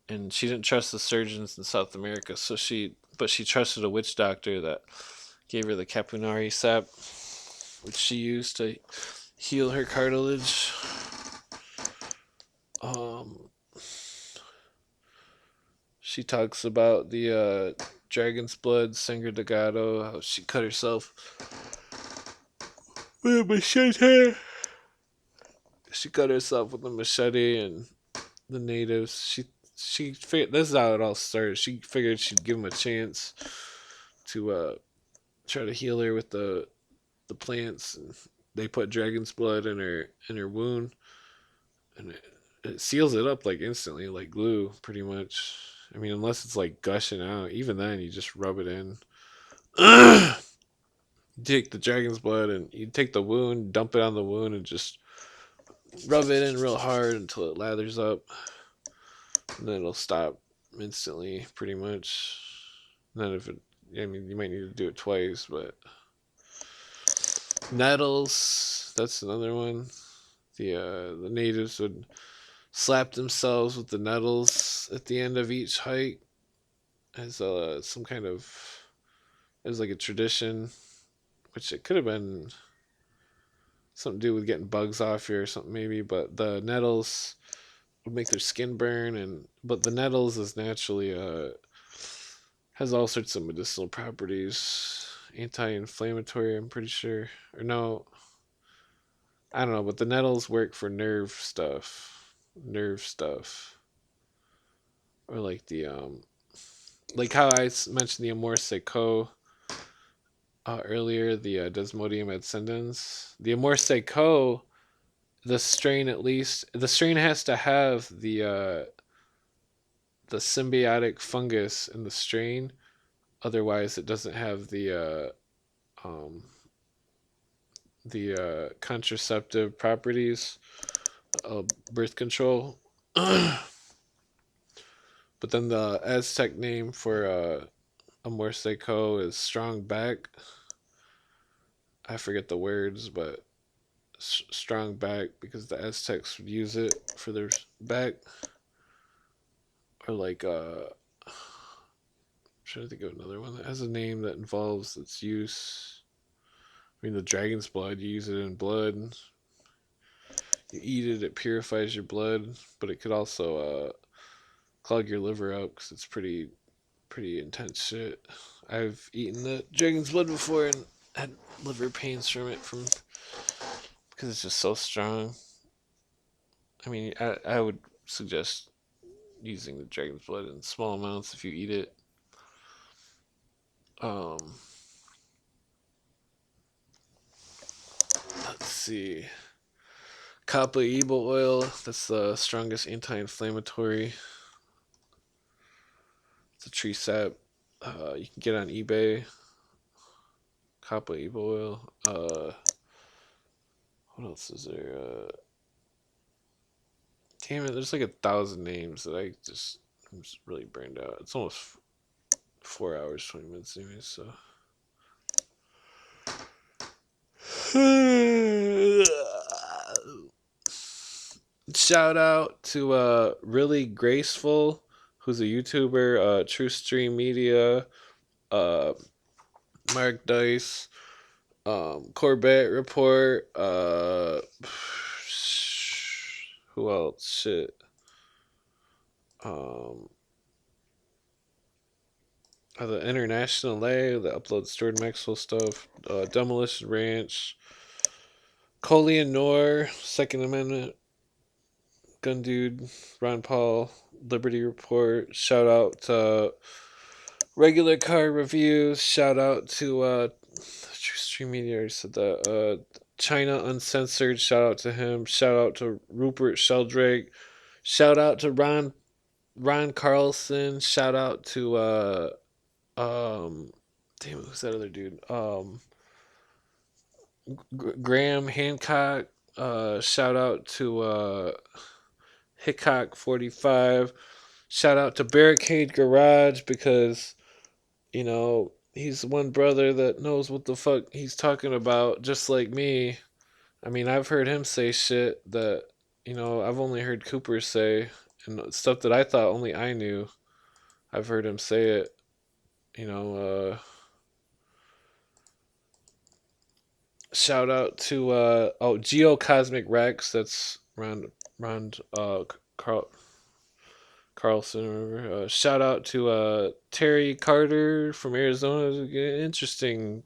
and she didn't trust the surgeons in South America. But she trusted a witch doctor that gave her the Capunari sap, which she used to heal her cartilage. Um, she talks about the dragon's blood, Sangre de Gato, how she cut herself with a machete. She cut herself with a machete, and the natives. She figured this is how it all started. She figured she'd give him a chance to try to heal her with the plants. And they put dragon's blood in her wound, and it seals it up like instantly, like glue, pretty much. I mean, unless it's like gushing out. Even then, you just rub it in. You take the dragon's blood and you take the wound, dump it on the wound, and just rub it in real hard until it lathers up. And then it'll stop instantly, pretty much. Not if it. I mean, you might need to do it twice, but nettles. That's another one. The natives would slap themselves with the nettles at the end of each hike as some kind of. It was like a tradition, which it could have been something to do with getting bugs off you or something maybe. But the nettles would make their skin burn, but the nettles is naturally has all sorts of medicinal properties, anti-inflammatory. I'm pretty sure, or no, I don't know, but the nettles work for nerve stuff, or like the like how I mentioned the amor seco earlier, the Desmodium ascendens. The amor seco, the strain has to have the symbiotic fungus in the strain. Otherwise, it doesn't have the contraceptive properties of birth control. But then the Aztec name for amor seco is strong back. I forget the words, but strong back because the Aztecs would use it for their back. Or like I'm trying to think of another one that has a name that involves its use. I mean, the dragon's blood, you use it in blood. You eat it, it purifies your blood, but it could also clog your liver up because it's pretty pretty intense shit. I've eaten the dragon's blood before and had liver pains from it because it's just so strong. I mean, I would suggest using the dragon's blood in small amounts if you eat it. Um, let's see. Kappa Evil oil. That's the strongest anti-inflammatory. It's a tree sap. You can get on eBay. Kappa Evil oil. What else is there? Damn it, there's like 1,000 names that I'm just really burned out. It's almost 4 hours, 20 minutes anyway, so. Shout out to Really Graceful, who's a YouTuber, True Stream Media, uh, Mark Dice, Corbett Report, who else? Shit. Um, the International Lay that uploads Stuart Maxwell stuff, Demolition Ranch, Coley and Noor, Second Amendment, Gun Dude, Ron Paul, Liberty Report. Shout out to Regular Car Reviews. Shout out to Stream Media. I already said that. China Uncensored. Shout out to him. Shout out to Rupert Sheldrake. Shout out to Ron Carlson. Shout out to damn, who's that other dude? Graham Hancock. Shout out to Hickok 45. Shout out to Barricade Garage because he's one brother that knows what the fuck he's talking about, just like me. I mean, I've heard him say shit that I've only heard Cooper say, and stuff that I thought only I knew. I've heard him say it. You know, shout out to Geocosmic Rex. That's Ron Carl, Carlson. Shout out to Terry Carter from Arizona. Interesting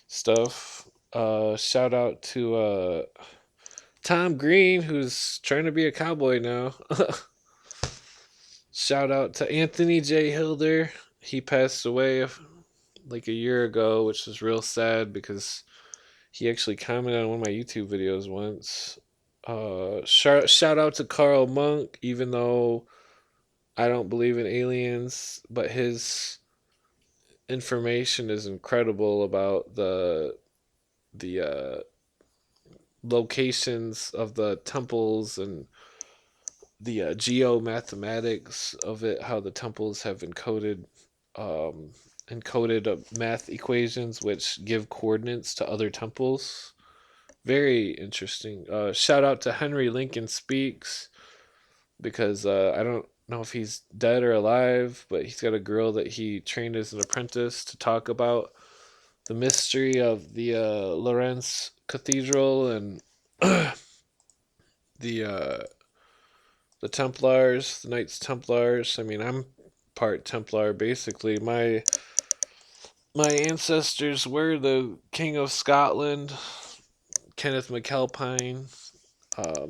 stuff. Shout out to Tom Green, who's trying to be a cowboy now. Shout out to Anthony J. Hilder. He passed away like a year ago, which was real sad because he actually commented on one of my YouTube videos once. Shout out to Carl Monk, even though I don't believe in aliens, but his information is incredible about the locations of the temples and the geomathematics of it, how the temples have encoded math equations which give coordinates to other temples. Very interesting. Shout out to Henry Lincoln Speaks because I don't know if he's dead or alive, but he's got a girl that he trained as an apprentice to talk about the mystery of the Lawrence Cathedral and the the Templars, the Knights Templars. I mean, I'm part Templar basically. My ancestors were the King of Scotland, Kenneth McAlpine. Um,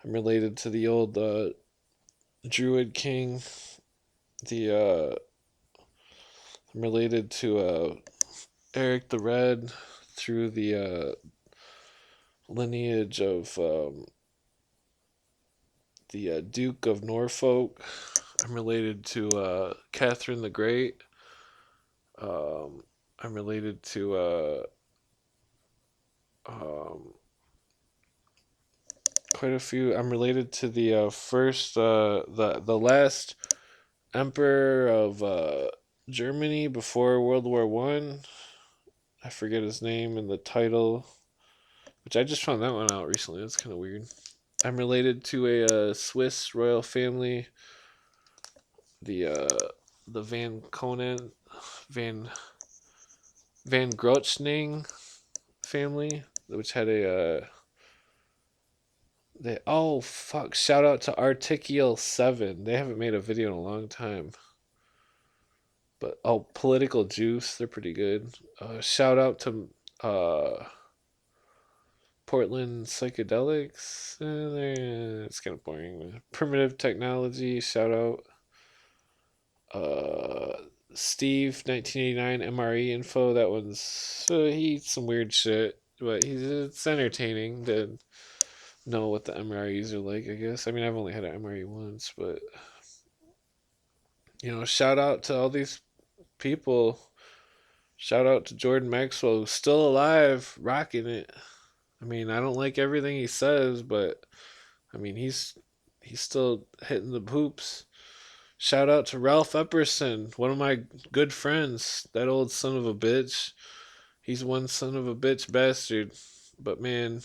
I'm related to the old Druid King. The I'm related to Eric the Red through the lineage of the Duke of Norfolk. I'm related to Catherine the Great. I'm related to quite a few. I'm related to the first, the last emperor of Germany before World War One. I forget his name and the title, which I just found that one out recently. That's kind of weird. I'm related to a Swiss royal family, the Van Conen, Van Van Grochning family, which had a they oh fuck! Shout out to Article 7. They haven't made a video in a long time. But oh, Political Juice, they're pretty good. Shout out to Portland Psychedelics. It's kind of boring. Primitive Technology, shout out. Uh, Steve, 1989 MRE info. That one's he eats some weird shit, but it's entertaining to know what the MREs are like. I guess. I mean, I've only had an MRE once, but shout out to all these people. Shout out to Jordan Maxwell, who's still alive, rocking it. I mean, I don't like everything he says, but I mean, he's still hitting the hoops. Shout out to Ralph Epperson, one of my good friends. That old son of a bitch. He's one son of a bitch bastard. But man,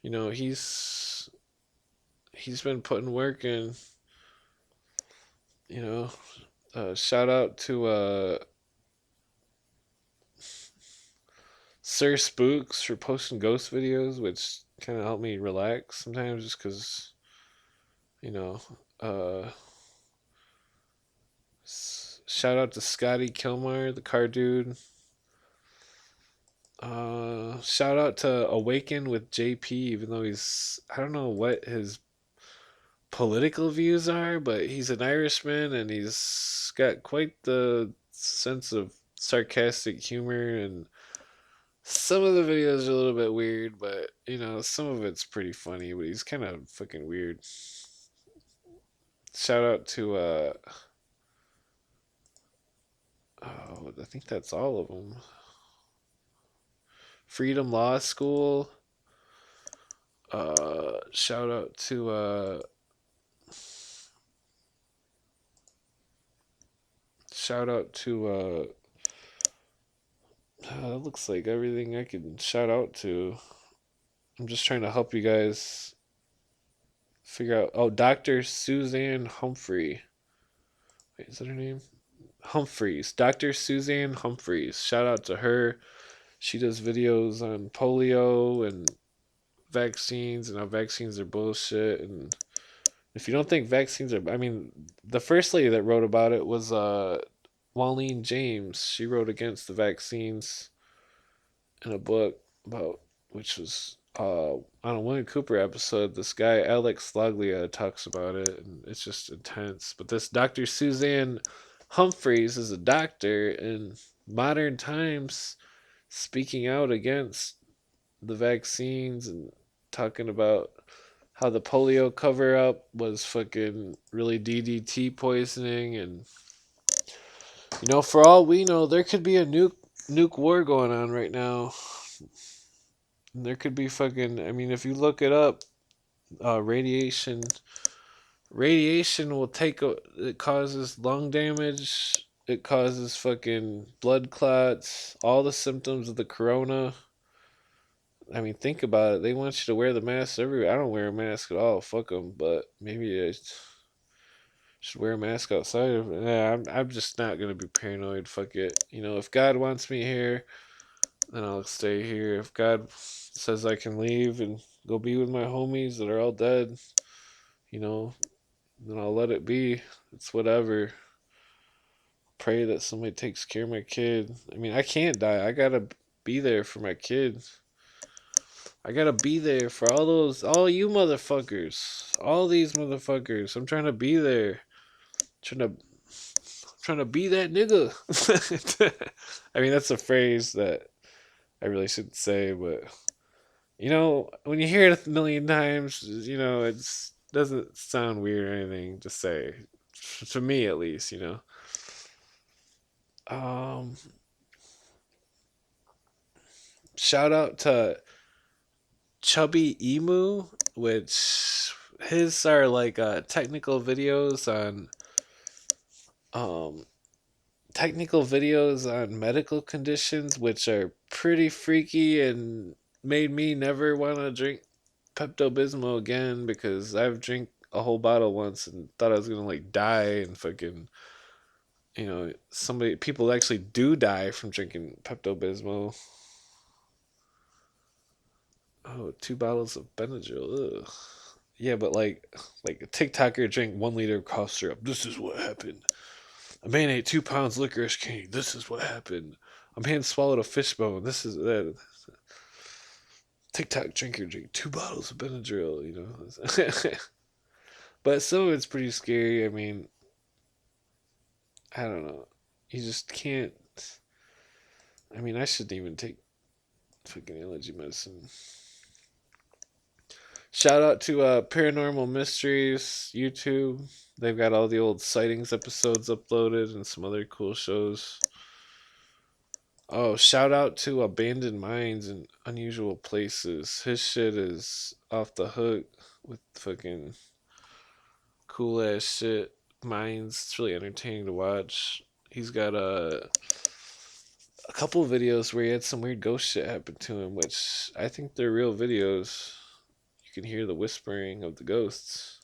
he's been putting work in. You know, shout out to Sir Spooks for posting ghost videos, which kind of help me relax sometimes, just because you know. Uh, Shout out to Scotty Kilmar, the car dude. Shout out to Awaken with JP, even though I don't know what his political views are, but he's an Irishman and he's got quite the sense of sarcastic humor, and some of the videos are a little bit weird, but some of it's pretty funny, but he's kind of fucking weird. Shout out to oh, I think that's all of them. Freedom Law School. Shout out to shout out to that looks like everything I can shout out to. I'm just trying to help you guys figure out. Oh, Dr. Suzanne Humphrey. Wait, is that her name? Humphreys. Dr. Suzanne Humphreys. Shout out to her. She does videos on polio and vaccines and how vaccines are bullshit. And if you don't think vaccines are, I mean, the first lady that wrote about it was Wallene James. She wrote against the vaccines in a book about, which was on a William Cooper episode. This guy Alex Loglia talks about it, and it's just intense. But this Dr. Suzanne Humphreys is a doctor in modern times, speaking out against the vaccines and talking about how the polio cover up was fucking really DDT poisoning, and for all we know, there could be a nuke war going on right now. There could be fucking. I mean, if you look it up, radiation will it causes lung damage. It causes fucking blood clots. All the symptoms of the corona. I mean, think about it. They want you to wear the mask everywhere. I don't wear a mask at all. Fuck them. But maybe I should wear a mask outside. Yeah, I'm just not gonna be paranoid. Fuck it. If God wants me here, then I'll stay here. If God says I can leave and go be with my homies that are all dead, you know, then I'll let it be. It's whatever. Pray that somebody takes care of my kid. I mean, I can't die. I gotta be there for my kids. I gotta be there for all you motherfuckers, all these motherfuckers. I'm trying to be there. Trying to be that nigga. I mean, that's a phrase that I really shouldn't say, but when you hear it a million times, it doesn't sound weird or anything to say, to me at least. Um, Shout out to Chubby Emu, which his are like um technical videos on medical conditions, which are pretty freaky and made me never want to drink Pepto Bismol again, because I've drank a whole bottle once and thought I was gonna like die, and fucking people actually do die from drinking Pepto Bismol. Oh, 2 bottles of Benadryl. Ugh. Yeah, but like a TikToker drank 1 liter of cough syrup. This is what happened. A man ate 2 pounds licorice king. This is what happened. A man swallowed a fishbone. This is that. TikTok drinker drink 2 bottles of Benadryl. You know, but some of it's pretty scary. I mean, I don't know. You just can't. I mean, I shouldn't even take fucking allergy medicine. Shout out to Paranormal Mysteries YouTube. They've got all the old sightings episodes uploaded and some other cool shows. Oh, shout out to Abandoned Mines and Unusual Places. His shit is off the hook with fucking cool ass shit. Mines, it's really entertaining to watch. He's got a couple of videos where he had some weird ghost shit happen to him, which I think they're real videos. You can hear the whispering of the ghosts.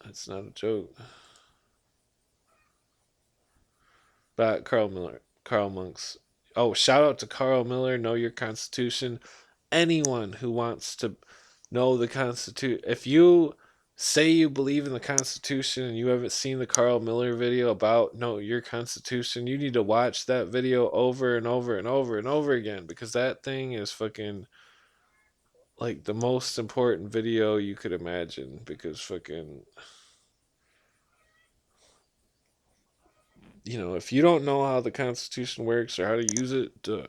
It's not a joke. But Carl Monk's. Oh, shout out to Carl Miller. Know your Constitution. Anyone who wants to know the Constitution. If you say you believe in the Constitution and you haven't seen the Carl Miller video about Know Your Constitution, you need to watch that video over and over and over and over again, because that thing is fucking like the most important video you could imagine. Because fucking, if you don't know how the Constitution works or how to use it to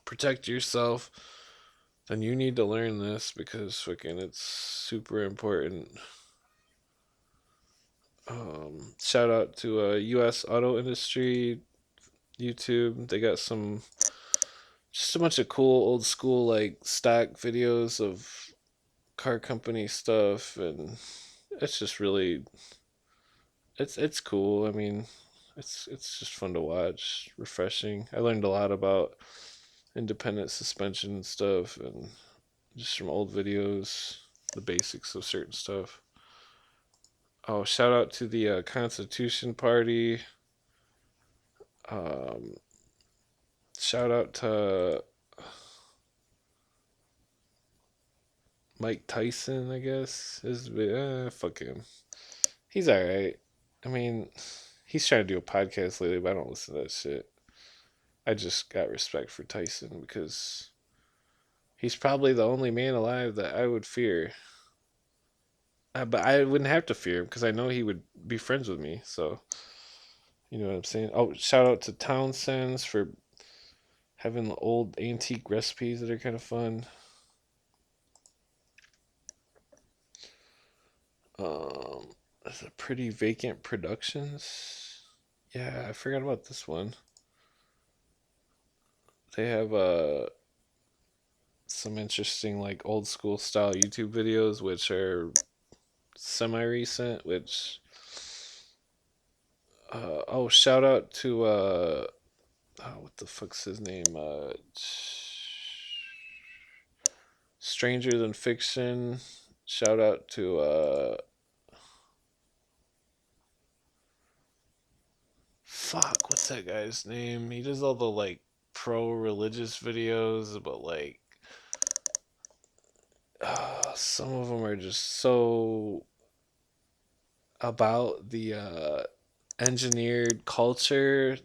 protect yourself, then you need to learn this, because fucking it's super important. Shout out to U.S. Auto Industry YouTube. They got just a bunch of cool old school like stock videos of car company stuff, and it's just really it's cool. I mean, it's just fun to watch, refreshing. I learned a lot about independent suspension and stuff, and just from old videos, the basics of certain stuff. Oh, shout out to the Constitution Party. Um, Shout out to Mike Tyson, I guess. Fuck him. He's alright. I mean, he's trying to do a podcast lately, but I don't listen to that shit. I just got respect for Tyson because he's probably the only man alive that I would fear. But I wouldn't have to fear him because I know he would be friends with me. So, you know what I'm saying? Oh, shout out to Townsend's for having the old antique recipes that are kind of fun. It's a Pretty Vacant Productions. Yeah, I forgot about this one. They have some interesting like old school style YouTube videos, which are semi recent. Which oh, shout out to what the fuck's his name? Stranger Than Fiction. Shout out to fuck, what's that guy's name? He does all the like pro religious videos, but like some of them are just so about the engineered culture.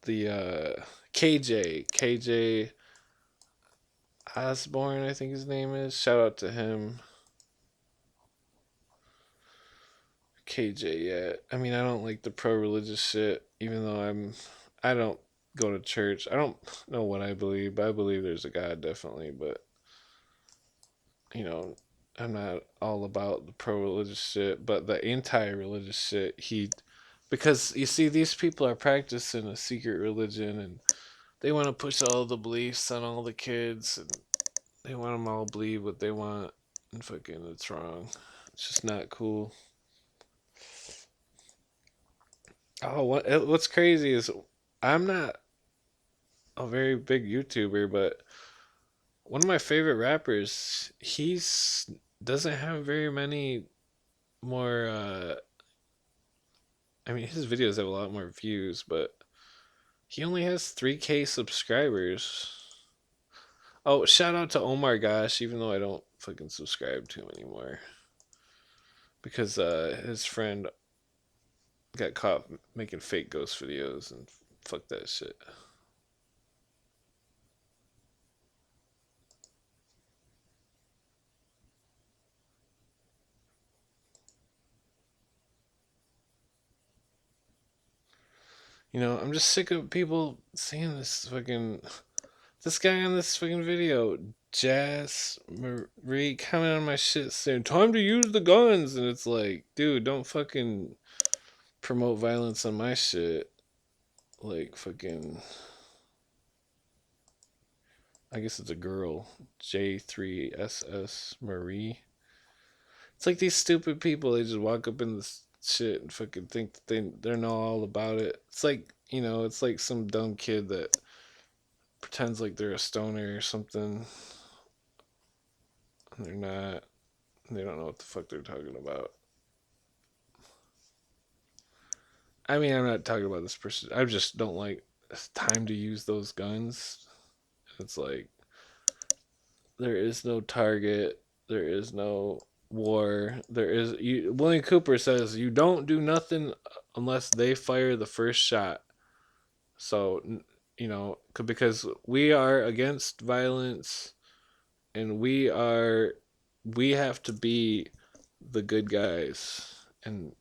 The KJ Osborne, I think his name is. Shout out to him. KJ, yeah. I mean, I don't like the pro religious shit, even though I don't go to church. I don't know what I believe, but I believe there's a God, definitely. But, you know, I'm not all about the pro religious shit, but the anti religious shit, because you see, these people are practicing a secret religion, and they want to push all the beliefs on all the kids, and they want them all to believe what they want, and fucking it's wrong. It's just not cool. Oh, what's crazy is I'm not a very big YouTuber, but one of my favorite rappers, he's doesn't have very many more. I mean, his videos have a lot more views, but he only has 3K subscribers. Oh, shout out to Omar Gosh, even though I don't fucking subscribe to him anymore, because his friend got caught making fake ghost videos and fuck that shit. I'm just sick of people seeing this guy on this fucking video, Jazz Marie, comment on my shit saying time to use the guns, and it's like, dude, don't fucking promote violence on my shit. Like fucking, I guess it's a girl, J3SS Marie. It's like these stupid people. They just walk up in this shit and fucking think that they know all about it. It's like it's like some dumb kid that pretends like they're a stoner or something. And they're not. They don't know what the fuck they're talking about. I mean, I'm not talking about this person. I just don't like time to use those guns. It's like there is no target. There is no war. William Cooper says you don't do nothing unless they fire the first shot. So because we are against violence, and we have to be the good guys, and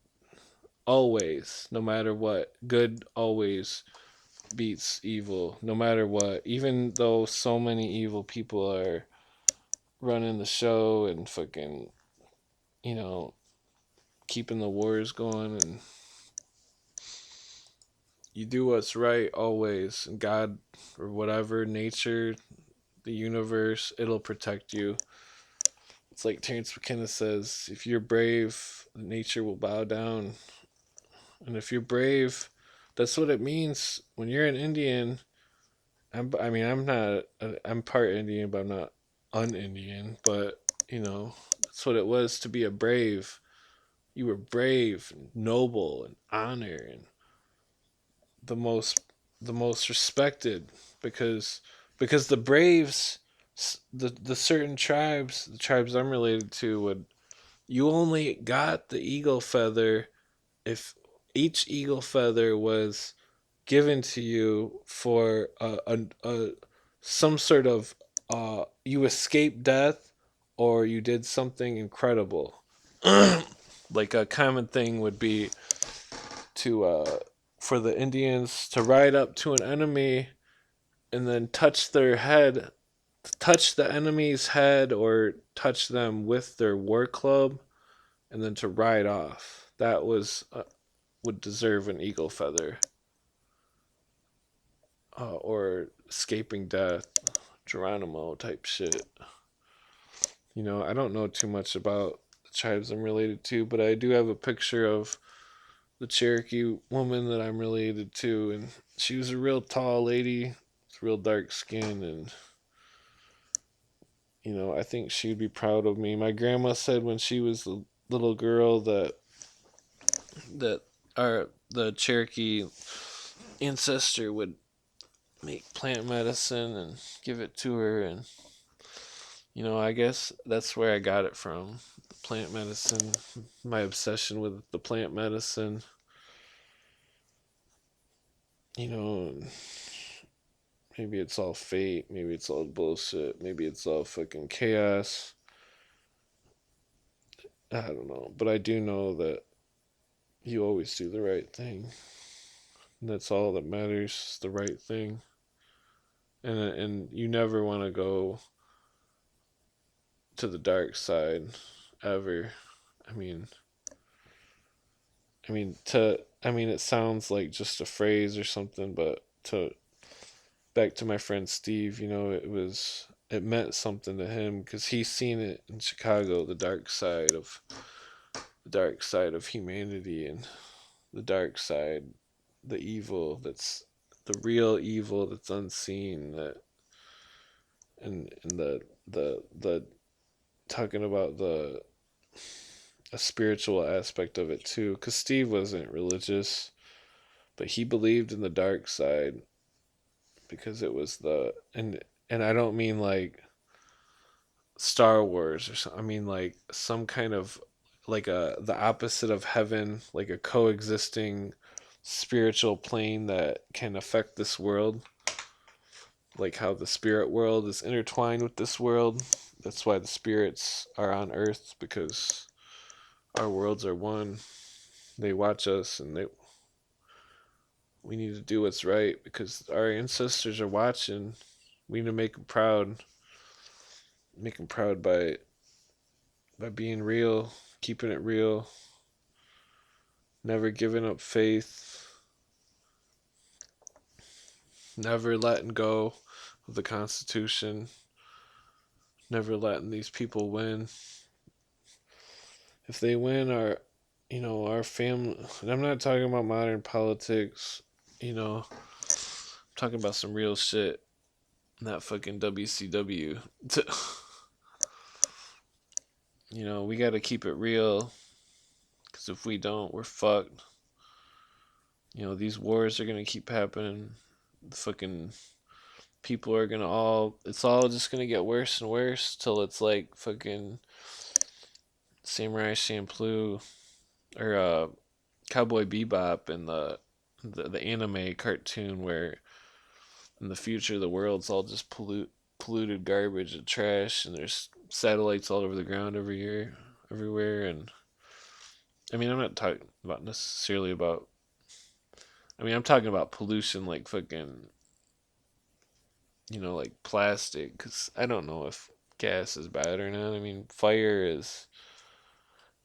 always, no matter what, good always beats evil, no matter what. Even though so many evil people are running the show and fucking, you know, keeping the wars going, and you do what's right always, and God or whatever, nature, the universe, it'll protect you. It's like Terrence McKenna says, if you're brave, nature will bow down. And if you're brave, that's what it means when you're an Indian. I mean, I'm part Indian, but I'm not un-Indian. But that's what it was to be a brave. You were brave, and noble, and honor, and the most the most respected, because the braves, the certain tribes, the tribes I'm related to, would you only got the eagle feather if each eagle feather was given to you for some sort of you escaped death, or you did something incredible. Like a common thing would be to for the Indians to ride up to an enemy and then touch the enemy's head, or touch them with their war club, and then to ride off. That was would deserve an eagle feather, or escaping death, Geronimo type shit. I don't know too much about the tribes I'm related to, but I do have a picture of the Cherokee woman that I'm related to, and she was a real tall lady, with real dark skin, and I think she'd be proud of me. My grandma said when she was a little girl that the Cherokee ancestor would make plant medicine and give it to her, and I guess that's where I got it from. The plant medicine, my obsession with the plant medicine. You know, maybe it's all fate, maybe it's all bullshit, maybe it's all fucking chaos. I don't know, but I do know that you always do the right thing. And that's all that matters, the right thing. And you never want to go to the dark side ever. I mean, it sounds like just a phrase or something, but to back to my friend Steve, it meant something to him because he's seen it in Chicago, the dark side of humanity, and the dark side, the evil that's the real evil that's unseen, that and the talking about the a spiritual aspect of it too, because Steve wasn't religious, but he believed in the dark side because it was and I don't mean like Star Wars or something. I mean like some kind of like the opposite of heaven, like a coexisting spiritual plane that can affect this world, like how the spirit world is intertwined with this world. That's why the spirits are on earth, because our worlds are one. They watch us, and we need to do what's right because our ancestors are watching. We need to make them proud by being real, keeping it real, never giving up faith, never letting go of the Constitution, never letting these people win. If they win, our family. And I'm not talking about modern politics. I'm talking about some real shit. Not fucking WCW. We got to keep it real. Because if we don't, we're fucked. These wars are going to keep happening. The fucking people are going to it's all just going to get worse and worse till it's like fucking Samurai Champloo or Cowboy Bebop in the anime cartoon where in the future the world's all just polluted garbage and trash, and there's satellites all over the ground everywhere. And I mean, I'm not talking about necessarily about. I mean, I'm talking about pollution like fucking, like plastic, because I don't know if gas is bad or not. I mean, fire is.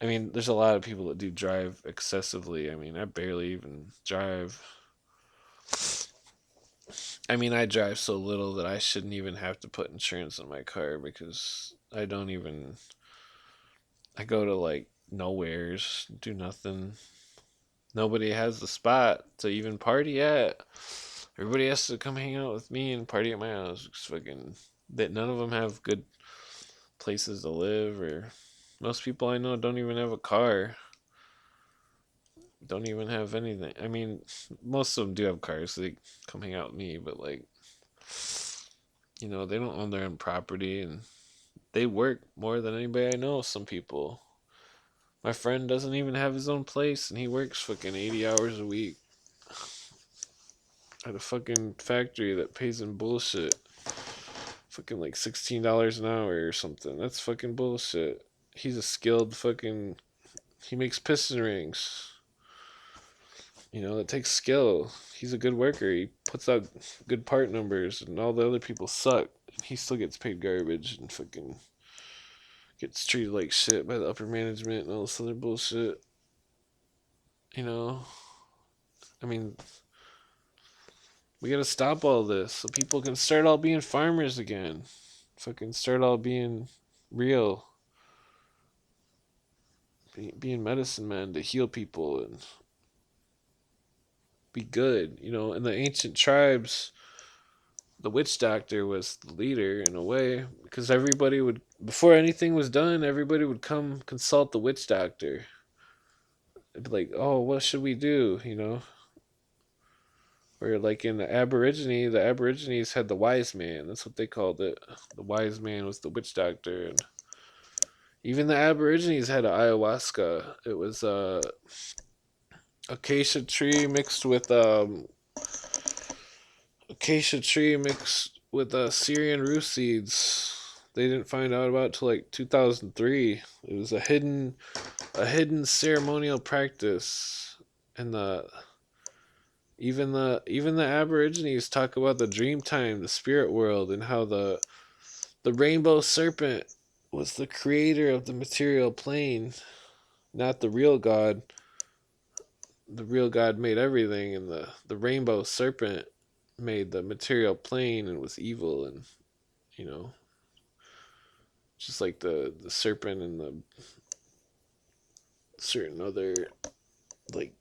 I mean, there's a lot of people that do drive excessively. I mean, I barely even drive. I mean, I drive so little that I shouldn't even have to put insurance on my car because I don't even. I go to like nowheres, do nothing. Nobody has the spot to even party at. Everybody has to come hang out with me and party at my house. It's fucking that none of them have good places to live, or most people I know don't even have a car. Don't even have anything. I mean, most of them do have cars. So they come hang out with me, but like, they don't own their own property, and they work more than anybody I know. Some people. My friend doesn't even have his own place, and he works fucking 80 hours a week at a fucking factory that pays him bullshit. Fucking like $16 an hour or something. That's fucking bullshit. He's a skilled fucking. He makes piston rings. That takes skill. He's a good worker. He puts out good part numbers, and all the other people suck. He still gets paid garbage and fucking gets treated like shit by the upper management and all this other bullshit. You know, I mean, we gotta stop all this so people can start all being farmers again. Fucking start all being real. Being medicine men to heal people and be good. In the ancient tribes, the witch doctor was the leader in a way because everybody would, before anything was done, everybody would come consult the witch doctor. It'd be like, oh, what should we do? Or like in the Aborigines had the wise man. That's what they called it. The wise man was the witch doctor, and even the Aborigines had ayahuasca. It was a acacia tree mixed with Syrian roof seeds. They didn't find out about it till like 2003. It was a hidden ceremonial practice, and even the Aborigines talk about the dream time, the spirit world, and how the rainbow serpent was the creator of the material plane, not the real God. The real God made everything, and the rainbow serpent made the material plane and was evil, and you know just like the serpent and the certain other like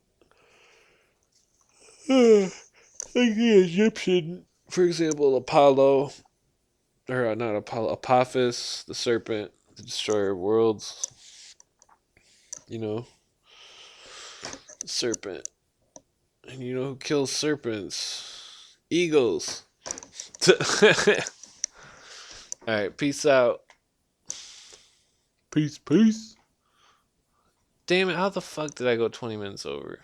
like the Egyptian, for example, Apollo, or not Apollo, Apophis, the serpent, the destroyer of worlds. You know, the serpent, and you know who kills serpents? Eagles. All right, peace out. Peace, peace. Damn it! How the fuck did I go 20 minutes over?